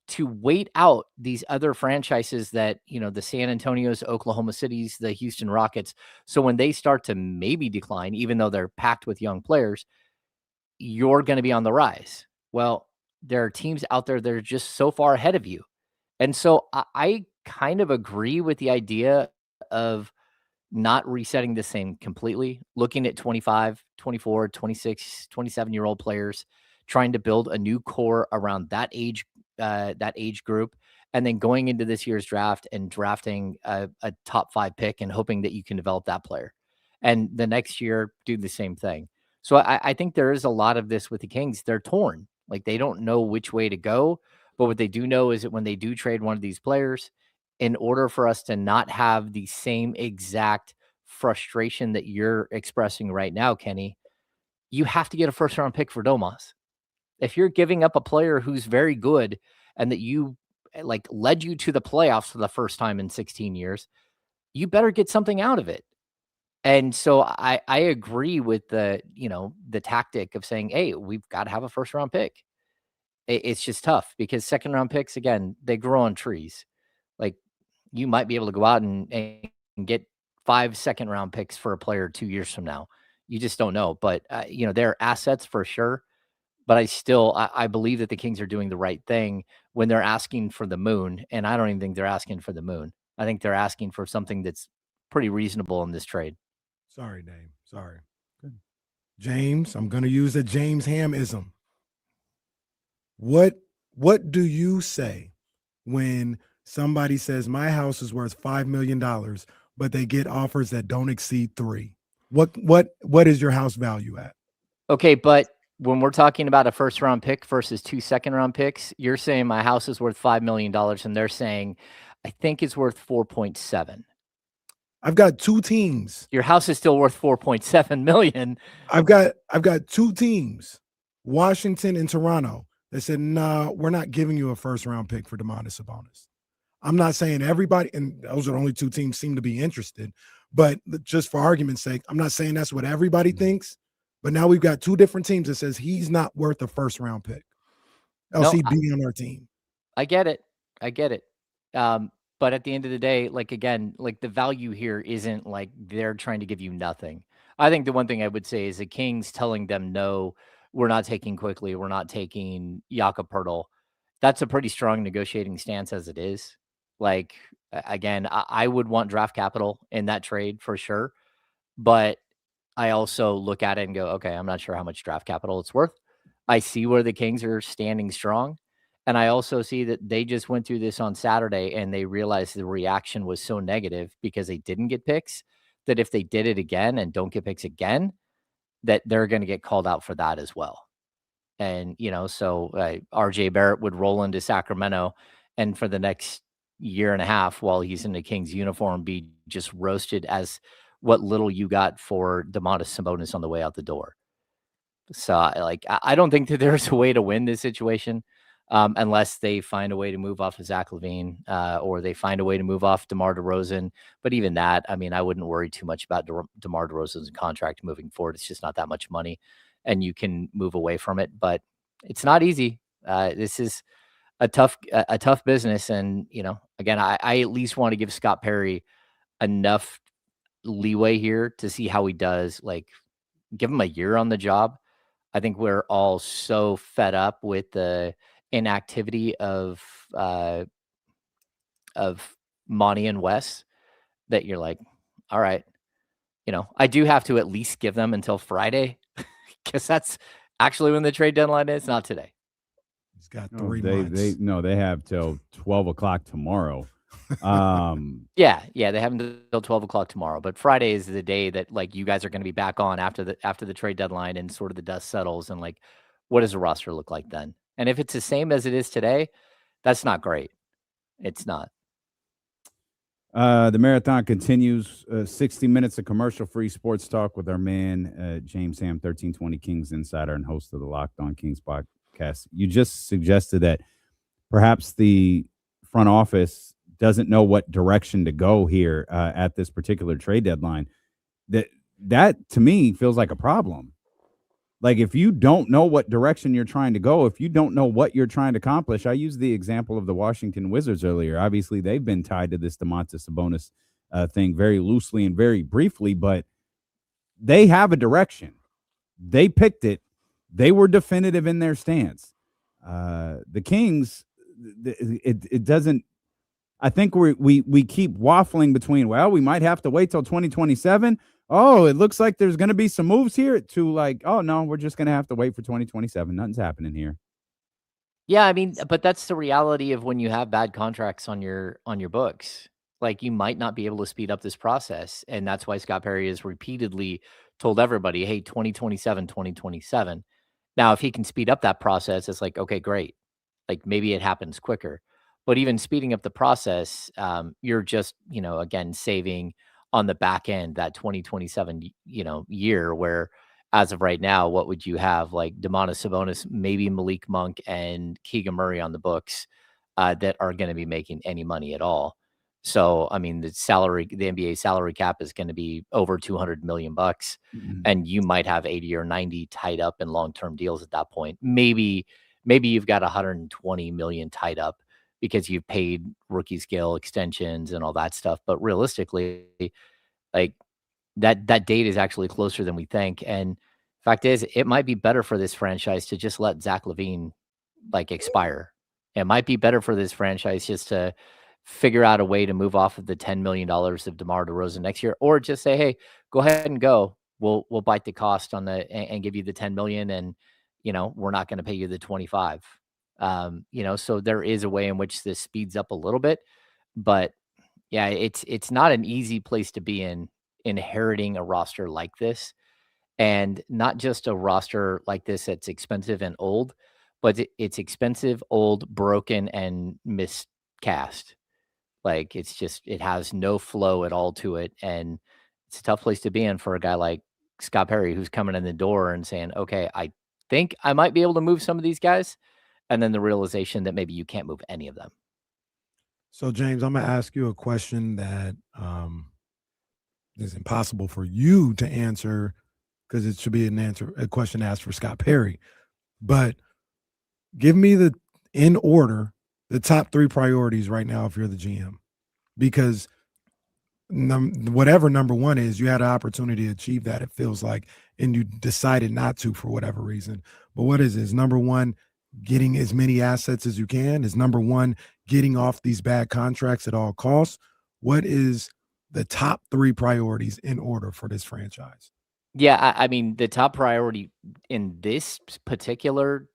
to wait out these other franchises that, the San Antonios, Oklahoma Cities, the Houston Rockets. So when they start to maybe decline, even though they're packed with young players, you're going to be on the rise. Well, there are teams out there that are just so far ahead of you. And so I kind of agree with the idea of not resetting the same completely, looking at 25, 24, 26, 27-year-old players, trying to build a new core around that age group, and then going into this year's draft and drafting a top 5 pick and hoping that you can develop that player. And the next year, do the same thing. So I think there is a lot of this with the Kings. They're torn. Like, they don't know which way to go. But what they do know is that when they do trade one of these players, in order for us to not have the same exact frustration that you're expressing right now, Kenny, you have to get a first-round pick for Domas. If you're giving up a player who's very good and that you led you to the playoffs for the first time in 16 years, you better get something out of it. And so I agree with the tactic of saying, hey, we've got to have a first-round pick. It's just tough because second-round picks, again, they grow on trees. Like, you might be able to go out and get 5 second-round picks for a player 2 years from now. You just don't know. But, they're assets for sure. But I believe that the Kings are doing the right thing when they're asking for the moon. And I don't even think they're asking for the moon. I think they're asking for something that's pretty reasonable in this trade. Sorry, Dame. Sorry. Good. James, I'm going to use a James Ham-ism. What do you say when somebody says my house is worth $5 million, but they get offers that don't exceed 3? What is your house value at? Okay, but when we're talking about a first-round pick versus 2 second-round picks, you're saying my house is worth $5 million, and they're saying I think it's worth 4.7. I've got 2 teams. Your house is still worth 4.7 million. I've got 2 teams, Washington and Toronto. They said, nah, we're not giving you a first-round pick for Domantas Sabonis. I'm not saying everybody, and those are the only 2 teams seem to be interested, but just for argument's sake, I'm not saying that's what everybody thinks, but now we've got 2 different teams that says he's not worth a first-round pick. Else he'd be on our team. I get it. But at the end of the day, like, again, like, the value here isn't like they're trying to give you nothing. I think the one thing I would say is the Kings telling them, no, we're not taking Quickly, we're not taking Jakob Poeltl. That's a pretty strong negotiating stance as it is. Like, again, I would want draft capital in that trade for sure. But I also look at it and go, okay, I'm not sure how much draft capital it's worth. I see where the Kings are standing strong. And I also see that they just went through this on Saturday and they realized the reaction was so negative because they didn't get picks, that if they did it again and don't get picks again, that they're going to get called out for that as well. And, so RJ Barrett would roll into Sacramento and for the next year and a half while he's in the Kings uniform, be just roasted as what little you got for Domantas Sabonis on the way out the door. So I don't think that there's a way to win this situation unless they find a way to move off of Zach LaVine or they find a way to move off DeMar DeRozan. But even that, I mean, I wouldn't worry too much about DeMar DeRozan's contract moving forward. It's just not that much money and you can move away from it, but it's not easy. This is a tough business. And, again, I at least want to give Scott Perry enough leeway here to see how he does, like give him a year on the job. I think we're all so fed up with the inactivity of Monty and Wes that you're like, all right, I do have to at least give them until Friday because that's actually when the trade deadline is, not today. He's got 3 months. They have till 12 o'clock tomorrow. Yeah, they have until 12 o'clock tomorrow. But Friday is the day that like you guys are going to be back on after the trade deadline and sort of the dust settles and like, what does the roster look like then? And if it's the same as it is today, that's not great. It's not. The marathon continues. 60 minutes of commercial-free sports talk with our man, James Ham, 1320 Kings Insider and host of the Locked On Kings podcast. You just suggested that perhaps the front office doesn't know what direction to go here at this particular trade deadline. That to me feels like a problem. Like if you don't know what direction you're trying to go, if you don't know what you're trying to accomplish, I used the example of the Washington Wizards earlier. Obviously, they've been tied to this Domantas Sabonis thing very loosely and very briefly, but they have a direction. They picked it. They were definitive in their stance. The Kings, it doesn't. I think we keep waffling between, well, we might have to wait till 2027. Oh, it looks like there's going to be some moves here to like, oh, no, we're just going to have to wait for 2027. Nothing's happening here. Yeah, I mean, but that's the reality of when you have bad contracts on your books. Like you might not be able to speed up this process. And that's why Scott Perry has repeatedly told everybody, hey, 2027, 2027. Now, if he can speed up that process, it's like, okay, great. Like maybe it happens quicker. But even speeding up the process, you're just, again, saving on the back end that 2027, year where as of right now, what would you have? Like Domantas Sabonis, maybe Malik Monk and Keegan Murray on the books that are going to be making any money at all. So, I mean, the NBA salary cap is going to be over $200 million and you might have 80 or 90 tied up in long-term deals at that point. Maybe you've got 120 million tied up because you've paid rookie scale extensions and all that stuff. But realistically, like that date is actually closer than we think. And fact is, it might be better for this franchise to just let Zach LaVine like expire. It might be better for this franchise just to figure out a way to move off of the $10 million of DeMar DeRozan next year, or just say, hey, go ahead and go. We'll bite the cost on and give you the 10 million. And, we're not going to pay you the 25. So there is a way in which this speeds up a little bit, but yeah, it's not an easy place to be in inheriting a roster like this, and not just a roster like this that's expensive and old, but it's expensive, old, broken, and miscast. Like it has no flow at all to it, and it's a tough place to be in for a guy like Scott Perry, who's coming in the door and saying, okay, I think I might be able to move some of these guys. And then the realization that maybe you can't move any of them. So, James, I'm going to ask you a question that is impossible for you to answer because it should be a question asked for Scott Perry. But give me in order, the top 3 priorities right now if you're the GM. because whatever number one is, you had an opportunity to achieve that, it feels like, and you decided not to for whatever reason. But what is number one, getting as many assets as you can? Is number one getting off these bad contracts at all costs? What is the top 3 priorities in order for this franchise? Yeah, I mean, the top priority in this particular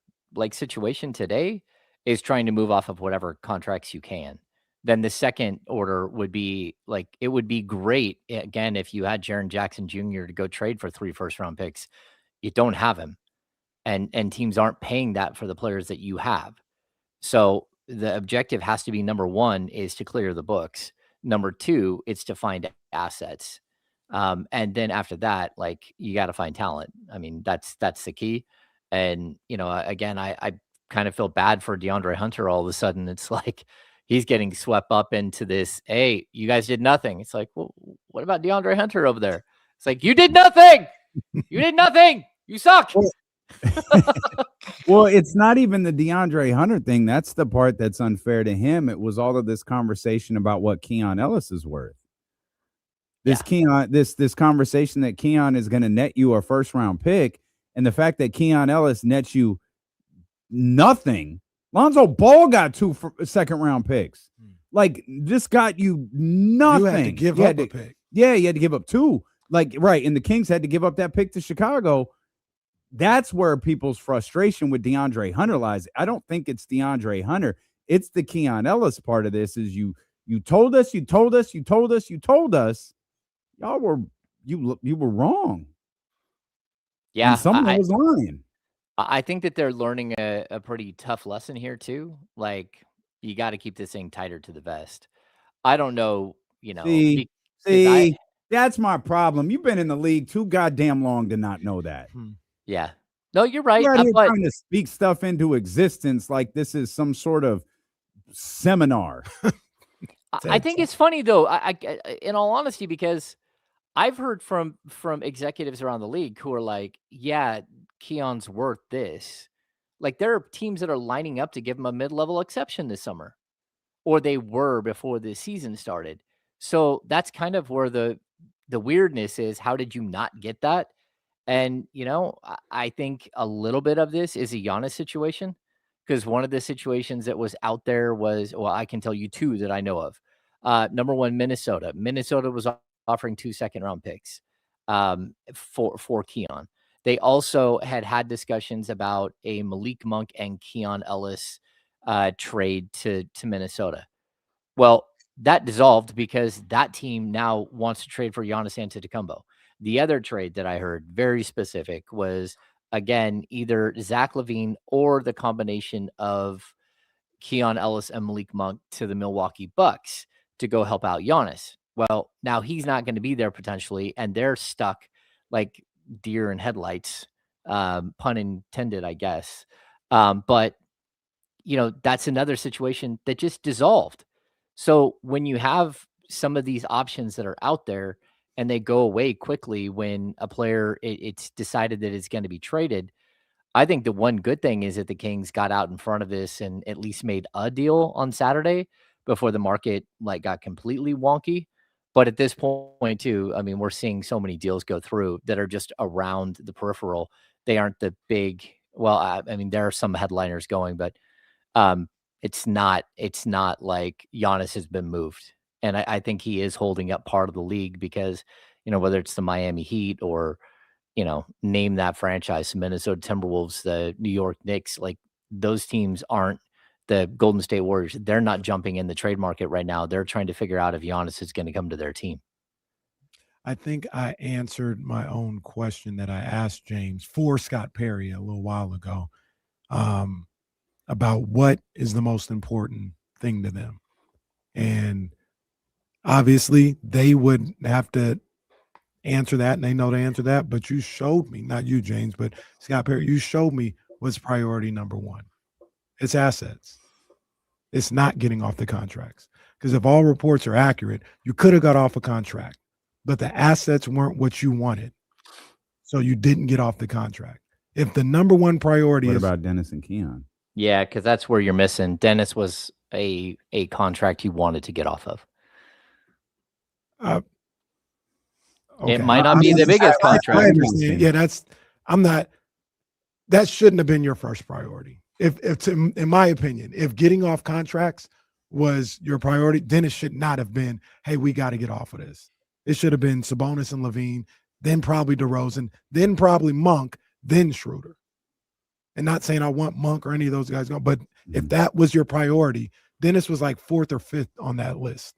situation today is trying to move off of whatever contracts you can. Then the second order would be it would be great again if you had Jaren Jackson Jr. to go trade for 3 first-round picks. You don't have him, and teams aren't paying that for the players that you have. So the objective has to be, number one is to clear the books. Number two, it's to find assets. And then after that, you got to find talent. I mean, that's the key. And, again, I kind of feel bad for DeAndre Hunter. All of a sudden, it's like he's getting swept up into this. Hey, you guys did nothing. It's like, well, what about DeAndre Hunter over there? It's like, you did nothing. You did nothing. You suck. Well, it's not even the DeAndre Hunter thing. That's the part that's unfair to him. It was all of this conversation about what Keon Ellis is worth. This conversation that Keon is going to net you a first-round pick, and the fact that Keon Ellis nets you nothing. Lonzo Ball got 2 second-round picks. This got you nothing. You had to give up a pick. Yeah, you had to give up 2. Right, and the Kings had to give up that pick to Chicago. That's where people's frustration with DeAndre Hunter lies. I don't think it's DeAndre Hunter. It's the Keon Ellis part of this. Is you told us. Y'all were you were wrong. Yeah, and someone was lying. I think that they're learning a pretty tough lesson here too. You got to keep this thing tighter to the vest. I don't know, See, that's my problem. You've been in the league too goddamn long to not know that. Yeah. No, you're right. You're out here trying to speak stuff into existence like this is some sort of seminar. I think it's funny though. I in all honesty, because I've heard from executives around the league who are like, yeah, Keon's worth this. There are teams that are lining up to give him a mid-level exception this summer, or they were before the season started. So that's kind of where the weirdness is. How did you not get that? And, I think a little bit of this is a Giannis situation, because one of the situations that was out there was, well, I can tell you 2 that I know of. Number one, Minnesota. Minnesota was offering 2 second-round picks for Keon. They also had discussions about a Malik Monk and Keon Ellis trade to Minnesota. Well, that dissolved because that team now wants to trade for Giannis Antetokounmpo. The other trade that I heard, very specific, was, again, either Zach LaVine or the combination of Keon Ellis and Malik Monk to the Milwaukee Bucks to go help out Giannis. Well, now he's not going to be there potentially, and they're stuck like deer in headlights, pun intended, I guess. But, that's another situation that just dissolved. So when you have some of these options that are out there and they go away quickly when a player, it's decided that it's going to be traded, I think the one good thing is that the Kings got out in front of this and at least made a deal on Saturday before the market got completely wonky. But at this point too, I mean, we're seeing so many deals go through that are just around the peripheral. They aren't the big, well, I mean, there are some headliners going, but it's not like Giannis has been moved. And I think he is holding up part of the league because, whether it's the Miami Heat or, name that franchise, the Minnesota Timberwolves, the New York Knicks, those teams aren't the Golden State Warriors. They're not jumping in the trade market right now. They're trying to figure out if Giannis is going to come to their team. I think I answered my own question that I asked James for Scott Perry a little while ago about what is the most important thing to them. And obviously they would have to answer that, and they know to answer that, but you showed me, not you, James, but Scott Perry, you showed me what's priority number one. It's assets. It's not getting off the contracts. Because if all reports are accurate, you could have got off a contract, but the assets weren't what you wanted. So you didn't get off the contract. If the number one priority What about Dennis and Keon? Yeah, because that's where you're missing. Dennis was a contract he wanted to get off of. Okay. It might not be the biggest I contract. understand. Yeah, that shouldn't have been your first priority. In my opinion, if getting off contracts was your priority, then it should not have been, hey, we got to get off of this. It should have been Sabonis and Levine, then probably DeRozan, then probably Monk, then Schroeder. And not saying I want Monk or any of those guys, but if that was your priority, Dennis was like 4th or 5th on that list.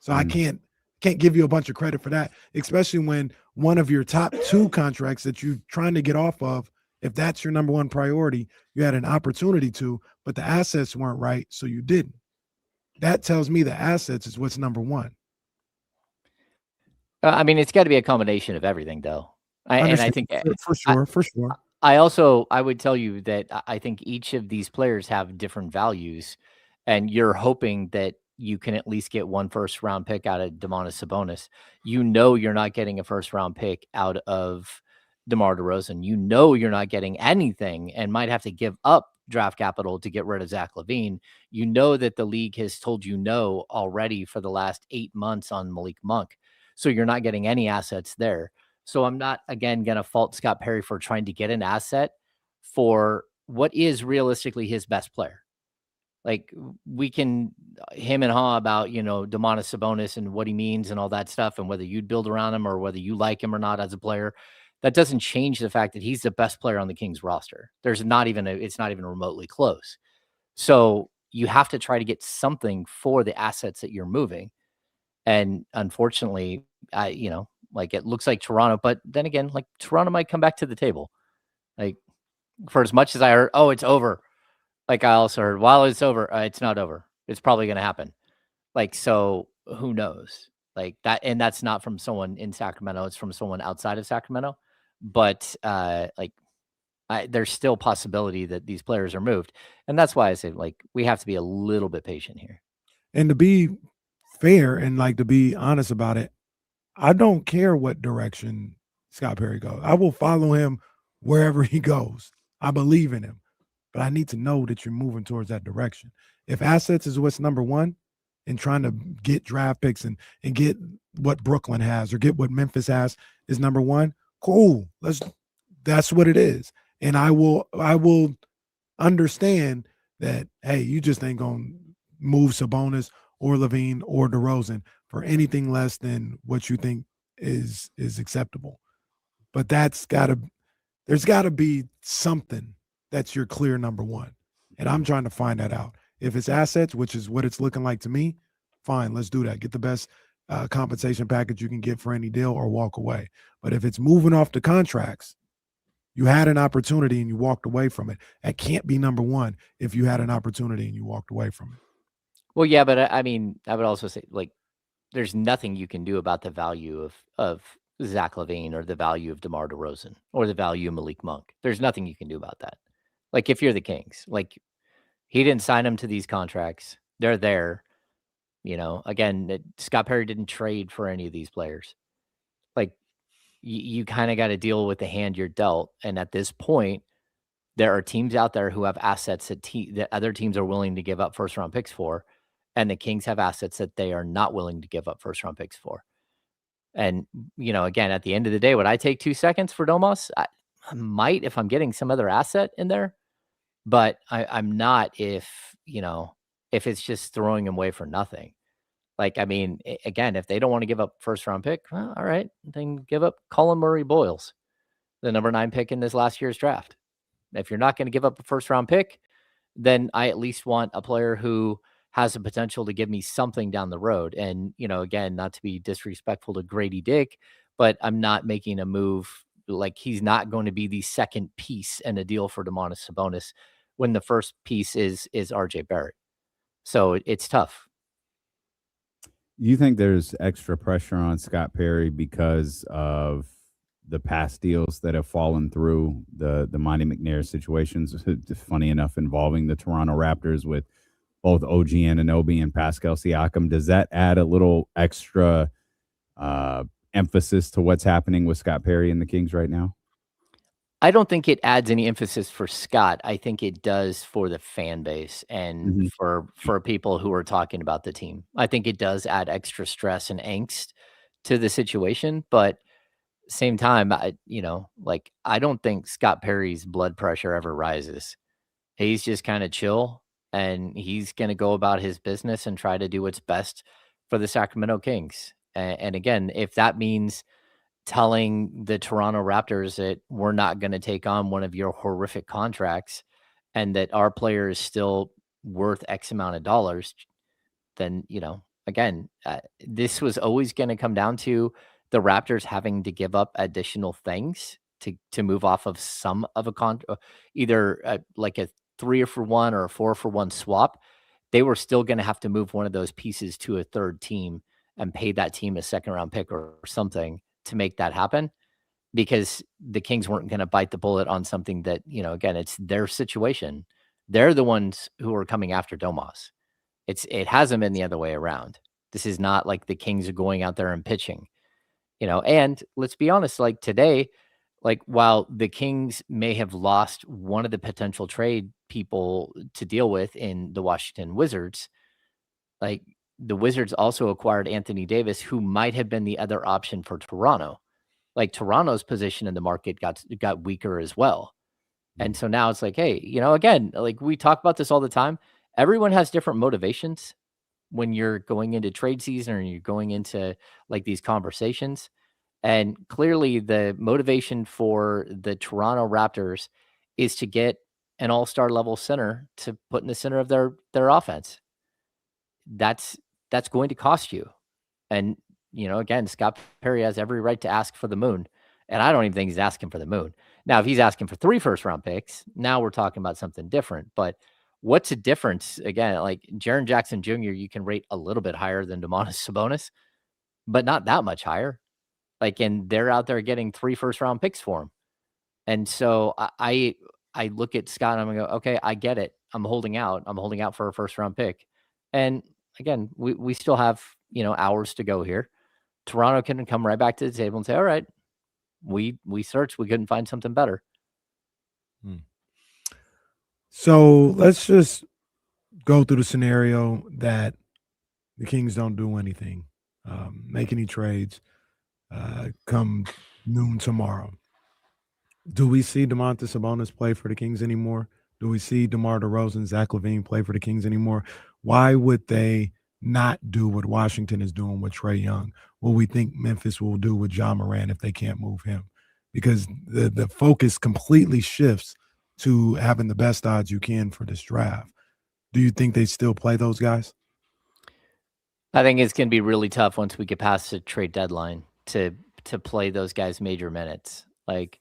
So I can't give you a bunch of credit for that, especially when one of your top 2 contracts that you're trying to get off of, if that's your number 1 priority, you had an opportunity to, but the assets weren't right, so you didn't. That tells me the assets is what's number 1. I mean, it's got to be a combination of everything, though. I think for sure. I would tell you that I think each of these players have different values, and you're hoping that you can at least get 1 first-round pick out of Domantas Sabonis. You know you're not getting a first-round pick out of DeMar DeRozan. You know you're not getting anything and might have to give up draft capital to get rid of Zach LaVine. You know that the league has told you no already for the last 8 months on Malik Monk. So you're not getting any assets there. So I'm not, again, going to fault Scott Perry for trying to get an asset for what is realistically his best player. Like, we can him and haw about, Domantas Sabonis and what he means and all that stuff, and whether you'd build around him or whether you like him or not as a player. That doesn't change the fact that he's the best player on the Kings roster. It's not even remotely close. So you have to try to get something for the assets that you're moving. And unfortunately, it looks like Toronto, but then again, like, Toronto might come back to the table. Like, for as much as I heard, it's over. Like, I also heard, while it's over, it's not over. It's probably going to happen. Like, so who knows? Like that, and that's not from someone in Sacramento. It's from someone outside of Sacramento. But there's still possibility that these players are moved. And that's why I say, like, we have to be a little bit patient here. And to be fair and to be honest about it, I don't care what direction Scott Perry goes. I will follow him wherever he goes. I believe in him, but I need to know that you're moving towards that direction. If assets is what's number 1 and trying to get draft picks and get what Brooklyn has or get what Memphis has is number 1, cool. That's what it is. And I will understand that, hey, you just ain't going to move Sabonis or Levine or DeRozan for anything less than what you think is acceptable. But there's got to be something that's your clear number 1. And I'm trying to find that out. If it's assets, which is what it's looking like to me, fine, let's do that. Get the best compensation package you can get for any deal or walk away. But if it's moving off the contracts, you had an opportunity and you walked away from it. That can't be number 1 if you had an opportunity and you walked away from it. Well, yeah, but I mean, I would also say, like, there's nothing you can do about the value of Zach LaVine or the value of DeMar DeRozan or the value of Malik Monk. There's nothing you can do about that. Like, if you're the Kings, like, he didn't sign them to these contracts. They're there. Again, Scott Perry didn't trade for any of these players. Like, you kind of got to deal with the hand you're dealt. And at this point, there are teams out there who have assets that other teams are willing to give up first-round picks for, and the Kings have assets that they are not willing to give up first-round picks for. And, again, at the end of the day, would I take 2 seconds for Domas? I might if I'm getting some other asset in there, but I'm not if it's just throwing him away for nothing. Like, I mean, again, if they don't want to give up first-round pick, well, all right, then give up Colin Murray-Boyles, the number 9 pick in this last year's draft. If you're not going to give up a first-round pick, then I at least want a player who has the potential to give me something down the road. And, again, not to be disrespectful to Grady Dick, but I'm not making a move. Like, he's not going to be the second piece in a deal for Domantas Sabonis when the first piece is RJ Barrett. So it's tough. You think there's extra pressure on Scott Perry because of the past deals that have fallen through, the Monty McNair situations, funny enough, involving the Toronto Raptors with both OG Anunoby and Pascal Siakam? Does that add a little extra emphasis to what's happening with Scott Perry and the Kings right now? I don't think it adds any emphasis for Scott. I think it does for the fan base and Mhm. for people who are talking about the team. I think it does add extra stress and angst to the situation, but same time, I don't think Scott Perry's blood pressure ever rises. He's just kind of chill and he's going to go about his business and try to do what's best for the Sacramento Kings. And again, if that means telling the Toronto Raptors that we're not going to take on one of your horrific contracts and that our player is still worth X amount of dollars, then, again, this was always going to come down to the Raptors having to give up additional things to move off of some of either like a 3-for-1 or a 4-for-1 swap. They were still going to have to move one of those pieces to a third team and pay that team a second round pick or something to make that happen, because the Kings weren't going to bite the bullet on something that, again, it's their situation. They're the ones who are coming after Domas. It hasn't been the other way around. This is not like the Kings are going out there and pitching, and let's be honest, like today, like while the Kings may have lost one of the potential trade people to deal with in the Washington Wizards, like the Wizards also acquired Anthony Davis, who might have been the other option for Toronto. Like Toronto's position in the market got weaker as well. And so now it's like, hey, again, like we talk about this all the time. Everyone has different motivations when you're going into trade season or you're going into like these conversations. And clearly the motivation for the Toronto Raptors is to get an all-star level center to put in the center of their offense. That's going to cost you. And, again, Scott Perry has every right to ask for the moon. And I don't even think he's asking for the moon. Now, if he's asking for 3 first-round picks, now we're talking about something different. But what's the difference? Again, like Jaren Jackson Jr., you can rate a little bit higher than Domantas Sabonis, but not that much higher. Like, and they're out there getting 3 first-round picks for him. And so I look at Scott and I'm going to go, okay, I get it. I'm holding out. I'm holding out for a first-round pick. And again, we still have, hours to go here. Toronto can come right back to the table and say, all right, we searched, we couldn't find something better. So let's just go through the scenario that the Kings don't do anything, make any trades, come noon tomorrow. Do we see Domantas Sabonis play for the Kings anymore? Do we see DeMar DeRozan, Zach LaVine play for the Kings anymore? Why would they not do what Washington is doing with Trae Young? What we think Memphis will do with Ja Morant if they can't move him? Because the focus completely shifts to having the best odds you can for this draft. Do you think they still play those guys? I think it's going to be really tough once we get past the trade deadline to play those guys major minutes. Like,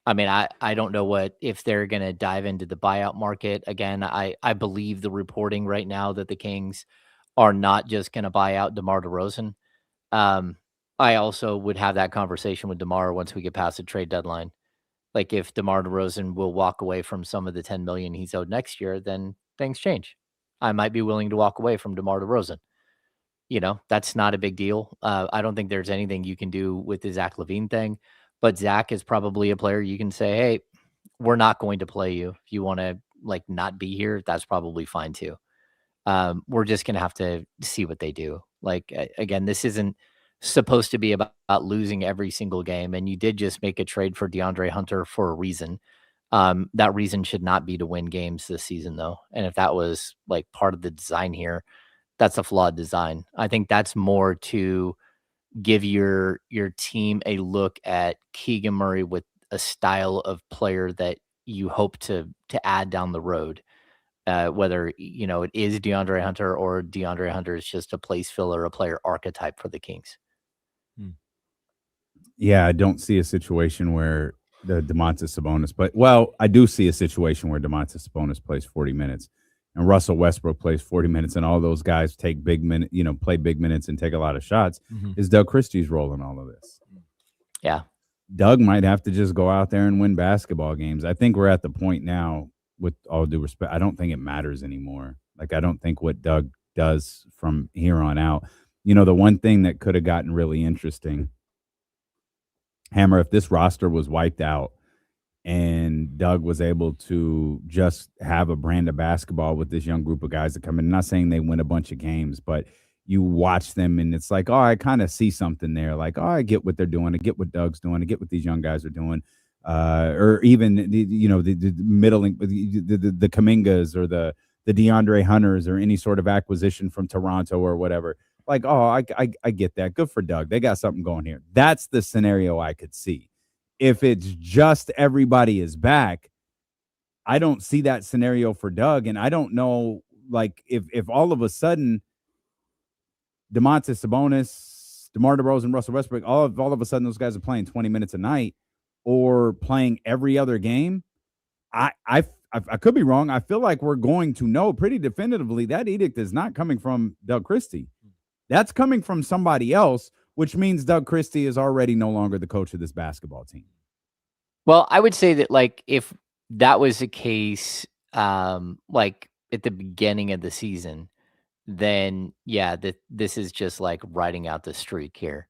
I mean, I don't know if they're going to dive into the buyout market. Again, I believe the reporting right now that the Kings are not just going to buy out DeMar DeRozan. I also would have that conversation with DeMar once we get past the trade deadline. Like if DeMar DeRozan will walk away from some of the $10 million he's owed next year, then things change. I might be willing to walk away from DeMar DeRozan. That's not a big deal. I don't think there's anything you can do with the Zach LaVine thing. But Zach is probably a player you can say, hey, we're not going to play you. If you want to not be here, that's probably fine too. We're just going to have to see what they do. Like, again, this isn't supposed to be about losing every single game. And you did just make a trade for DeAndre Hunter for a reason. That reason should not be to win games this season, though. And if that was part of the design here, that's a flawed design. I think that's more to give your team a look at Keegan Murray with a style of player that you hope to add down the road. Whether, it is DeAndre Hunter or DeAndre Hunter is just a place filler, a player archetype for the Kings. Yeah, I don't see a situation where the Domantas Sabonis, I do see a situation where Domantas Sabonis plays 40 minutes and Russell Westbrook plays 40 minutes and all those guys take big minute, play big minutes and take a lot of shots. Is Doug Christie's role in all of this? Yeah. Doug might have to just go out there and win basketball games. I think we're at the point now, with all due respect, I don't think it matters anymore. I don't think what Doug does from here on out. The one thing that could have gotten really interesting, Hammer, if this roster was wiped out And Doug was able to just have a brand of basketball with this young group of guys that come in. I'm not saying they win a bunch of games, but you watch them and it's like, oh, I kind of see something there. Like, oh, I get what they're doing. I get what Doug's doing. I get what these young guys are doing. Or even, the middling, the Kumingas or the DeAndre Hunters or any sort of acquisition from Toronto or whatever. Like, oh, I get that. Good for Doug. They got something going here. That's the scenario I could see. If it's just everybody is back, I don't see that scenario for Doug. And I don't know, like, if all of a sudden Domantas Sabonis, DeMar DeRozan, Russell Westbrook, all of a sudden those guys are playing 20 minutes a night or playing every other game, I could be wrong. I feel like we're going to know pretty definitively that edict is not coming from Doug Christie. That's coming from somebody else, which means Doug Christie is already no longer the coach of this basketball team. Well, I would say that, like, if that was the case, like at the beginning of the season, then yeah, this is just like riding out the streak here.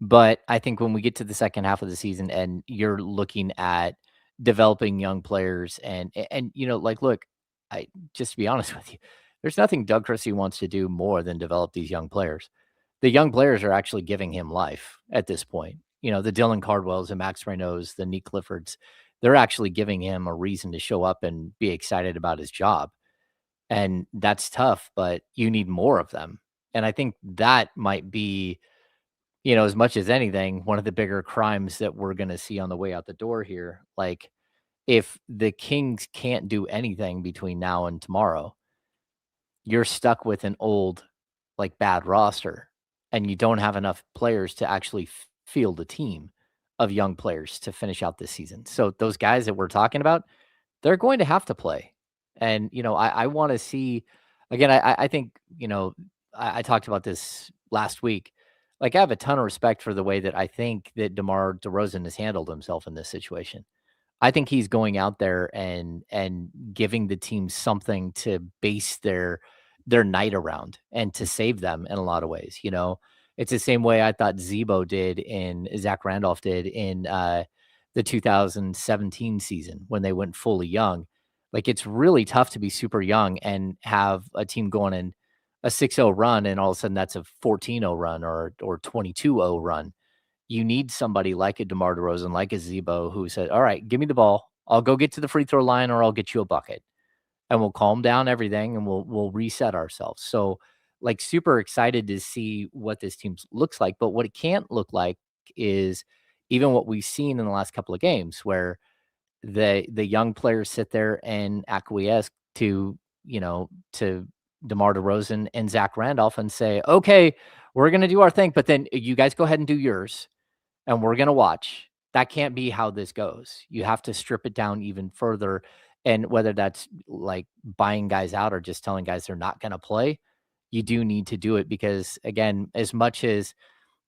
But I think when we get to the second half of the season and you're looking at developing young players and like, look, I just to be honest with you, there's nothing Doug Christie wants to do more than develop these young players. The young players are actually giving him life at this point. The Dylan Cardwells and Max Reynos, the Nick Cliffords, they're actually giving him a reason to show up and be excited about his job. And that's tough, but you need more of them. And I think that might be, as much as anything, one of the bigger crimes that we're going to see on the way out the door here. Like, if the Kings can't do anything between now and tomorrow, you're stuck with an old, like, bad roster, and you don't have enough players to actually field a team of young players to finish out this season. So those guys that we're talking about, they're going to have to play. And, I want to see, again, I think, I talked about this last week. Like, I have a ton of respect for the way that I think that DeMar DeRozan has handled himself in this situation. I think he's going out there and giving the team something to base their night around and to save them in a lot of ways. It's the same way I thought Zach Randolph did in the 2017 season when they went fully young. Like, it's really tough to be super young and have a team going in a 6-0 run, and all of a sudden that's a 14-0 run or 22-0 run. You need somebody like a DeMar DeRozan, like a Zebo, who said, all right, give me the ball. I'll go get to the free throw line or I'll get you a bucket. And we'll calm down everything and we'll reset ourselves. So, like, super excited to see what this team looks like. But what it can't look like is even what we've seen in the last couple of games where the young players sit there and acquiesce to DeMar DeRozan and Zach Randolph and say, okay, we're going to do our thing, but then you guys go ahead and do yours and we're going to watch. That can't be how this goes. You have to strip it down even further. And whether that's like buying guys out or just telling guys they're not going to play, you do need to do it because, again, as much as,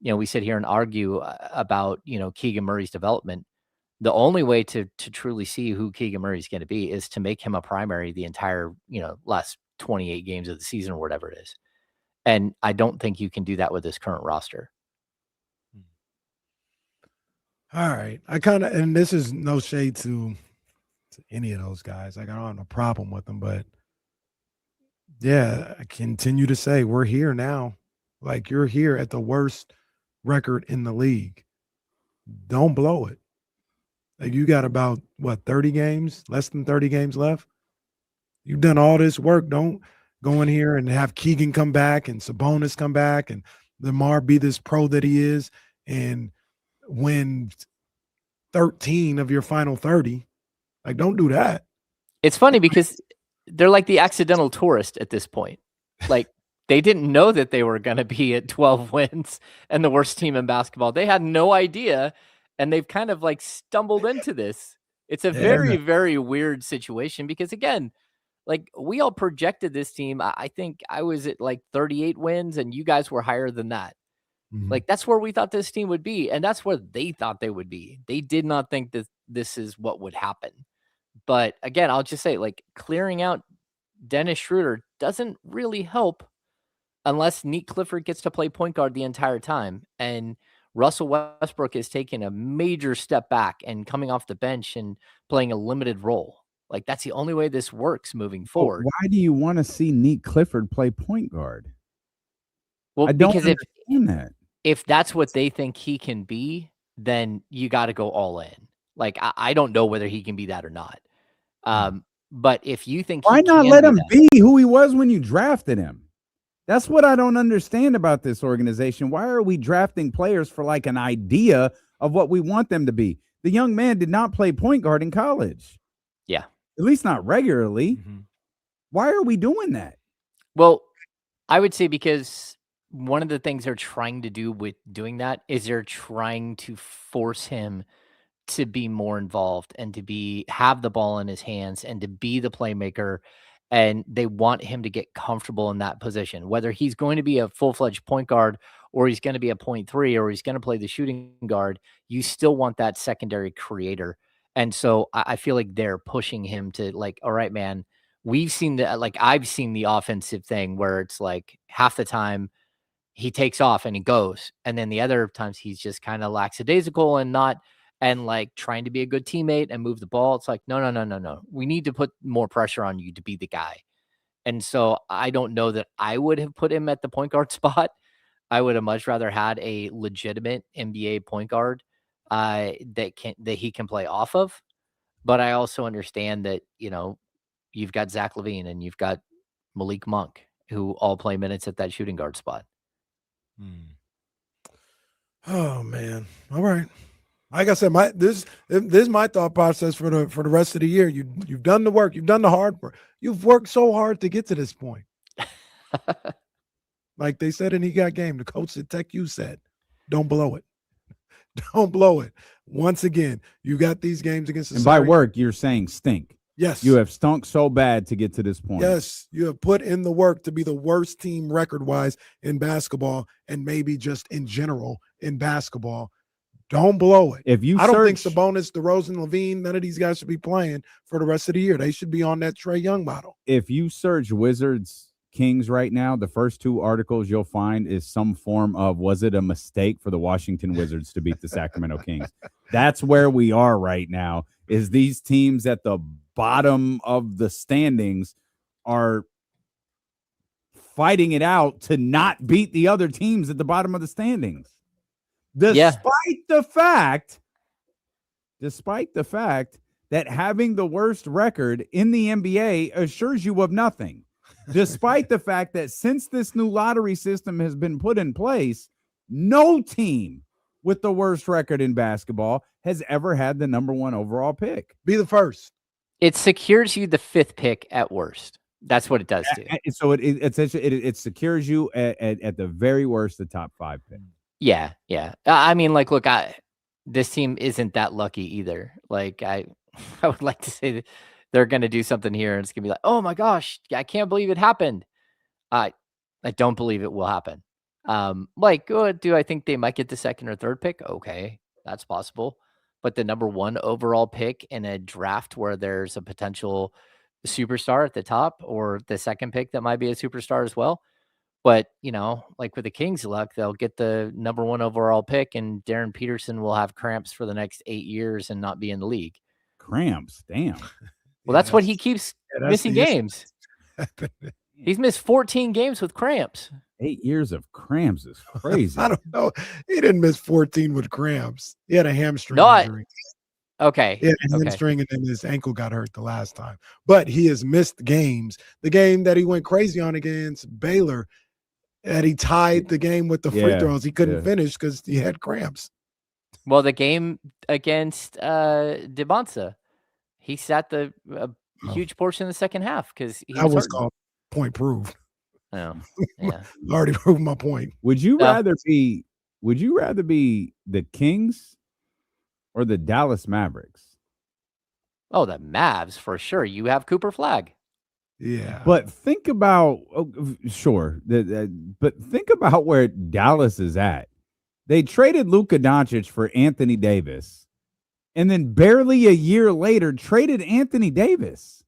we sit here and argue about, Keegan Murray's development, the only way to truly see who Keegan Murray is going to be is to make him a primary the entire, last 28 games of the season or whatever it is. And I don't think you can do that with this current roster. All right. And this is no shade to any of those guys. Like, I don't have no problem with them, but yeah, I continue to say we're here now. Like, you're here at the worst record in the league. Don't blow it. Like, you got about 30 games, less than 30 games left. You've done all this work. Don't go in here and have Keegan come back and Sabonis come back and Lamar be this pro that he is and win 13 of your final 30. Like, don't do that. It's funny because they're like the accidental tourist at this point. Like, they didn't know that they were going to be at 12 wins and the worst team in basketball. They had no idea, and they've kind of like stumbled into this. It's a very, very weird situation because, again, like, we all projected this team. I think I was at like 38 wins and you guys were higher than that. Mhm. Like, that's where we thought this team would be. And that's where they thought they would be. They did not think that this is what would happen. But again, I'll just say, like, clearing out Dennis Schroeder doesn't really help unless Nick Clifford gets to play point guard the entire time. And Russell Westbrook has taken a major step back and coming off the bench and playing a limited role. Like, that's the only way this works moving forward. Why do you want to see Neek Clifford play point guard? Well, I don't because understand if that's what they think he can be, then you got to go all in. Like, I don't know whether he can be that or not. But if you think why he not can let be him that, be who he was when you drafted him? That's what I don't understand about this organization. Why are we drafting players for like an idea of what we want them to be? The young man did not play point guard in college. Yeah. At least not regularly. Why are we doing that? Well, I would say because one of the things they're trying to do with doing that is they're trying to force him to be more involved and to have the ball in his hands and to be the playmaker. And they want him to get comfortable in that position, whether he's going to be a full-fledged point guard or he's going to be a 0.3 or he's going to play the shooting guard. You still want that secondary creator. And so I feel like they're pushing him to like, all right, man, I've seen the offensive thing where it's like half the time he takes off and he goes. And then the other times he's just kind of lackadaisical and like trying to be a good teammate and move the ball. It's like, no. We need to put more pressure on you to be the guy. And so I don't know that I would have put him at the point guard spot. I would have much rather had a legitimate NBA point guard that he can play off of. But I also understand that, you've got Zach LaVine and you've got Malik Monk who all play minutes at that shooting guard spot. Oh man. All right. Like I said, this is my thought process for the rest of the year. You've done the work, you've done the hard work. You've worked so hard to get to this point. Like they said in He Got Game, the coach at Tech U said, don't blow it. Don't blow it. Once again, you got these games against the And by work, you're saying stink. Yes. You have stunk so bad to get to this point. Yes, you have put in the work to be the worst team record-wise in basketball and maybe just in general in basketball. Don't blow it. I don't think Sabonis, DeRozan, LaVine, none of these guys should be playing for the rest of the year. They should be on that Trae Young model. If you search Wizards Kings right now, the first two articles you'll find is some form of, was it a mistake for the Washington Wizards to beat the Sacramento Kings? That's where we are right now, is these teams at the bottom of the standings are fighting it out to not beat the other teams at the bottom of the standings. Despite the fact that having the worst record in the NBA assures you of nothing. Despite the fact that since this new lottery system has been put in place, no team with the worst record in basketball has ever had the number one overall pick. Be the first. It secures you the fifth pick at worst. That's what it does do. So it secures you at the very worst, the top 5 pick. Yeah. I mean, like, look, this team isn't that lucky either. Like, I would like to say that they're going to do something here and it's going to be like, oh my gosh, I can't believe it happened. I don't believe it will happen. Do I think they might get the second or third pick? Okay, that's possible. But the number one overall pick in a draft where there's a potential superstar at the top, or the second pick that might be a superstar as well. But, like with the Kings' luck, they'll get the number one overall pick and Darren Peterson will have cramps for the next 8 years and not be in the league. Cramps? Damn. Well, that's what he keeps missing games. He's missed 14 games with cramps. 8 years of cramps is crazy. I don't know. He didn't miss 14 with cramps. He had a hamstring injury. Okay. He had a hamstring and then his ankle got hurt the last time. But he has missed games. The game that he went crazy on against Baylor, that he tied the game with the free throws. He couldn't finish because he had cramps. Well, the game against DeBonsa, he sat a huge portion of the second half because that was called point proved. Oh, yeah. I already proved my point. Would you rather be the Kings or the Dallas Mavericks? Oh, the Mavs for sure. You have Cooper Flagg. Yeah. But think about but think about where Dallas is at. They traded Luka Doncic for Anthony Davis, and then barely a year later traded Anthony Davis.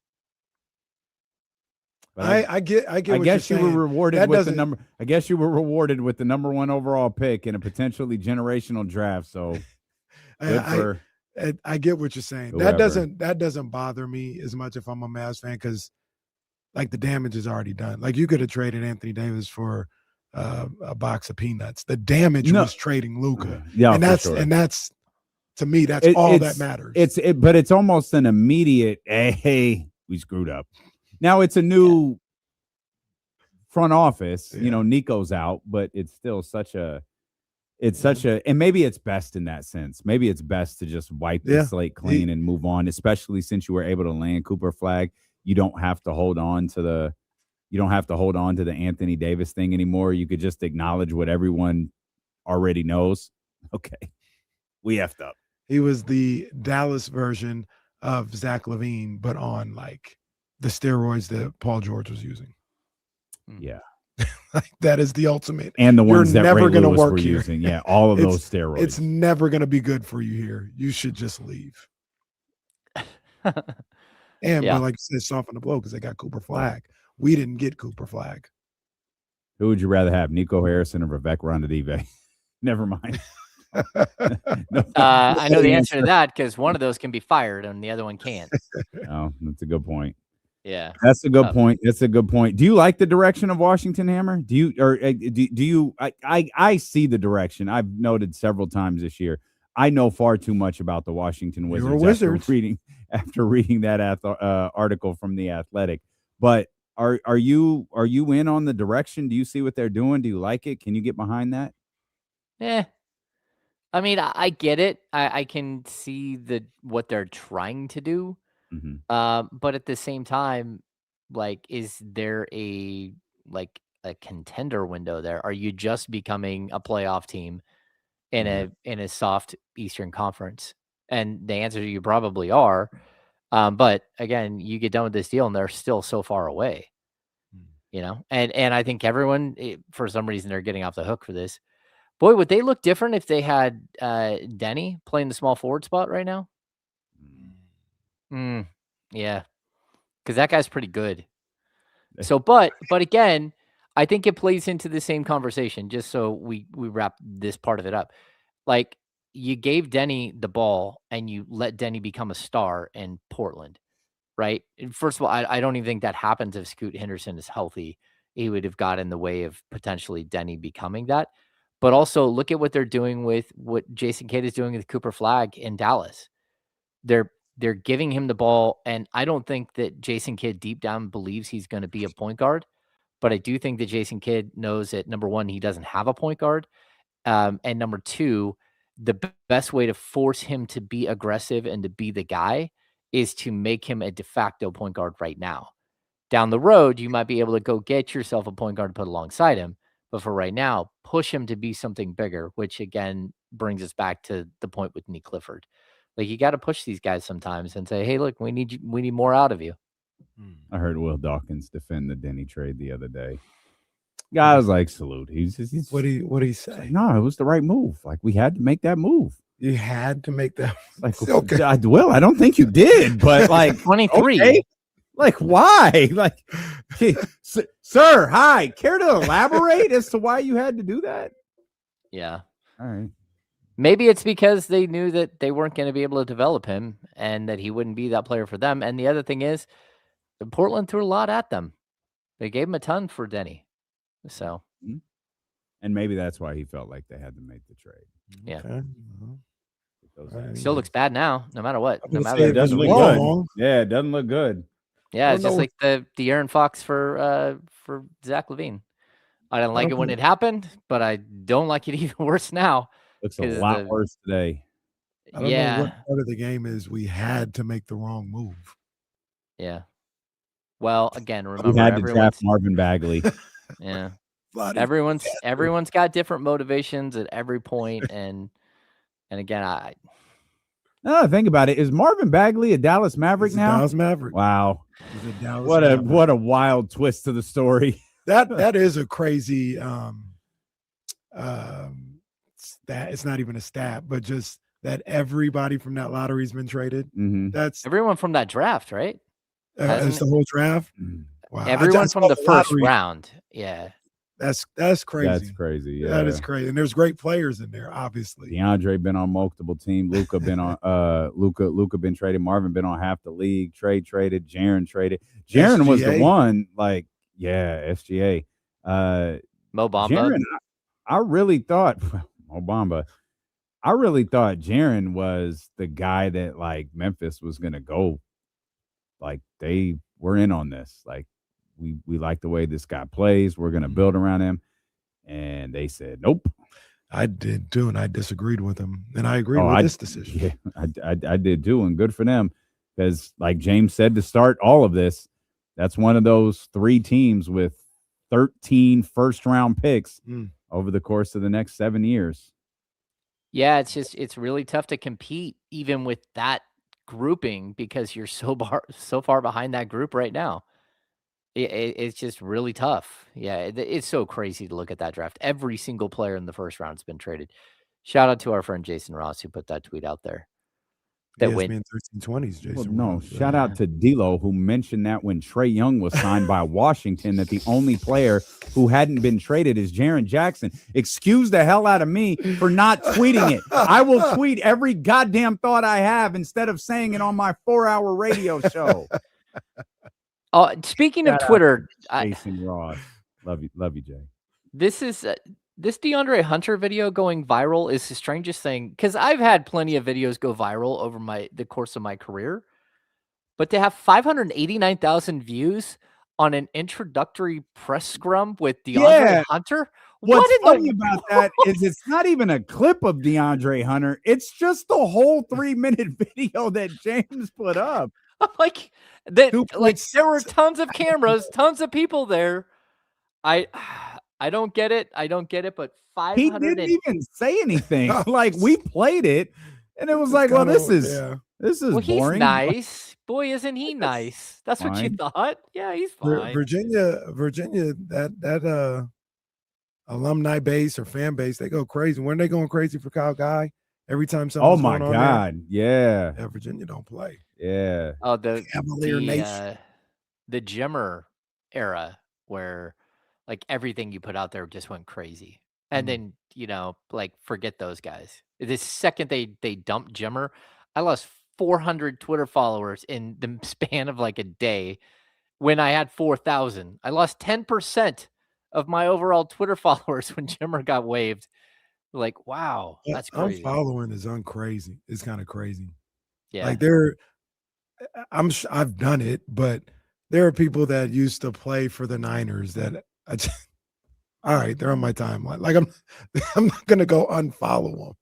But I get I what guess you're you were saying. rewarded That with the doesn't- number. I guess you were rewarded with the number 1 overall pick in a potentially generational draft. So good for. I get what you're saying. Whoever. That doesn't bother me as much if I'm a Mavs fan, because like the damage is already done. Like you could have traded Anthony Davis for a box of peanuts. The damage was trading Luka. Yeah, and that's to me, that's all that matters. But it's almost an immediate. Hey, we screwed up. Now it's a new front office. Yeah. You know, Nico's out, but it's still such a. It's such a, and maybe it's best in that sense. Maybe it's best to just wipe the slate clean and move on, especially since you were able to land Cooper Flag. You don't have to hold on to the Anthony Davis thing anymore. You could just acknowledge what everyone already knows. Okay, we effed up. He was the Dallas version of Zach LaVine, but on like the steroids that Paul George was using. Yeah. Like that is the ultimate. And the ones that never Ray going to Lewis work were here. using. Yeah, all of those steroids. It's never going to be good for you here. You should just leave. But like you said, soften the blow because they got Cooper Flag. We didn't get Cooper Flag. Who would you rather have, Nico Harrison or Vivek Ranadive? Never mind. I know the answer to that because one of those can be fired and the other one can't. Oh, that's a good point. Yeah, that's a good point. That's a good point. Do you like the direction of Washington, Hammer? Do you, or do you? I see the direction. I've noted several times this year. I know far too much about the Washington Wizards after reading that article from the Athletic. But are you in on the direction? Do you see what they're doing? Do you like it? Can you get behind that? I mean, I get it. I can see what they're trying to do. But at the same time, like, is there a contender window there? Are you just becoming a playoff team in a soft Eastern Conference? And the answer to you probably are. But again, you get done with this deal and they're still so far away. You know, and I think everyone, for some reason, they're getting off the hook for this. Boy, would they look different if they had Denny playing the small forward spot right now? Yeah, because that guy's pretty good. So, but again, I think it plays into the same conversation. Just so we wrap this part of it up, like you gave Denny the ball and you let Denny become a star in Portland, right? And first of all, I don't even think that happens if Scoot Henderson is healthy. He would have got in the way of potentially Denny becoming that. But also look at what they're doing with what Jason Kidd is doing with Cooper Flag in Dallas. They're giving him the ball, and I don't think that Jason Kidd deep down believes he's going to be a point guard, but I do think that Jason Kidd knows that, number one, he doesn't have a point guard, and number two, the best way to force him to be aggressive and to be the guy is to make him a de facto point guard right now. Down the road, you might be able to go get yourself a point guard to put alongside him, but for right now, push him to be something bigger, which again brings us back to the point with Nick Clifford. Like, you got to push these guys sometimes and say, "Hey, look, we need more out of you." I heard Will Dawkins defend the Denny trade the other day. Guy was like, "Salute." He's what do he say? No, it was the right move. Like, we had to make that move. You had to make that. Like, okay. I don't think you did, but like 23. Okay. Like, why? Like, sir, hi. Care to elaborate as to why you had to do that? Yeah. All right. Maybe it's because they knew that they weren't going to be able to develop him and that he wouldn't be that player for them. And the other thing is, Portland threw a lot at them. They gave him a ton for Denny. So, and maybe that's why he felt like they had to make the trade. Yeah. Okay. Still looks bad now, no matter what. No matter it doesn't look good. Yeah, it doesn't look good. Yeah, it's just like the Aaron Fox for Zach LaVine. I didn't like it when it happened, but I don't like it even worse now. Looks a lot worse today. I don't know what part of the game is we had to make the wrong move. Yeah. Well, again, remember, we had to draft Marvin Bagley. Yeah. Everyone's got different motivations at every point, and again, think about it. Is Marvin Bagley a Dallas Maverick now? Dallas Maverick. Wow. What a wild twist to the story. That is a crazy stat. It's not even a stat, but just that everybody from that lottery's been traded. Mm-hmm. That's everyone from that draft, right? It's the whole draft. Mm-hmm. Wow. Everyone from saw the first lottery. round. Yeah. That's crazy. That's crazy. Yeah. That is crazy. And there's great players in there, obviously. DeAndre been on multiple teams. Luca been on Luca been traded. Marvin been on half the league. Trey traded. Jaren traded. Jaren was the SGA. one, like, yeah, SGA. Mo Bamba. Jaren, I really thought Mo Bamba. I really thought Jaren was the guy that, like, Memphis was gonna go. Like, they were in on this. Like, we like the way this guy plays. We're gonna build around him. And they said, nope. I did too, and I disagreed with him. And I agreed with this decision. Yeah, I did too, and good for them. Because, like James said to start all of this, that's one of those 3 teams with 13 first-round picks over the course of the next 7 years. Yeah, it's really tough to compete even with that grouping because you're so far behind that group right now. It's just really tough. Yeah, it's so crazy to look at that draft. Every single player in the first round has been traded. Shout out to our friend Jason Ross who put that tweet out there. That went ESPN 1320s, Jason. Well, no, Ross. shout out to D'Lo, who mentioned that when Trae Young was signed by Washington, that the only player who hadn't been traded is Jaren Jackson. Excuse the hell out of me for not tweeting it. I will tweet every goddamn thought I have instead of saying it on my 4-hour radio show. Speaking of Twitter, Jason Ross, love you, Jay. This is this DeAndre Hunter video going viral is the strangest thing because I've had plenty of videos go viral over the course of my career, but to have 589,000 views on an introductory press scrum with DeAndre Hunter. What's funny about that is it's not even a clip of DeAndre Hunter. It's just the whole 3-minute video that James put up. I'm like, there were tons of cameras, tons of people there. I don't get it. But 500. He didn't even say anything. Like, we played it, and it was like, well, this is well, he's boring. Nice. Boy, isn't he nice? That's fine. What you thought. Yeah, he's fine. Virginia, that alumni base or fan base, they go crazy. When they going crazy for Kyle Guy? Every time something's going on God, yeah, Virginia don't play. Yeah. Oh, the Cavalier Nation, the Jimmer era where like everything you put out there just went crazy, and then like forget those guys. The second they dumped Jimmer, I lost 400 Twitter followers in the span of like a day. When I had 4,000, I lost 10% of my overall Twitter followers when Jimmer got waived. Like, wow, that's crazy. Unfollowing is uncrazy. It's kind of crazy. Yeah. Like I've done it, but there are people that used to play for the Niners that all right, they're on my timeline. Like I'm not gonna go unfollow them,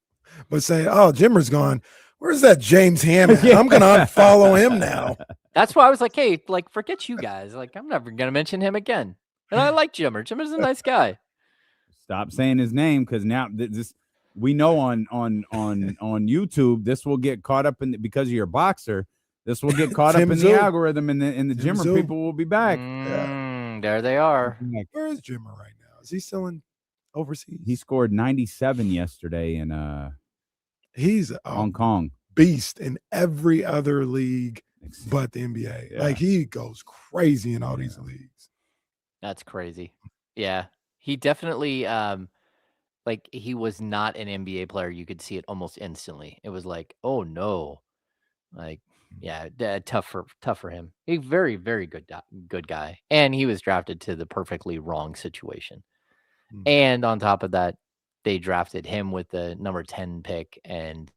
but say, oh, Jimmer's gone. Where's that James Hammond? I'm gonna unfollow him now. That's why I was like, hey, like forget you guys. Like I'm never gonna mention him again. And I like Jimmer. Jimmer's a nice guy. Stop saying his name because now this we know on YouTube this will get caught up in because you're a boxer. This will get caught up in the algorithm, and the Jimmer people will be back. There they are. Where is Jimmer right now? Is he still in overseas? He scored 97 yesterday in he's Hong Kong. Beast in every other league but the NBA. Yeah. Like he goes crazy in all these leagues. That's crazy. Yeah. He definitely like he was not an NBA player. You could see it almost instantly. It was like, oh no. Like, yeah, tough for him. He's very, very good guy. And he was drafted to the perfectly wrong situation. And on top of that, they drafted him with the number 10 pick and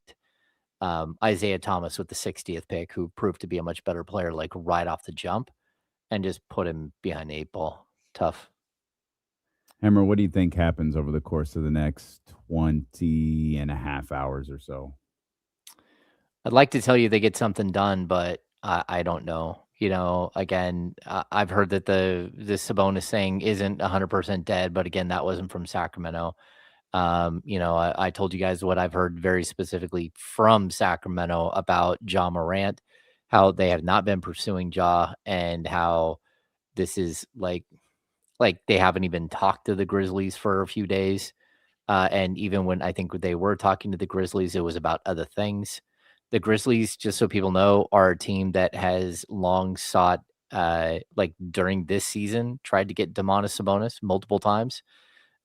Isaiah Thomas with the 60th pick, who proved to be a much better player, like right off the jump, and just put him behind the 8 ball. Tough. Hammer, what do you think happens over the course of the next 20 and a half hours or so? I'd like to tell you they get something done, but I don't know. Again, I've heard that the Sabonis thing isn't 100% dead, but again, that wasn't from Sacramento. I told you guys what I've heard very specifically from Sacramento about Ja Morant, how they have not been pursuing Ja, and how this is like they haven't even talked to the Grizzlies for a few days. And even when I think they were talking to the Grizzlies, it was about other things. The Grizzlies, just so people know, are a team that has long sought like during this season, tried to get Domantas Sabonis multiple times.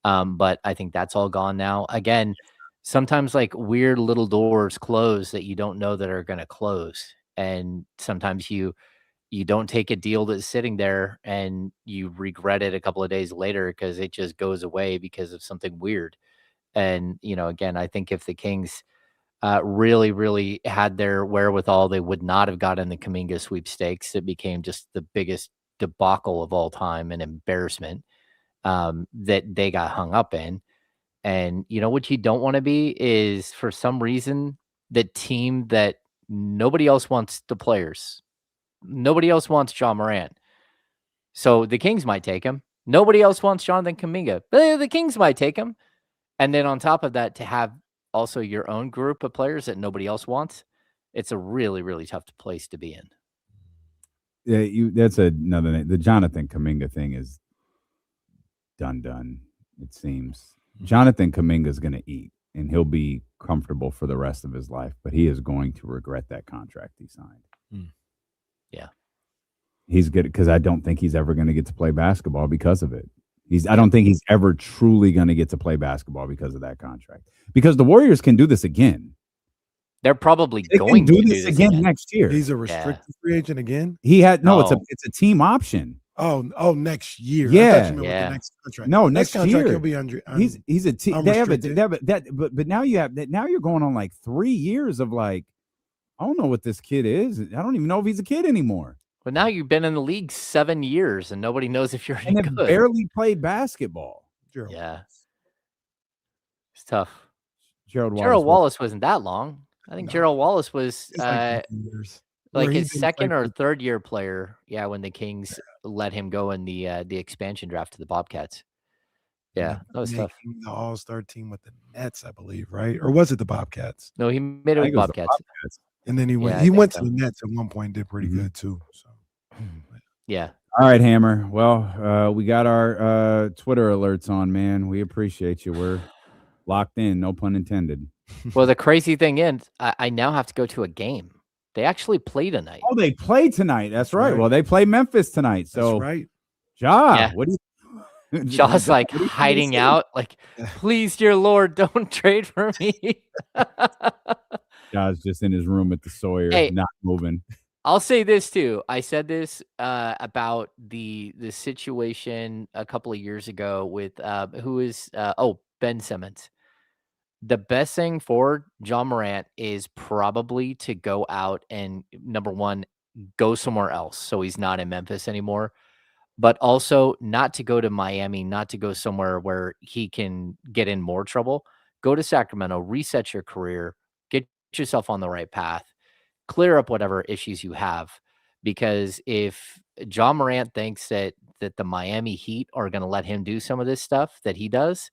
But I think that's all gone now. Again, sometimes like weird little doors close that you don't know that are going to close. And sometimes you don't take a deal that's sitting there and you regret it a couple of days later because it just goes away because of something weird. And, again, I think if the Kings really, really had their wherewithal, they would not have gotten the Kuminga sweepstakes. It became just the biggest debacle of all time and embarrassment that they got hung up in. And what you don't want to be is, for some reason, the team that nobody else wants the players. Nobody else wants John Morant. So the Kings might take him. Nobody else wants Jonathan Kuminga. The Kings might take him. And then on top of that, to have also your own group of players that nobody else wants, it's a really, really tough place to be in. Yeah, that's another name. The Jonathan Kuminga thing is done. It seems Jonathan Kuminga is going to eat, and he'll be comfortable for the rest of his life. But he is going to regret that contract he signed. Yeah, he's good because I don't think he's ever going to get to play basketball because of it. I don't think he's ever truly going to get to play basketball because of that contract. Because the Warriors can do this again. They're probably going to do this again next year. He's a restricted free agent again. He had it's a team option. Oh, next year. Yeah, I thought you meant with the next contract. No, next contract year he'll be under. He's a team. But now now you're going on like 3 years of like, I don't know what this kid is. I don't even know if he's a kid anymore. But now you've been in the league 7 years and nobody knows if you're any good. Barely played basketball. Yeah, it's tough. Gerald Wallace wasn't that long. I think Gerald Wallace was like his second or third year player. Yeah, when the Kings let him go in the expansion draft to the Bobcats. Yeah, that was tough. The All-Star team with the Nets, I believe, right? Or was it the Bobcats? No, he made it with Bobcats. And then he went. He went to the Nets at one point. Did pretty good too. So, yeah. All right, Hammer. Well, we got our Twitter alerts on, man. We appreciate you. We're locked in. No pun intended. Well, the crazy thing is, I now have to go to a game. They actually play tonight. Oh, they play tonight. That's right. Well, they play Memphis tonight. So, that's right. Ja, what do you? Ja's like hiding out, like, please, dear Lord, don't trade for me. Ja's just in his room at the Sawyer, not moving. I'll say this too. I said this about the situation a couple of years ago with Ben Simmons. The best thing for John Morant is probably to go out and, number one, go somewhere else so he's not in Memphis anymore. But also not to go to Miami, not to go somewhere where he can get in more trouble. Go to Sacramento, reset your career, get yourself on the right path, clear up whatever issues you have. Because if John Morant thinks that the Miami Heat are going to let him do some of this stuff that he does,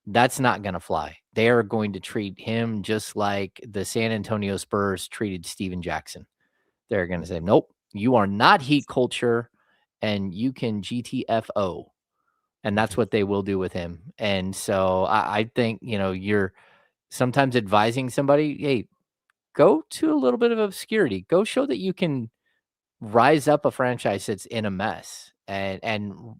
that's not going to fly. They are going to treat him just like the San Antonio Spurs treated Steven Jackson. They're going to say, nope, you are not Heat culture. And you can GTFO, and that's what they will do with him. And so I think, you're sometimes advising somebody, hey, go to a little bit of obscurity. Go show that you can rise up a franchise that's in a mess and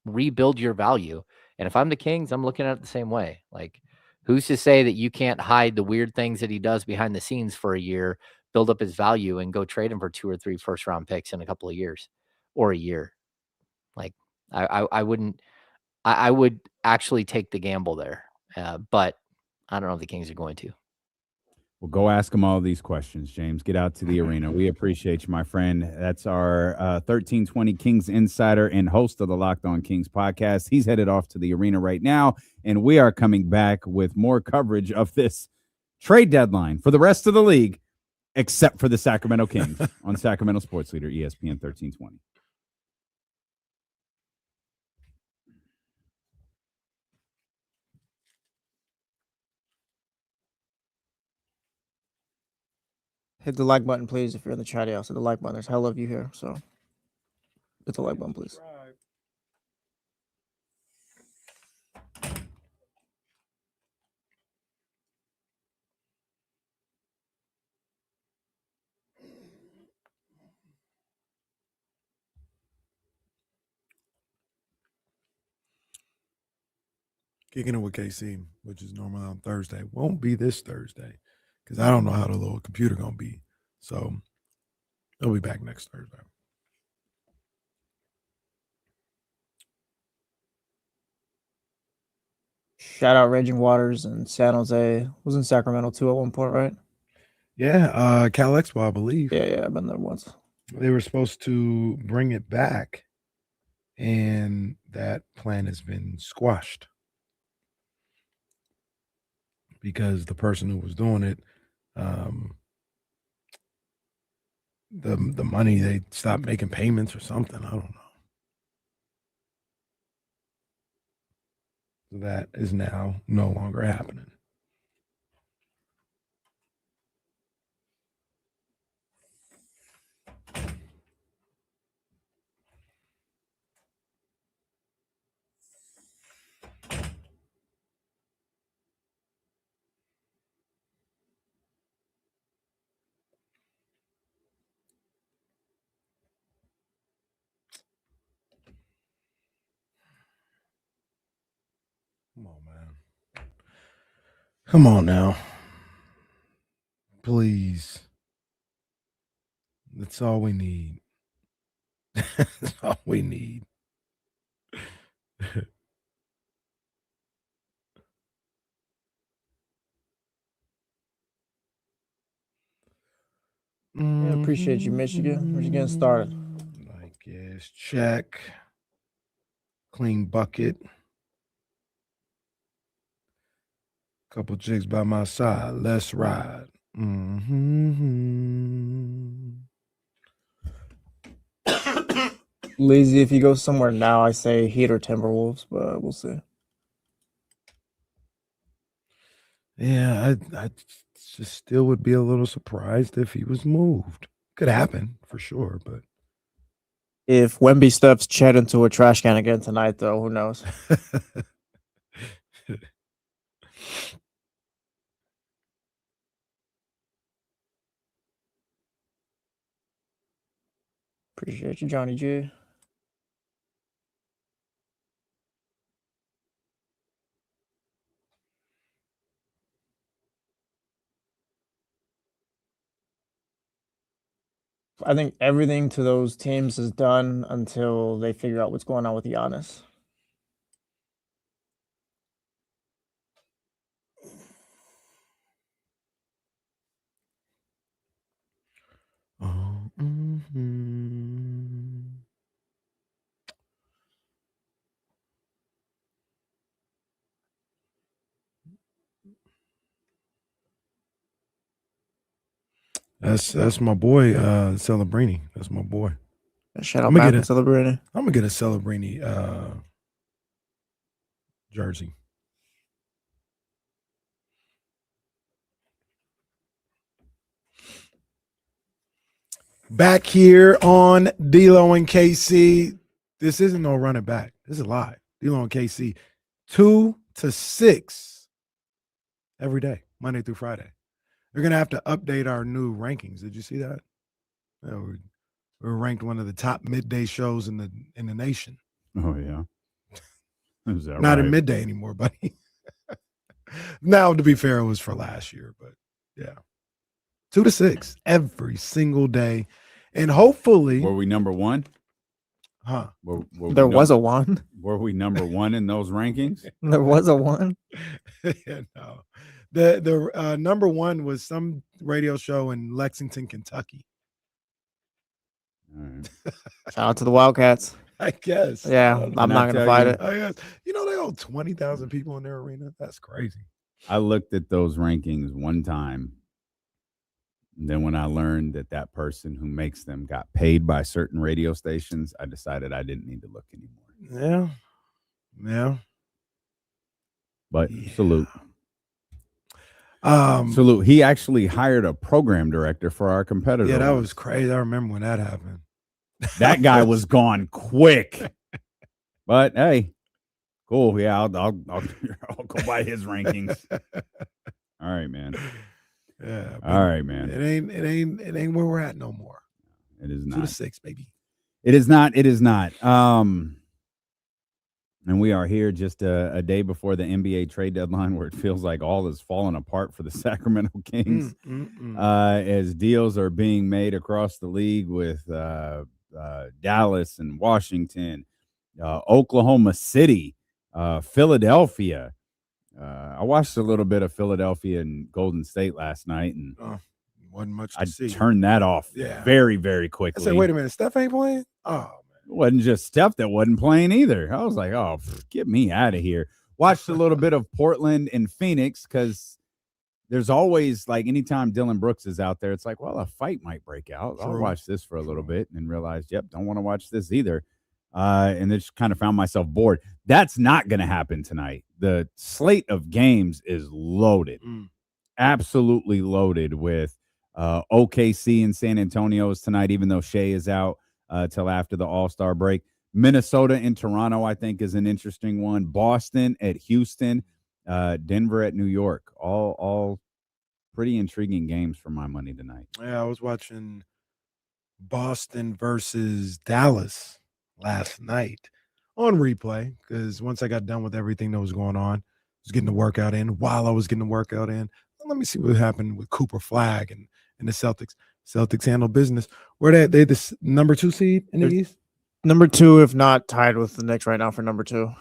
rebuild your value. And if I'm the Kings, I'm looking at it the same way. Like, who's to say that you can't hide the weird things that he does behind the scenes for a year, build up his value, and go trade him for 2 or 3 first-round picks in a couple of years? Or a year. Like, I wouldn't. I would actually take the gamble there, but I don't know if the Kings are going to. Well, go ask him all these questions, James. Get out to the arena. We appreciate you, my friend. That's our 1320 Kings insider and host of the Locked On Kings podcast. He's headed off to the arena right now, and we are coming back with more coverage of this trade deadline for the rest of the league, except for the Sacramento Kings on Sacramento Sports Leader, ESPN 1320. Hit the like button, please, if you're in the chat. Yeah, so the like button. There's hella of you here, so hit the like button, please. Kicking it with KC, which is normally on Thursday, won't be this Thursday because I don't know how the little computer gonna be. So they'll be back next Thursday. Shout out Raging Waters in San Jose. Was in Sacramento too at one point, right? Yeah, Cal Expo, I believe. Yeah, I've been there once. They were supposed to bring it back, and that plan has been squashed because the person who was doing it, the money, they stopped making payments or something. I don't know. That is now no longer happening. Come on, man. Come on now. Please. That's all we need. That's all we need. Yeah, appreciate you, Michigan. We're just getting started. Like, yes, check. Clean bucket. Couple chicks by my side. Let's ride. Lazy, if you go somewhere now, I say Heat or Timberwolves, but we'll see. Yeah, I just still would be a little surprised if he was moved. Could happen for sure, but If Wemby stuffs Chet into a trash can again tonight, though, who knows? Appreciate you, Johnny G. I think everything to those teams is done until they figure out what's going on with Giannis. Oh, That's my boy, Celebrini. That's my boy. Shout out I'm gonna back to Celebrini. I'm gonna get a Celebrini jersey. Back here on D-Lo and KC. This isn't no running back. This is live. D-Lo and KC. 2 to 6 every day, Monday through Friday. They're gonna have to update our new rankings. Did you see that? Yeah, we're ranked one of the top midday shows in the nation. Oh yeah. Is that Not right? in midday anymore, buddy. Now, to be fair, it was for last year, but yeah. 2 to 6 every single day. And hopefully, Were we number one? huh? There was a one. Were we number one in those rankings? There was a one. Yeah, no. The number one was some radio show in Lexington, Kentucky. All right. Shout out to the Wildcats. I guess. Yeah, I'm not gonna fight it. I guess. You know, they hold 20,000 people in their arena. That's crazy. I looked at those rankings one time. And then when I learned that that person who makes them got paid by certain radio stations, I decided I didn't need to look anymore. Yeah. Yeah. But salute. Um, Salute. He actually hired a program director for our competitor. yeah, that was crazy. I remember when that happened. That guy was gone quick. But hey, cool. Yeah, I'll go by his rankings. All right, man. Yeah. All right, man. It ain't where we're at no more. It is 2 not. to 6, baby. It is not. It is not. And we are here just a day before the NBA trade deadline, where it feels like all is falling apart for the Sacramento Kings as deals are being made across the league with Dallas and Washington, Oklahoma City, Philadelphia. I watched a little bit of Philadelphia and Golden State last night, and wasn't much to I see. turned that off very, very quickly. I said, wait a minute, Steph ain't playing? Oh, it wasn't just Steph that wasn't playing either. I was like, oh, get me out of here. Watched a little bit of Portland and Phoenix, because there's always, like, anytime Dylan Brooks is out there, it's like, well, a fight might break out. I'll watch this for a little bit, and then realized, yep, don't want to watch this either. And then just kind of found myself bored. That's not going to happen tonight. The slate of games is loaded, absolutely loaded, with OKC and San Antonio's tonight, even though Shea is out till after the All-Star break. Minnesota and Toronto, I think, is an interesting one. Boston at Houston, Denver at New York. All pretty intriguing games for my money tonight. Yeah, I was watching Boston versus Dallas last night on replay, because once I got done with everything that was going on, I was getting the workout in. While I was getting the workout in, let me see what happened with Cooper Flag and the Celtics. Celtics handle business. Where they the number 2 seed in the East? Number 2, if not tied with the Knicks right now for number 2.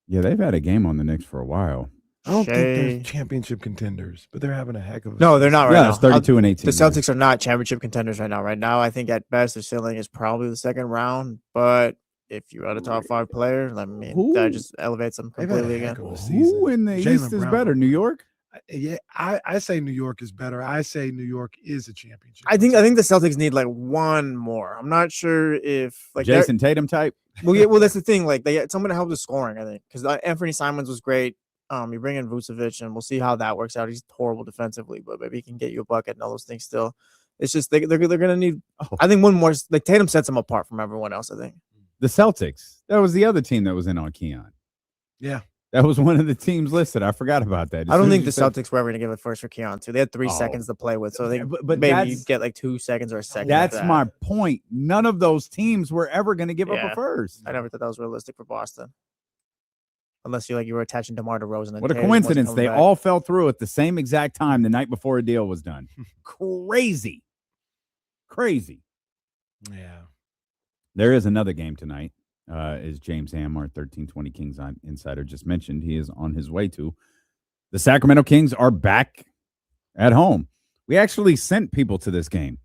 Yeah, they've had a game on the Knicks for a while. I don't think they're championship contenders, but they're having a heck of a No, they're not right now. It's 32 and 18. The Celtics are not championship contenders right now. Right now, I think at best their ceiling is probably the second round. But if you're at a top 5 player, that just elevates them completely again. Who in the East is better? New York? Yeah, I say New York is better. I say New York is a championship. I think the Celtics need like one more. I'm not sure if like Jason Tatum type. Well, that's the thing. Like they someone to help the scoring. I think because Anthony Simons was great. You bring in Vucevic, and we'll see how that works out. He's horrible defensively, but maybe he can get you a bucket and all those things. Still, it's just they're gonna need. I think one more. Like Tatum sets them apart from everyone else. I think the Celtics. That was the other team that was in on Keon. Yeah. That was one of the teams listed. I forgot about that. I don't think the Celtics were ever going to give it first for Keon, too. They had 3 seconds to play with, so they but maybe you get like 2 seconds or a second. That's my point. None of those teams were ever going to give up a first. I never thought that was realistic for Boston. Unless you were attaching DeMar DeRozan. What a coincidence. They all fell through at the same exact time the night before a deal was done. Crazy. Yeah. There is another game tonight. As James Ham, our 1320 Kings insider, just mentioned, he is on his way to. The Sacramento Kings are back at home. We actually sent people to this game,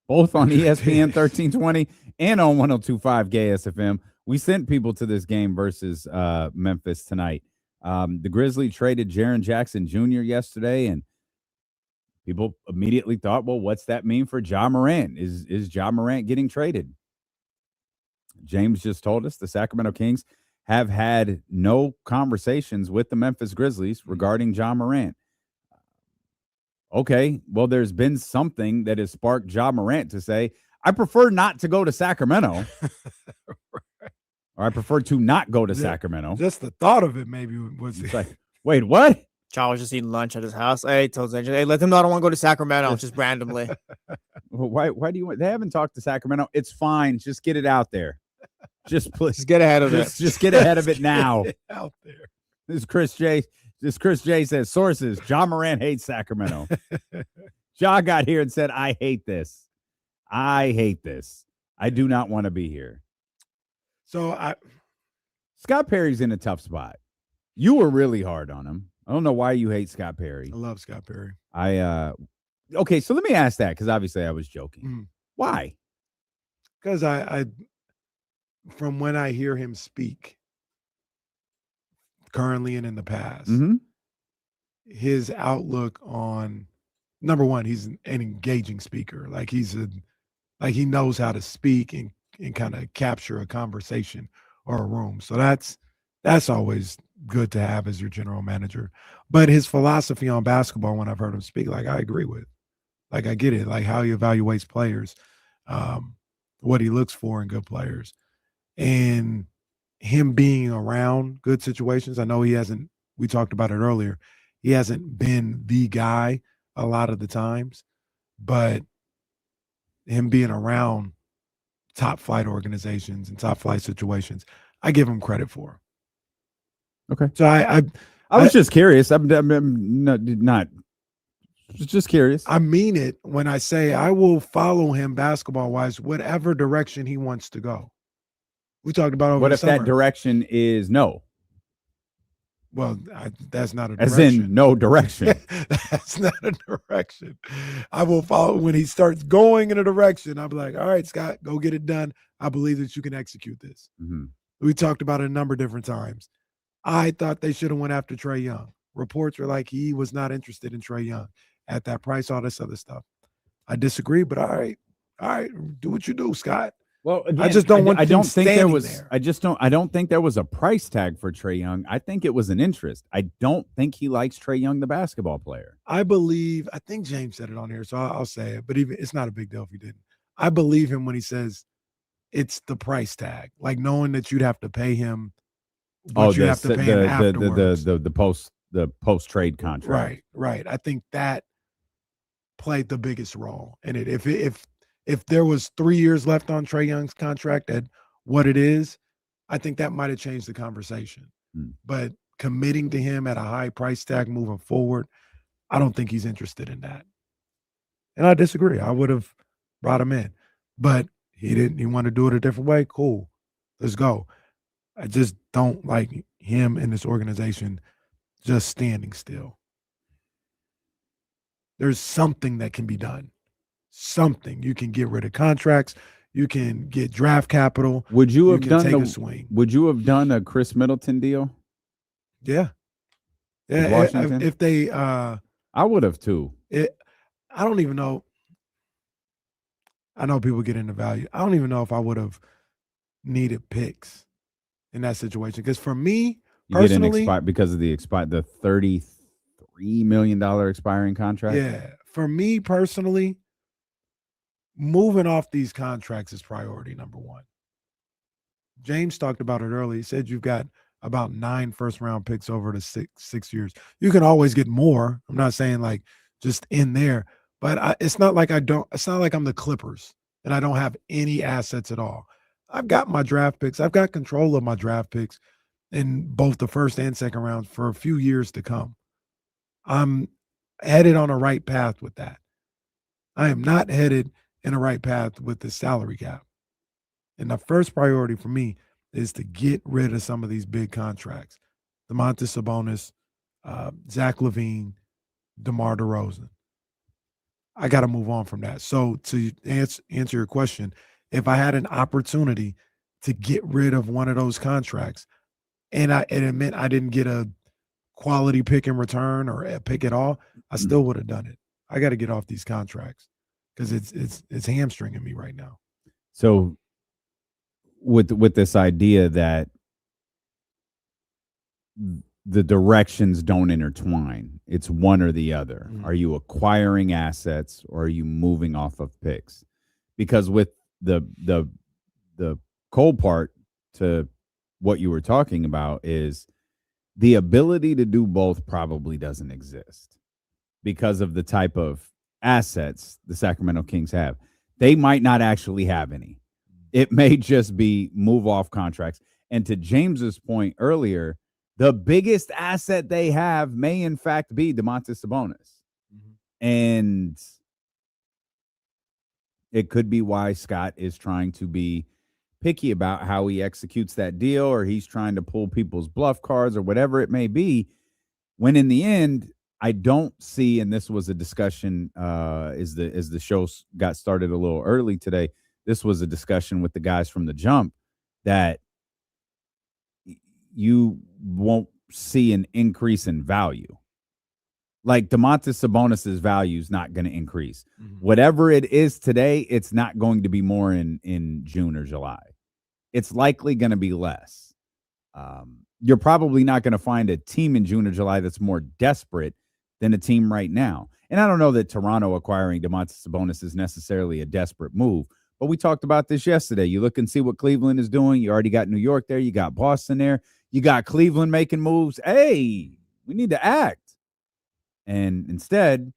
both on ESPN 1320 and on 102.5 Gay SFM. We sent people to this game versus Memphis tonight. The Grizzlies traded Jaren Jackson Jr. yesterday, and people immediately thought, well, what's that mean for Ja Morant? Is Ja Morant getting traded? James just told us the Sacramento Kings have had no conversations with the Memphis Grizzlies regarding Ja Morant. Okay, well, there's been something that has sparked Ja Morant to say, I prefer not to go to Sacramento. Or I prefer to not go to Sacramento. Just the thought of it maybe was like, wait, what? Ja was just eating lunch at his house. Hey, told Zayn, hey, let them know I don't want to go to Sacramento just randomly. Why do you want? They haven't talked to Sacramento. It's fine. Just get it out there. Just please get ahead of it. Just get ahead of it now. Out there. This is Chris J. Chris J says sources. Ja Morant hates Sacramento. Ja got here and said, I hate this. I hate this. I do not want to be here. So Scott Perry's in a tough spot. You were really hard on him. I don't know why you hate Scott Perry. I love Scott Perry. Okay, so let me ask that, because obviously I was joking. Why? Because I from when I hear him speak currently and in the past, his outlook on, number one, he's an engaging speaker. Like he knows how to speak and kind of capture a conversation or a room. So that's always good to have as your general manager. But his philosophy on basketball, when I've heard him speak, like I agree with. Like I get it, like how he evaluates players, what he looks for in good players. And him being around good situations, I know he hasn't, we talked about it earlier, he hasn't been the guy a lot of the times, but him being around top flight organizations and top flight situations, I give him credit for. Okay. So I was just curious. I'm not just curious. I mean it when I say I will follow him basketball wise, whatever direction he wants to go. We talked about over what the if summer. that direction is no? Well, that's not a As direction. in no direction. That's not a direction. I will follow when he starts going in a direction. I'll be like, all right, Scott, go get it done. I believe that you can execute this. Mm-hmm. We talked about it a number of different times. I thought they should have went after Trae Young. Reports were like he was not interested in Trae Young at that price, all this other stuff. I disagree, but all right, do what you do, Scott. Well, again, I just don't want. I don't think there was. There. I don't think there was a price tag for Trae Young. I think it was an interest. I don't think he likes Trae Young, the basketball player. I think James said it on here, so I'll say it. But even it's not a big deal if he didn't. I believe him when he says it's the price tag, like knowing that you'd have to pay him. What you have to pay him afterwards. The post trade contract. Right. I think that played the biggest role in it. If there was 3 years left on Trae Young's contract at what it is, I think that might have changed the conversation. But committing to him at a high price tag moving forward, I don't think he's interested in that. And I disagree. I would have brought him in, but he didn't. He wanted to do it a different way. Cool. Let's go. I just don't like him and this organization just standing still. There's something that can be done. Something. You can get rid of contracts. You can get draft capital. Would you have done a swing? Would you have done a Chris Middleton deal? Yeah. With Washington? If they I would have too. I don't even know. I know people get into value. I don't even know if I would have needed picks in that situation. Because for me, personally, because of the $33 million expiring contract. Yeah. For me personally, moving off these contracts is priority number one. James talked about it earlier. He said you've got about 9 first-round picks over the six years. You can always get more. I'm not saying like just in there, but it's not like it's not like I'm the Clippers and I don't have any assets at all. I've got my draft picks. I've got control of my draft picks in both the first and second rounds for a few years to come. I'm headed on a right path with that. I am not headed in a right path with the salary cap. And the first priority for me is to get rid of some of these big contracts. Domantas Sabonis, Zach LaVine, DeMar DeRozan. I got to move on from that. So to answer your question, if I had an opportunity to get rid of one of those contracts and it meant I didn't get a quality pick in return or a pick at all, I still would have done it. I got to get off these contracts because it's hamstringing me right now. So with this idea that the directions don't intertwine, it's one or the other. Mm-hmm. Are you acquiring assets or are you moving off of picks? Because with the cold part to what you were talking about is the ability to do both probably doesn't exist because of the type of assets the Sacramento Kings have. They might not actually have any. It may just be move off contracts. And to James's point earlier, the biggest asset they have may in fact be Domantas Sabonis. Mm-hmm. And it could be why Scott is trying to be picky about how he executes that deal, or he's trying to pull people's bluff cards or whatever it may be, when in the end, I don't see, and this was a discussion as the show got started a little early today, this was a discussion with the guys from the jump that you won't see an increase in value. Like Domantas Sabonis' value is not going to increase. Mm-hmm. Whatever it is today, it's not going to be more in June or July. It's likely going to be less. You're probably not going to find a team in June or July that's more desperate than a team right now. And I don't know that Toronto acquiring Domantas Sabonis is necessarily a desperate move, but we talked about this yesterday. You look and see what Cleveland is doing. You already got New York there. You got Boston there. You got Cleveland making moves. Hey, we need to act. And instead,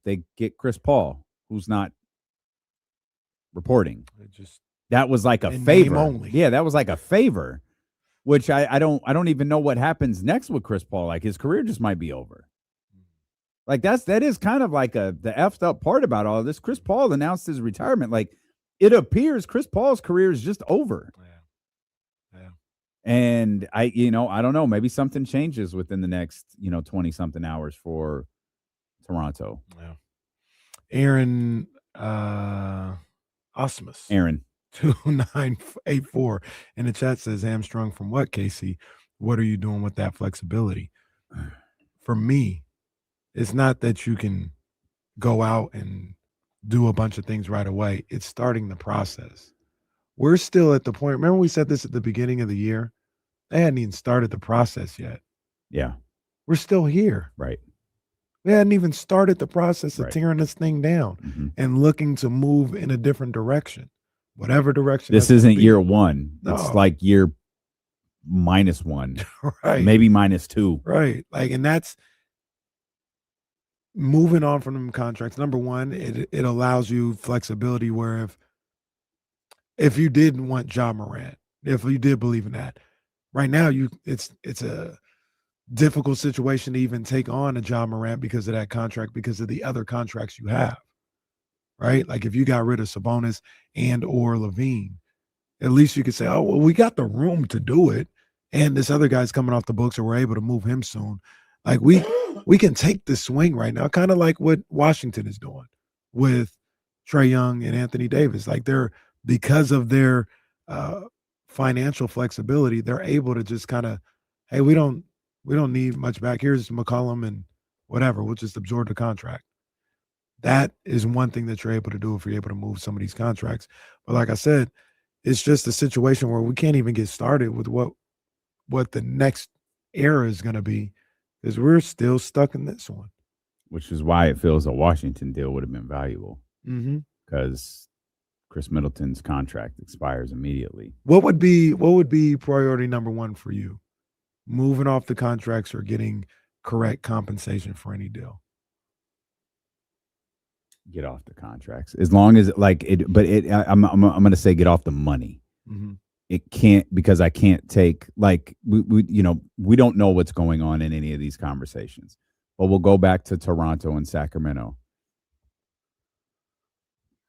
they get Chris Paul, who's not reporting. that was like a In name favor. only. Yeah, that was like a favor, which I don't even know what happens next with Chris Paul. Like his career just might be over. Like that is kind of like the effed up part about all of this. Chris Paul announced his retirement. Like it appears Chris Paul's career is just over. Yeah. And I don't know. Maybe something changes within the next 20 something hours for Toronto. Yeah. Aaron Osmus. Aaron 2984 in the chat says hamstrung from what, Casey? What are you doing with that flexibility? For me, it's not that you can go out and do a bunch of things right away. It's starting the process. We're still at the point. Remember we said this at the beginning of the year? They hadn't even started the process yet. Yeah. We're still here. Right. We hadn't even started the process of Right. tearing this thing down Mm-hmm. and looking to move in a different direction. Whatever direction. This that's gonna isn't be. year one. It's No. like year -1, Right. maybe -2. Right. Like, and that's moving on from them contracts. Number one, it allows you flexibility where if you did want Ja Morant, if you did believe in that, right now it's a difficult situation to even take on a Ja Morant because of that contract, because of the other contracts you have. Right? Like if you got rid of Sabonis and or Levine, at least you could say, oh, well, we got the room to do it. And this other guy's coming off the books, or we're able to move him soon. Like we can take the swing right now, kind of like what Washington is doing with Trae Young and Anthony Davis. Like because of their financial flexibility, they're able to just kind of, hey, we don't need much back. Here's McCollum and whatever. We'll just absorb the contract. That is one thing that you're able to do if you're able to move some of these contracts. But like I said, it's just a situation where we can't even get started with what the next era is going to be, because we're still stuck in this one. Which is why it feels a Washington deal would have been valuable, because Chris Middleton's contract expires immediately. What would be priority number one for you? Moving off the contracts or getting correct compensation for any deal? Get off the contracts, as long as like it. But I'm going to say get off the money. Mm-hmm. It can't, because I can't take, like, we don't know what's going on in any of these conversations. But we'll go back to Toronto and Sacramento.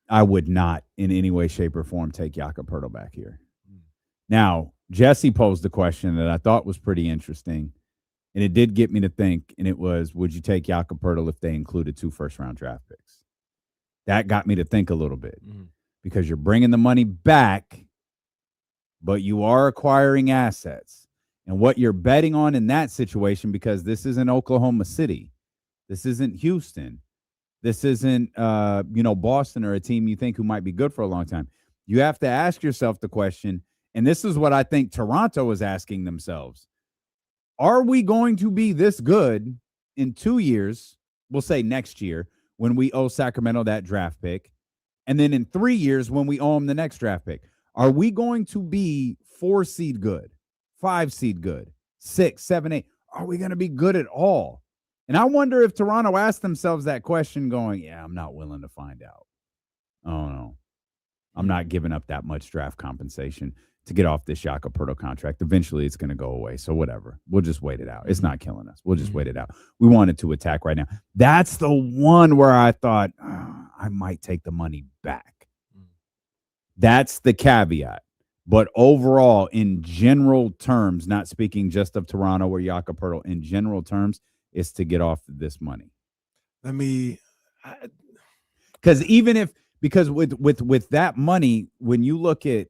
I would not in any way, shape, or form take Jakob Poeltl back here. Now, Jesse posed a question that I thought was pretty interesting, and it did get me to think, and it was, would you take Jakob Poeltl if they included 2 first-round draft picks? That got me to think a little bit, because you're bringing the money back, but you are acquiring assets. And what you're betting on in that situation, because this isn't Oklahoma City, this isn't Houston, this isn't Boston, or a team you think who might be good for a long time. You have to ask yourself the question, and this is what I think Toronto is asking themselves: are we going to be this good in 2 years? We'll say next year, when we owe Sacramento that draft pick, and then in 3 years when we owe them the next draft pick. Are we going to be 4 seed good, 5 seed good, 6, 7, 8? Are we going to be good at all? And I wonder if Toronto asked themselves that question going, yeah, I'm not willing to find out. Oh, no. I'm not giving up that much draft compensation to get off this Jakob Poeltl contract. Eventually, it's going to go away. So whatever. We'll just wait it out. It's not killing us. We'll just wait it out. We wanted to attack right now. That's the one where I thought, I might take the money back. That's the caveat. But overall, in general terms, not speaking just of Toronto or Jakob Poeltl, in general terms, is to get off this money. Because with that money, when you look at,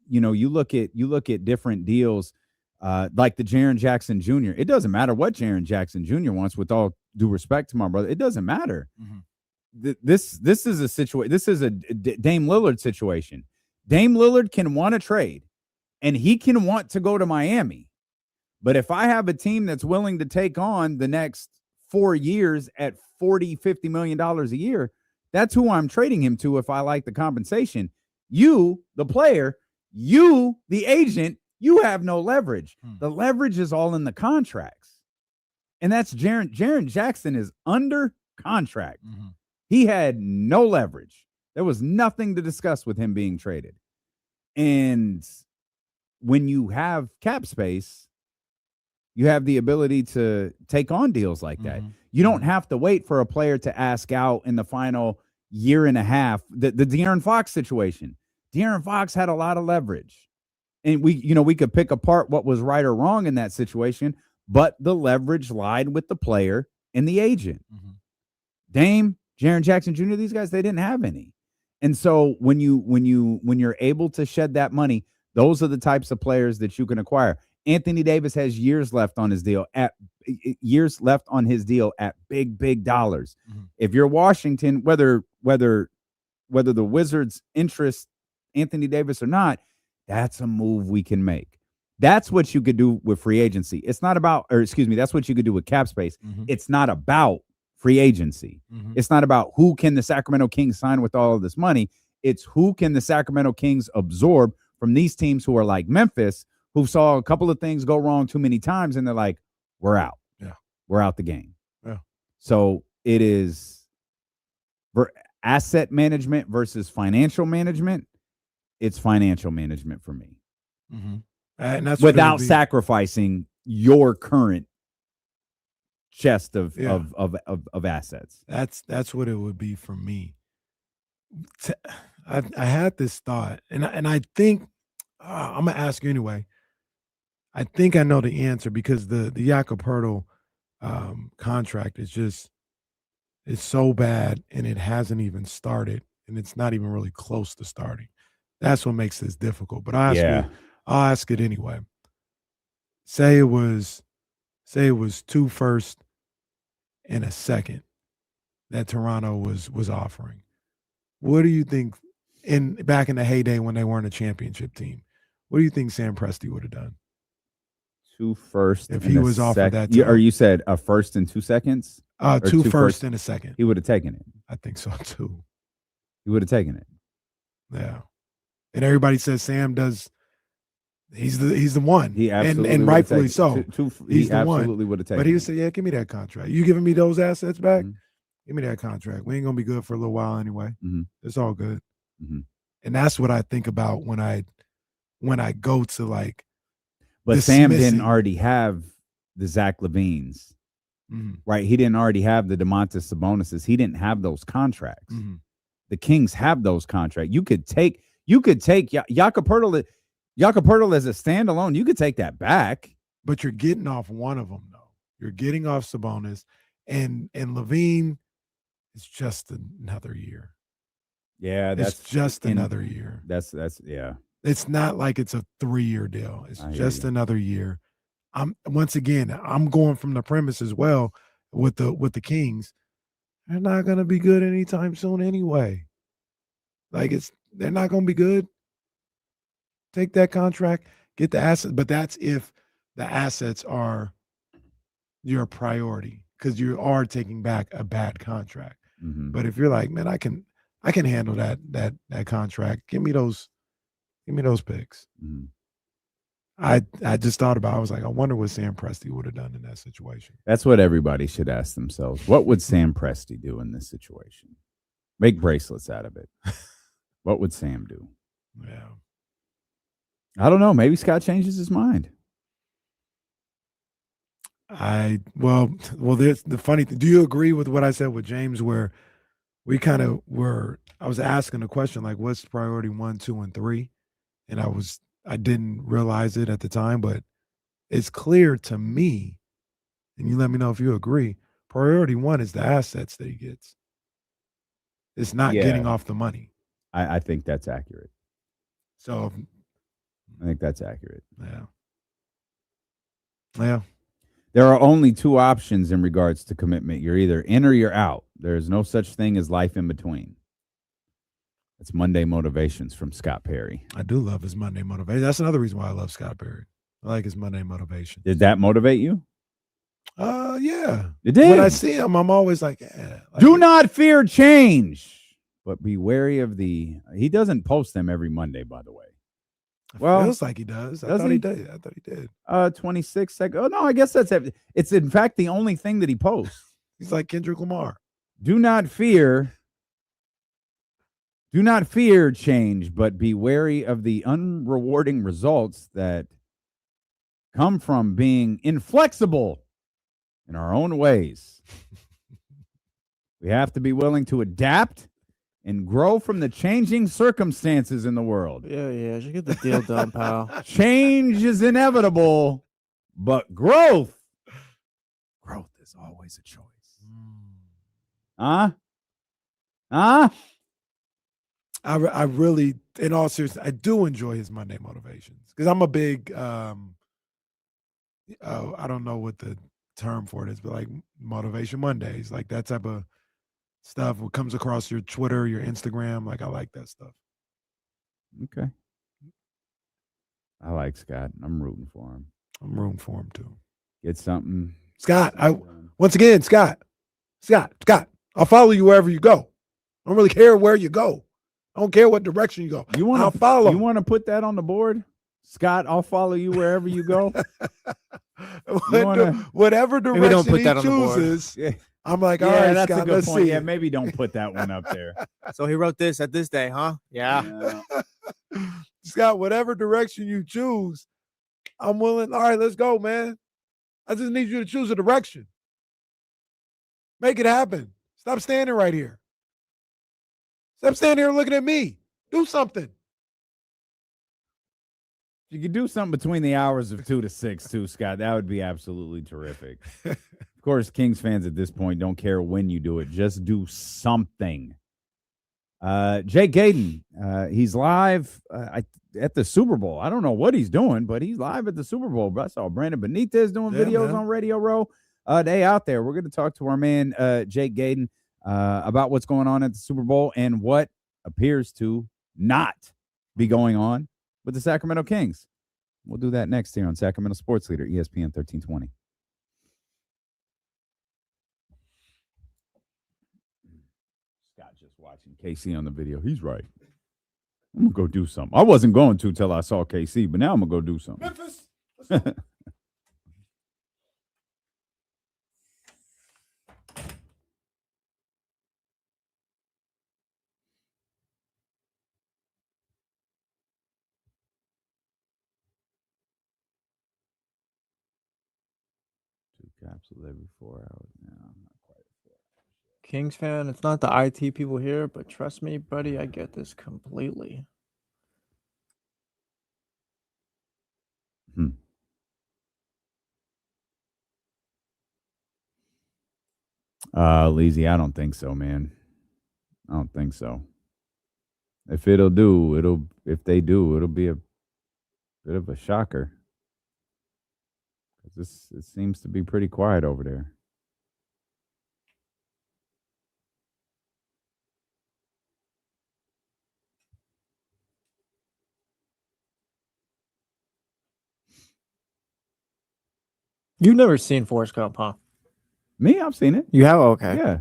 you look at different deals, like the Jaren Jackson Jr. It doesn't matter what Jaren Jackson Jr. wants. With all due respect to my brother, it doesn't matter. This is a situation. This is a Dame Lillard situation. Dame Lillard can want to trade, and he can want to go to Miami. But if I have a team that's willing to take on the next 4 years at $40-50 million a year, that's who I'm trading him to if I like the compensation. You, the player, you, the agent, you have no leverage. The leverage is all in the contracts. And that's Jaren Jackson is under contract. He had no leverage. There was nothing to discuss with him being traded. And when you have cap space, you have the ability to take on deals like that. You don't have to wait for a player to ask out in the final year and a half. The De'Aaron Fox situation. De'Aaron Fox had a lot of leverage. And we could pick apart what was right or wrong in that situation, but the leverage lied with the player and the agent. Dame, Jaren Jackson Jr., these guys, they didn't have any. And so when you're able to shed that money, those are the types of players that you can acquire. Anthony Davis has years left on his deal at big dollars. If you're Washington, whether the Wizards interest Anthony Davis or not, that's a move we can make. That's what you could do with free agency. It's not about, that's what you could do with cap space. It's not about free agency. It's not about who can the Sacramento Kings sign with all of this money. It's who can the Sacramento Kings absorb from these teams who are like Memphis, who saw a couple of things go wrong too many times, and they're like, we're out. Yeah. We're out the game. Yeah. So it is asset management versus financial management. It's financial management for me. And that's without sacrificing your current chest of assets. That's what it would be for me. I had this thought, and I think I'm gonna ask you anyway. I think I know the answer because the Jakob Poeltl contract is so bad, and it hasn't even started, and it's not even really close to starting. That's what makes this difficult. But I'll ask it anyway. Say it was 2 firsts and a second that Toronto was offering. What do you think back in the heyday when they weren't a championship team? What do you think Sam Presti would have done? 2 firsts if he was offered that. Or you said a first and 2 seconds? 2 firsts and a second. He would have taken it. I think so too. He would have taken it. Yeah. And everybody says Sam does. He's the one. He absolutely and rightfully so. He's the absolutely would have taken. But he would say, "Yeah, give me that contract. You giving me those assets back? Give me that contract. We ain't gonna be good for a little while anyway. It's all good." And that's what I think about when I go to like. But Sam didn't already have the Zach LaVines, right? He didn't already have the Domantas Sabonis's. He didn't have those contracts. The Kings have those contracts. You could take Jakob Poeltl as a standalone. You could take that back, but you're getting off one of them though. You're getting off Sabonis, and LaVine is just another year. Yeah, it's just another year. That's yeah. It's not like it's a 3-year deal. It's just another year. I'm going from the premise as well with the Kings. They're not gonna be good anytime soon anyway. Like they're not gonna be good. Take that contract, get the assets, but that's if the assets are your priority because you are taking back a bad contract. But if you're like, man, I can handle that contract. Give me those picks. I just thought about it. I was like, I wonder what Sam Presti would have done in that situation. That's what everybody should ask themselves. What would Sam Presti do in this situation? Make bracelets out of it. What would Sam do? Yeah. I don't know. Maybe Scott changes his mind. Well, there's the funny thing. Do you agree with what I said with James, where we kind of I was asking a question like, what's priority 1, 2, and 3? And I didn't realize it at the time, but it's clear to me, and you let me know if you agree, priority 1 is the assets that he gets. It's not getting off the money. I think that's accurate. So I think that's accurate. Yeah. There are only 2 options in regards to commitment. You're either in or you're out. There is no such thing as life in between. It's Monday Motivations from Scott Perry. I do love his Monday motivation. That's another reason why I love Scott Perry. I like his Monday motivation. Did that motivate you? Yeah. It did. When I see him, I'm always like, do not fear change, but be wary of he doesn't post them every Monday, by the way. Well, feels like he does. I thought he did. 26 seconds. Oh, no, I guess it's in fact the only thing that he posts. He's like Kendrick Lamar. Do not fear Do not fear change, but be wary of the unrewarding results that come from being inflexible in our own ways. We have to be willing to adapt and grow from the changing circumstances in the world. Yeah, just get the deal done, pal. Change is inevitable, but growth is always a choice. Huh? I really, in all seriousness, I do enjoy his Monday motivations because I'm a big, I don't know what the term for it is, but like motivation Mondays, like that type of stuff. What comes across your Twitter, your Instagram, like I like that stuff. Okay. I like Scott. I'm rooting for him. I'm rooting for him too. Get something. Scott, once again, Scott, I'll follow you wherever you go. I don't really care where you go. I don't care what direction you go. I'll follow. You want to put that on the board? Scott, I'll follow you wherever you go. Whatever direction he chooses, I'm like, all right, that's Scott, a good let's point. see. Yeah, maybe don't put that one up there. So he wrote this at this day, huh? Yeah. Scott, whatever direction you choose, I'm willing. All right, let's go, man. I just need you to choose a direction. Make it happen. Stop standing right here. Stop standing here looking at me. Do something. You could do something between the hours of 2 to 6 too, Scott. That would be absolutely terrific. Of course, Kings fans at this point don't care when you do it. Just do something. Jake Gadon, he's live at the Super Bowl. I don't know what he's doing, but he's live at the Super Bowl. I saw Brandon Benitez doing videos on Radio Row. They out there. We're going to talk to our man, Jake Gadon, about what's going on at the Super Bowl and what appears to not be going on with the Sacramento Kings. We'll do that next here on Sacramento Sports Leader, ESPN 1320. Scott just watching KC on the video. He's right. I'm going to go do something. I wasn't going to till I saw KC, but now I'm going to go do something. Memphis, let's go. Capsule every 4 hours now. I'm not quite 4 hours. Kings fan, it's not the IT people here, but trust me, buddy, I get this completely. Leezy, I don't think so, man. I don't think so. If they do, it'll be a bit of a shocker. It seems to be pretty quiet over there. You've never seen Forrest Gump, huh? Me, I've seen it. You have? Okay. Yeah.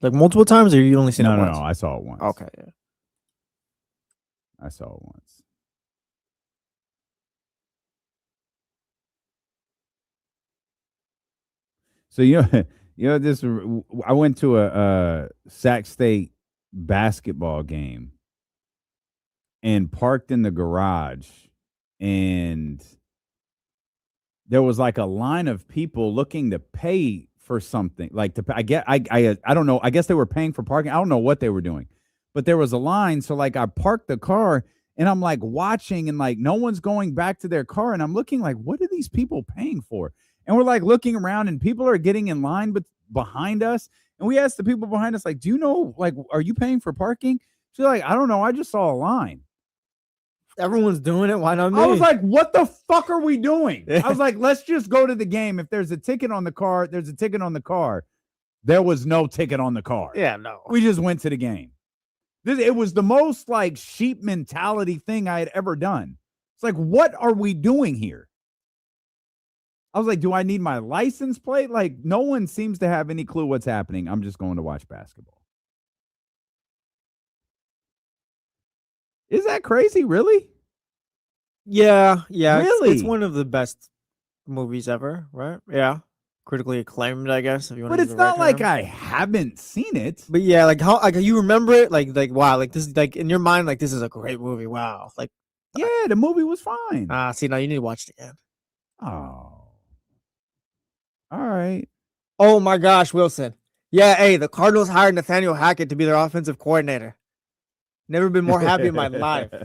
Like multiple times, or you only seen it once? No, I saw it once. Okay, yeah. I saw it once. So this. I went to a Sac State basketball game and parked in the garage, and there was like a line of people looking to pay for something. Like I don't know. I guess they were paying for parking. I don't know what they were doing, but there was a line. So like I parked the car and I'm like watching, and like no one's going back to their car, and I'm looking like, what are these people paying for? And we're like looking around, and people are getting in line behind us. And we asked the people behind us, like, do you know, like, are you paying for parking? She's like, I don't know. I just saw a line. Everyone's doing it. Why not me? I was like, what the fuck are we doing? I was like, let's just go to the game. If there's a ticket on the car, there's a ticket on the car. There was no ticket on the car. Yeah, no. We just went to the game. It was the most like sheep mentality thing I had ever done. It's like, what are we doing here? I was like, do I need my license plate? Like, no one seems to have any clue what's happening. I'm just going to watch basketball. Is that crazy? Really? Yeah. Really? It's one of the best movies ever, right? Yeah. critically acclaimed, I guess. If you want But to it's not like I haven't seen it. But yeah, like how like you remember it, like wow, like this is like in your mind, like this is a great movie. Wow, like Yeah, the movie was fine. see now you need to watch it again. Oh, all right. Oh my gosh, Wilson. Yeah, hey, the Cardinals hired Nathaniel Hackett to be their offensive coordinator. Never been more happy in my life. Yeah,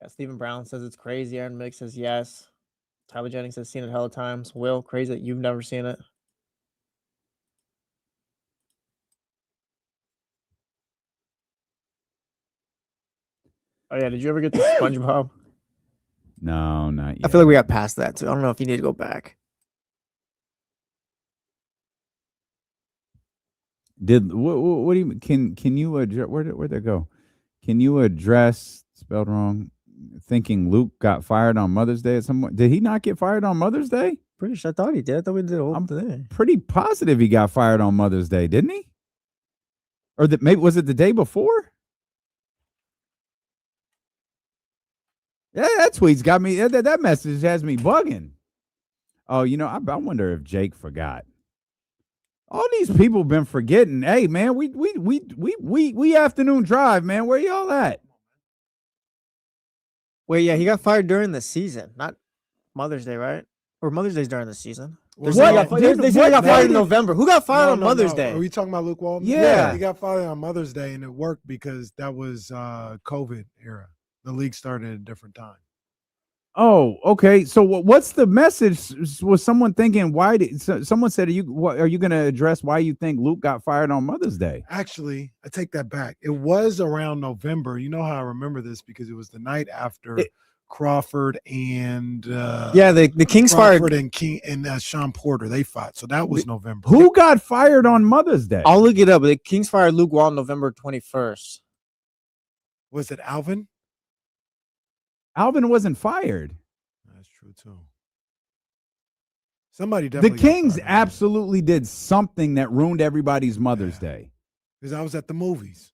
Stephen Brown says it's crazy. Aaron Mick says yes. Tyler Jennings has seen it hella times. Will, crazy that you've never seen it. Oh yeah, did you ever get the SpongeBob? No, not yet. I feel like we got past that too. I don't know if you need to go back. Did what do you can you address where'd that go? Can you address spelled wrong? Thinking Luke got fired on Mother's Day at some point. Did he not get fired on Mother's Day? Pretty sure I thought he did. I thought we did it all today. Pretty positive he got fired on Mother's Day, didn't he? Or that maybe was it the day before? Yeah, that tweet's got me. That message has me bugging. Oh, you know, I wonder if Jake forgot. All these people been forgetting. Hey, man, we afternoon drive, man. Where y'all at? Wait, yeah, he got fired during the season, not Mother's Day, right? Or Mother's Day's during the season. They say he got fired in November. Who got fired on Mother's Day? Are we talking about Luke Walton? Yeah. He got fired on Mother's Day, and it worked because that was COVID era. The league started at a different time. Oh, okay. So what's the message? Was someone thinking why did someone said are you going to address why you think Luke got fired on Mother's Day? Actually, I take that back. It was around November. You know how I remember this because it was the night after Crawford and the Kings Crawford fired and Sean Porter. They fought, so that was November. Who got fired on Mother's Day? I'll look it up. The Kings fired Luke Walton November 21st. Was it Alvin? Alvin wasn't fired. That's true too. Somebody definitely. The Kings absolutely did something that ruined everybody's Mother's Day. Because I was at the movies.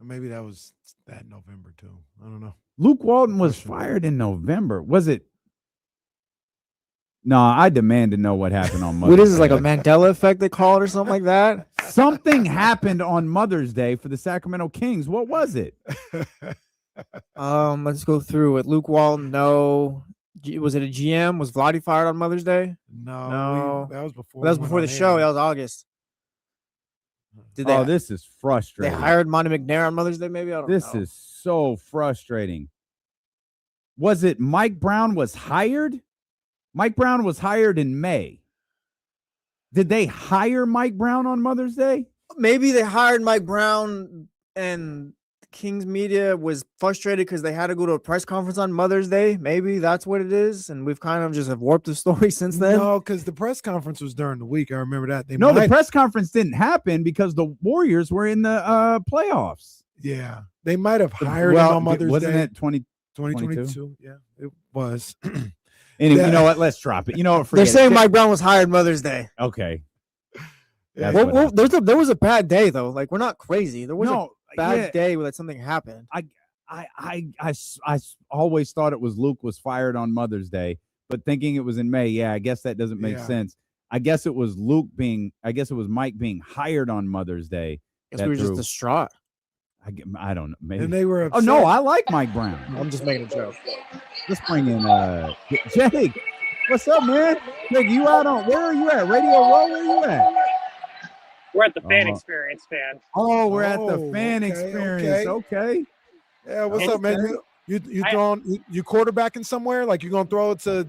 Or maybe that was that November too. I don't know. Luke Walton was fired in November. Was it? No, I demand to know what happened on Mother's Day. What is this, like a Mandela effect they call it or something like that? Something happened on Mother's Day for the Sacramento Kings. What was it? Let's go through it. Luke Walton, no. Was it a GM? Was Vladdy fired on Mother's Day? No. That was before. That was before the show. That was August. This is frustrating. They hired Monty McNair on Mother's Day, maybe? I don't know. This is so frustrating. Was it Mike Brown was hired? Mike Brown was hired in May. Did they hire Mike Brown on Mother's Day? Maybe they hired Mike Brown and Kings media was frustrated because they had to go to a press conference on Mother's Day. Maybe that's what it is. And we've kind of just have warped the story since then. No, because the press conference was during the week. I remember that. The press conference didn't happen because the Warriors were in the playoffs. Yeah. They might have hired him on Mother's wasn't Day. It 2022? Yeah, it was. Anyway, you know what? Let's drop it. You know what? They're saying Mike Brown was hired Mother's Day. Okay. There was a bad day though. Like we're not crazy. There was a bad day where something happened. I always thought it was Luke was fired on Mother's Day, but thinking it was in May. Yeah, I guess that doesn't make sense. I guess it was Mike being hired on Mother's Day. I guess we were just distraught. I don't know. Maybe. And they were upset. Oh no, I like Mike Brown. I'm just making a joke. Let's bring in Jake. What's up, man? Jake, you out on where are you at? Radio Row? Where are you at? We're at the fan experience, fan. Oh, we're at the fan experience. Okay. Yeah, what's up, man? You quarterbacking somewhere? Like you gonna throw it to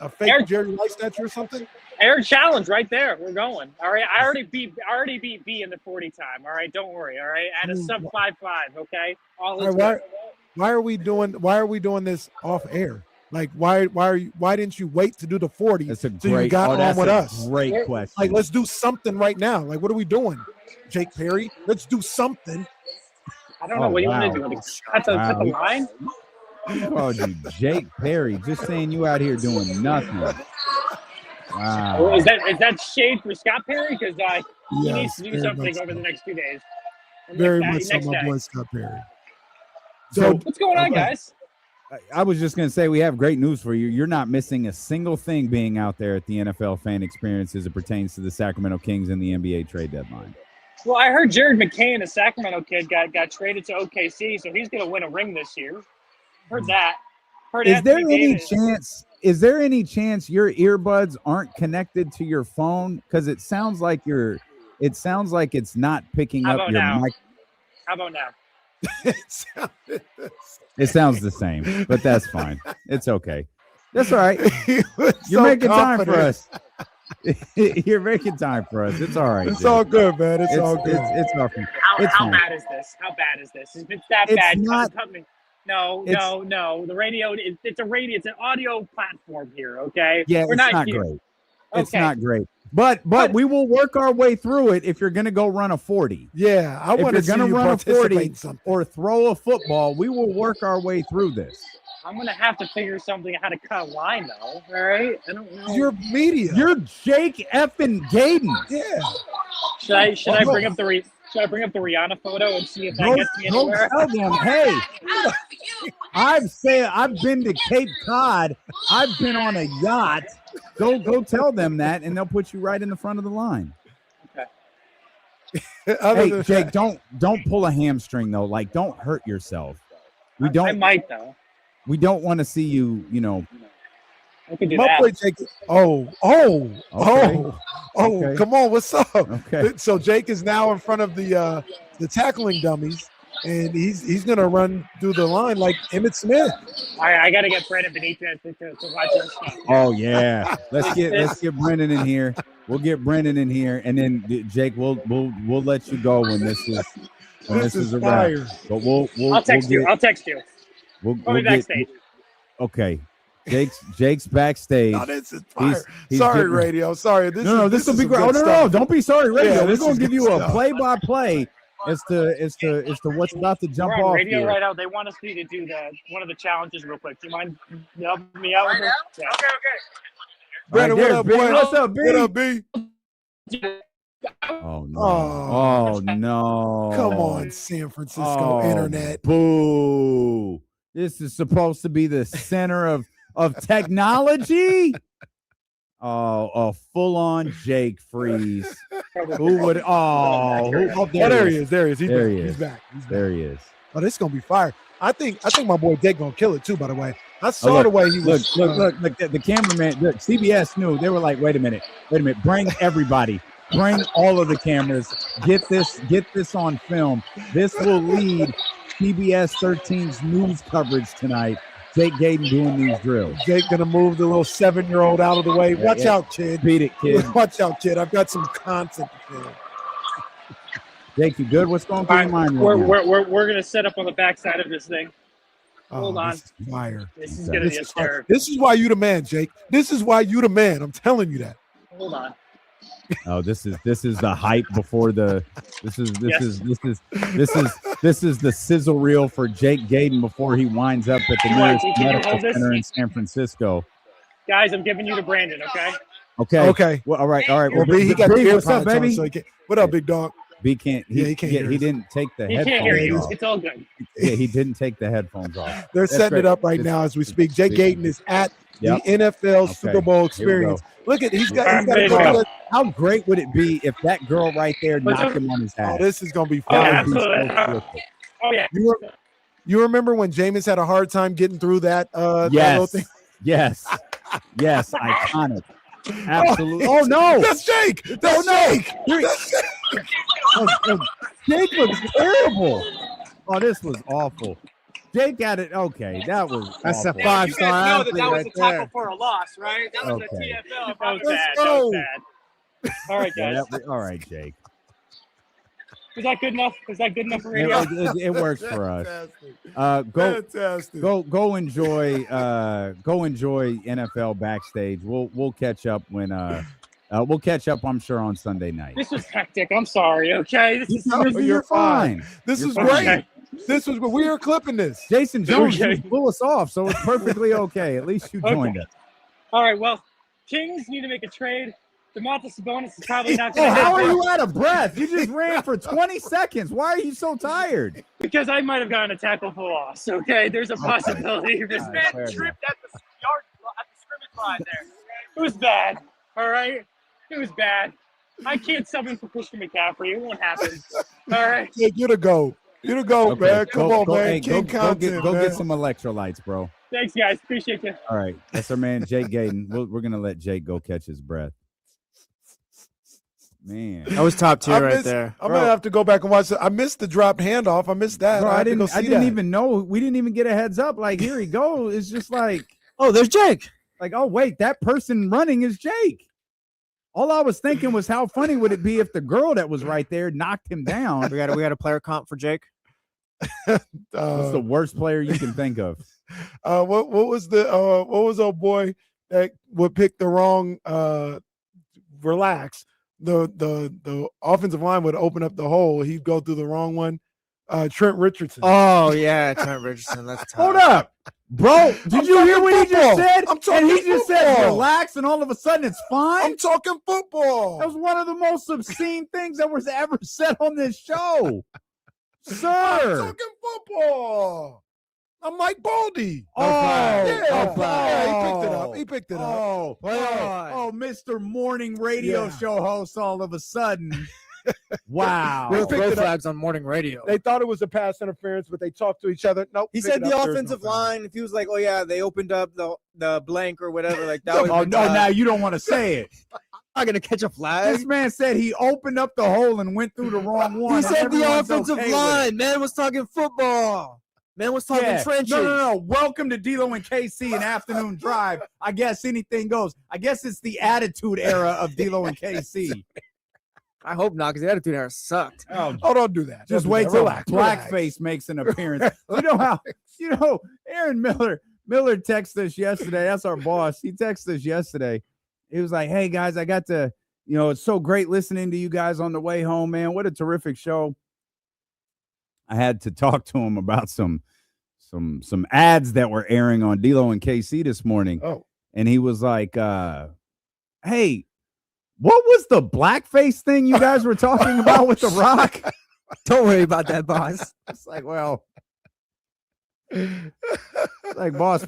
a fake Jerry Rice statue or something? Air challenge right there. We're going. All right. I already beat B in the 40 time. All right. Don't worry. All right. At a sub 5.5. Okay. Why are we doing this off air? Like why didn't you wait to do the 40 that's a till great, you got on with us? Great question. Like let's do something right now. Like what are we doing? Jake Perry, let's do something. I don't know what you want to do. That's a line. He called you Jake Perry, just saying you out here doing nothing. Wow. Is that shade for Scott Perry? Because he needs to do something over the next 2 days. Very much so, my boy Scott Perry. So what's going on, guys? I was just going to say we have great news for you. You're not missing a single thing being out there at the NFL fan experience as it pertains to the Sacramento Kings and the NBA trade deadline. Well, I heard Jared McCain, a Sacramento kid, got traded to OKC, so he's going to win a ring this year. Heard that. Heard Is there Anthony any Davis. chance? Is there any chance your earbuds aren't connected to your phone? Because it sounds like it's not picking How up about your now? mic. How about now? It sounds the same, but that's fine. It's okay. That's all right. You're so making time for confident. us. You're making time for us. It's all right. It's dude. all good, man. It's all good. It's nothing. How fine. bad is this? How bad is this? If it's that It's bad, not- cut me. No. The radio. It's a radio. It's an audio platform here. Okay. Yeah, We're it's not here. great. It's Okay. not great. But we will work our way through it if you're going to go run a 40. Yeah, I If want you're to see going to you run a participate 40 in something. or throw a football, we will work our way through this. I'm gonna have to figure something how to cut a line though. All right. I don't know. You're media. You're Jake effing Gadon. Yeah. Should I bring up the Rihanna photo and see if that gets me Go anywhere? tell them, hey, I've been to Cape Cod. I've been on a yacht. Go tell them that, and they'll put you right in the front of the line. Hey, Jake, don't pull a hamstring though. Like, don't hurt yourself. I might though. We don't want to see you. I could do My that. boy Jake. Oh, Okay. come on, what's up? Okay. So Jake is now in front of the tackling dummies, and he's gonna run through the line like Emmitt Smith. I got to get Brandon Benitez to watch this. Oh yeah, let's get Brendan in here. We'll get Brendan in here, and then Jake, we'll let you go when this is a wrap. fire. But we'll I'll text you. I'll text you. We'll I'll be backstage. Okay, Jake's backstage. No, this is fire. He's Sorry, getting- radio. Sorry. This will be some great. good Oh no, stuff. don't be sorry, radio. Yeah, We're this gonna is give good you a stuff. play-by-play as to what's about to jump We're on off radio here. right now. They want us to do one of the challenges real quick. Do you mind helping me out with this? Yeah. Okay. Brandon, All what right, up, there's boy? B. What's up, B? What up, B? Oh no! Oh. Oh no! Come on, San Francisco Oh, internet. Boo! This is supposed to be the center of technology. Oh, a full-on Jake freeze. Who would? Oh, There he is. There he is. There he He's is. back. He's back. There he is. Oh, this is gonna be fire. I think my boy Jake gonna kill it too. By the way, I saw the way he was. Look, the cameraman. Look, CBS knew. They were like, wait a minute. Bring everybody. Bring all of the cameras. Get this on film. This will lead CBS 13's news coverage tonight. Jake Gadon doing these drills. Jake gonna move the little 7-year-old out of the way. Watch out, kid. Beat it, kid. Watch out, kid. I've got some content here. Jake, you good? What's going through your mind right now? We're gonna set up on the backside of this thing. Hold on. This is fire. This is gonna be a scare. This is why you the man, Jake. This is why you the man. I'm telling you that. Hold on. Oh, this is the hype before the. This is the sizzle reel for Jake Gadon before he winds up at the Can nearest you medical hold this? center in San Francisco. Guys, I'm giving you to Brandon. Okay. Okay. Well, all right. Well, B, he got the what's up, AirPods on, baby? so he can't. What up, big dog? B can't. He can't hear He us. didn't take the He headphones can't hear you. off. It's all good. Yeah, he didn't take the headphones off. They're That's setting great. it up right now as we speak. Jake Gadon is at Yep. the NFL Okay. Super Bowl Here we experience. go. Look at he's got Here we to go. go. How great would it be if that girl right there What's knocked up? him on his Oh, ass? this is gonna be Oh, fun. That would be so absolutely. terrific. Oh yeah. You remember when Jameis had a hard time getting through that? That little Yes. thing? Yes. Yes. Iconic. Absolutely. Oh no! That's Jake. That's Jake. That's Jake. Jake looks terrible. Oh, this was awful. Jake got it. Okay, that was. That's a awful. 5-star You guys know that athlete was right a tackle there. for a loss, right? That was Okay. a TFL. That was Let's bad. go. That was bad. All right, Yeah, guys. all right, Jake. Was that good enough? Was that good enough for radio? It works for us. Fantastic. Go Fantastic. go enjoy NFL backstage. We'll catch up when we'll catch up. I'm sure on Sunday night. This was hectic. I'm sorry. Okay. This is You're fine. This You're is fine. great. This was we are clipping this. Jason Jones Okay. just blew us off, so it's perfectly okay. At least you joined us. All right. Well, Kings need to make a trade. Domantas Sabonis is probably not Oh, going to how are you out of breath? You just ran for 20 seconds. Why are you so tired? Because I might have gotten a tackle for loss. Okay, there's a possibility. This man fair tripped at the scrimmage line there. It was bad. All right, it was bad. I can't sub in for Christian McCaffrey. It won't happen. All right. Hey, you to go. You to go, man. Come on, man. Hey, King content, go man. get some electrolytes, bro. Thanks, guys. Appreciate you. All right. That's our man, Jake Gadon. We're going to let Jake go catch his breath. Man. That was top tier right there. I'm going to have to go back and watch it. I missed the dropped handoff. I missed that. Bro, I didn't that. even know. We didn't even get a heads up. Like, here he goes. It's just like, oh, there's Jake. Like, oh, wait, that person running is Jake. All I was thinking was how funny would it be if the girl that was right there knocked him down. We got a player comp for Jake. What's the worst player you can think of? What was old boy that would pick the wrong relax? The offensive line would open up the hole. He'd go through the wrong one. Trent Richardson. Oh yeah, Trent Richardson. That's tough. Hold up, bro. Did you hear what he just said? I'm talking and he just said football. relax, and all of a sudden it's fine. I'm talking football. That was one of the most obscene things that was ever said on this show, sir. I'm talking football. I'm Mike Baldy. Oh, yeah, yeah, he picked it up. Oh, Mr. Morning Radio Show host all of a sudden. Wow. Throw flags on morning radio. They thought it was a pass interference, but they talked to each other. Nope. He said the offensive line. If he was like, "Oh yeah, they opened up the blank or whatever," like that. Oh no, now you don't want to say it. I'm not gonna catch a flag. This man said he opened up the hole and went through the wrong one. He said the Everyone's offensive okay line. Man was talking football. Man was talking trenches. No. Welcome to D'Lo and KC, an afternoon drive. I guess anything goes. I guess it's the attitude era of D'Lo and KC. I hope not, because the attitude era sucked. Oh, don't do that. Just wait till Blackface makes an appearance. Aaron Miller texted us yesterday. That's our boss. He texted us yesterday. He was like, "Hey guys, I got to, it's so great listening to you guys on the way home, man. What a terrific show." I had to talk to him about some ads that were airing on D'Lo and KC this morning. Oh, and he was like, "Hey, what was the blackface thing you guys were talking about with The Rock?" Don't worry about that, boss. It's like, well, like, boss,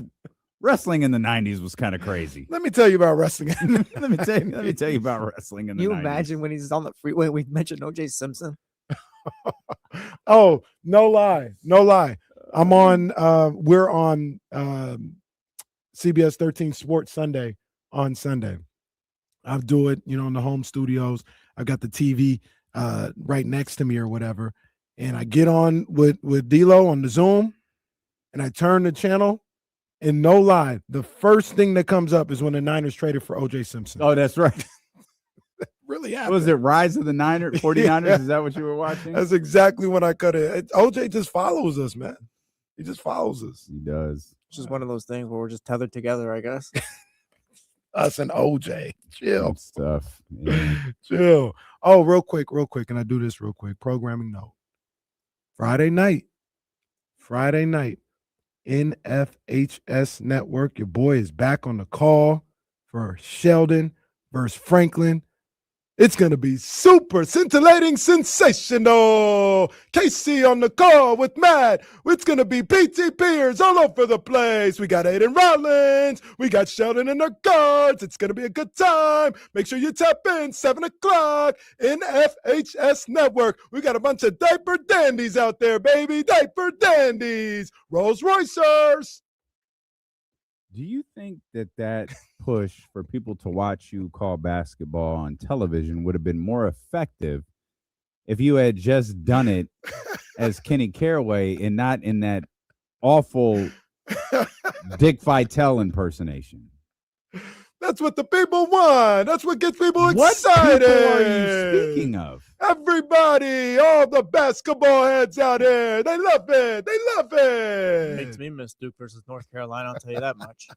wrestling in the 90s was kind of crazy. Let me tell you about wrestling. Let me tell you about wrestling in the 90s. You imagine when he's on the freeway, we mentioned O.J. Simpson. Oh, no lie. I'm on we're on CBS 13 Sports Sunday on Sunday. I'll do it, in the home studios. I've got the TV right next to me or whatever. And I get on with D'Lo on the Zoom and I turn the channel, and no lie, the first thing that comes up is when the Niners traded for O.J. Simpson. Oh, that's right. Really happened. Was it Rise of the 49ers? Yeah. Is that what you were watching? That's exactly when I cut it. OJ just follows us, man. He just follows us. He does. It's just one of those things where we're just tethered together, I guess. Us and OJ. Chill. Good stuff. Yeah. Chill. Oh, real quick. And I do this real quick. Programming note. Friday night. NFHS Network. Your boy is back on the call for Sheldon versus Franklin. It's going to be super scintillating, sensational. KC on the call with Matt. It's going to be PTPers all over the place. We got Aiden Rollins. We got Sheldon in the guards. It's going to be a good time. Make sure you tap in 7 o'clock in FHS Network. We got a bunch of diaper dandies out there, baby. Diaper dandies. Rolls Roycers. Do you think that push for people to watch you call basketball on television would have been more effective if you had just done it as Kenny Caraway and not in that awful Dick Vitale impersonation? That's what the people want. That's what gets people excited. What people are you speaking of? Everybody, all the basketball heads out here, they love it. It makes me miss Duke versus North Carolina, I'll tell you that much.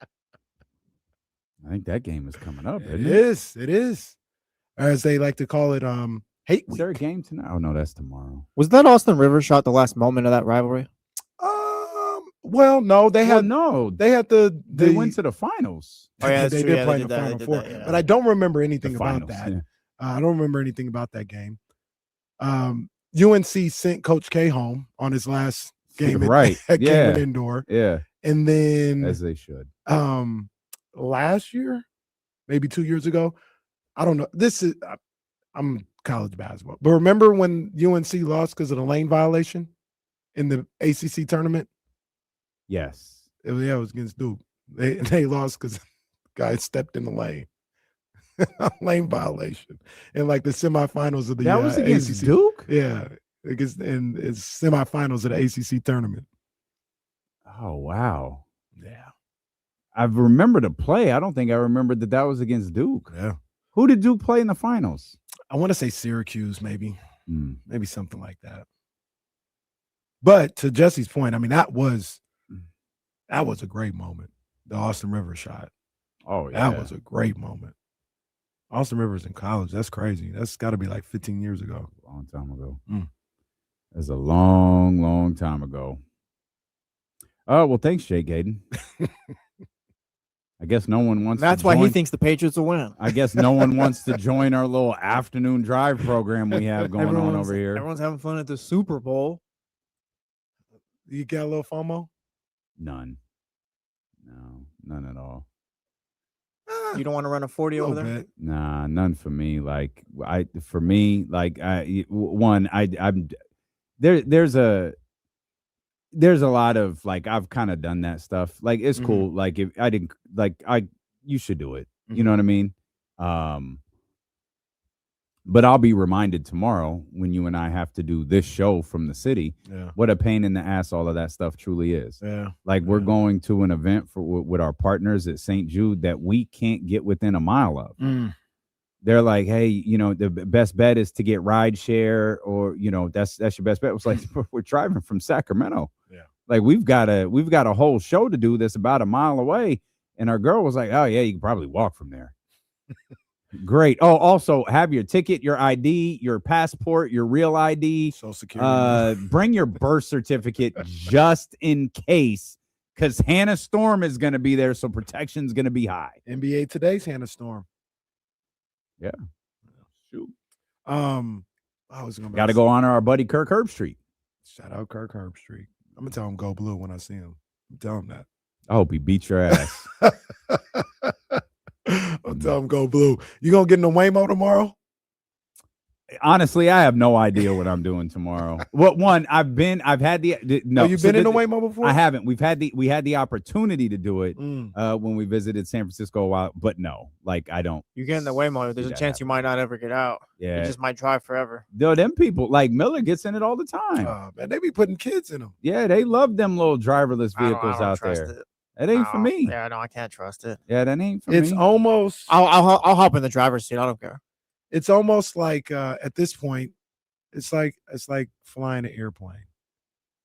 I think that game is coming up, isn't it? It is. As they like to call it, hate week. Is there a game tonight? Oh, no, that's tomorrow. Was that Austin Rivers shot the last moment of that rivalry? Well, no, they had the they went to the finals. Oh, yeah, they that's true. did Yeah, play they in did the that. Final They did Four, that, yeah. but I don't remember anything The about finals, that. yeah. I don't remember anything about that game. UNC sent Coach K home on his last game Right. at Yeah. Cayman Indoor. Yeah. And then As they should. last year, maybe 2 years ago, I don't know. I'm college basketball. But remember when UNC lost because of the lane violation in the ACC tournament? Yes. It was against Duke. They lost because guy stepped in the lane. Lane violation in like the semifinals of the That was against ACC. Duke? Yeah. Against in it's semifinals of the ACC tournament. Oh, wow. Yeah. I remember the play. I don't think I remembered that was against Duke. Yeah. Who did Duke play in the finals? I want to say Syracuse, maybe. Mm. Maybe something like that. But to Jesse's point, I mean, that was a great moment. The Austin Rivers shot. Oh, yeah. That was a great moment. Austin Rivers in college. That's crazy. That's got to be like 15 years ago. A long time ago. Mm. That's a long, long time ago. Oh, well, thanks, Jay Gadon. I guess no one wants That's to why he join- thinks the Patriots will win. I guess no one wants to join our little afternoon drive program we have going on over here. Everyone's having fun at the Super Bowl. You got a little FOMO? None. No, none at all. You don't want to run a 40 over there? Nah, none for me. Like there's a lot of like I've kind of done that stuff. Like it's cool. Like if I didn't you should do it. You know what I mean? But I'll be reminded tomorrow when you and I have to do this show from the city. Yeah. What a pain in the ass all of that stuff truly is. Yeah. Like we're going to an event with our partners at St. Jude that we can't get within a mile of. They're like, hey, you know, the best bet is to get ride share, or you know, that's your best bet. It was like we're driving from Sacramento. Yeah. Like we've got a whole show to do that's about a mile away. And our girl was like, oh yeah, you can probably walk from there. Great. Oh, also have your ticket, your ID, your passport, your real ID, Social Security. bring your birth certificate just in case, because Hannah Storm is going to be there, so protection's going to be high. NBA Today's Hannah Storm. Yeah. Shoot. I was gonna Got to go honor our buddy Kirk Herbstreit. Shout out Kirk Herbstreit. I'm gonna tell him go blue when I see him. Tell him that. I hope he beats your ass. I'll tell him go blue. You gonna get in the Waymo tomorrow? Honestly, I have no idea what I'm doing tomorrow. What one? I've had the no. Oh, you've been in the Waymo before? I haven't. We had the opportunity to do it when we visited San Francisco a while, but no, like I don't. You get in the Waymo, there's a chance you might not ever get out. Yeah, you just might drive forever. Though them people like Miller gets in it all the time. Oh, man, they be putting kids in them. Yeah, they love them little driverless vehicles out there. It ain't for me. Yeah, no, I can't trust it. Yeah, that ain't for me. It's almost. I'll hop in the driver's seat. I don't care. It's almost like at this point, it's like flying an airplane.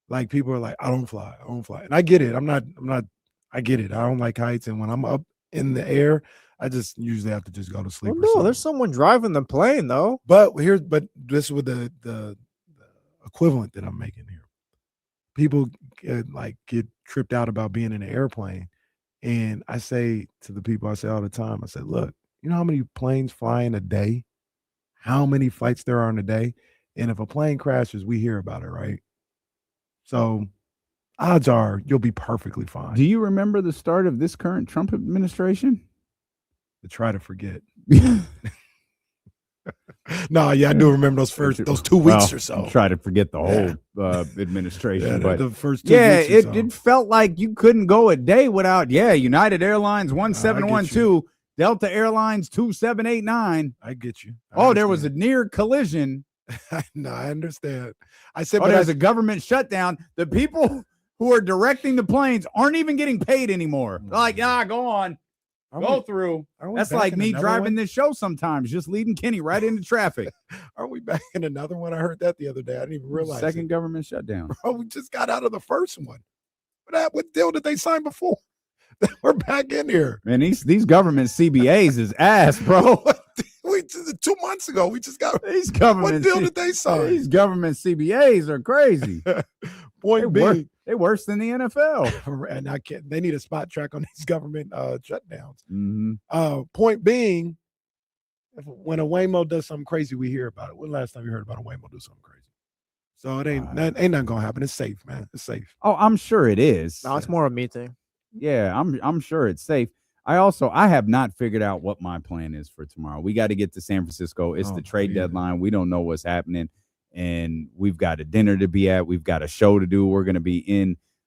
Like people are like, I don't fly, and I get it. I get it. I don't like heights, and when I'm up in the air, I just usually have to just go to sleep. Well, no, there's someone driving the plane though. But this is with the equivalent that I'm making here. People get tripped out about being in an airplane, and I say to the people, I say all the time, I say, look, you know how many planes fly in a day? How many flights there are in a day? And if a plane crashes, we hear about it, right? So odds are you'll be perfectly fine. Do you remember the start of this current Trump administration? To try to forget. No, yeah, I do remember those 2 weeks or so. Try to forget the whole administration, Yeah, but the first 2 weeks or so. it felt like you couldn't go a day without. Yeah, United Airlines 1712, Delta Airlines 2789. I get you. There was a near collision. No, I understand. I said, there's a government shutdown. The people who are directing the planes aren't even getting paid anymore. Like, go on. Go through. That's like me driving this show sometimes, just leading Kenny right into traffic. Are we back in another one? I heard that the other day. I didn't even realize. Second government shutdown. Bro, we just got out of the first one. What deal did they sign before? We're back in here. Man, these government CBAs is ass, bro. 2 months ago, we just got these government. What deal did they sign? These government CBAs are crazy. Point being, They worse than the NFL. And I can't. They need a spot track on these government shutdowns. Mm-hmm. Point being, when a Waymo does something crazy, we hear about it. When last time you heard about a Waymo do something crazy? So it ain't nothing gonna happen. It's safe, man. It's safe. Oh, I'm sure it is. No, it's more a me thing. Yeah, I'm sure it's safe. I have not figured out what my plan is for tomorrow. We got to get to San Francisco. It's the trade deadline. We don't know what's happening, and we've got a dinner to be at. We've got a show to do. We're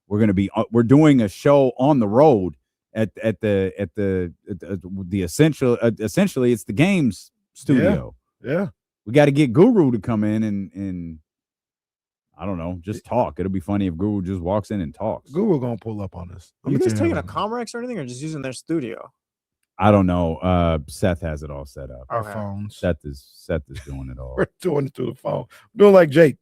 we're doing a show on the road at the essentially it's the games studio. Yeah. We got to get Guru to come in and I don't know, just talk. It'll be funny if Guru just walks in and talks. Guru gonna pull up on us. Are you guys taking a Comrex or anything, or just using their studio? I don't know. Seth has it all set up. Our phones. Seth is doing it all. We're doing it through the phone. Doing like Jake.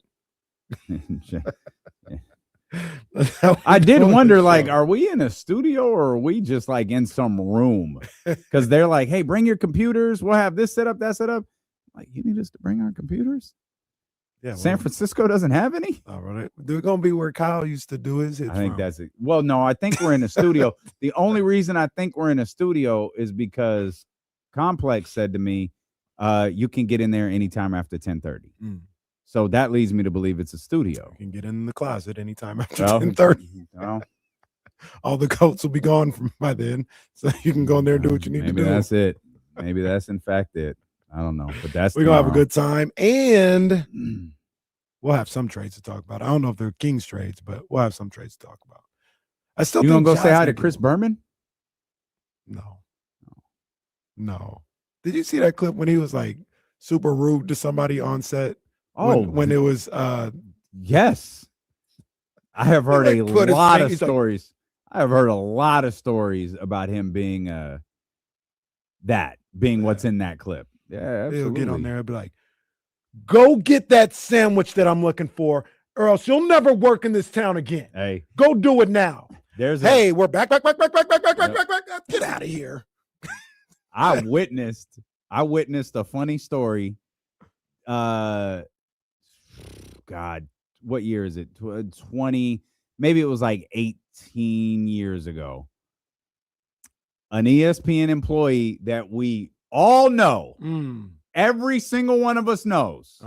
I did wonder, like, are we in a studio or are we just like in some room? Because they're like, hey, bring your computers. We'll have this set up, that set up. Like, you need us to bring our computers? Yeah, San Francisco doesn't have any? All right. They're going to be where Kyle used to do his hits. I think that's it. Well, no, I think we're in a studio. The only reason I think we're in a studio is because Complex said to me, you can get in there anytime after 10:30. So that leads me to believe it's a studio. You can get in the closet anytime after 10:30. Well, all the coats will be gone by then. So you can go in there and do what you need to do. Maybe that's it. Maybe that's in fact it. I don't know, but that's we're gonna have a good time, and we'll have some trades to talk about. I don't know if they're Kings trades, but we'll have some trades to talk about. I still you think gonna go say hi to Chris Berman? No. Did you see that clip when he was like super rude to somebody on set? Oh, when it was yes, I have heard a put his lot of face- stories. I have heard a lot of stories about him being what's in that clip. Yeah, absolutely. He'll get on there and be like, go get that sandwich that I'm looking for, or else you'll never work in this town again. Hey, go do it now. We're back. Get out of here. I witnessed a funny story. God, what year is it? 20, maybe it was like 18 years ago. An ESPN employee that we all know, every single one of us knows,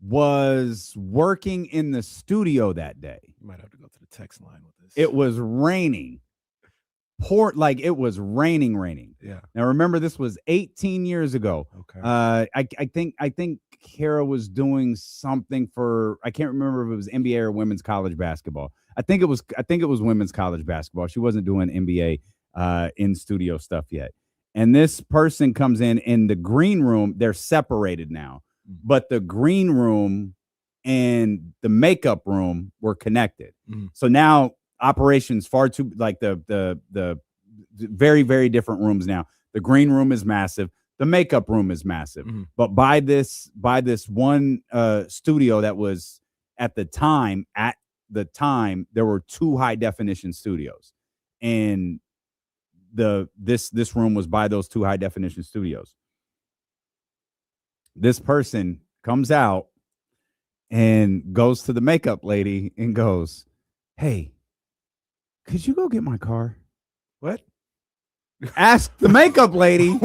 was working in the studio that day. You might have to go to the text line with this. It was raining. It was raining. Yeah. Now remember, this was 18 years ago. Okay. I think Kara was doing something for, I can't remember if it was NBA or women's college basketball. I think it was women's college basketball. She wasn't doing NBA in studio stuff yet. And this person comes in the green room. They're separated now, but the green room and the makeup room were connected. So now operations far too, like the very, very different rooms now. The green room is massive. The makeup room is massive. But by this one studio that was at the time, there were 2 high definition studios, and this room was by those 2 high definition studios. This person comes out and goes to the makeup lady and goes, "Hey, could you go get my car?" What? Asked the makeup lady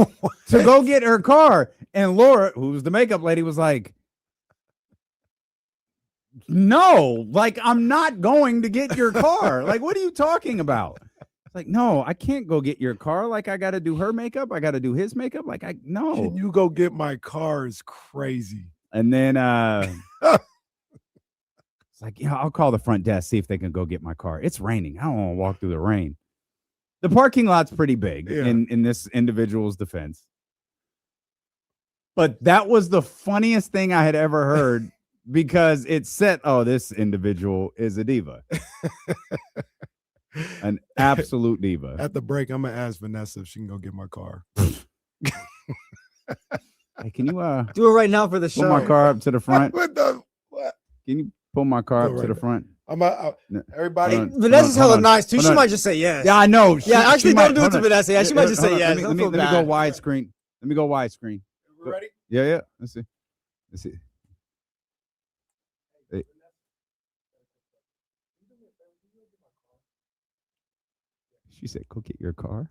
to go get her car. And Laura, who's the makeup lady, was like, "No, like, I'm not going to get your car. Like, what are you talking about?" It's like, "No, I can't go get your car. Like, I got to do her makeup. I got to do his makeup. Like, no. Can you go get my car is crazy. And then it's like, yeah, I'll call the front desk, see if they can go get my car. It's raining. I don't want to walk through the rain. The parking lot's pretty big in this individual's defense. But that was the funniest thing I had ever heard because it said, oh, this individual is a diva. An absolute diva. At the break, I'm going to ask Vanessa if she can go get my car. Hey, can you do it right now for the show? Pull my car up to the front. What? Can you pull my car up to the front? Everybody. Vanessa's hella nice too. She might just say yes. Yeah, I know. Actually, don't do it to Vanessa. Yeah, she might just say yes. Let me go widescreen. Let me go widescreen. We ready? Yeah. Let's see. Hey. She said, "Go get your car."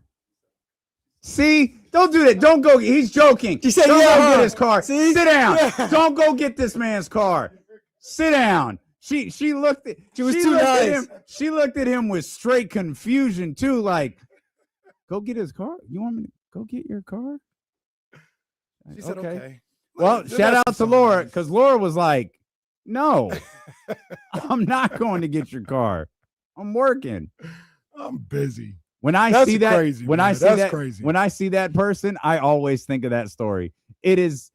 See, don't do that. Don't go. He's joking. She said, don't "Yeah, go huh?" get his car. See? Sit down. Yeah. Don't go get this man's car. Sit down. She looked at. She was too looked at nice. him. She looked at him with straight confusion too. Like, go get his car. You want me to go get your car? She said, okay. Well, Then shout that's out to something Laura nice. because Laura was like, "No, I'm not going to get your car. I'm working." I'm busy. When I That's see that, crazy, when man. I see That's that, crazy. when I see that person, I always think of that story. It is.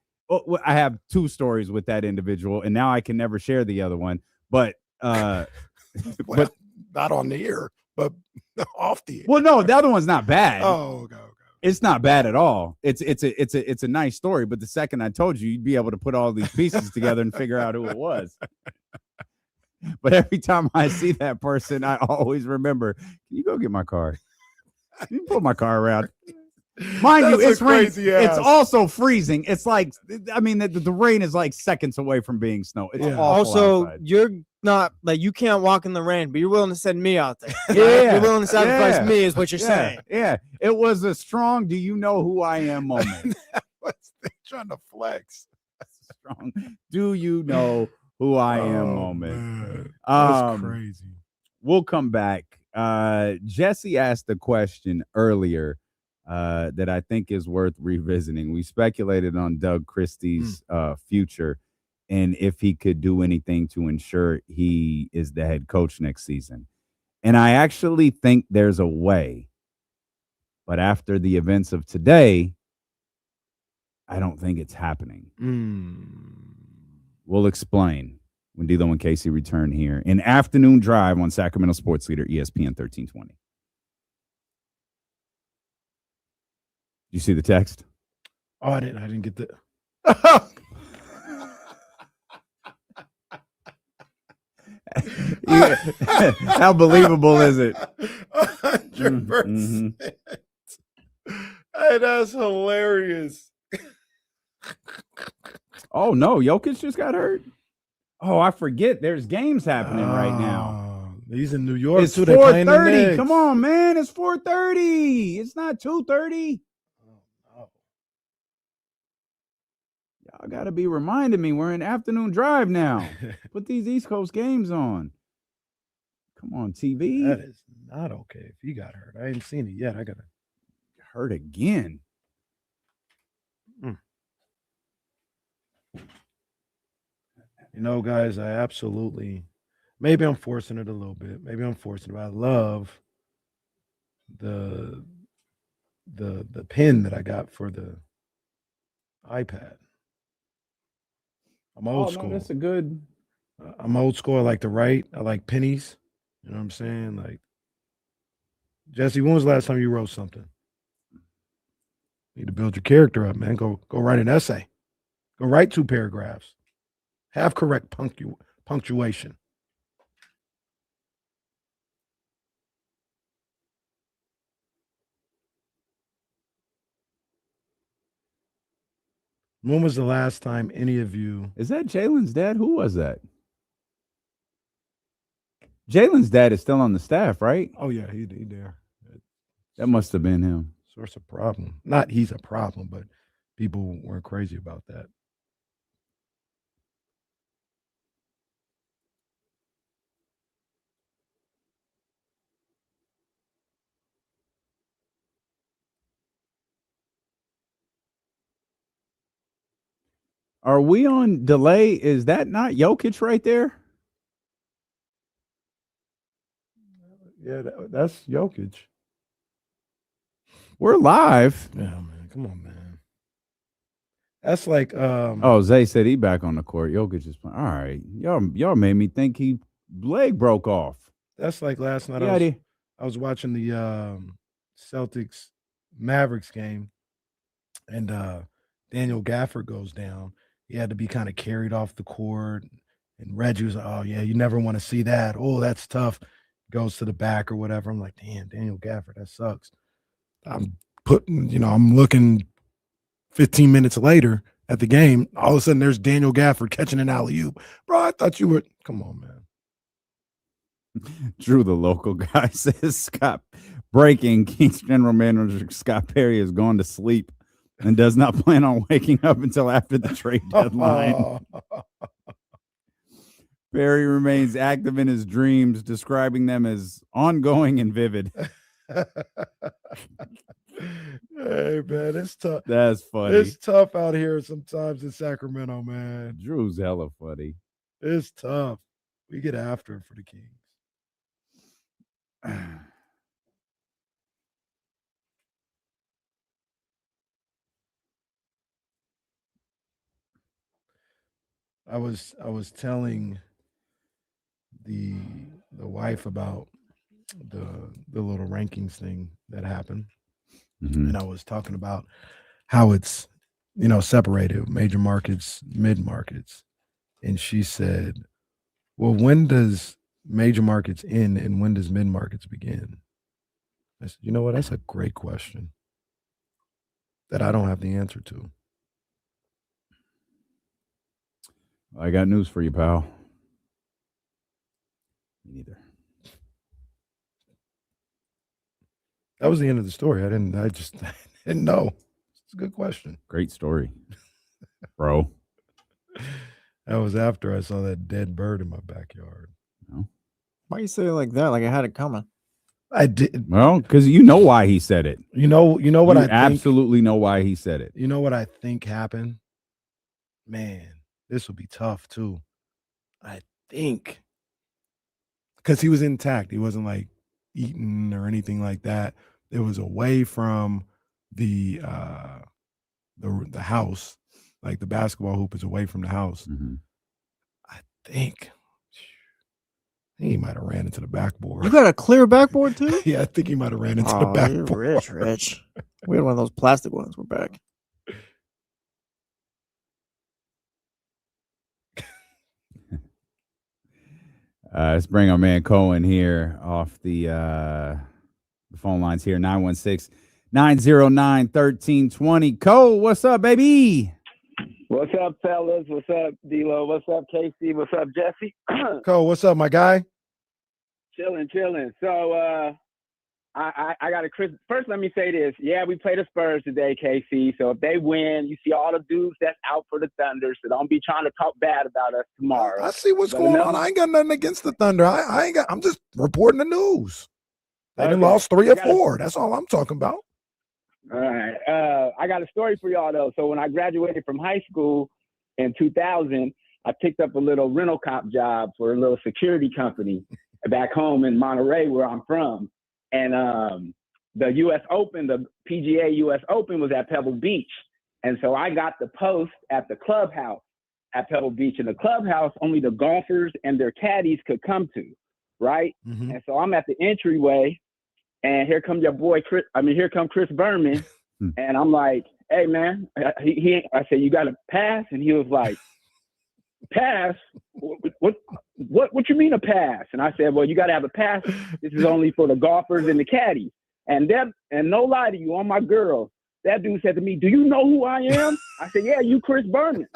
I have two stories with that individual, and now I can never share the other one. But, Well, but not on the air, but off the air. well, no, the other one's not bad. Oh, okay. It's not bad at all. It's a nice story. But the second I told you, you'd be able to put all these pieces together and figure out who it was. But every time I see that person, I always remember, can you go get my car? Can you pull my car around? Mind you, That's it's a raining. crazy It's ass. also freezing. It's like, I mean, the rain is like seconds away from being snow. It's Yeah. awful Also, outside. you're not like you can't walk in the rain, but you're willing to send me out there. Yeah. You're willing to sacrifice Yeah. me, is what you're Yeah, saying. yeah. It was a strong, do you know who I am moment. What's they trying to flex? Strong, do you know who I am Oh, moment. man. That's crazy. We'll come back. Jesse asked a question earlier that I think is worth revisiting. We speculated on Doug Christie's future and if he could do anything to ensure he is the head coach next season. And I actually think there's a way. But after the events of today, I don't think it's happening. We'll explain when D'Lo and Casey return here in Afternoon Drive on Sacramento Sports Leader ESPN 1320. You see the text? Oh, I didn't get the. Yeah. How believable is it? 100%. Hey, that's hilarious. Oh no, Jokic just got hurt. Oh, I forget. There's games happening right now. He's in New York. It's too. They playing the 4:30. Knicks. Come on, man. It's 4:30. It's not 2:30. Y'all got to be reminding me we're in Afternoon Drive now. Put these East Coast games on. Come on, TV. That is not okay if he got hurt. I ain't seen it yet. I got to hurt again. You know, guys, I absolutely, maybe I'm forcing it a little bit. Maybe I'm forcing it, but I love the pen that I got for the iPad. I'm old school. That's a good. I'm old school. I like to write. I like pennies. You know what I'm saying? Like, Jesse, when was the last time you wrote something? Need to build your character up, man. Go write an essay. Go write 2 paragraphs. Have correct punctuation. When was the last time any of you? Is that Jalen's dad? Who was that? Jalen's dad is still on the staff, right? Oh yeah, he there. That must have been him. Source of problem. Not he's a problem, but people weren't crazy about that. Are we on delay? Is that not Jokic right there? Yeah, that's Jokic. We're live. Yeah, man. Come on, man. That's like Oh, Zay said he back on the court. Jokic is playing. All right. Y'all made me think he leg broke off. that's like last night. Yeah, I was watching the Celtics Mavericks game, and Daniel Gafford goes down. He had to be kind of carried off the court, and Reggie was like, "Oh yeah, you never want to see that. Oh, that's tough." Goes to the back or whatever. I'm like, "Damn, Daniel Gafford, that sucks." I'm looking 15 minutes later at the game. All of a sudden, there's Daniel Gafford catching an alley-oop. Bro, I thought you were. Come on, man. Drew, the local guy, says Scott Breaking: Kings general manager Scott Perry has gone to sleep and does not plan on waking up until after the trade deadline. Perry remains active in his dreams, describing them as ongoing and vivid. Hey, man, it's tough. That's funny. It's tough out here sometimes in Sacramento, man. Drew's hella funny. It's tough. We get after it for the Kings. I was telling the wife about the little rankings thing that happened, and I was talking about how it's separated, major markets, mid markets, and she said, "Well, when does major markets end and when does mid markets begin?" I said, "You know what? That's a great question that I don't have the answer to." I got news for you, pal. Me neither. That was the end of the story. I just didn't know. It's a good question. Great story, bro. That was after I saw that dead bird in my backyard. Why you say it like that? Like I had it coming. I did. Well, because you know why he said it. You know what I think, absolutely know why he said it. You know what I think happened? Man, this will be tough too. I think because he was intact. He wasn't like eaten or anything like that. It was away from the house. Like the basketball hoop is away from the house. Mm-hmm. I think he might have ran into the backboard. You got a clear backboard too? Yeah, I think he might have ran into the backboard. You're rich. We had one of those plastic ones. We're back. Let's bring our man Cohen here off the phone lines here. 916-909-1320. Cole, what's up, baby? What's up, fellas? What's up, D-Lo? What's up, KC? What's up, Jesse? Cole, what's up, my guy? Chilling. So, I got a Chris. First, let me say this. Yeah, we play the Spurs today, KC. So if they win, you see all the dudes that's out for the Thunder. So don't be trying to talk bad about us tomorrow. I see what's going on. I ain't got nothing against the Thunder. I'm just reporting the news. They done lost 3 or 4. That's all I'm talking about. All right. I got a story for y'all though. So when I graduated from high school in 2000, I picked up a little rental cop job for a little security company back home in Monterey, where I'm from. And the U.S. Open, the PGA U.S. Open was at Pebble Beach. And so I got the post at the clubhouse at Pebble Beach. And the clubhouse, only the golfers and their caddies could come to, right? Mm-hmm. And so I'm at the entryway, and here come your boy, here come Chris Berman. And I'm like, hey, man. I said, you got a pass? And he was like, pass? What you mean a pass? And I said, well, you got to have a pass. This is only for the golfers and the caddies. And no lie to you, on my girl, that dude said to me, do you know who I am? I said, yeah, you Chris Berman.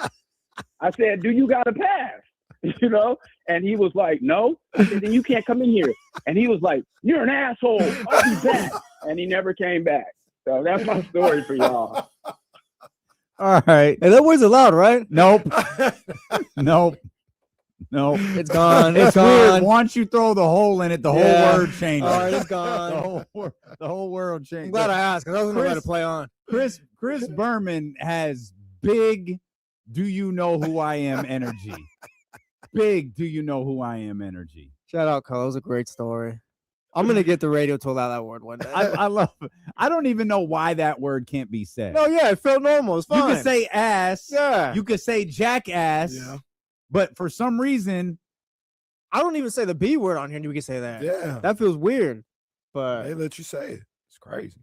I said, do you got a pass? And he was like, no. I said, then you can't come in here. And he was like, you're an asshole. I'll be back. And he never came back. So that's my story for y'all. All right. Hey, that word's allowed, right? Nope. Nope. It's gone. It's gone. Once you throw the hole in it, the whole word changes. All right, it's gone. The whole world changes. I'm glad I asked because I wasn't going to play on. Chris Berman has big do you know who I am energy. Big do you know who I am energy. Shout out, Cole. It was a great story. I'm going to get the radio to allow that word one day. I love it. I don't even know why that word can't be said. No, yeah, it felt normal. It's fine. You could say ass. Yeah. You could say jackass. Yeah. But for some reason, I don't even say the B word on here, and we can say that. Yeah. That feels weird. But they let you say it. It's crazy.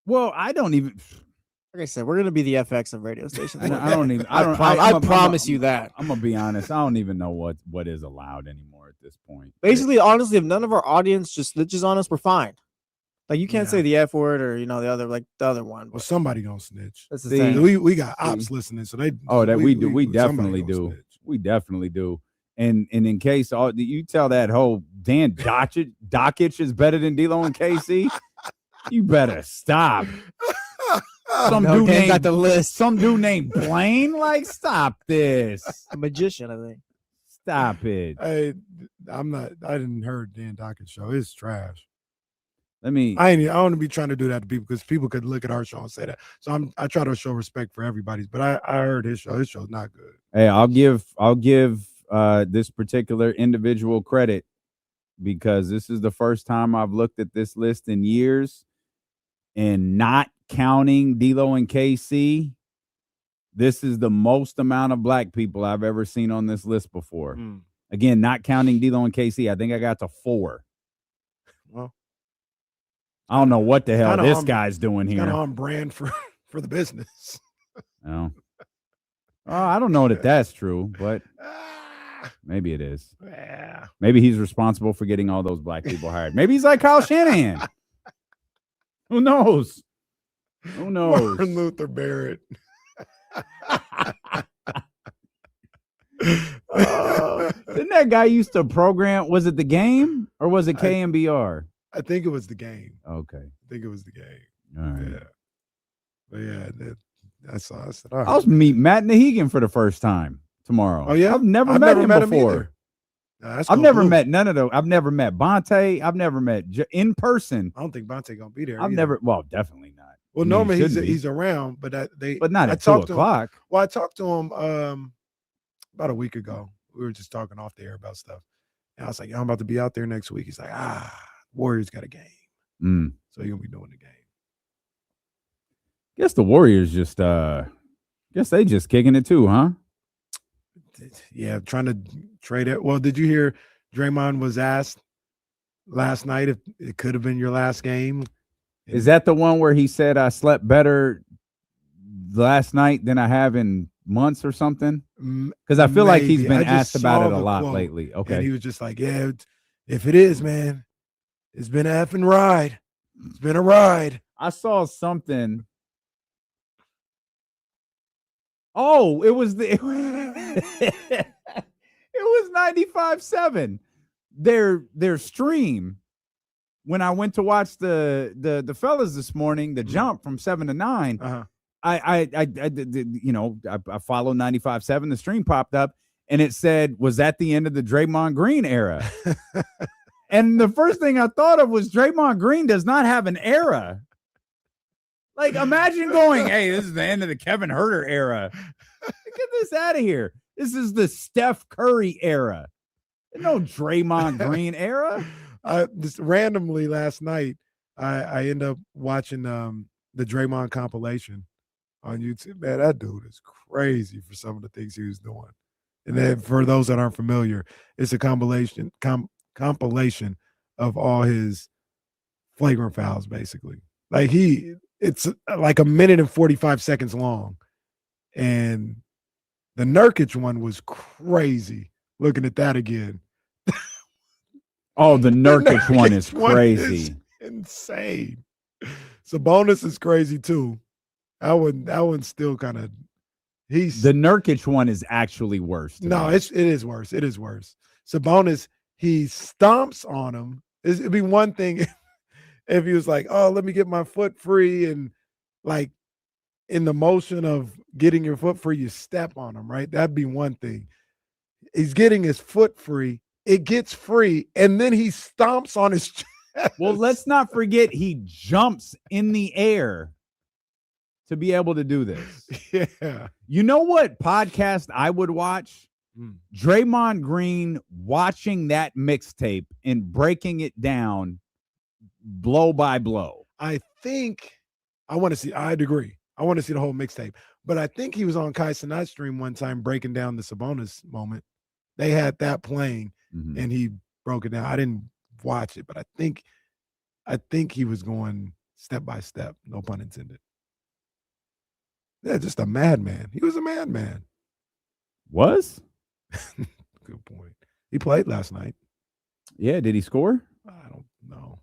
Well, I don't even. Like I said, we're gonna be the FX of radio stations. I promise you that. I'm gonna be honest. I don't even know what is allowed anymore at this point. Basically, honestly, if none of our audience just snitches on us, we're fine. Like you can't say the F word or the other one. Well, somebody gonna snitch. That's the thing. We got ops listening, so they. Oh, that we do. We definitely do. Snitch. We definitely do. And in case you tell that whole Dan Dockich is better than D-Lo and KC, You better stop. Some No, dude Dan named got the list. Some dude named Blaine. Like, stop this. A magician, I think. Stop it. Hey, I didn't heard Dan Dockett's show. It's trash. I mean, I don't want to be trying to do that to people because people could look at our show and say that. So I try to show respect for everybody's, but I heard his show. His show's not good. hey, I'll give this particular individual credit because this is the first time I've looked at this list in years, and not counting D'Lo and KC, this is the most amount of black people I've ever seen on this list before. Again, not counting D'Lo and KC, I think I got to 4. Well, I don't know what the hell this on- guy's doing Kind of here. on brand for the business. Oh. I don't know that that's true, but maybe it is. Yeah. Maybe he's responsible for getting all those black people hired. Maybe he's like Kyle Shanahan. Who knows? Who knows? Martin Luther Barrett. Didn't that guy used to program? Was it The Game or was it KMBR? I think it was the game. Okay. I think it was the game. All right. Yeah. But yeah, that's all. I said, all right. I was meet Matt Nahegan for the first time tomorrow. Oh, yeah? I've never met him before. either. Nah, that's I've gonna never blue. met none of those. I've never met Bonte. I've never met in person. I don't think Bonte gonna be there. I've either. never. Well, definitely not. Well, I mean, normally he shouldn't be. he's around, but But not I at 2 talked to him- o'clock. Well, I talked to him about a week ago. We were just talking off the air about stuff, and I was like, "I'm about to be out there next week." He's like, Warriors got a game, so you're gonna be doing the game. Guess the Warriors just. Guess they just kicking it too, huh? Yeah, trying to trade it. Well, did you hear Draymond was asked last night if it could have been your last game? Is that the one where he said I slept better last night than I have in months or something? Because I feel like he's Maybe. been I just asked about saw it a the lot quote, lately. And Okay. he was just like, yeah, if it is, man, it's been an effing ride. It's been a ride. I saw something. Oh, it was the it was 95.7. Their stream when I went to watch the fellas this morning, the jump from 7 to 9. I followed 95.7. The stream popped up and it said, was that the end of the Draymond Green era? And the first thing I thought of was Draymond Green does not have an era. Like, imagine going, hey, this is the end of the Kevin Huerter era. Get this out of here. This is the Steph Curry era. There's no Draymond Green era. Just randomly last night, I end up watching the Draymond compilation on YouTube. Man, that dude is crazy for some of the things he was doing. And then for those that aren't familiar, it's a compilation of all his flagrant fouls, basically. Like it's like a minute and 45 seconds long. And the Nurkic one was crazy. Looking at that again. Oh, the Nurkic one is one crazy. is insane. Sabonis is crazy too. That one's still kind of The Nurkic one is actually worse. to no, me. it is worse. It is worse. Sabonis, he stomps on him. It'd be one thing if he was like, "Oh, let me get my foot free," and like in the motion of getting your foot free, you step on him, right? That'd be one thing. He's getting his foot free. It gets free, and then he stomps on his chest. Well, let's not forget he jumps in the air to be able to do this. Yeah. You know what podcast I would watch? Draymond Green watching that mixtape and breaking it down blow by blow. I think I want to see. I'd agree. I want to see the whole mixtape. But I think he was on Kai Cenat's stream one time breaking down the Sabonis moment. They had that playing, and he broke it down. I didn't watch it, but I think he was going step by step. No pun intended. Yeah, just a madman. He was a madman. Was? Good point. He played last night. Yeah, did he score? I don't know.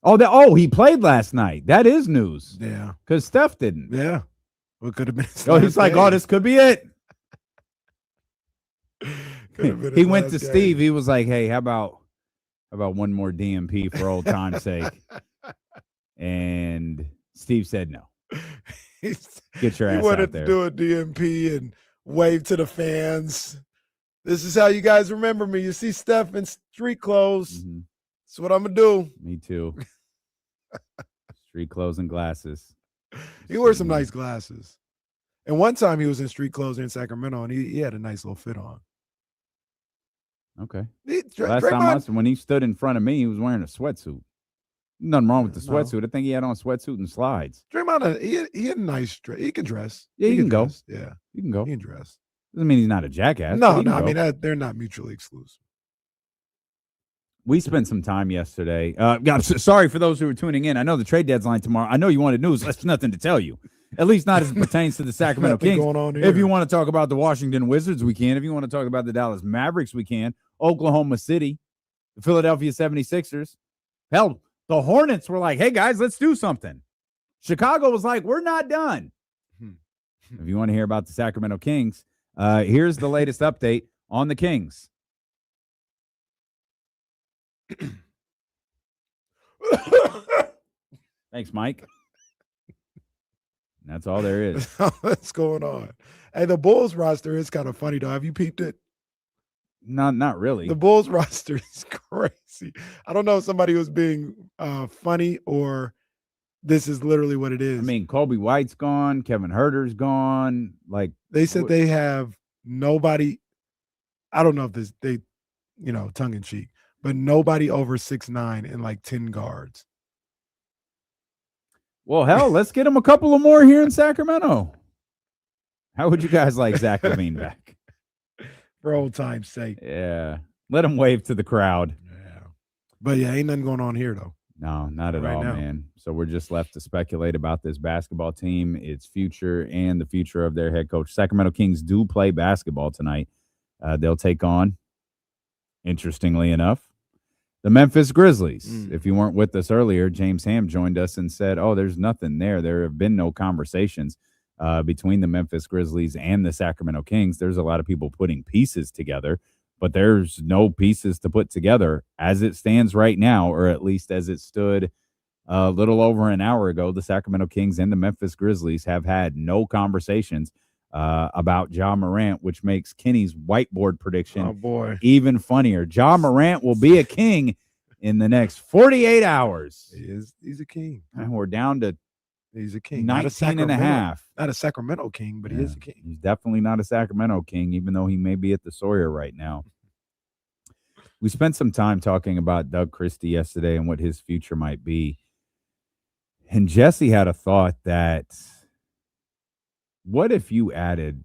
Oh, he played last night. That is news. Yeah. Because Steph didn't. Yeah. What could have been his Oh, he's last like, game. oh, this could be it. Could have been He his went to last game. Steve. He was like, hey, how about one more DMP for old time's sake? And Steve said no. He Get your ass wanted out there. to do a DMP and wave to the fans. This is how you guys remember me. You see Steph in street clothes. Mhm. That's what I'm going to do. Me too. Street clothes and glasses. He wears some nice glasses. And one time he was in street clothes in Sacramento, and he had a nice little fit on. Okay. Last time when he stood in front of me, he was wearing a sweatsuit. Nothing wrong with the sweatsuit. I think he had on a sweatsuit and slides. Draymond, he had a nice dress. He can dress. Yeah, he can go. Dress. Yeah, You can go. he can dress. Doesn't mean he's not a jackass. No, but he can I go. mean, they're not mutually exclusive. We spent some time yesterday. Sorry for those who are tuning in. I know the trade deadline tomorrow. I know you wanted news. That's nothing to tell you. At least not as it pertains to the Sacramento Nothing Kings. going on here. If you want to talk about the Washington Wizards, we can. If you want to talk about the Dallas Mavericks, we can. Oklahoma City, the Philadelphia 76ers. Hell, the Hornets were like, hey, guys, let's do something. Chicago was like, we're not done. If you want to hear about the Sacramento Kings, here's the latest update on the Kings. Thanks, Mike. That's all there is. What's going on? Hey, the Bulls roster is kind of funny, though. Have you peeped it? Not really. The Bulls roster is crazy. I don't know if somebody was being funny or this is literally what it is. I mean, Kobe White's gone. Kevin Huerter's gone. Like they said they have nobody. I don't know if this, tongue in cheek, but nobody over 6'9" and like 10 guards. Well, hell, let's get him a couple of more here in Sacramento. How would you guys like Zach LaVine back? For old time's sake. Yeah. Let him wave to the crowd. Yeah. But yeah, ain't nothing going on here, though. No, not at Right all, now. man. So we're just left to speculate about this basketball team, its future, and the future of their head coach. Sacramento Kings do play basketball tonight. They'll take on, interestingly enough, the Memphis Grizzlies. If you weren't with us earlier, James Ham joined us and said, there's nothing there. There have been no conversations between the Memphis Grizzlies and the Sacramento Kings. There's a lot of people putting pieces together, but there's no pieces to put together as it stands right now, or at least as it stood a little over an hour ago. The Sacramento Kings and the Memphis Grizzlies have had no conversations about Ja Morant, which makes Kenny's whiteboard prediction even funnier. Ja Morant will be a king in the next 48 hours. He's a king. And we're down to He's a king. 19 and a half. Not a Sacramento king, but he is a king. He's definitely not a Sacramento king, even though he may be at the Sawyer right now. We spent some time talking about Doug Christie yesterday and what his future might be. And Jesse had a thought that, what if you added,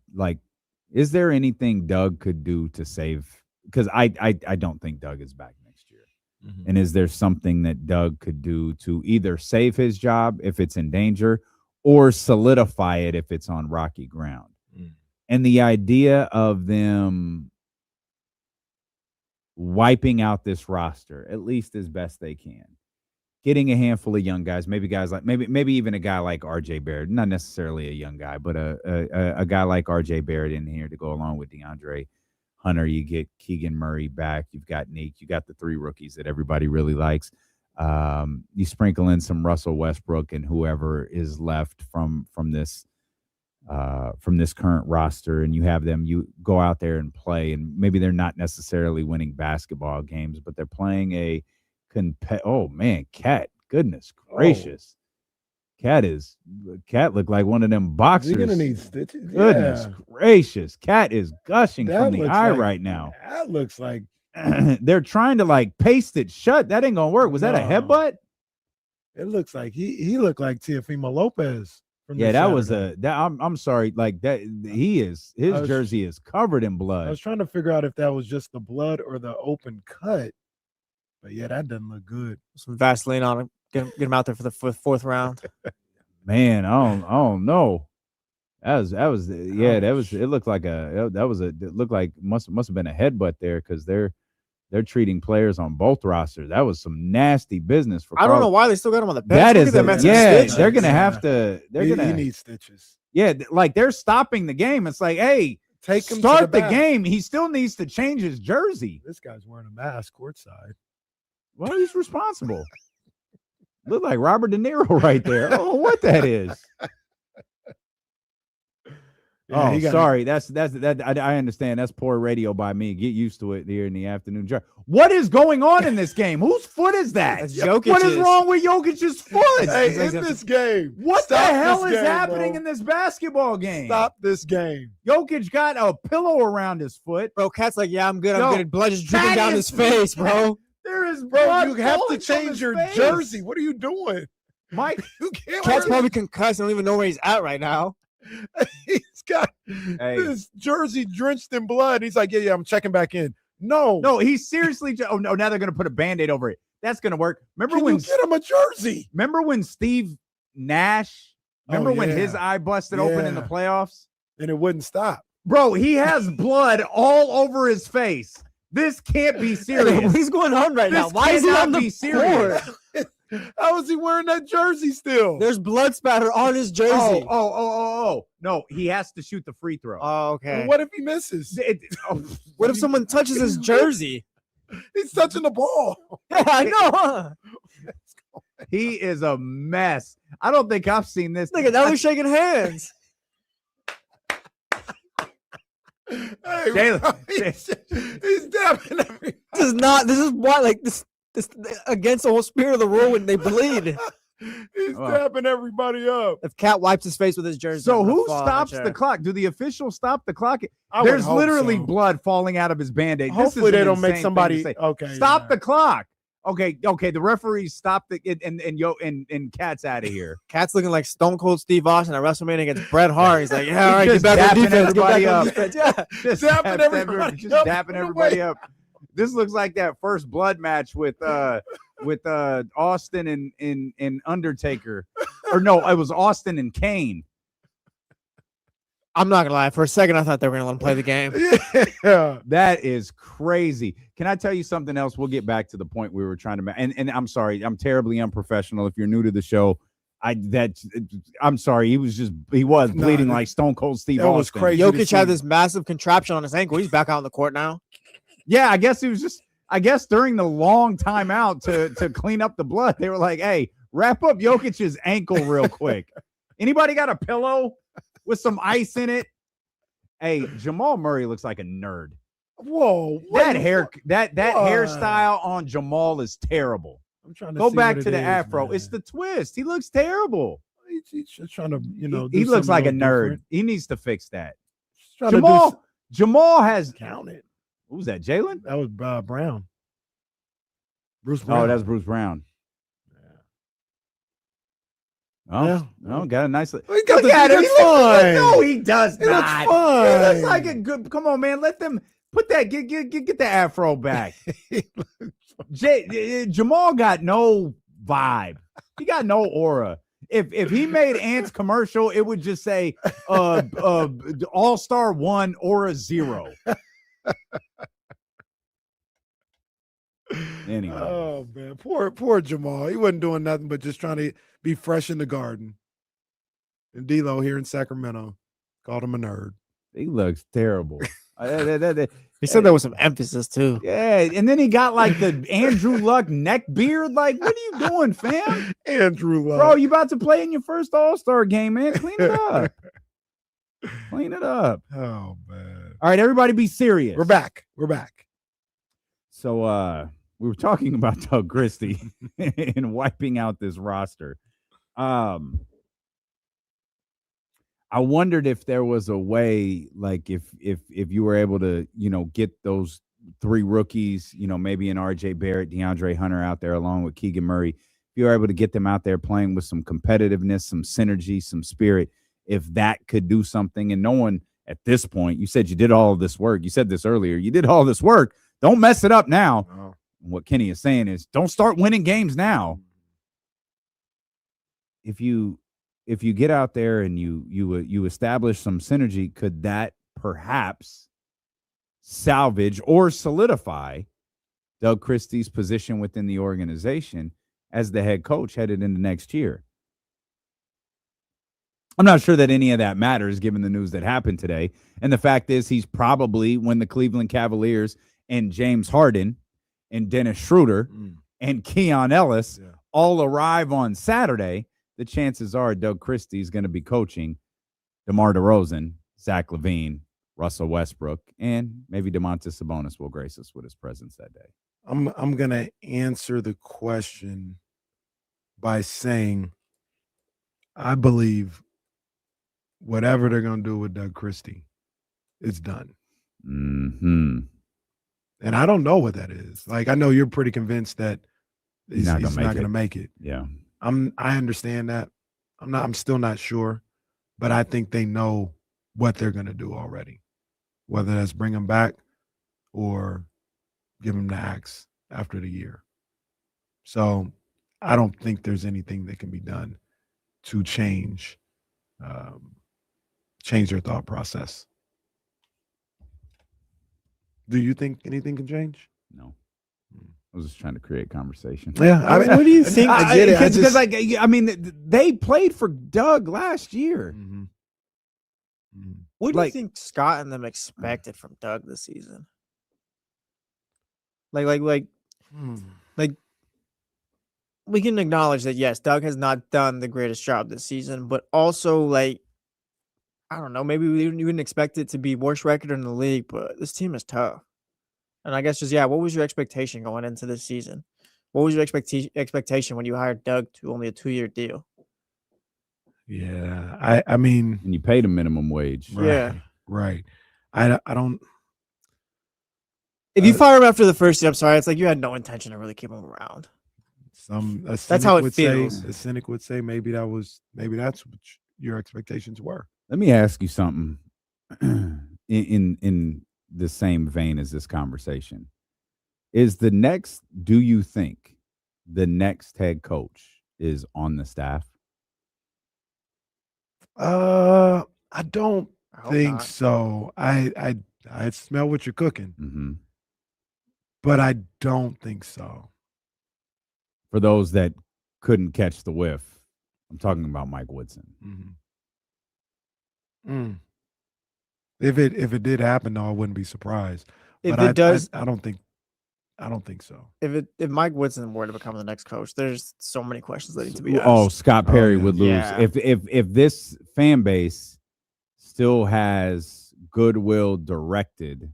is there anything Doug could do to save? Because I don't think Doug is back next year. Mm-hmm. And is there something that Doug could do to either save his job if it's in danger or solidify it if it's on rocky ground? Mm. And the idea of them wiping out this roster, at least as best they can, getting a handful of young guys, maybe even a guy like RJ Barrett, not necessarily a young guy, but a guy like RJ Barrett in here to go along with DeAndre Hunter. You get Keegan Murray back. You've got Neek. You got the three rookies that everybody really likes. You sprinkle in some Russell Westbrook and whoever is left from this current roster, and you have them. You go out there and play, and maybe they're not necessarily winning basketball games, but they're playing a oh man, Cat! Goodness gracious, Cat looked like one of them boxers. You're gonna need stitches. Goodness gracious, Cat is gushing from the eye right now. That looks like they're trying to paste it shut. That ain't gonna work. Was that a headbutt? It looks like he looked like Teofimo Lopez. Yeah, that was I'm sorry. His jersey is covered in blood. I was trying to figure out if that was just the blood or the open cut. But yeah, that doesn't look good. Some Vaseline on him. Get him out there for the fourth round. Man, I don't know. It looked like must have been a headbutt there, because they're treating players on both rosters. That was some nasty business for I don't know why they still got him on the bench. They're gonna have to. He needs stitches. Yeah, they're stopping the game. It's like, hey, take him start to the game. He still needs to change his jersey. This guy's wearing a mask courtside. Well, he's responsible. Look like Robert De Niro right there. Oh, what that is. Yeah, Oh, sorry. That's I understand. That's poor radio by me. Get used to it here in the afternoon. What is going on in this game? Whose foot is that? That's What is Jokic's. wrong with Jokic's foot? Hey, in this game, What stop the hell this is game, happening bro. in this basketball game? Stop this game. Jokic got a pillow around his foot. Bro, Cat's like, yeah, I'm good. Yo, I'm good. Blood just dripping that down is- his face, bro. There is Bro, blood you have to flowing from change his your face. jersey. What are you doing? Mike. You can't Cat's wear probably concussed. I don't even know where he's at right now. He's got Hey. his jersey drenched in blood. He's like, yeah, I'm checking back in. No, No, he's seriously. Oh no! Now they're gonna put a Band-Aid over it. That's gonna work. Remember Can when? you get him a jersey? Remember when Steve Nash? Remember when his yeah. eye busted open in the Yeah. playoffs? And it wouldn't stop. Bro, he has blood all over his face. This can't be serious. What is going on right now? This Why is he cannot on the be serious. court? How is he wearing that jersey still? There's blood spatter on his jersey. Oh. No, he has to shoot the free throw. Oh, okay. Well, what if he misses? What if someone touches his jersey? He's touching the ball. Yeah, I know. Huh? He is a mess. I don't think I've seen this. Look at now they're shaking hands. Hey, Jalen. bro, he's dabbing everybody. This is why, like, this against the whole spirit of the rule when they bleed. He's Oh. dabbing everybody up. If Cat wipes his face with his jersey. So I'm gonna who fall on stops chair. the clock? Do the officials stop the clock? I would There's hope literally so. blood falling out of his Band-Aid. Hopefully they don't make somebody. Okay, Stop the clock. Okay. The referees stop the and Cat's out of here. Cat's looking like Stone Cold Steve Austin at WrestleMania against Bret Hart. He's like, yeah, all right, He's get just back on dapping defense. Get back everybody on up. defense. Yeah. Just Dapping dapping everybody just up dapping in the everybody way. up. This looks like that first blood match with Austin and Undertaker. Or no, it was Austin and Kane. I'm not gonna lie. For a second, I thought they were gonna let him play the game. Yeah. That is crazy. Can I tell you something else? We'll get back to the point we were trying to and I'm sorry, I'm terribly unprofessional. If you're new to the show, I'm sorry. He was bleeding like Stone Cold Steve Austin. That was crazy. Jokic had this massive contraption on his ankle. He's back out on the court now. Yeah, I guess during the long timeout to clean up the blood, they were like, hey, wrap up Jokic's ankle real quick. Anybody got a pillow with some ice in it? Hey, Jamal Murray looks like a nerd. Whoa. That hairstyle on Jamal is terrible. I'm trying to Go see back what to it the is, afro. man. It's the twist. He looks terrible. He's just trying to, He do looks something like a little nerd. different. He needs to fix that. Just trying to do Jamal has count it. who's that? Jalen? That was Brown. Bruce Brown. Oh, that's Bruce Brown. Oh, Yeah. oh, got a nice. He got Look at him. looks He looks- fine. No, he does He looks not. fine. He looks like a good. Come on, man. Let them put that. Get the afro back. Jamal got no vibe. He got no aura. If he made Ant's commercial, it would just say All-Star 1 Aura 0. Anyway. Oh man, poor Jamal. He wasn't doing nothing but just trying to be fresh in the garden. And D'Lo here in Sacramento called him a nerd. He looks terrible. He said that with some emphasis too. Yeah, and then he got like the Andrew Luck neck beard. Like, what are you doing, fam? Andrew Luck. Bro, you about to play in your first All-Star game, man. Clean it up. Clean it up. Oh man. All right, everybody be serious. We're back. So we were talking about Doug Christie and wiping out this roster. I wondered if there was a way, like if you were able to, get those three rookies, maybe an RJ Barrett, DeAndre Hunter out there along with Keegan Murray, if you were able to get them out there playing with some competitiveness, some synergy, some spirit, if that could do something. And no one at this point, you said you did all of this work. You said this earlier. You did all this work. Don't mess it up now. Oh. What Kenny is saying is don't start winning games now. If you get out there and you establish some synergy, could that perhaps salvage or solidify Doug Christie's position within the organization as the head coach headed into next year? I'm not sure that any of that matters given the news that happened today. And the fact is he's probably, when the Cleveland Cavaliers and James Harden and Dennis Schroeder and Keon Ellis all arrive on Saturday, the chances are Doug Christie is going to be coaching DeMar DeRozan, Zach LaVine, Russell Westbrook, and maybe Domantas Sabonis will grace us with his presence that day. I'm gonna answer the question by saying I believe whatever they're gonna do with Doug Christie, it's done. Mm-hmm. And I don't know what that is. Like, I know you're pretty convinced that he's not gonna gonna make it. Yeah. I understand that. I'm still not sure, but I think they know what they're gonna do already. Whether that's bring him back or give him the axe after the year. So I don't think there's anything that can be done to change their thought process. Do you think anything can change? No. I was just trying to create conversation. Yeah. I mean, what do you think? I get it. Because they played for Doug last year. Mm-hmm. What do you think Scott and them expected from Doug this season? Like we can acknowledge that yes, Doug has not done the greatest job this season, but also like I don't know, maybe we wouldn't expect it to be worst record in the league, but this team is tough. And I guess what was your expectation going into this season? What was your expectation when you hired Doug to only a 2-year deal? Yeah, I mean, and you paid him minimum wage. Right, yeah, right. I don't. If you fire him after the first year, I'm sorry, it's like you had no intention to really keep him around. That's how it feels. A cynic would say maybe that's what your expectations were. Let me ask you something in the same vein as this conversation. Do you think the next head coach is on the staff? I don't think not. so. I smell what you're cooking, Mm-hmm. but I don't think so. For those that couldn't catch the whiff, I'm talking about Mike Woodson. Mm-hmm. If it did happen, though, I wouldn't be surprised. If but it does, I don't think so. If Mike Woodson were to become the next coach, there's so many questions that need to be asked. Oh, Scott Perry would lose. Yeah. If this fan base still has goodwill directed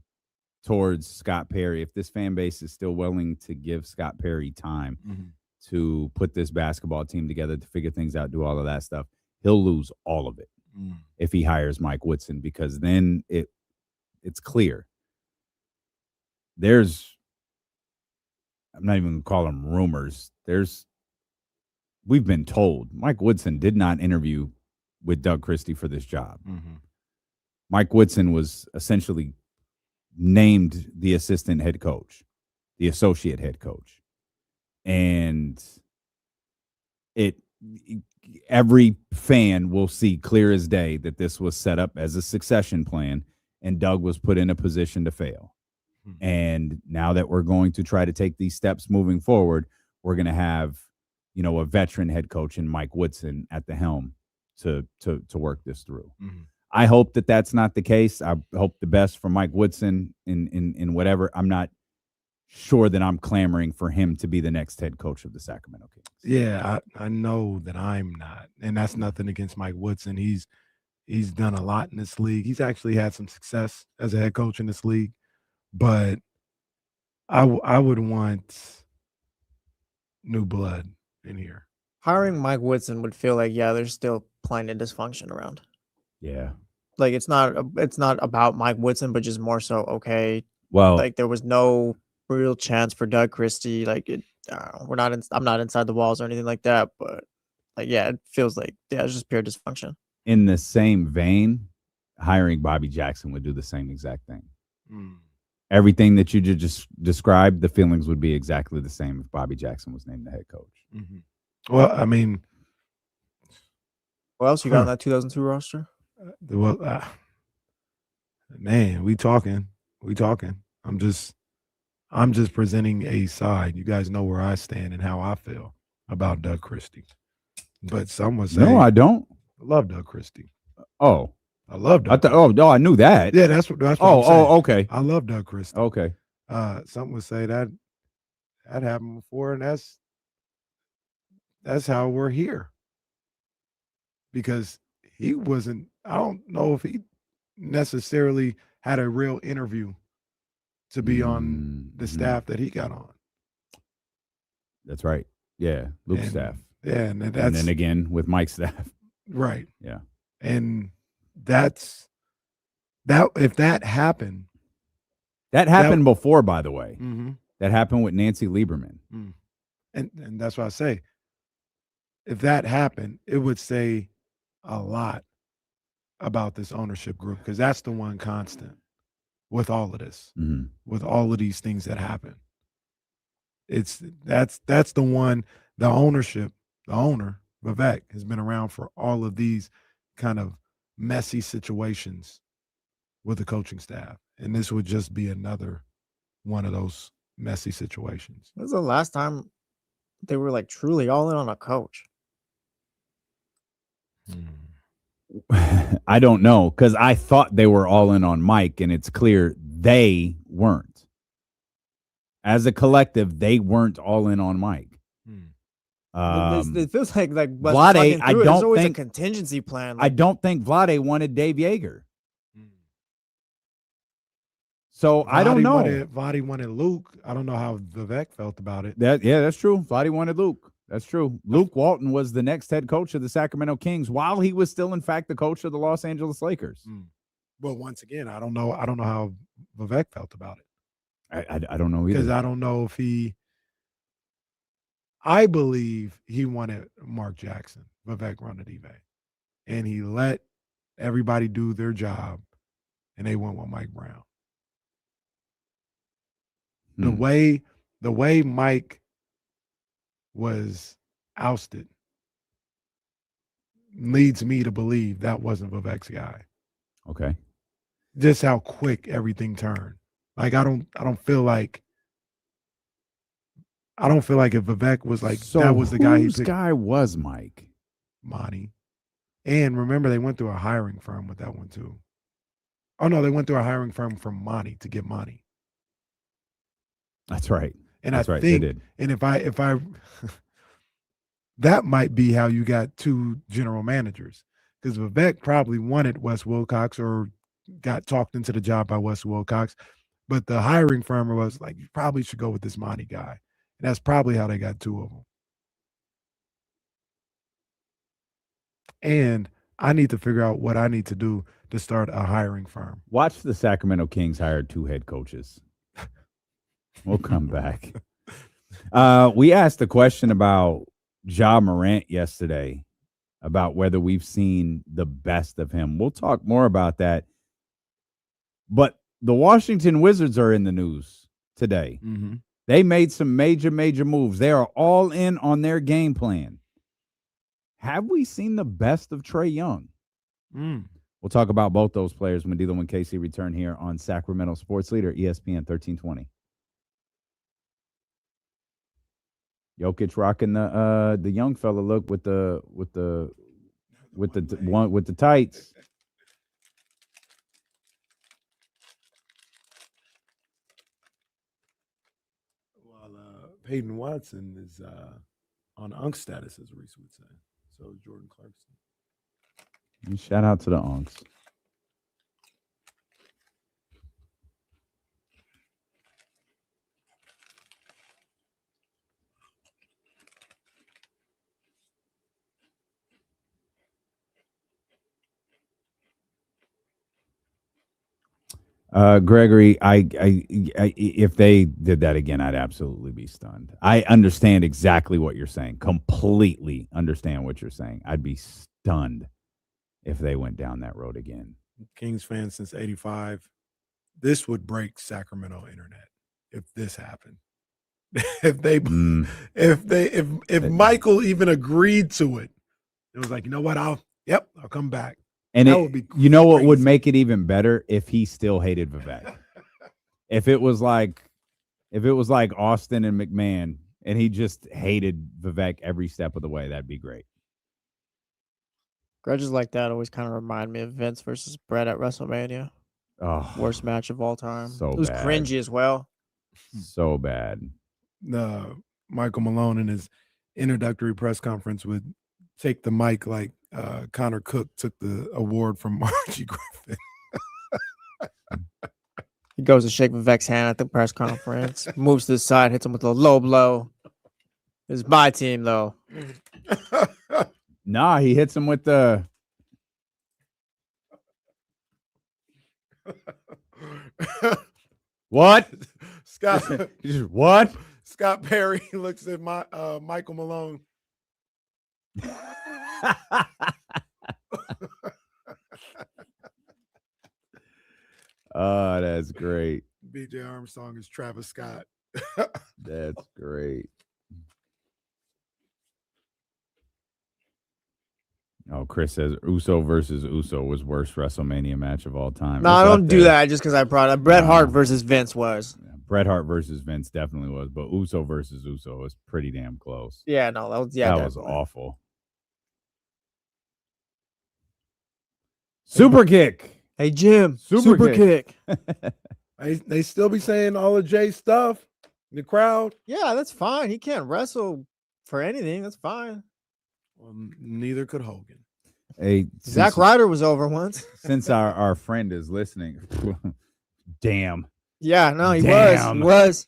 towards Scott Perry, if this fan base is still willing to give Scott Perry time to put this basketball team together, to figure things out, do all of that stuff, he'll lose all of it if he hires Mike Woodson, because then it's clear. I'm not even going to call them rumors. We've been told Mike Woodson did not interview with Doug Christie for this job. Mike Woodson was essentially named the assistant head coach, the associate head coach. And every fan will see clear as day that this was set up as a succession plan, and Doug was put in a position to fail. And now that we're going to try to take these steps moving forward, we're going to have, a veteran head coach in Mike Woodson at the helm to work this through. I hope that that's not the case. I hope the best for Mike Woodson in whatever. I'm not sure that I'm clamoring for him to be the next head coach of the Sacramento Kings. Yeah, I know that I'm not, and that's nothing against Mike Woodson. He's done a lot in this league. He's actually had some success as a head coach in this league. But I would want new blood in here. Hiring Mike Woodson would feel like, there's still plenty of dysfunction around. Yeah. Like it's not about Mike Woodson, but just more so, okay. Well, like there was no real chance for Doug Christie. Like I'm not inside the walls or anything like that, but it feels like, it's just pure dysfunction. In the same vein, hiring Bobby Jackson would do the same exact thing. Everything that you just described, the feelings would be exactly the same if Bobby Jackson was named the head coach. Well, I mean, what else you got on that 2002 roster? Man, we talking. I'm just presenting a side. You guys know where I stand and how I feel about Doug Christie. But some would say, no, I don't. I love Doug Christie. Oh. I love Doug. I knew that. Yeah, that's what I'm saying. Okay. I love Doug Christie. Okay. Some would say that happened before, and that's how we're here. Because he wasn't, I don't know if he necessarily had a real interview to be on the staff that he got on. That's right. Yeah, Luke's staff. Yeah, and then again with Mike's staff. Right. Yeah. And that's that. If that happened, that happened before, by the way. Mm-hmm. That happened with Nancy Lieberman. And that's what I say. If that happened, it would say a lot about this ownership group, because that's the one constant with all of this, with all of these things that happen. That's the one. The ownership, the owner, Vivek, has been around for all of these kind of messy situations with the coaching staff, and this would just be another one of those messy situations. When was the last time they were like truly all in on a coach? I don't know, because I thought they were all in on Mike, and it's clear they weren't. As a collective, they weren't all in on Mike. It feels like Vlade, I there's don't always think a contingency plan. I don't think Vlade wanted Dave Yeager. So I don't know. Vlade wanted Luke. I don't know how Vivek felt about it. That's true. Vlade wanted Luke. That's true. Luke Walton was the next head coach of the Sacramento Kings while he was still, in fact, the coach of the Los Angeles Lakers. But once again, I don't know how Vivek felt about it. I don't know either. Because I don't know if I believe he wanted Mark Jackson, Vivek Ranadive, and he let everybody do their job, and they went with Mike Brown. The way Mike was ousted leads me to believe that wasn't Vivek's guy. Okay. Just how quick everything turned. Like I don't feel like if Vivek was like that was the guy he picked. Whose guy was Mike? Monty. And remember, they went through a hiring firm with that one too. Oh no, they went through a hiring firm from Monty to get Monty. That's right. And That's I right. think, They did. and if I that might be how you got two general managers, because Vivek probably wanted Wes Wilcox or got talked into the job by Wes Wilcox, but the hiring firm was like, you probably should go with this Monty guy. And that's probably how they got two of them. And I need to figure out what I need to do to start a hiring firm. Watch the Sacramento Kings hire 2 head coaches. We'll come back. We asked a question about Ja Morant yesterday, about whether we've seen the best of him. We'll talk more about that. But the Washington Wizards are in the news today. They made some major moves. They are all in on their game plan. Have we seen the best of Trae Young? We'll talk about both those players when D'Lo and Casey return here on Sacramento Sports Leader, ESPN 1320. Jokic rocking the young fella look with the tights. Well, Peyton Watson is on Unk status, as Reese would say. So is Jordan Clarkson. Shout out to the Unks. Gregory, I if they did that again, I'd absolutely be stunned. I understand exactly what you're saying. Completely understand what you're saying. I'd be stunned if they went down that road again. Kings fan since '85. This would break Sacramento internet if this happened. if Michael even agreed to it, it was like, you know what? I'll come back. And that would be you know what would make it even better? If he still hated Vivek. if it was like Austin and McMahon and he just hated Vivek every step of the way, that'd be great. Grudges like that always kind of remind me of Vince versus Brett at WrestleMania. Oh, worst match of all time. So it was bad. cringy as well. So bad. Michael Malone introductory press conference would take the mic like Connor Cook took the award from Margie Griffin. He goes to shake Vivek's hand at the press conference, moves to the side, hits him with a low blow. It's my team, though. Nah, he hits him with the. What? Scott. What? Scott Perry looks at Michael Malone. Oh, that's great. BJ Armstrong is Travis Scott. That's great. Oh, Chris says Uso versus Uso was worst WrestleMania match of all time. No, I don't do that just because I brought up Bret Hart versus Vince was. Bret Hart versus Vince definitely was, but Uso versus Uso was pretty damn close. Yeah, no, that was that was awful. Super kick. Hey Jim, super kick. They still be saying all of Jay's stuff. The crowd. Yeah, that's fine. He can't wrestle for anything. That's fine. Well, neither could Hogan. Hey, Zack Ryder was over once. Since our friend is listening, damn. Yeah, no, he Damn. was.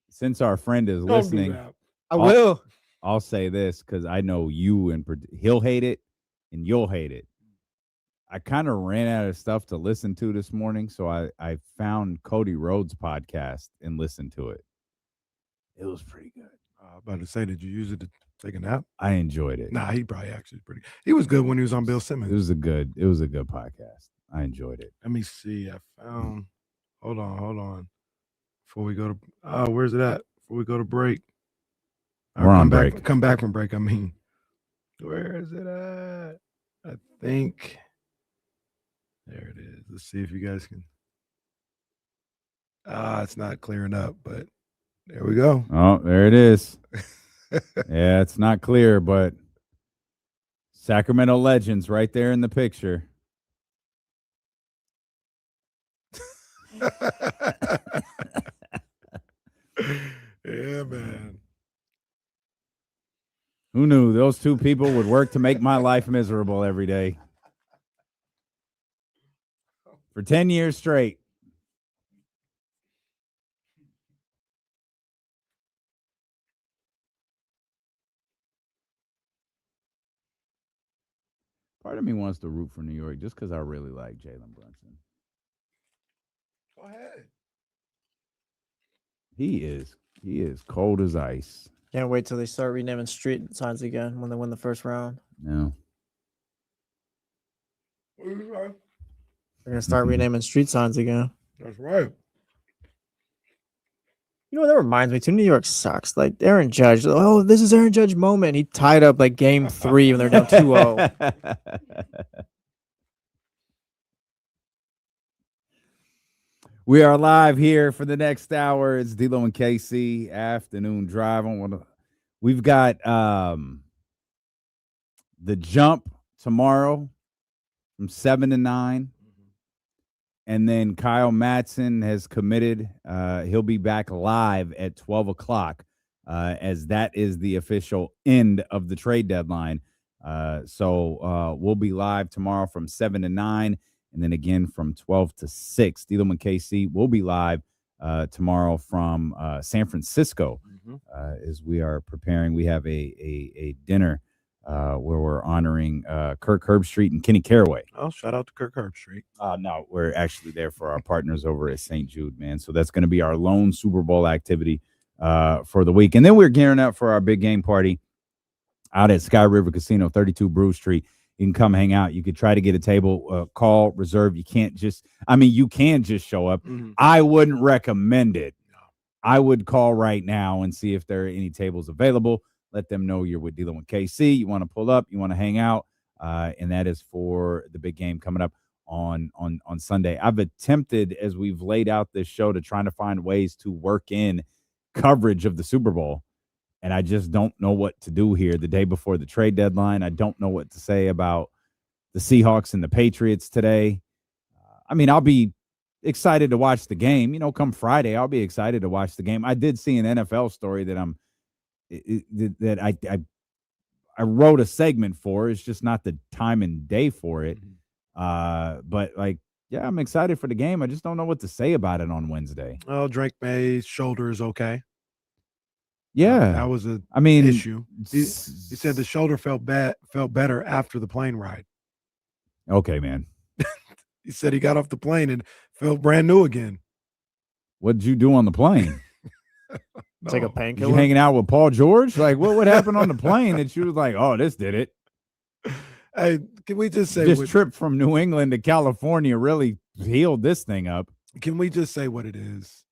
Since our friend is Don't listening, do that. I will. I'll say this because I know you and he'll hate it and you'll hate it. I kind of ran out of stuff to listen to this morning, so I found Cody Rhodes' podcast and listened to it. It was pretty good. I was about to say, did you use it to take a nap? I enjoyed it. Nah, he probably actually pretty. He was good when he was on Bill Simmons. It was a good podcast. I enjoyed it. Let me see. I found. Hold on. Before we go to, where's it at? Before we go to break. We're on break. Come back from break. I mean, where is it at? I think. There it is. Let's see if you guys can. It's not clearing up, but there we go. Oh, there it is. Yeah, it's not clear, but Sacramento Legends right there in the picture. Yeah, man. Who knew those two people would work to make my life miserable every day? For 10 years straight. Part of me wants to root for New York just because I really like Jalen Brunson. Go ahead. He is cold as ice. Can't wait till they start renaming street signs again when they win the first round. No. They're gonna start renaming street signs again. That's right. You know, that reminds me too. New York sucks. Like Aaron Judge. Oh, this is Aaron Judge moment. He tied up like game 3 when they're down 2-0. We are live here for the next hour. It's D-Lo and KC afternoon drive. We've got the jump tomorrow from 7 to 9. And then Kyle Madson has committed. He'll be back live at 12 o'clock as that is the official end of the trade deadline. So we'll be live tomorrow from 7 to 9. And then again from 12 to 6. Dilo and KC will be live tomorrow from San Francisco as we are preparing. We have a dinner where we're honoring Kirk Herbstreit and Kenny Caraway. Oh, shout out to Kirk Herbstreit. No, we're actually there for our partners over at St. Jude, man. So that's going to be our lone Super Bowl activity for the week. And then we're gearing up for our big game party out at Sky River Casino, 32 Brew Street. You can come hang out. You could try to get a table, call, reserve. You can't just, you can just show up. I wouldn't recommend it. I would call right now and see if there are any tables available. Let them know you're with Dilo and KC. You want to pull up, you want to hang out. And that is for the big game coming up on Sunday. I've attempted, as we've laid out this show, to try to find ways to work in coverage of the Super Bowl. And I just don't know what to do here the day before the trade deadline. I don't know what to say about the Seahawks and the Patriots today. I'll be excited to watch the game. Come Friday, I'll be excited to watch the game. I did see an NFL story that I'm that I wrote a segment for. It's just not the time and day for it. But like, yeah, I'm excited for the game. I just don't know what to say about it on Wednesday. Well, Drake May's shoulder is okay. Yeah, that was an issue. He said the shoulder felt better after the plane ride. Okay, man. He said he got off the plane and felt brand new again. What did you do on the plane? Take a You painkiller. hanging out with Paul George? Like, what happened on the plane that you was like, oh, this did it? Hey, can we just say This trip from New England to California really healed this thing up. Can we just say what it is?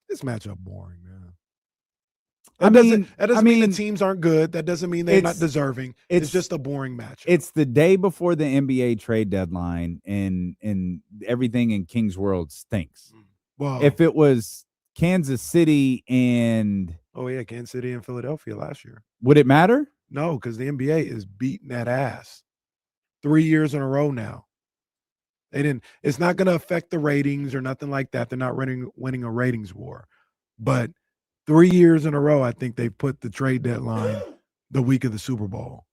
This matchup boring, man. That doesn't mean the teams aren't good. That doesn't mean they're not deserving. It's just a boring match. It's the day before the NBA trade deadline, and everything in King's World stinks. Well, if it was Kansas City and Kansas City and Philadelphia last year, would it matter? No, because the NBA is beating that ass 3 years in a row now. They didn't. It's not going to affect the ratings or nothing like that. They're not winning a ratings war, but 3 years in a row, I think they put the trade deadline the week of the Super Bowl.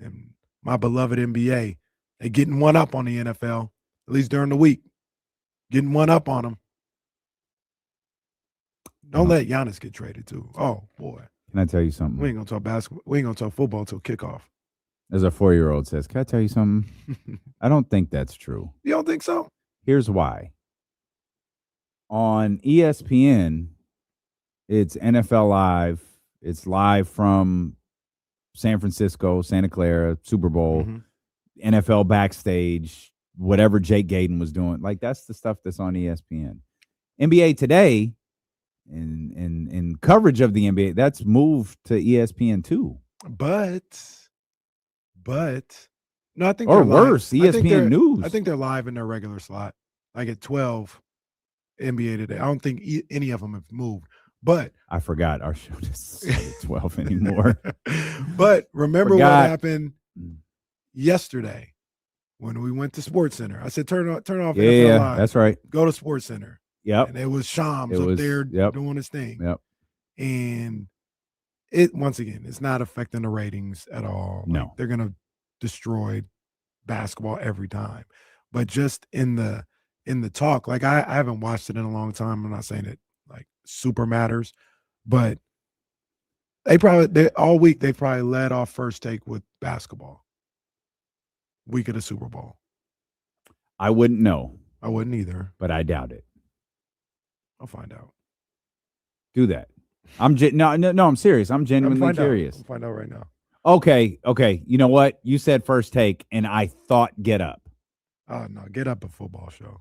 And my beloved NBA, they're getting one up on the NFL, at least during the week. Getting one up on them. Don't let Giannis get traded too. Oh, boy. Can I tell you something? We ain't going to talk basketball. We ain't going to talk football till kickoff. As a 4-year-old says, can I tell you something? I don't think that's true. You don't think so? Here's why. On ESPN, it's NFL Live. It's live from San Francisco, Santa Clara, Super Bowl, NFL backstage, whatever Jake Gadon was doing. Like, that's the stuff that's on ESPN. NBA Today, in coverage of the NBA, that's moved to ESPN too. But no, I think or they're live. worse, ESPN News. I think they're live in their regular slot, like at 12 NBA Today. I don't think any of them have moved. But I forgot our show doesn't start at 12 anymore. But remember what happened yesterday when we went to SportsCenter. I said, turn off NFL Live. That's right. Go to SportsCenter. Yep. And it was Shams up there doing his thing. Yep. And it, once again, it's not affecting the ratings at all. No. Like, they're going to destroy basketball every time. But just in the talk, like I haven't watched it in a long time. I'm not saying it like super matters, but all week they probably led off First Take with basketball. Week of the Super Bowl. I wouldn't know. I wouldn't either. But I doubt it. I'll find out. Do that. I'm I'm serious. I'm genuinely curious. I'll find out right now. Okay. You know what? You said First Take, and I thought Get Up. Oh no, Get Up a football show.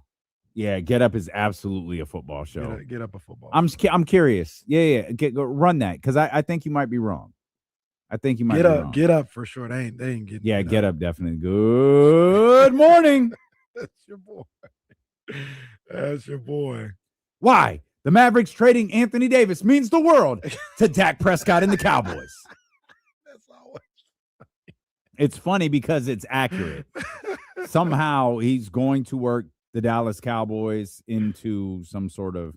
Yeah, Get Up is absolutely a football show. Get Up a football. I'm curious. Yeah. Go run that, because I think you might be wrong. I think you might be wrong. Get Up for sure. They ain't getting. Yeah, Get Up definitely. Good morning. That's your boy. That's your boy. Why? The Mavericks trading Anthony Davis means the world to Dak Prescott and the Cowboys. That's always funny. It's funny because it's accurate. Somehow he's going to work the Dallas Cowboys into some sort of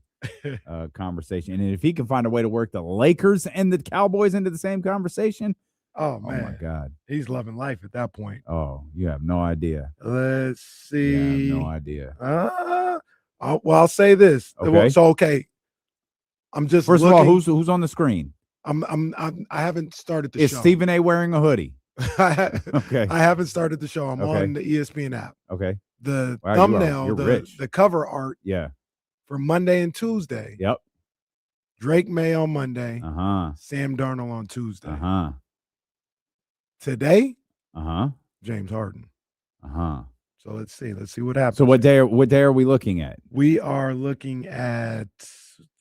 conversation. And if he can find a way to work the Lakers and the Cowboys into the same conversation, oh man, my God. He's loving life at that point. Oh, you have no idea. Let's see. You have no idea. I'll say this. Okay. So I'm just first looking. of all, who's on the screen? I haven't started the Is show. Stephen A wearing a hoodie? Okay. I haven't started the show. I'm on the ESPN app. Okay. The wow, thumbnail, rich. the cover art. Yeah. For Monday and Tuesday. Yep. Drake May on Monday. Uh-huh. Sam Darnold on Tuesday. Uh-huh. Today. Uh-huh. James Harden. Uh-huh. So let's see. Let's see what happens. So what day are we looking at? We are looking at.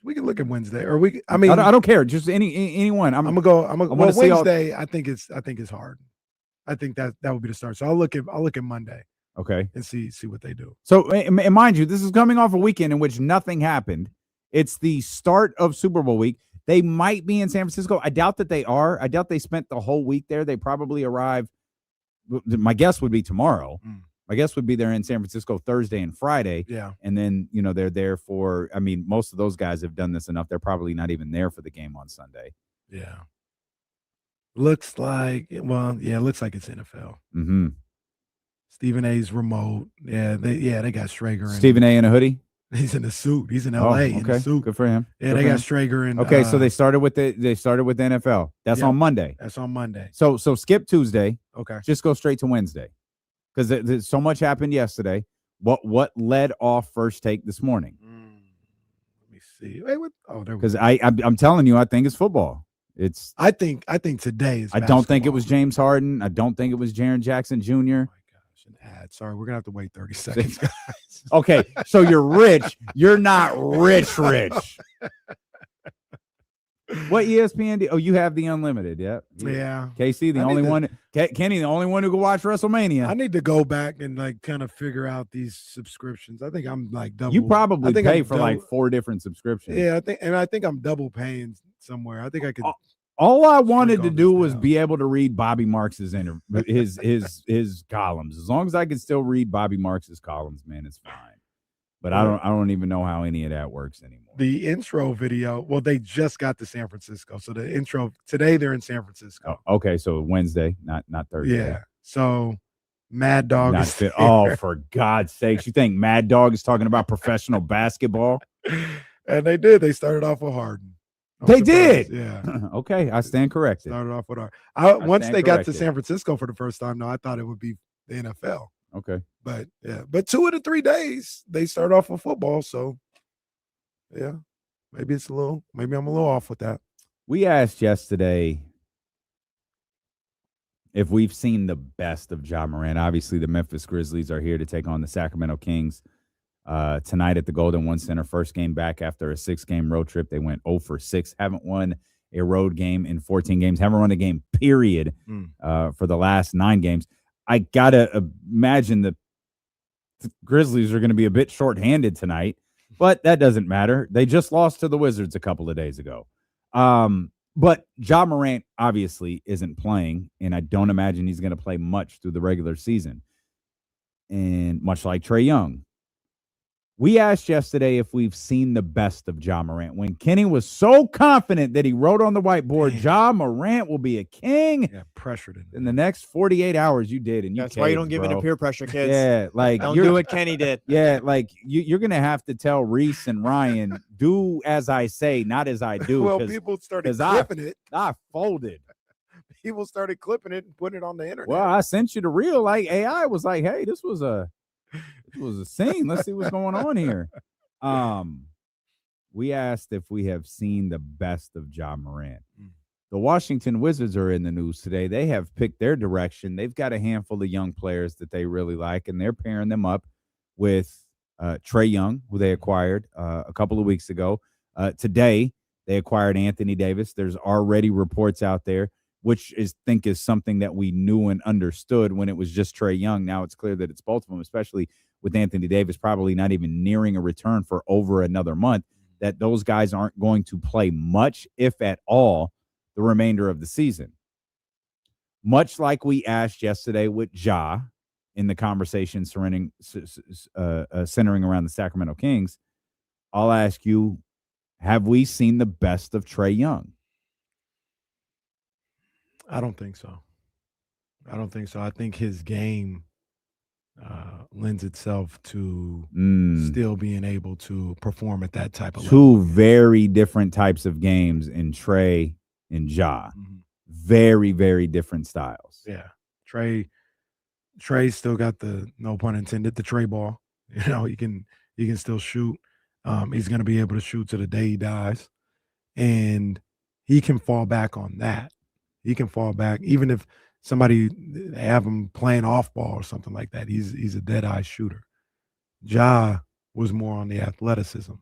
We can look at Wednesday, or I don't care. Just anyone. I'm gonna go. Well, Wednesday. I think it's hard. I think that would be the start. So I'll look at Monday. Okay. And see what they do. So, and mind you, this is coming off a weekend in which nothing happened. It's the start of Super Bowl week. They might be in San Francisco. I doubt that they are. I doubt they spent the whole week there. They probably arrive. My guess would be tomorrow. I guess would be there in San Francisco Thursday and Friday. Yeah. And then, you know, they're there for, I mean, most of those guys have done this enough. They're probably not even there for the game on Sunday. Yeah. Looks like, well, yeah, it looks like it's NFL. Mm-hmm. Stephen A's remote. Yeah, they got Strager. Stephen A in a hoodie? He's in a suit. He's in LA in a suit. Good for him. Yeah, Good they for got him. Strager in. Okay, so they started with the NFL. That's on Monday. That's on Monday. So skip Tuesday. Okay. Just go straight to Wednesday. Because so much happened yesterday. What led off First Take this morning? Let me see. Wait, what? Oh, there we Because go. I'm telling you, I think it's football. It's. I think today is. I don't think it was James Harden. I don't think it was Jaren Jackson Jr. Oh my gosh, an ad. Sorry, we're gonna have to wait 30 seconds, guys. Okay, so you're rich. You're not rich. What ESPN? Oh, you have the unlimited. Yeah. Yeah. KC, the only one. Kenny, the only one who can watch WrestleMania. I need to go back and like kind of figure out these subscriptions. I think I'm like double. You probably pay I'm for like 4 different subscriptions. Yeah, I think I'm double paying somewhere. I think I could. All I wanted to all do this was down. be able to read Bobby Marks's his columns. As long as I can still read Bobby Marks's columns, man, it's fine. But I don't even know how any of that works anymore. The intro video, well, they just got to San Francisco. So the intro today, they're in San Francisco. Oh, okay, so Wednesday, not Thursday. Yeah. So Mad Dog Not is fit. there. Oh, for God's sakes. You think Mad Dog is talking about professional basketball? And they did. They started off with Harden. I'm They surprised. did. Yeah. Okay, I stand corrected. Started off with Harden. Once stand they got to corrected. San Francisco for the first time, though, I thought it would be the NFL. Okay. But yeah, but 2 of the 3 days they start off with football. So yeah, maybe I'm a little off with that. We asked yesterday if we've seen the best of Ja Morant. Obviously, the Memphis Grizzlies are here to take on the Sacramento Kings tonight at the Golden One Center. First game back after a 6-game road trip. They went 0 for 6. Haven't won a road game in 14 games. Haven't won a game, period, for the last 9 games. I got to imagine the Grizzlies are going to be a bit shorthanded tonight, but that doesn't matter. They just lost to the Wizards a couple of days ago. But Ja Morant obviously isn't playing, and I don't imagine he's going to play much through the regular season. And much like Trae Young, we asked yesterday if we've seen the best of Ja Morant. When Kenny was so confident that he wrote on the whiteboard, Ja Morant will be a king. Yeah, pressured it. In the next 48 hours, you did, and you That's why you caved, don't give bro. into peer pressure, kids. Yeah, like Don't you're- do what Kenny did. Yeah, like you're gonna have to tell Reese and Ryan, do as I say, not as I do. Well, people started clipping it. I folded. People started clipping it and putting it on the internet. Well, I sent you the reel. Like AI was like, hey, this was a scene. Let's see what's going on here. We asked if we have seen the best of Ja Morant. The Washington Wizards are in the news today. They have picked their direction. They've got a handful of young players that they really like, and they're pairing them up with Trae Young, who they acquired a couple of weeks ago. Today, they acquired Anthony Davis. There's already reports out there, which is something that we knew and understood when it was just Trae Young. Now it's clear that it's both of them, especially with Anthony Davis probably not even nearing a return for over another month, that those guys aren't going to play much, if at all, the remainder of the season. Much like we asked yesterday with Ja in the conversation centering around the Sacramento Kings, I'll ask you, have we seen the best of Trae Young? I don't think so. I think his game lends itself to still being able to perform at that type of level. Two very different types of games in Trae and Ja. Very, very different styles. Yeah. Trae still got the, no pun intended, the Trae ball. You know, he can still shoot. He's going to be able to shoot to the day he dies. And he can fall back on that. He can fall back, even if somebody have him playing off ball or something like that. He's a dead-eye shooter. Ja was more on the athleticism.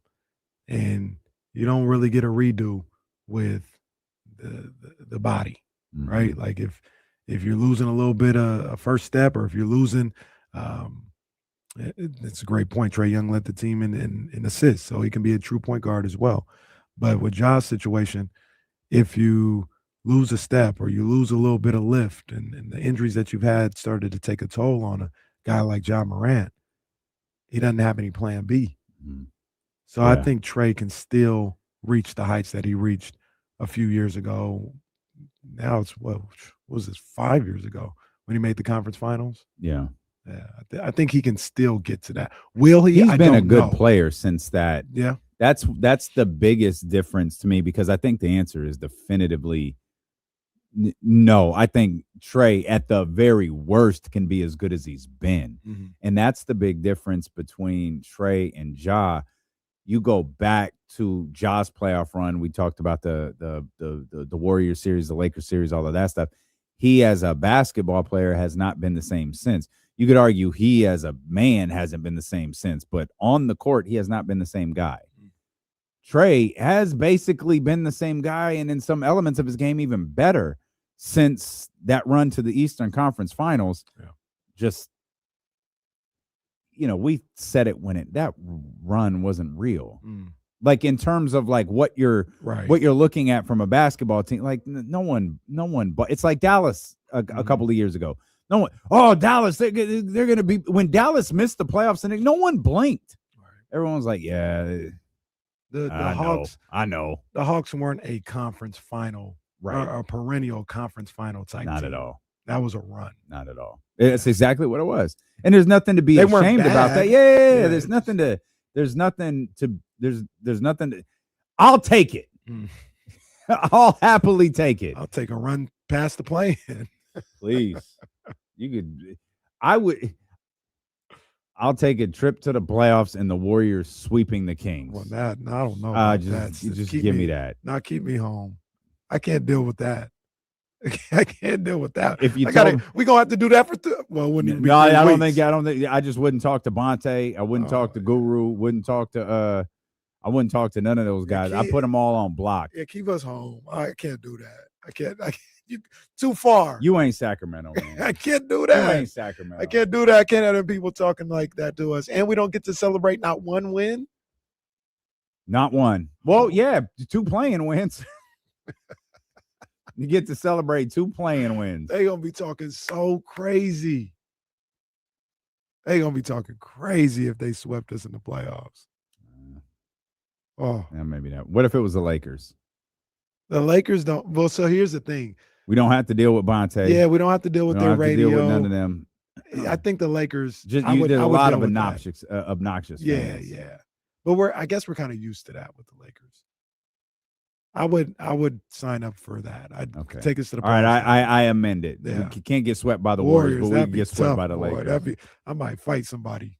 And you don't really get a redo with the body, right? Like if you're losing a little bit of a first step, or if you're losing, it's a great point. Trae Young led the team in assists, so he can be a true point guard as well. But with Ja's situation, if you lose a step or you lose a little bit of lift, and the injuries that you've had started to take a toll on a guy like John Morant, he doesn't have any plan B. Mhm. So I Yeah. think Trae can still reach the heights that he reached a few years ago. Now it's what was this 5 years ago when he made the conference finals? Yeah. Yeah, I think he can still get to that. Will he? He's I been a don't good know. player since that. Yeah. That's the biggest difference to me, because I think the answer is definitively no. I think Trae at the very worst can be as good as he's been. Mhm. And that's the big difference between Trae and Ja. You go back to Ja's playoff run. We talked about the Warriors series, the Lakers series, all of that stuff. He as a basketball player has not been the same since. You could argue he as a man hasn't been the same since, but on the court, he has not been the same guy. Trae has basically been the same guy, and in some elements of his game, even better since that run to the Eastern Conference Finals. Yeah. Just, we said it when that run wasn't real. Like in terms of like what you're looking at from a basketball team, like no one, but it's like Dallas a couple of years ago. No one, Dallas, they're going to be, when Dallas missed the playoffs, and no one blinked. Right. Everyone was like, yeah, The I Hawks, I know. the Hawks weren't a conference final, Right. or a perennial conference final type. Not team. at all. That was a run. Not at all. It's exactly what it was. And there's nothing to be They weren't ashamed about bad. that. Yeah. Yeah. There's nothing to, I'll take it. I'll happily take it. I'll take a run past the play. Please. I'll take a trip to the playoffs and the Warriors sweeping the Kings. Well, I don't know. About that. Just Keep give me that. Now keep me home. I can't deal with that. I can't deal with that. If you we gonna have to do that for wouldn't it be No, 3 I don't weeks? think I just wouldn't talk to Bonte. I wouldn't talk to Guru. Wouldn't talk to I wouldn't talk to none of those guys. I put them all on block. Yeah, keep us home. I can't do that. I can't. You too far. You ain't Sacramento, man. I can't do You that. ain't Sacramento. I can't do that. I can't have them people talking like that to us, and we don't get to celebrate not one win. Not one. Well, yeah, 2 playing wins. You get to celebrate 2 playing wins. They gonna be talking so crazy. They gonna be talking crazy if they swept us in the playoffs. Oh, yeah, maybe not. What if it was the Lakers? The Lakers don't. Well, so here's the thing. We don't have to deal with Bonte. Yeah, we don't have to deal with We don't their have to radio. deal with none of them. I think the Lakers. Just I you would- did I a would lot deal of with that. obnoxious Yeah, fans. yeah. But I guess we're kind of used to that with the Lakers. I would sign up for that. I'd take us to the. All right, playoffs. I amend it. Yeah. We can't get swept by the Warriors, but we that'd can be get swept tough, by the boy. Lakers. I might fight somebody.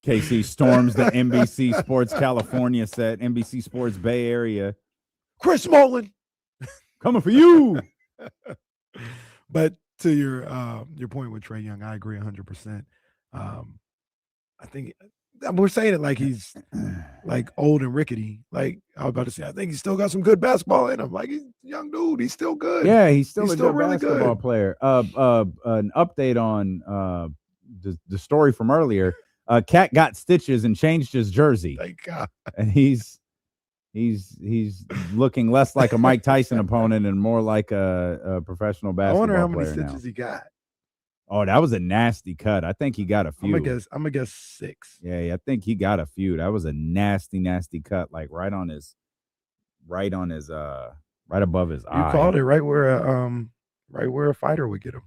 KC storms the NBC Sports California set, NBC Sports Bay Area. Chris Mullin coming for you. But to your point with Trae Young, I agree 100%. I think we're saying it like he's like old and rickety. Like I was about to say, I think he's still got some good basketball in him. Like he's a young dude, he's still good. Yeah, he's still a good really basketball good. player. An update on the story from earlier. Cat got stitches and changed his jersey. Thank God. And he's looking less like a Mike Tyson opponent and more like a professional I basketball wonder how many player stitches now. he got. Oh, that was a nasty cut. I think he got a few. I'm gonna guess 6. Yeah, I think he got a few. That was a nasty cut, like right above his eye. You called it right where a fighter would get him.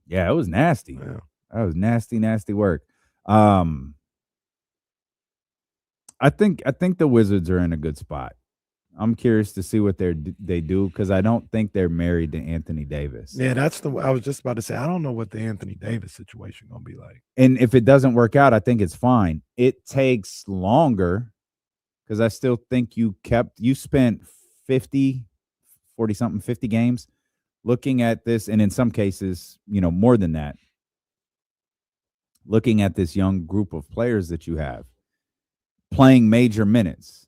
Yeah, it was nasty. Yeah. That was nasty work. I think the Wizards are in a good spot. I'm curious to see what they do because I don't think they're married to Anthony Davis. Yeah, I was just about to say, I don't know what the Anthony Davis situation gonna be like. And if it doesn't work out, I think it's fine. It takes longer because I still think you spent 50 games looking at this, and in some cases, more than that, looking at this young group of players that you have playing major minutes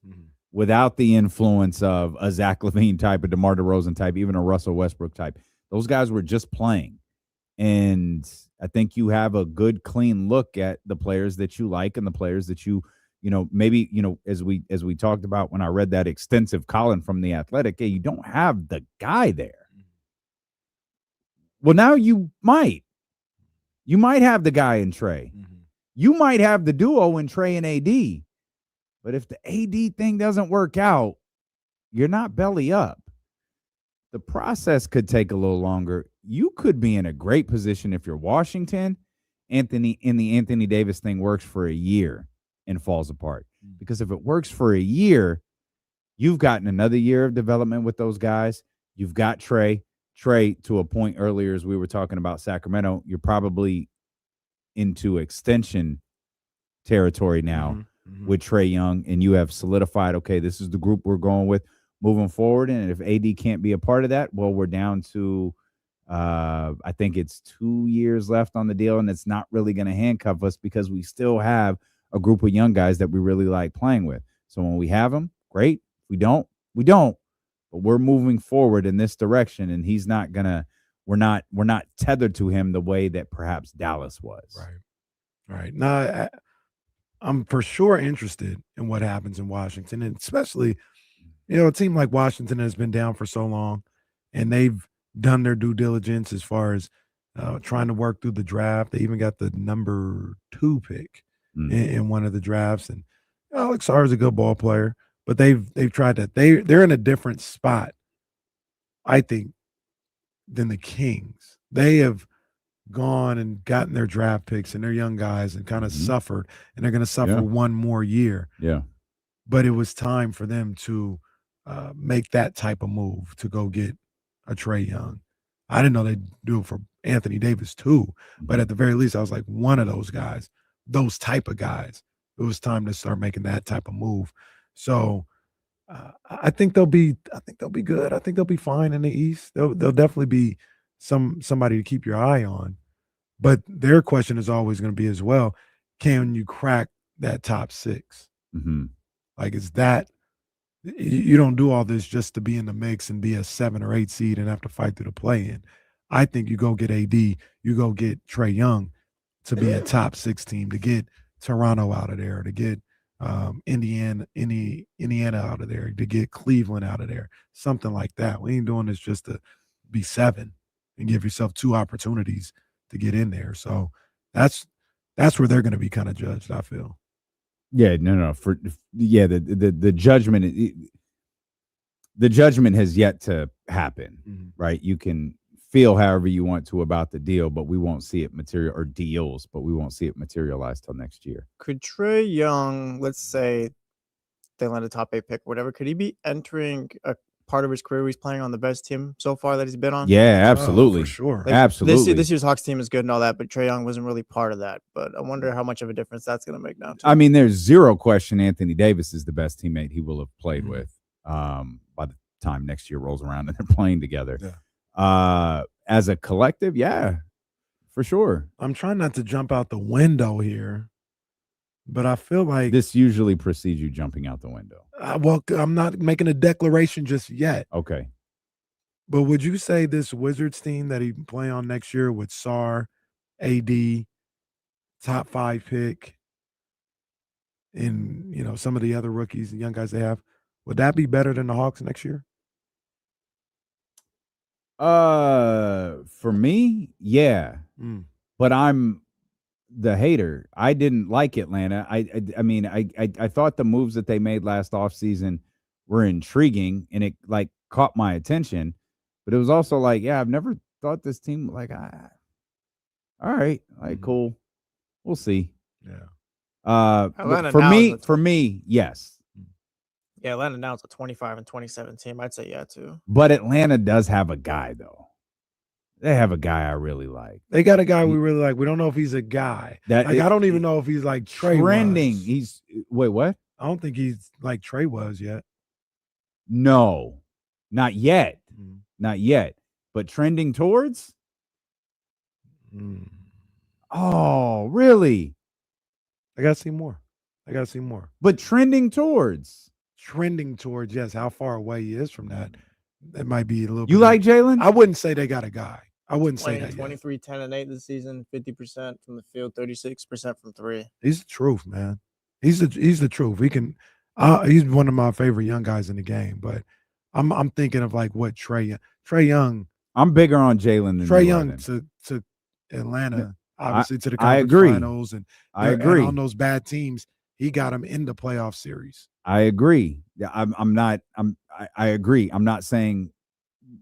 without the influence of a Zach LaVine type, a DeMar DeRozan type, even a Russell Westbrook type. Those guys were just playing. And I think you have a good, clean look at the players that you like and the players that maybe, as we talked about when I read that extensive column from The Athletic, you don't have the guy there. Well, now you might have the guy in Trae. You might have the duo in Trae and AD. But if the AD thing doesn't work out, you're not belly up. The process could take a little longer. You could be in a great position if you're Washington. The Anthony Davis thing works for a year and falls apart. Because if it works for a year, you've gotten another year of development with those guys. You've got Trae, to a point earlier as we were talking about Sacramento, you're probably into extension territory now with Trae Young, and you have solidified, okay, this is the group we're going with moving forward. And if AD can't be a part of that, well, we're down to I think it's 2 years left on the deal, and it's not really going to handcuff us because we still have a group of young guys that we really like playing with. So when we have them, great. If we don't, we don't. But we're moving forward in this direction, and he's not gonna. We're not tethered to him the way that perhaps Dallas was. Right. Now, I'm for sure interested in what happens in Washington, and especially, a team like Washington has been down for so long, and they've done their due diligence as far as trying to work through the draft. They even got the number 2 pick in one of the drafts, and Alex Sarr is a good ball player. But they've tried to they're in a different spot, I think, than the Kings. They have gone and gotten their draft picks and their young guys and kind of suffered, and they're going to suffer one more year. Yeah. But it was time for them to make that type of move to go get a Trae Young. I didn't know they'd do it for Anthony Davis too, but at the very least, I was like, one of those guys, those type of guys. It was time to start making that type of move. So I think they'll be good. I think they'll be fine in the East. They'll definitely be somebody to keep your eye on. But their question is always going to be as well, can you crack that top 6? Like, is that you don't do all this just to be in the mix and be a 7 or 8 seed and have to fight through the play-in. I think you go get AD, you go get Trae Young to be a top 6 team, to get Toronto out of there, to get Indiana out of there, to get Cleveland out of there, something like that. We ain't doing this just to be 7 and give yourself 2 opportunities to get in there. So that's where they're going to be kind of judged, I feel. Yeah, no. The judgment, the judgment has yet to happen, right? You can feel however you want to about the deal, but we won't see it but we won't see it materialize till next year. Could Trae Young, let's say they land a top 8 pick, whatever, could he be entering a part of his career where he's playing on the best team so far that he's been on? Yeah, absolutely. For sure. Absolutely. This year's Hawks team is good and all that, but Trae Young wasn't really part of that. But I wonder how much of a difference that's going to make now, too. I mean, there's zero question Anthony Davis is the best teammate he will have played with by the time next year rolls around and they're playing together. Yeah. As a collective, yeah, for sure. I'm trying not to jump out the window here, but I feel like this usually precedes you jumping out the window. Well, I'm not making a declaration just yet. Okay. But would you say this Wizards team that he play on next year with Sarr, AD, top 5 pick, and some of the other rookies and young guys they have, would that be better than the Hawks next year? For me, yeah. But I'm the hater. I didn't like Atlanta. I mean, I thought the moves that they made last offseason were intriguing and it like caught my attention, but it was also like, yeah, I've never thought this team like, all right, like cool. We'll see. Yeah. For me, yes. Yeah, Atlanta now is a 25 and 27 team. I'd say yeah too. But Atlanta does have a guy though. They have a guy I really like. They got a guy we really like. We don't know if he's a guy. I don't even know if he's like Trae trending. Was. Wait, what? I don't think he's like Trae was yet. No, not yet. Not yet. But trending towards? Oh, really? I gotta see more. But trending towards, yes. How far away he is from that? That might be a little. You like Jalen? I wouldn't say they got a guy. I wouldn't say that. 23, 10, and 8 this season, 50% from the field, 36% from 3. He's the truth, man. He's the truth. He can. He's one of my favorite young guys in the game. But I'm thinking of like what Trae Young I'm bigger on Jalen than Trae you are Young then. to Atlanta, I- obviously to the I conference agree. finals, and I and agree. on those bad teams, he got him in the playoff series. I agree. Yeah, I agree. I'm not saying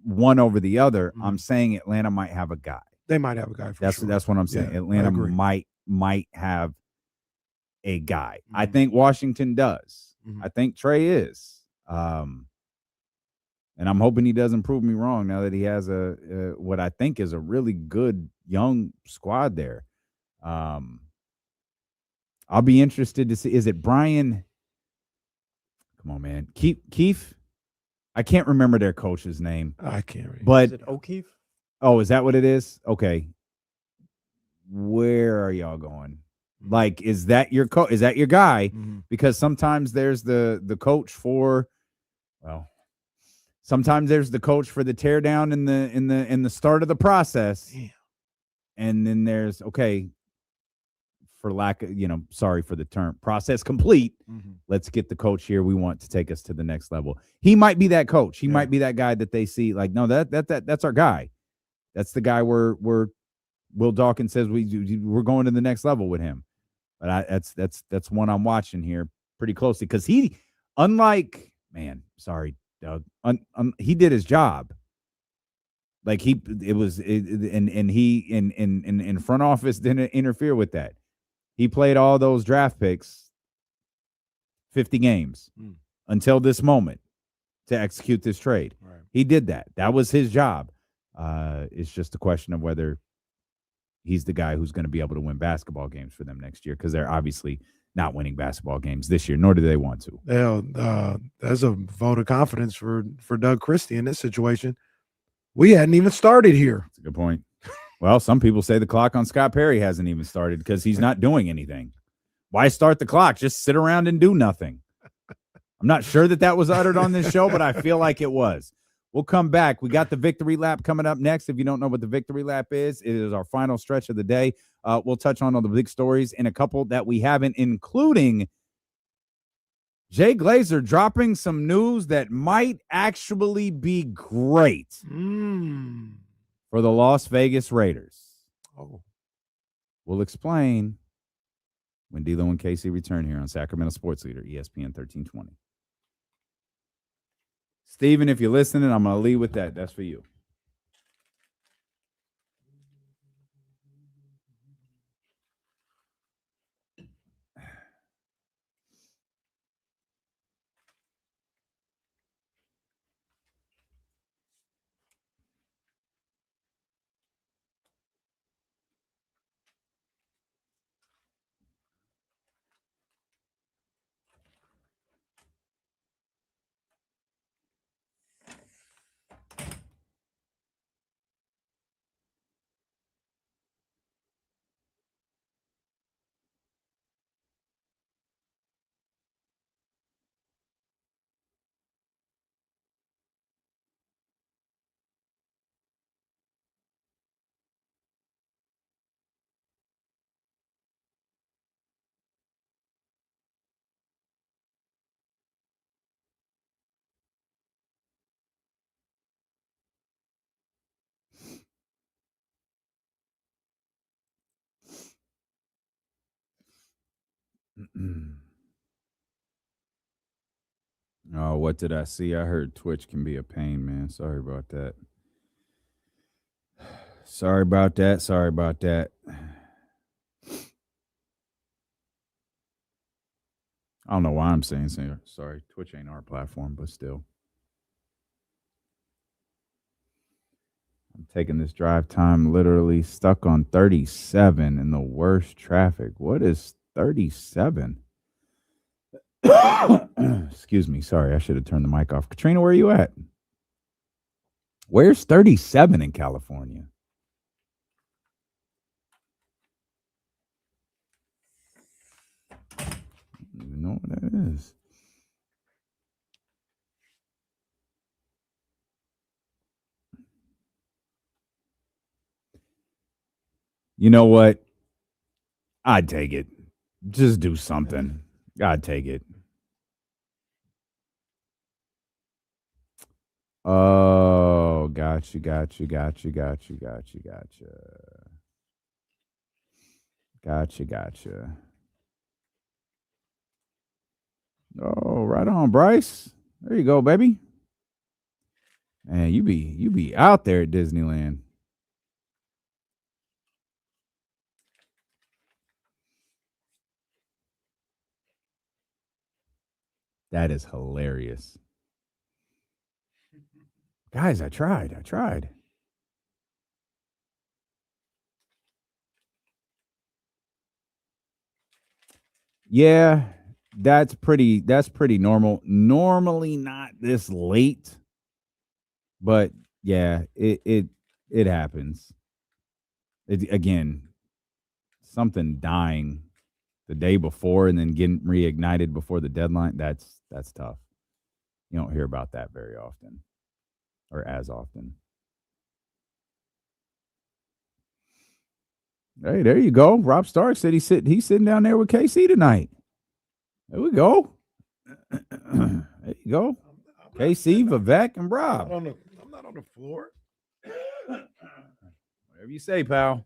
one over the other. I'm saying Atlanta might have a guy. They might have a guy for sure. That's what I'm saying. Yeah, I Atlanta agree. might have a guy. I think Washington does. I think Trae is. And I'm hoping he doesn't prove me wrong now that he has a what I think is a really good young squad there. I'll be interested to see. Is it Brian? Come on, man. Keefe? I can't remember their coach's name. I can't remember. But Is it O'Keefe? oh, is that what it is? Okay. Where are y'all going? Like, is that your is that your guy? Because sometimes there's the coach for, well, sometimes there's the coach for the tear down in the start of the process. Yeah. And then there's, okay, for lack of, sorry for the term, process complete. Let's get the coach here we want to take us to the next level. He might be that coach. He might be that guy that they see like, no, that's our guy. That's the guy we're Will Dawkins says we're going to the next level with him. But that's one I'm watching here pretty closely because he, unlike, man, sorry, Doug, he did his job. Like he in front office didn't interfere with that. He played all those draft picks, 50 games until this moment to execute this trade. Right. He did that. That was his job. It's just a question of whether he's the guy who's going to be able to win basketball games for them next year because they're obviously not winning basketball games this year, nor do they want to. That's a vote of confidence for Doug Christie in this situation. We hadn't even started here. That's a good point. Well, some people say the clock on Scott Perry hasn't even started because he's not doing anything. Why start the clock? Just sit around and do nothing. I'm not sure that was uttered on this show, but I feel like it was. We'll come back. We got the victory lap coming up next. If you don't know what the victory lap is, it is our final stretch of the day. We'll touch on all the big stories and a couple that we haven't, including Jay Glazer dropping some news that might actually be great for the Las Vegas Raiders. Oh, we'll explain when D'Lo and Casey return here on Sacramento Sports Leader, ESPN 1320. Steven, if you're listening, I'm going to lead with that. That's for you. Oh, what did I see? I heard Twitch can be a pain, man. Sorry about that. Sorry about that. I don't know why I'm saying sorry. Twitch ain't our platform, but still. I'm taking this drive time literally stuck on 37 in the worst traffic. What is 37? Excuse me. Sorry, I should have turned the mic off. Katrina, where are you at? Where's 37 in California? I don't even know what that is. You know what? I'd take it. Just do something. I'd take it. Oh, Gotcha. Oh, right on, Bryce. There you go, baby. Man, you be out there at Disneyland. That is hilarious. Guys, I tried. Yeah, that's pretty normal. Normally not this late, but yeah, it happens. Again, something dying the day before and then getting reignited before the deadline, that's tough. You don't hear about that very often or as often. Hey, there you go. Rob Stark said he's sitting down there with KC tonight. There we go. There you go. KC, Vivek, and Rob. I'm not on the floor. Whatever you say, pal.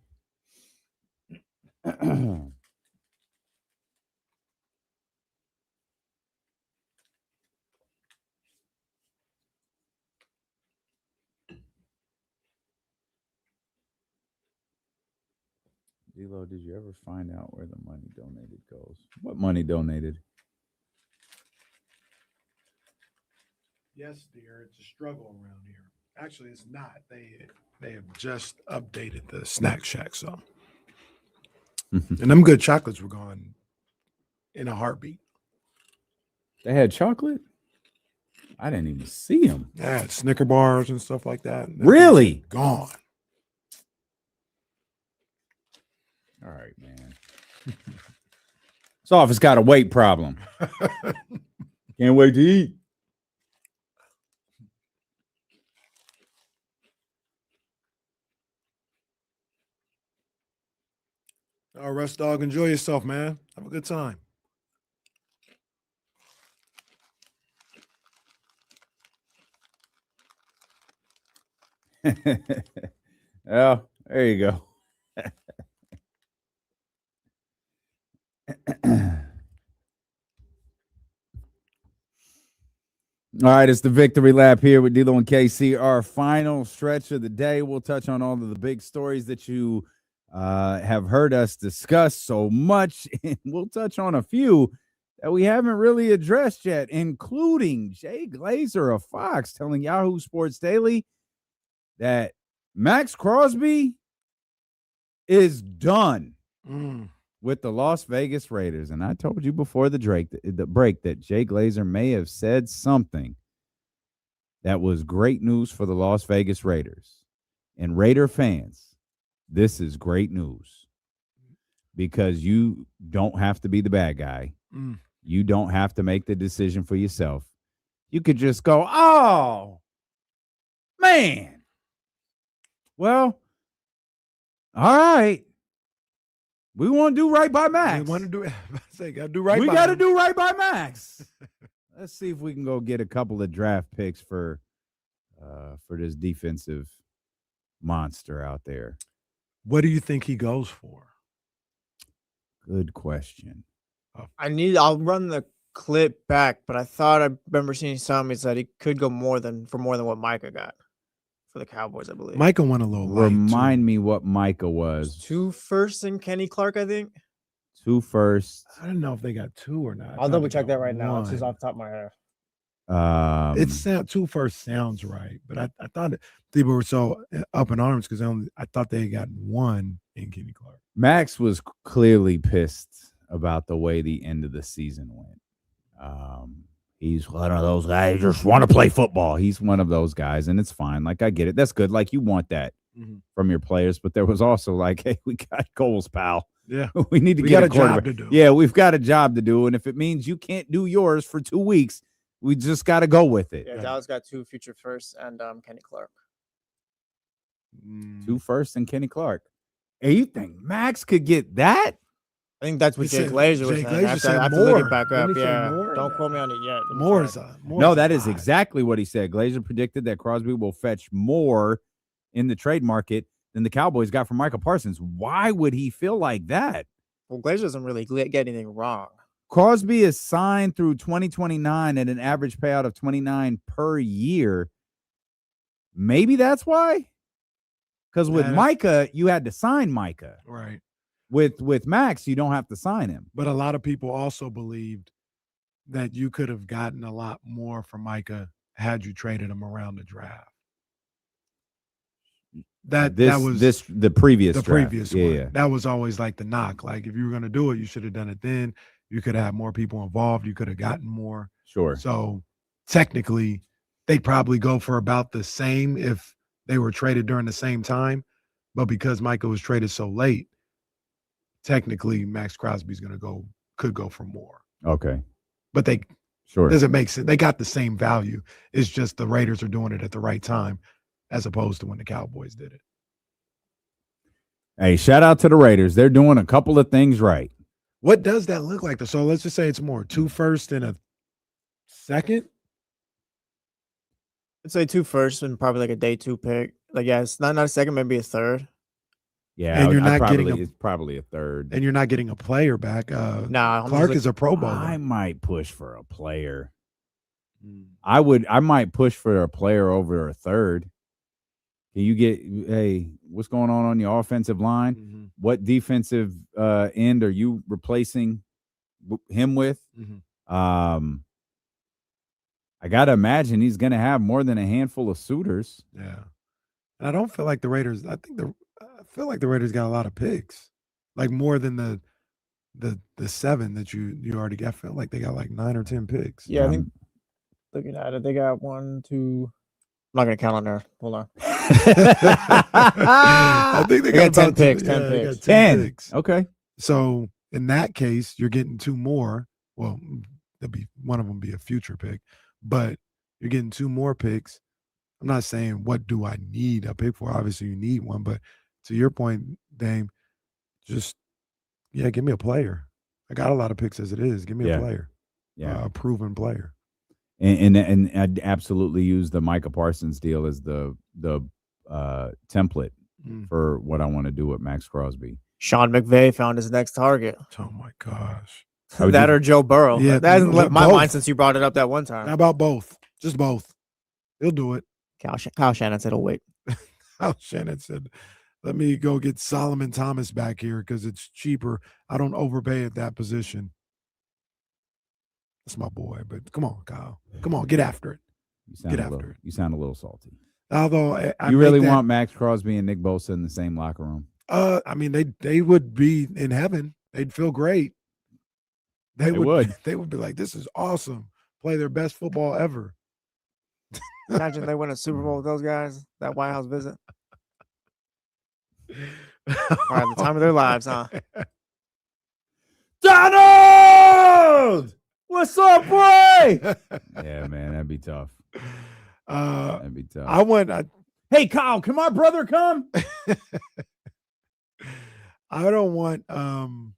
D-Lo, did you ever find out where the money donated goes? What money donated? Yes, dear. It's a struggle around here. Actually, it's not. They have just updated the snack shack, so. And them good chocolates were gone in a heartbeat. They had chocolate? I didn't even see them. Yeah, Snicker bars and stuff like that. Really? Gone. All right, man. This office got a weight problem. Can't wait to eat. All right, Russ Dog, enjoy yourself, man. Have a good time. Oh, there you go. All right, it's the victory lap here with D-Lo and KC. Our final stretch of the day. We'll touch on all of the big stories that you have heard us discuss so much, and we'll touch on a few that we haven't really addressed yet, including Jay Glazer of Fox telling Yahoo Sports Daily that Max Crosby is done with the Las Vegas Raiders. And I told you before the break that Jay Glazer may have said something that was great news for the Las Vegas Raiders. And Raider fans, this is great news because you don't have to be the bad guy. You don't have to make the decision for yourself. You could just go, oh, man. Well, all right. We want to do right by Max. We want to do it. I got to do right. We by got to him. do right by Max. Let's see if we can go get a couple of draft picks for this defensive monster out there. What do you think he goes for? Good question. I'll run the clip back, but I thought I remember seeing something that he could go more than what Micah got for the Cowboys, I believe. Micah went a little light, Remind me what Micah was. 2 firsts and Kenny Clark, I think. 2 firsts. I don't know if they got 2 or not. I'll double check that right now. It's just off the top of my head. It's 2 firsts sounds right, but I thought people were so up in arms because I thought they had gotten 1 in Kenny Clark. Max was clearly pissed about the way the end of the season went. He's one of those guys who just want to play football. He's one of those guys, and it's fine. Like, I get it. That's good. Like, you want that from your players, but there was also like, hey, we got goals, pal. Yeah. we need to We get got a a job quarterback. to do. Yeah, we've got a job to do, and if it means you can't do yours for 2 weeks, we just got to go with it. Yeah, Dallas got 2 future firsts and Kenny Clark. 2 firsts and Kenny Clark. Hey, you think Max could get that? I think that's what He Jay said- Glazer was Jay saying. Glazer said I have to look more. it back Didn't up. he say Yeah. more? Don't quote me on it yet. Let me More check. is a No, that is lot. exactly what he said. Glazer predicted that Crosby will fetch more in the trade market than the Cowboys got from Micah Parsons. Why would he feel like that? Well, Glazer doesn't really get anything wrong. Crosby is signed through 2029 at an average payout of 29 per year. Maybe that's why. Because with Micah, you had to sign Micah. Right. With Max, you don't have to sign him. But a lot of people also believed that you could have gotten a lot more from Micah had you traded him around the draft. That was the previous draft. previous one. Yeah. That was always like the knock. Like if you were going to do it, you should have done it then. You could have more people involved. You could have gotten more. Sure. So technically, they'd probably go for about the same if they were traded during the same time. But because Micah was traded so late, technically Max Crosby's could go for more. Okay. But Sure. doesn't make sense. They got the same value. It's just the Raiders are doing it at the right time as opposed to when the Cowboys did it. Hey, shout out to the Raiders. They're doing a couple of things right. What does that look like? So let's just say it's more 2 firsts and a second. I'd say 2 firsts and probably like a day 2 pick. Like, yeah, it's not a second, maybe a third. Yeah, And you're not getting it's probably a third. And you're not getting a player back. Nah, Clark is a Pro Bowler. I might push for a player. I might push for a player over a third. Can you get, hey, what's going on your offensive line? Mm-hmm. What defensive end are you replacing him with? Mm-hmm. I got to imagine he's going to have more than a handful of suitors. Yeah. And I don't feel like the Raiders, I feel like the Raiders got a lot of picks, like more than the 7 that you already got. I feel like they got like 9 or 10 picks. Yeah, I think looking at it, they got 1, 2. I'm not gonna count on there. Hold on. I think they got 10 about picks. 10 10 picks. 10 picks. Okay. So in that case, you're getting 2 more. Well, one of them be a future pick, but you're getting 2 more picks. I'm not saying what do I need a pick for. Obviously, you need one, but to your point, Dame, just give me a player. I got a lot of picks as it is. Give me a player. Yeah, a proven player. And I'd absolutely use the Micah Parsons deal as the template for what I want to do with Max Crosby. Sean McVay found his next target. Oh my gosh. That or Joe Burrow. Yeah, that hasn't left my both. mind since you brought it up that one time. How about both? Just both. He'll do it. Kyle Shannon said he'll wait. Kyle Shannon said, let me go get Solomon Thomas back here because it's cheaper. I don't overpay at that position. That's my boy, but come on, Kyle. Come on, get after it. You sound a little salty. Although you really want Max Crosby and Nick Bosa in the same locker room? I mean, they would be in heaven. They'd feel great. They would. They would be like, this is awesome. Play their best football ever. Imagine they win a Super Bowl with those guys. That White House visit. All right, the time of their lives, huh? Donald! What's up, boy? Yeah, man, that'd be tough. That'd be tough. Hey, Kyle, can my brother come? I don't want I'm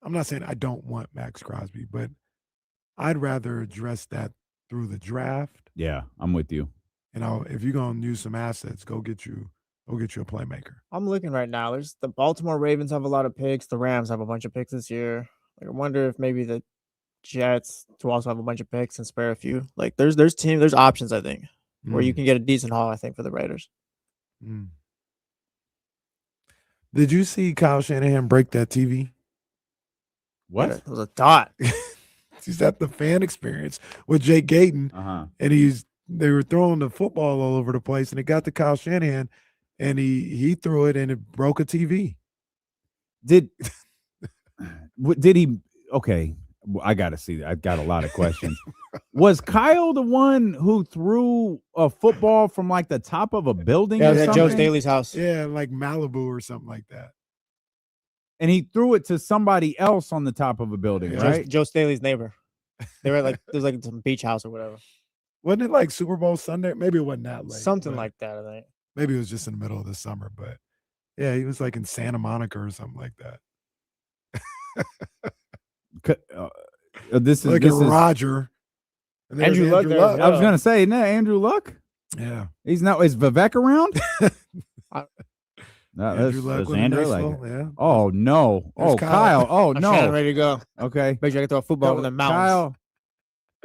not saying I don't want Max Crosby, but I'd rather address that through the draft. Yeah, I'm with you. If you're gonna use some assets, go get you a playmaker. I'm looking right now. There's the Baltimore Ravens have a lot of picks. The Rams have a bunch of picks this year. Like, I wonder if maybe the Jets to also have a bunch of picks and spare a few. Like there's options, I think, where you can get a decent haul, I think, for the Raiders. Did you see Kyle Shanahan break that TV? What? It was a dot. He's at the fan experience with Jake Gadon, and they were throwing the football all over the place, and it got to Kyle Shanahan, and he threw it, and it broke a TV. Did he? Okay, I got to see that. I got a lot of questions. Was Kyle the one who threw a football from like the top of a building? Yeah, or at something? Joe Staley's house. Yeah, like Malibu or something like that. And he threw it to somebody else on the top of a building, right? Joe Staley's neighbor. They were like, there's like some beach house or whatever. Wasn't it like Super Bowl Sunday? Maybe it wasn't that late. Something like that, I think. Maybe it was just in the middle of the summer, but yeah, he was like in Santa Monica or something like that. This Look is at Roger. And there's Andrew Luck there as I was gonna say, no, Andrew Luck. Yeah. He's not. Is Vivek around? No, Andrew Luck that's with a Andrew. nice Like, little- yeah. oh no. There's Oh Kyle. Kyle. Oh I'm no. ready to go. Okay. Make sure I can throw a football over the mountains.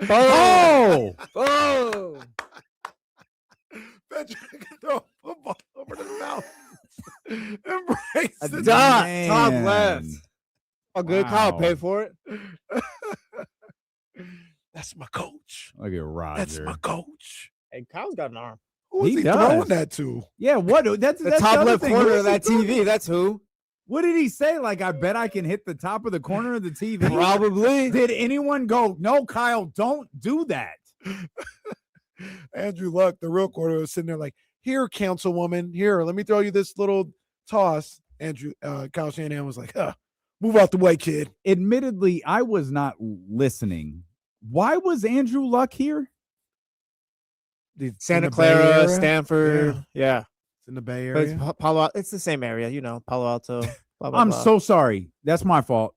Kyle. Oh. Oh! Bet you can throw a football over the mouth. Embrace A the dot, Man. top left. Oh, good. Kyle Wow. paid for it. That's my coach. Look at Roger. That's my coach. Hey, Kyle's got an arm. Who is He he does. throwing that to? Yeah. What? That's The that's top other left thing. corner Who of is he that throwing? TV. That's who. What did he say? Like, I bet I can hit the top of the corner of the TV. Probably. Did anyone go? No, Kyle, don't do that. Andrew Luck, the real quarter, was sitting there like, here, councilwoman, here, let me throw you this little toss. Kyle Shanahan was like, move out the way, kid. Admittedly, I was not listening. Why was Andrew Luck here? Santa In the Bay Clara, Area? Stanford. Yeah. It's in the Bay But Area. it's Palo. It's the same area, Palo Alto. Blah, blah, I'm blah. so sorry. That's my fault.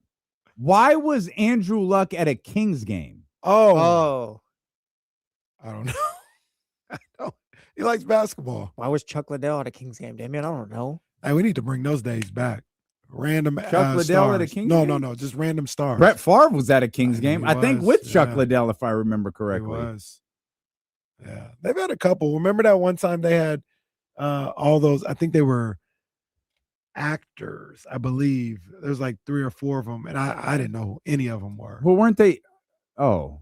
Why was Andrew Luck at a Kings game? Oh. I don't know. I don't. He likes basketball. Why was Chuck Liddell at a Kings game, Damien? I don't know. Hey, we need to bring those days back. Random Chuck Liddell at a stars. Kings No, game? no, just random stars. Brett Favre was at a Kings He game. I think was, with Chuck yeah. Liddell, if I remember He correctly. was. Yeah, they've had a couple. Remember that one time they had all those? I think they were actors. I believe there's like 3 or 4 of them, and I didn't know who any of them were. Well, weren't they? Oh,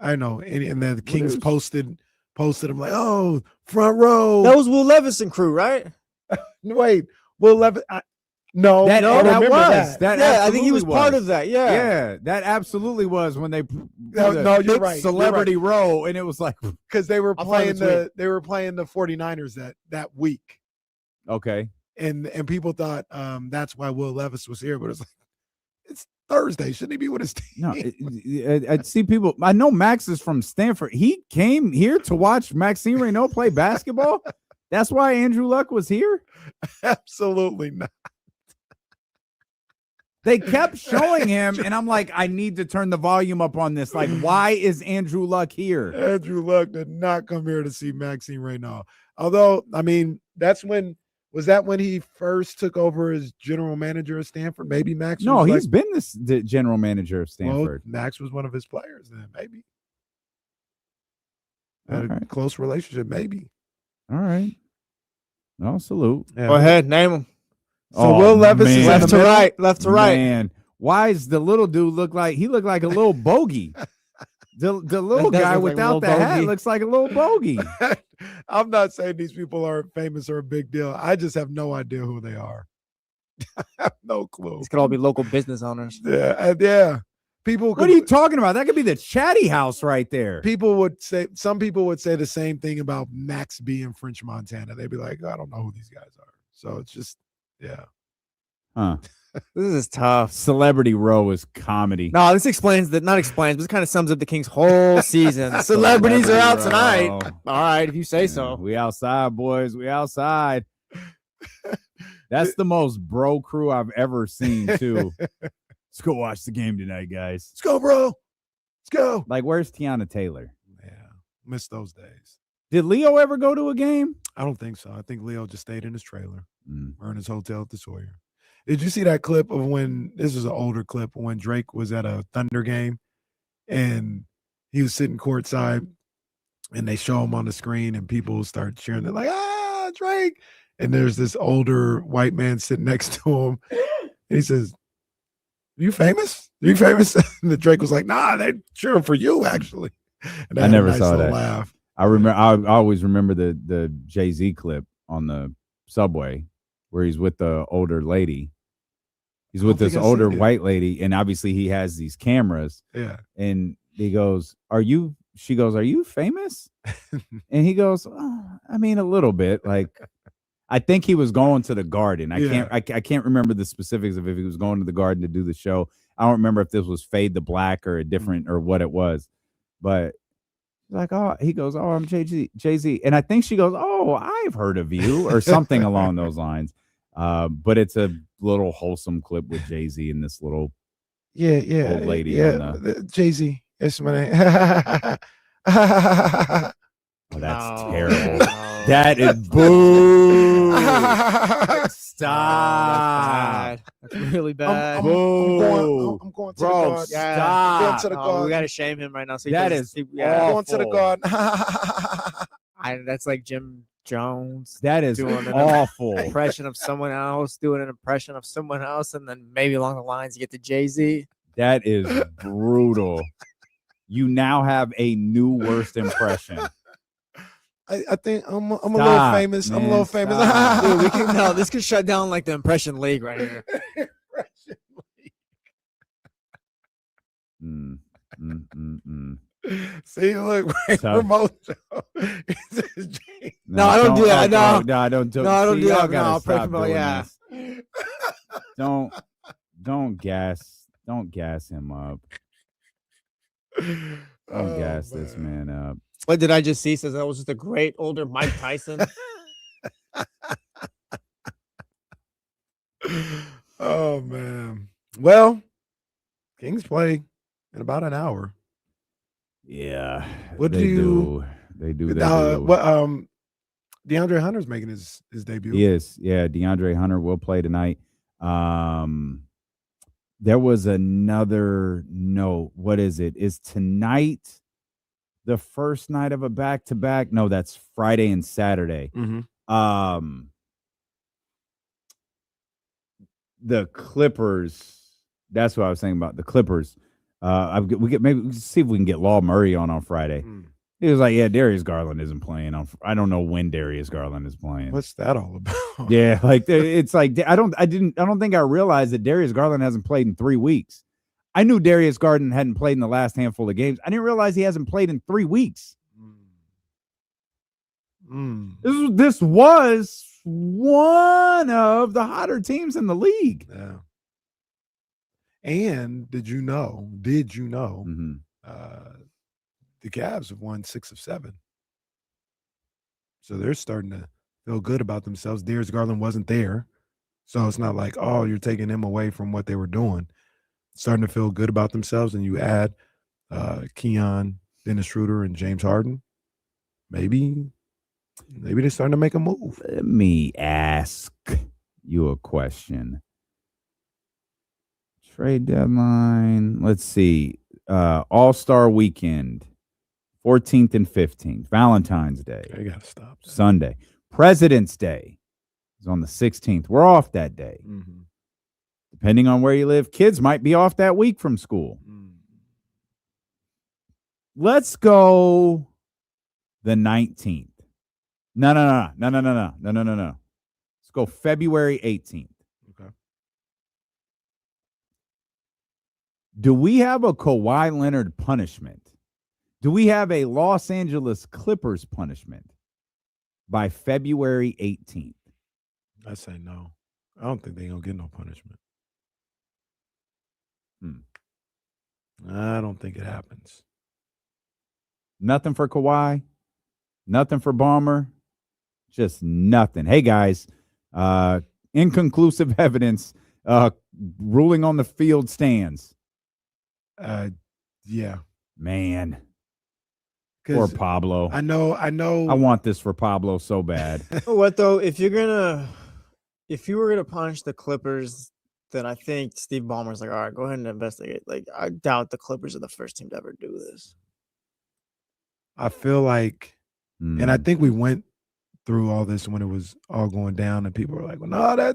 I didn't know any, and then the Kings is- posted them like, oh, front row. That was Will Levis and crew, right? Wait, Will Levis? No, that, I that remember was. that. That Yeah, I think he was absolutely part of that. Yeah. Yeah, that absolutely was when they No, the no, you're big right, you're celebrity row, and it was like, because they were I'll find the playing the 49ers that week. okay, And people thought that's why Will Levis was here, but it's like it's Thursday. Shouldn't he be with his team? no, I see people. I know Max is from Stanford. He came here to watch Maxime Reynaud play basketball. That's why Andrew Luck was here. Absolutely not. They kept showing him, and I'm like, I need to turn the volume up on this. Like, why is Andrew Luck here? Andrew Luck did not come here to see Maxime Reynaud. Although, I mean, was that when he first took over as general manager of Stanford? Maybe Max. No, was he's been the general manager of Stanford. Well, Max was one of his players then, maybe. Had a Alright. close relationship, maybe. All right. No, salute. Yeah. Go ahead, name him. So Will Levis is in Left the to middle? right, left to right. Man, why is the little dude look like a little bogey? The little That does guy look like a without the little hat bogey. looks like a little bogey. I'm not saying these people are famous or a big deal. I just have no idea who they are. I have no clue. These could all be local business owners. Yeah, yeah. People. What are you talking about? That could be the Chatty House right there. Some people would say the same thing about Max B in French Montana. They'd be like, I don't know who these guys are. So it's just, yeah. Huh. This is tough. Celebrity Row is comedy. No, this explains that. Not explains, but this kind of sums up the Kings' whole season. Celebrities are out tonight. Row. All right, if you say Yeah, so. we outside, boys. We outside. That's the most bro crew I've ever seen, too. Let's go watch the game tonight, guys. Let's go, bro. Let's go. Like, where's Tiana Taylor? Yeah, miss those days. Did Leo ever go to a game? I don't think so. I think Leo just stayed in his trailer Mm. or in his hotel at the Sawyer. Did you see that clip of when this is an older clip when Drake was at a Thunder game and he was sitting courtside and they show him on the screen and people start cheering. They're like, ah, Drake. And there's this older white man sitting next to him. And he says, you famous? Are you famous? And the Drake was like, nah, they're cheering for you, actually. And they I had a never nice saw little that. laugh. I always remember the Jay-Z clip on the subway where he's with the older lady. He's with think this I've older seen it. white lady, and obviously he has these cameras. Yeah. And he goes, she goes, are you famous? And he goes, oh, I mean, a little bit. Like, I think he was going to the Garden. I can't remember the specifics of if he was going to the Garden to do the show. I don't remember if this was Fade the Black or a different or what it was. But like, oh, he goes, oh, I'm Jay-Z. And I think she goes, oh, I've heard of you or something along those lines. But it's a little wholesome clip with Jay-Z and this little Yeah. Old lady Yeah. on the. Jay-Z. That's my name. Oh, that's No, terrible. no. That is boo. That's Stop. bad. That's really bad. I'm going to the Bro, guard. Yeah. stop. I'm going to the No, guard. we gotta shame him right now. So he That doesn't is see- I'm going to the awful. guard. that's like Jim Jones That is doing an awful. impression of someone else, doing an impression of someone else, and then maybe along the lines you get to Jay-Z. That is brutal. You now have a new worst impression. I think I'm a little Stop, famous. I'm a man, little famous. stop. Dude, we can no, this could shut down like the impression league right here. See, look, Tough. promote. No, I don't do that. No. I don't do. No, I don't see, do y'all that. gotta No, I'll pray stop for- doing yeah. this. Don't gas him up. Don't gas this man up. What did I just see? Says that was just a great older Mike Tyson. Oh man. Well, Kings play in about an hour. Yeah. What they do you- do? They do. DeAndre Hunter's making his debut. He is. Yeah, DeAndre Hunter will play tonight. There was another note. What is it? Is tonight the first night of a back-to-back? No, that's Friday and Saturday. The Clippers. That's what I was saying about the Clippers. We can see if we can get Law Murray on Friday. He was like, "Yeah, Darius Garland isn't playing on. I don't know when Darius Garland is playing. What's that all about? Yeah, like it's like I don't think I realized that Darius Garland hasn't played in 3 weeks. I knew Darius Garland hadn't played in the last handful of games. I didn't realize he hasn't played in 3 weeks. This was one of the hotter teams in the league. Yeah. And did you know? The Cavs have won 6 of 7. So they're starting to feel good about themselves. Darius Garland wasn't there. So it's not like, oh, you're taking them away from what they were doing. Starting to feel good about themselves. And you add Keon, Dennis Schroeder, and James Harden. Maybe they're starting to make a move. Let me ask you a question. Trade deadline. Let's see. All-Star weekend. 14th and 15th. Valentine's Day. I gotta stop that. Sunday. President's Day is on the 16th. We're off that day. Depending on where you live, kids might be off that week from school. Let's go the 19th. No. Let's go February 18th. Okay. Do we have a Kawhi Leonard punishment? Do we have a Los Angeles Clippers punishment by February 18th? I say no. I don't think they're going to get no punishment. I don't think it happens. Nothing for Kawhi. Nothing for Ballmer. Just nothing. Hey, guys, inconclusive evidence. Ruling on the field stands. Yeah. Man. Poor Pablo. I know. I want this for Pablo so bad. You know what though? If you were gonna punish the Clippers, then I think Steve Ballmer's like, all right, go ahead and investigate. Like, I doubt the Clippers are the first team to ever do this. I feel like, and I think we went through all this when it was all going down, and people were like, well, no,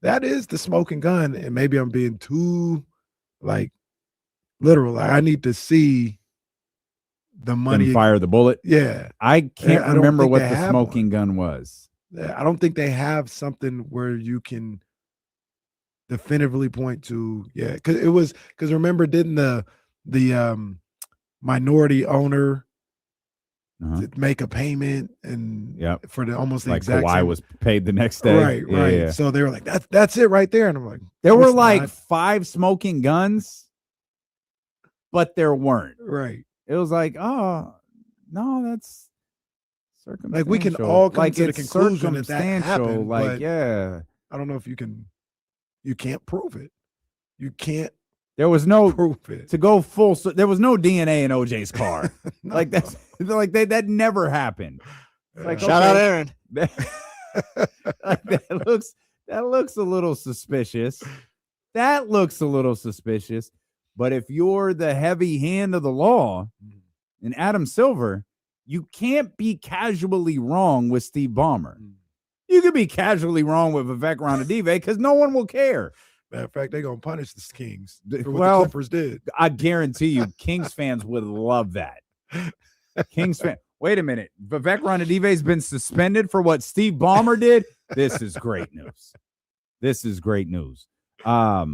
that is the smoking gun. And maybe I'm being too like literal. Like, I need to see the money. Didn't fire the bullet. Yeah. I can't I don't remember think what they the have smoking gun was. I don't think they have something where you can definitively point to, because remember, didn't the minority owner make a payment and for the almost the like exact Kawhi same, was paid the next day. right. Yeah. So they were like, that's it right there, and I'm like, There "No, were it's like not." 5 smoking guns, but there weren't. Right. It was like, oh no, that's circumstantial. Like, we can all come like, to the it's conclusion that circumstantial, happened, like, but yeah. I don't know if you can't prove it. You can't There was no Prove it. to go full. There was no DNA in OJ's car. No. Like that's like that never happened. Like Shout out Aaron. That looks a little suspicious. That looks a little suspicious. But if you're the heavy hand of the law in Adam Silver, you can't be casually wrong with Steve Ballmer. You could be casually wrong with Vivek Ranadive because no one will care. Matter of fact, they're gonna punish the Kings for what Well, the Clippers did. I guarantee you, Kings fans would love that. Kings fan. Wait a minute. Vivek Ranadive's been suspended for what Steve Ballmer did. This is great news. This is great news. But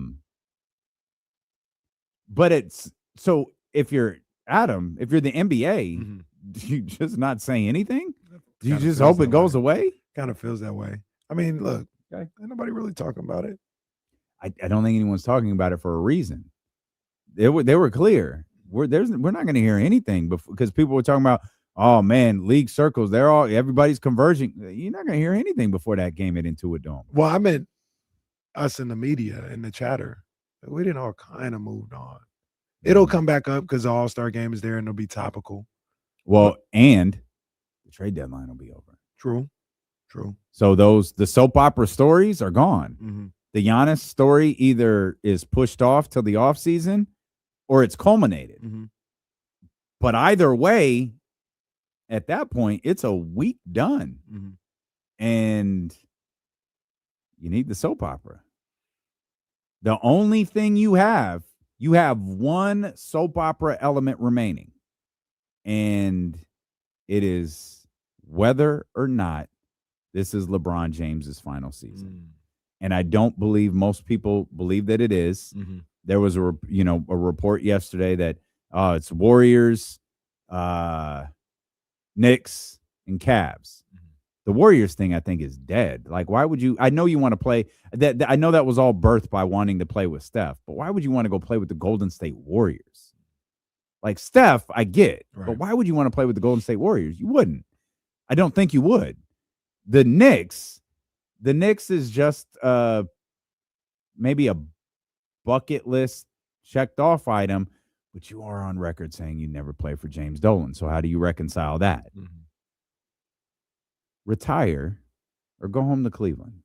it's so if you're Adam, if you're the NBA, do you just not say anything? Do you just hope it goes away? Kind of feels that way. I mean, look, ain't nobody really talking about it. I don't think anyone's talking about it for a reason. They were clear. We're not going to hear anything because people were talking about, oh man, league circles. Everybody's converging. You're not going to hear anything before that game at Intuit Dome. Well, I meant us in the media and the chatter. We didn't all kind of moved on. It'll come back up because the All-Star game is there and it'll be topical. Well, and the trade deadline will be over. True. So the soap opera stories are gone. Mm-hmm. The Giannis story either is pushed off till the offseason or it's culminated. Mm-hmm. But either way, at that point, it's a week done. Mm-hmm. And you need the soap opera. The only thing you have one soap opera element remaining. And it is whether or not this is LeBron James's final season. And I don't believe most people believe that it is. Mm-hmm. There was a report yesterday that it's Warriors, Knicks, and Cavs. The Warriors thing, I think, is dead. Like, why would you? I know you want to play that. I know that was all birthed by wanting to play with Steph, but why would you want to go play with the Golden State Warriors? Like Steph, I get, but why would you want to play with the Golden State Warriors? You wouldn't. I don't think you would. The Knicks is just maybe a bucket list checked off item, but you are on record saying you never play for James Dolan. So how do you reconcile that? Mm-hmm. Retire or go home to Cleveland.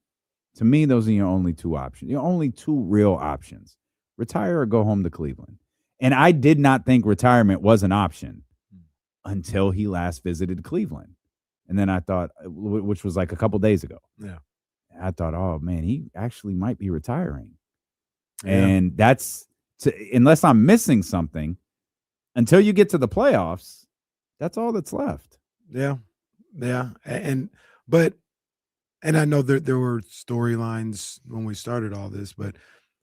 To me, those are your only two options. Your only two real options. Retire or go home to Cleveland. And I did not think retirement was an option until he last visited Cleveland. And then I thought, which was like a couple days ago. Yeah. I thought, oh man, he actually might be retiring. Yeah. And that's unless I'm missing something, until you get to the playoffs, that's all that's left. Yeah. And I know there were storylines when we started all this, but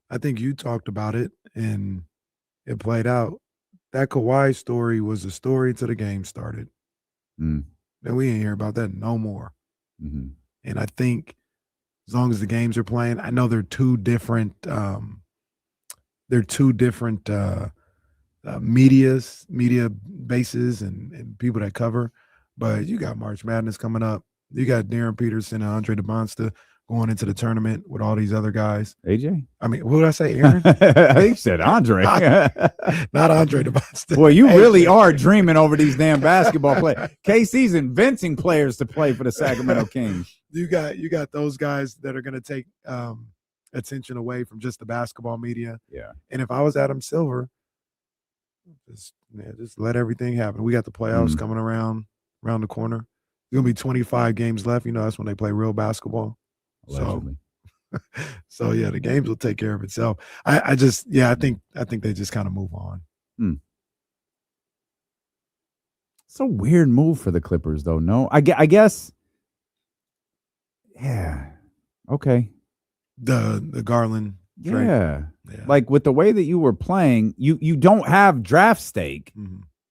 I think you talked about it and it played out. That Kawhi story was a story until the game started. And we ain't hear about that no more. Mm-hmm. And I think as long as the games are playing, I know they're two different media bases and people that cover. But you got March Madness coming up. You got Darren Peterson and Andre DeBonsta going into the tournament with all these other guys. AJ? I mean, what did I say, Aaron? I think you said Andre. Not Andre DeBonsta. Well, you really are dreaming over these damn basketball players. KC's inventing players to play for the Sacramento Kings. You got those guys that are going to take attention away from just the basketball media. Yeah. And if I was Adam Silver, just let everything happen. We got the playoffs coming around the corner. There's gonna be 25 games left. You know, that's when they play real basketball. Allegedly. So yeah, the games will take care of itself. I think they just kind of move on. It's a weird move for the Clippers, though. No, I guess. Yeah. Okay. The Garland. Yeah. Like with the way that you were playing, you don't have draft stake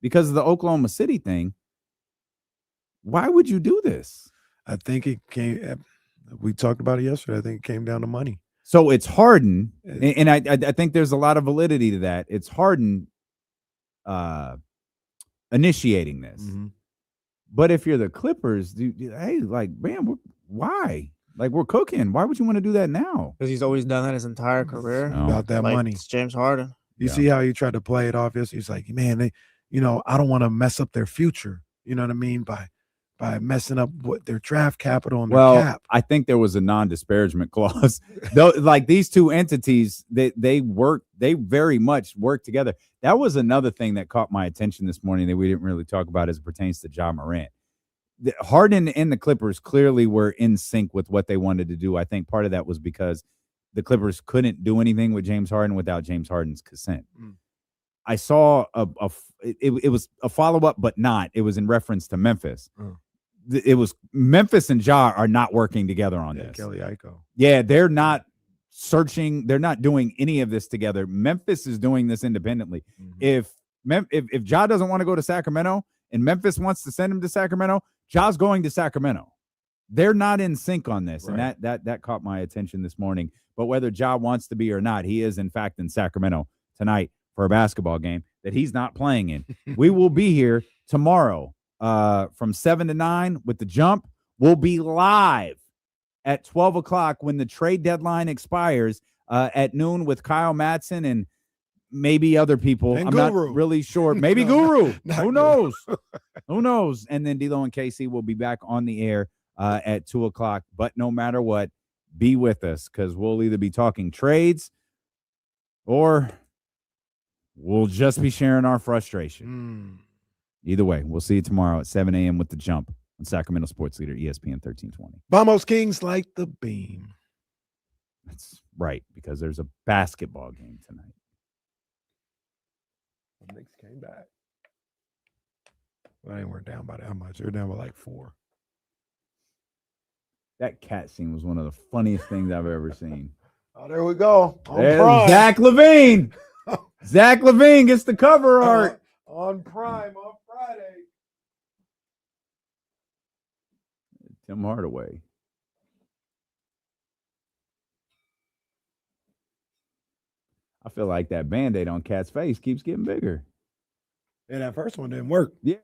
because of the Oklahoma City thing. Why would you do this? I think it came. We talked about it yesterday. I think it came down to money. So it's Harden, and I think there's a lot of validity to that. It's Harden initiating this. But if you're the Clippers, hey, like, man, why? Like, we're cooking. Why would you want to do that now? Because he's always done that his entire career. About that money. It's James Harden. You Yeah. see how he tried to play it off? He's like, man, they, I don't want to mess up their future. You know what I mean? By messing up what their draft capital and their cap. I think there was a non-disparagement clause. Though, like these two entities, they very much work together. That was another thing that caught my attention this morning that we didn't really talk about as it pertains to Ja Morant. Harden and the Clippers clearly were in sync with what they wanted to do. I think part of that was because the Clippers couldn't do anything with James Harden without James Harden's consent. I saw it was a follow-up, but not. It was in reference to Memphis. It was Memphis and Ja are not working together on this. Kelly Iko. Yeah, they're not searching. They're not doing any of this together. Memphis is doing this independently. If Ja doesn't want to go to Sacramento and Memphis wants to send him to Sacramento, Ja's going to Sacramento. They're not in sync on this, and that caught my attention this morning. But whether Ja wants to be or not, he is in fact in Sacramento tonight for a basketball game that he's not playing in. We will be here tomorrow from 7 to 9 with the jump. We'll be live at 12 o'clock when the trade deadline expires at noon with Kyle Madson and maybe other people. And I'm Guru. not really sure. Maybe No, Guru. not Who knows? Who knows? And then D'Lo and Casey will be back on the air at 2 o'clock. But no matter what, be with us because we'll either be talking trades or we'll just be sharing our frustration. Either way, we'll see you tomorrow at 7 a.m. with the jump on Sacramento Sports Leader, ESPN 1320. Vamos Kings like the beam. That's right, because there's a basketball game tonight. The Knicks came back. Well, they weren't down by that much. They were down by like 4. That cat scene was one of the funniest things I've ever seen. Oh, there we go. There's Zach LaVine. Zach LaVine gets the cover art. On Prime on Friday. Tim Hardaway. I feel like that Band-Aid on Cat's face keeps getting bigger. Yeah, that first one didn't work. Yeah.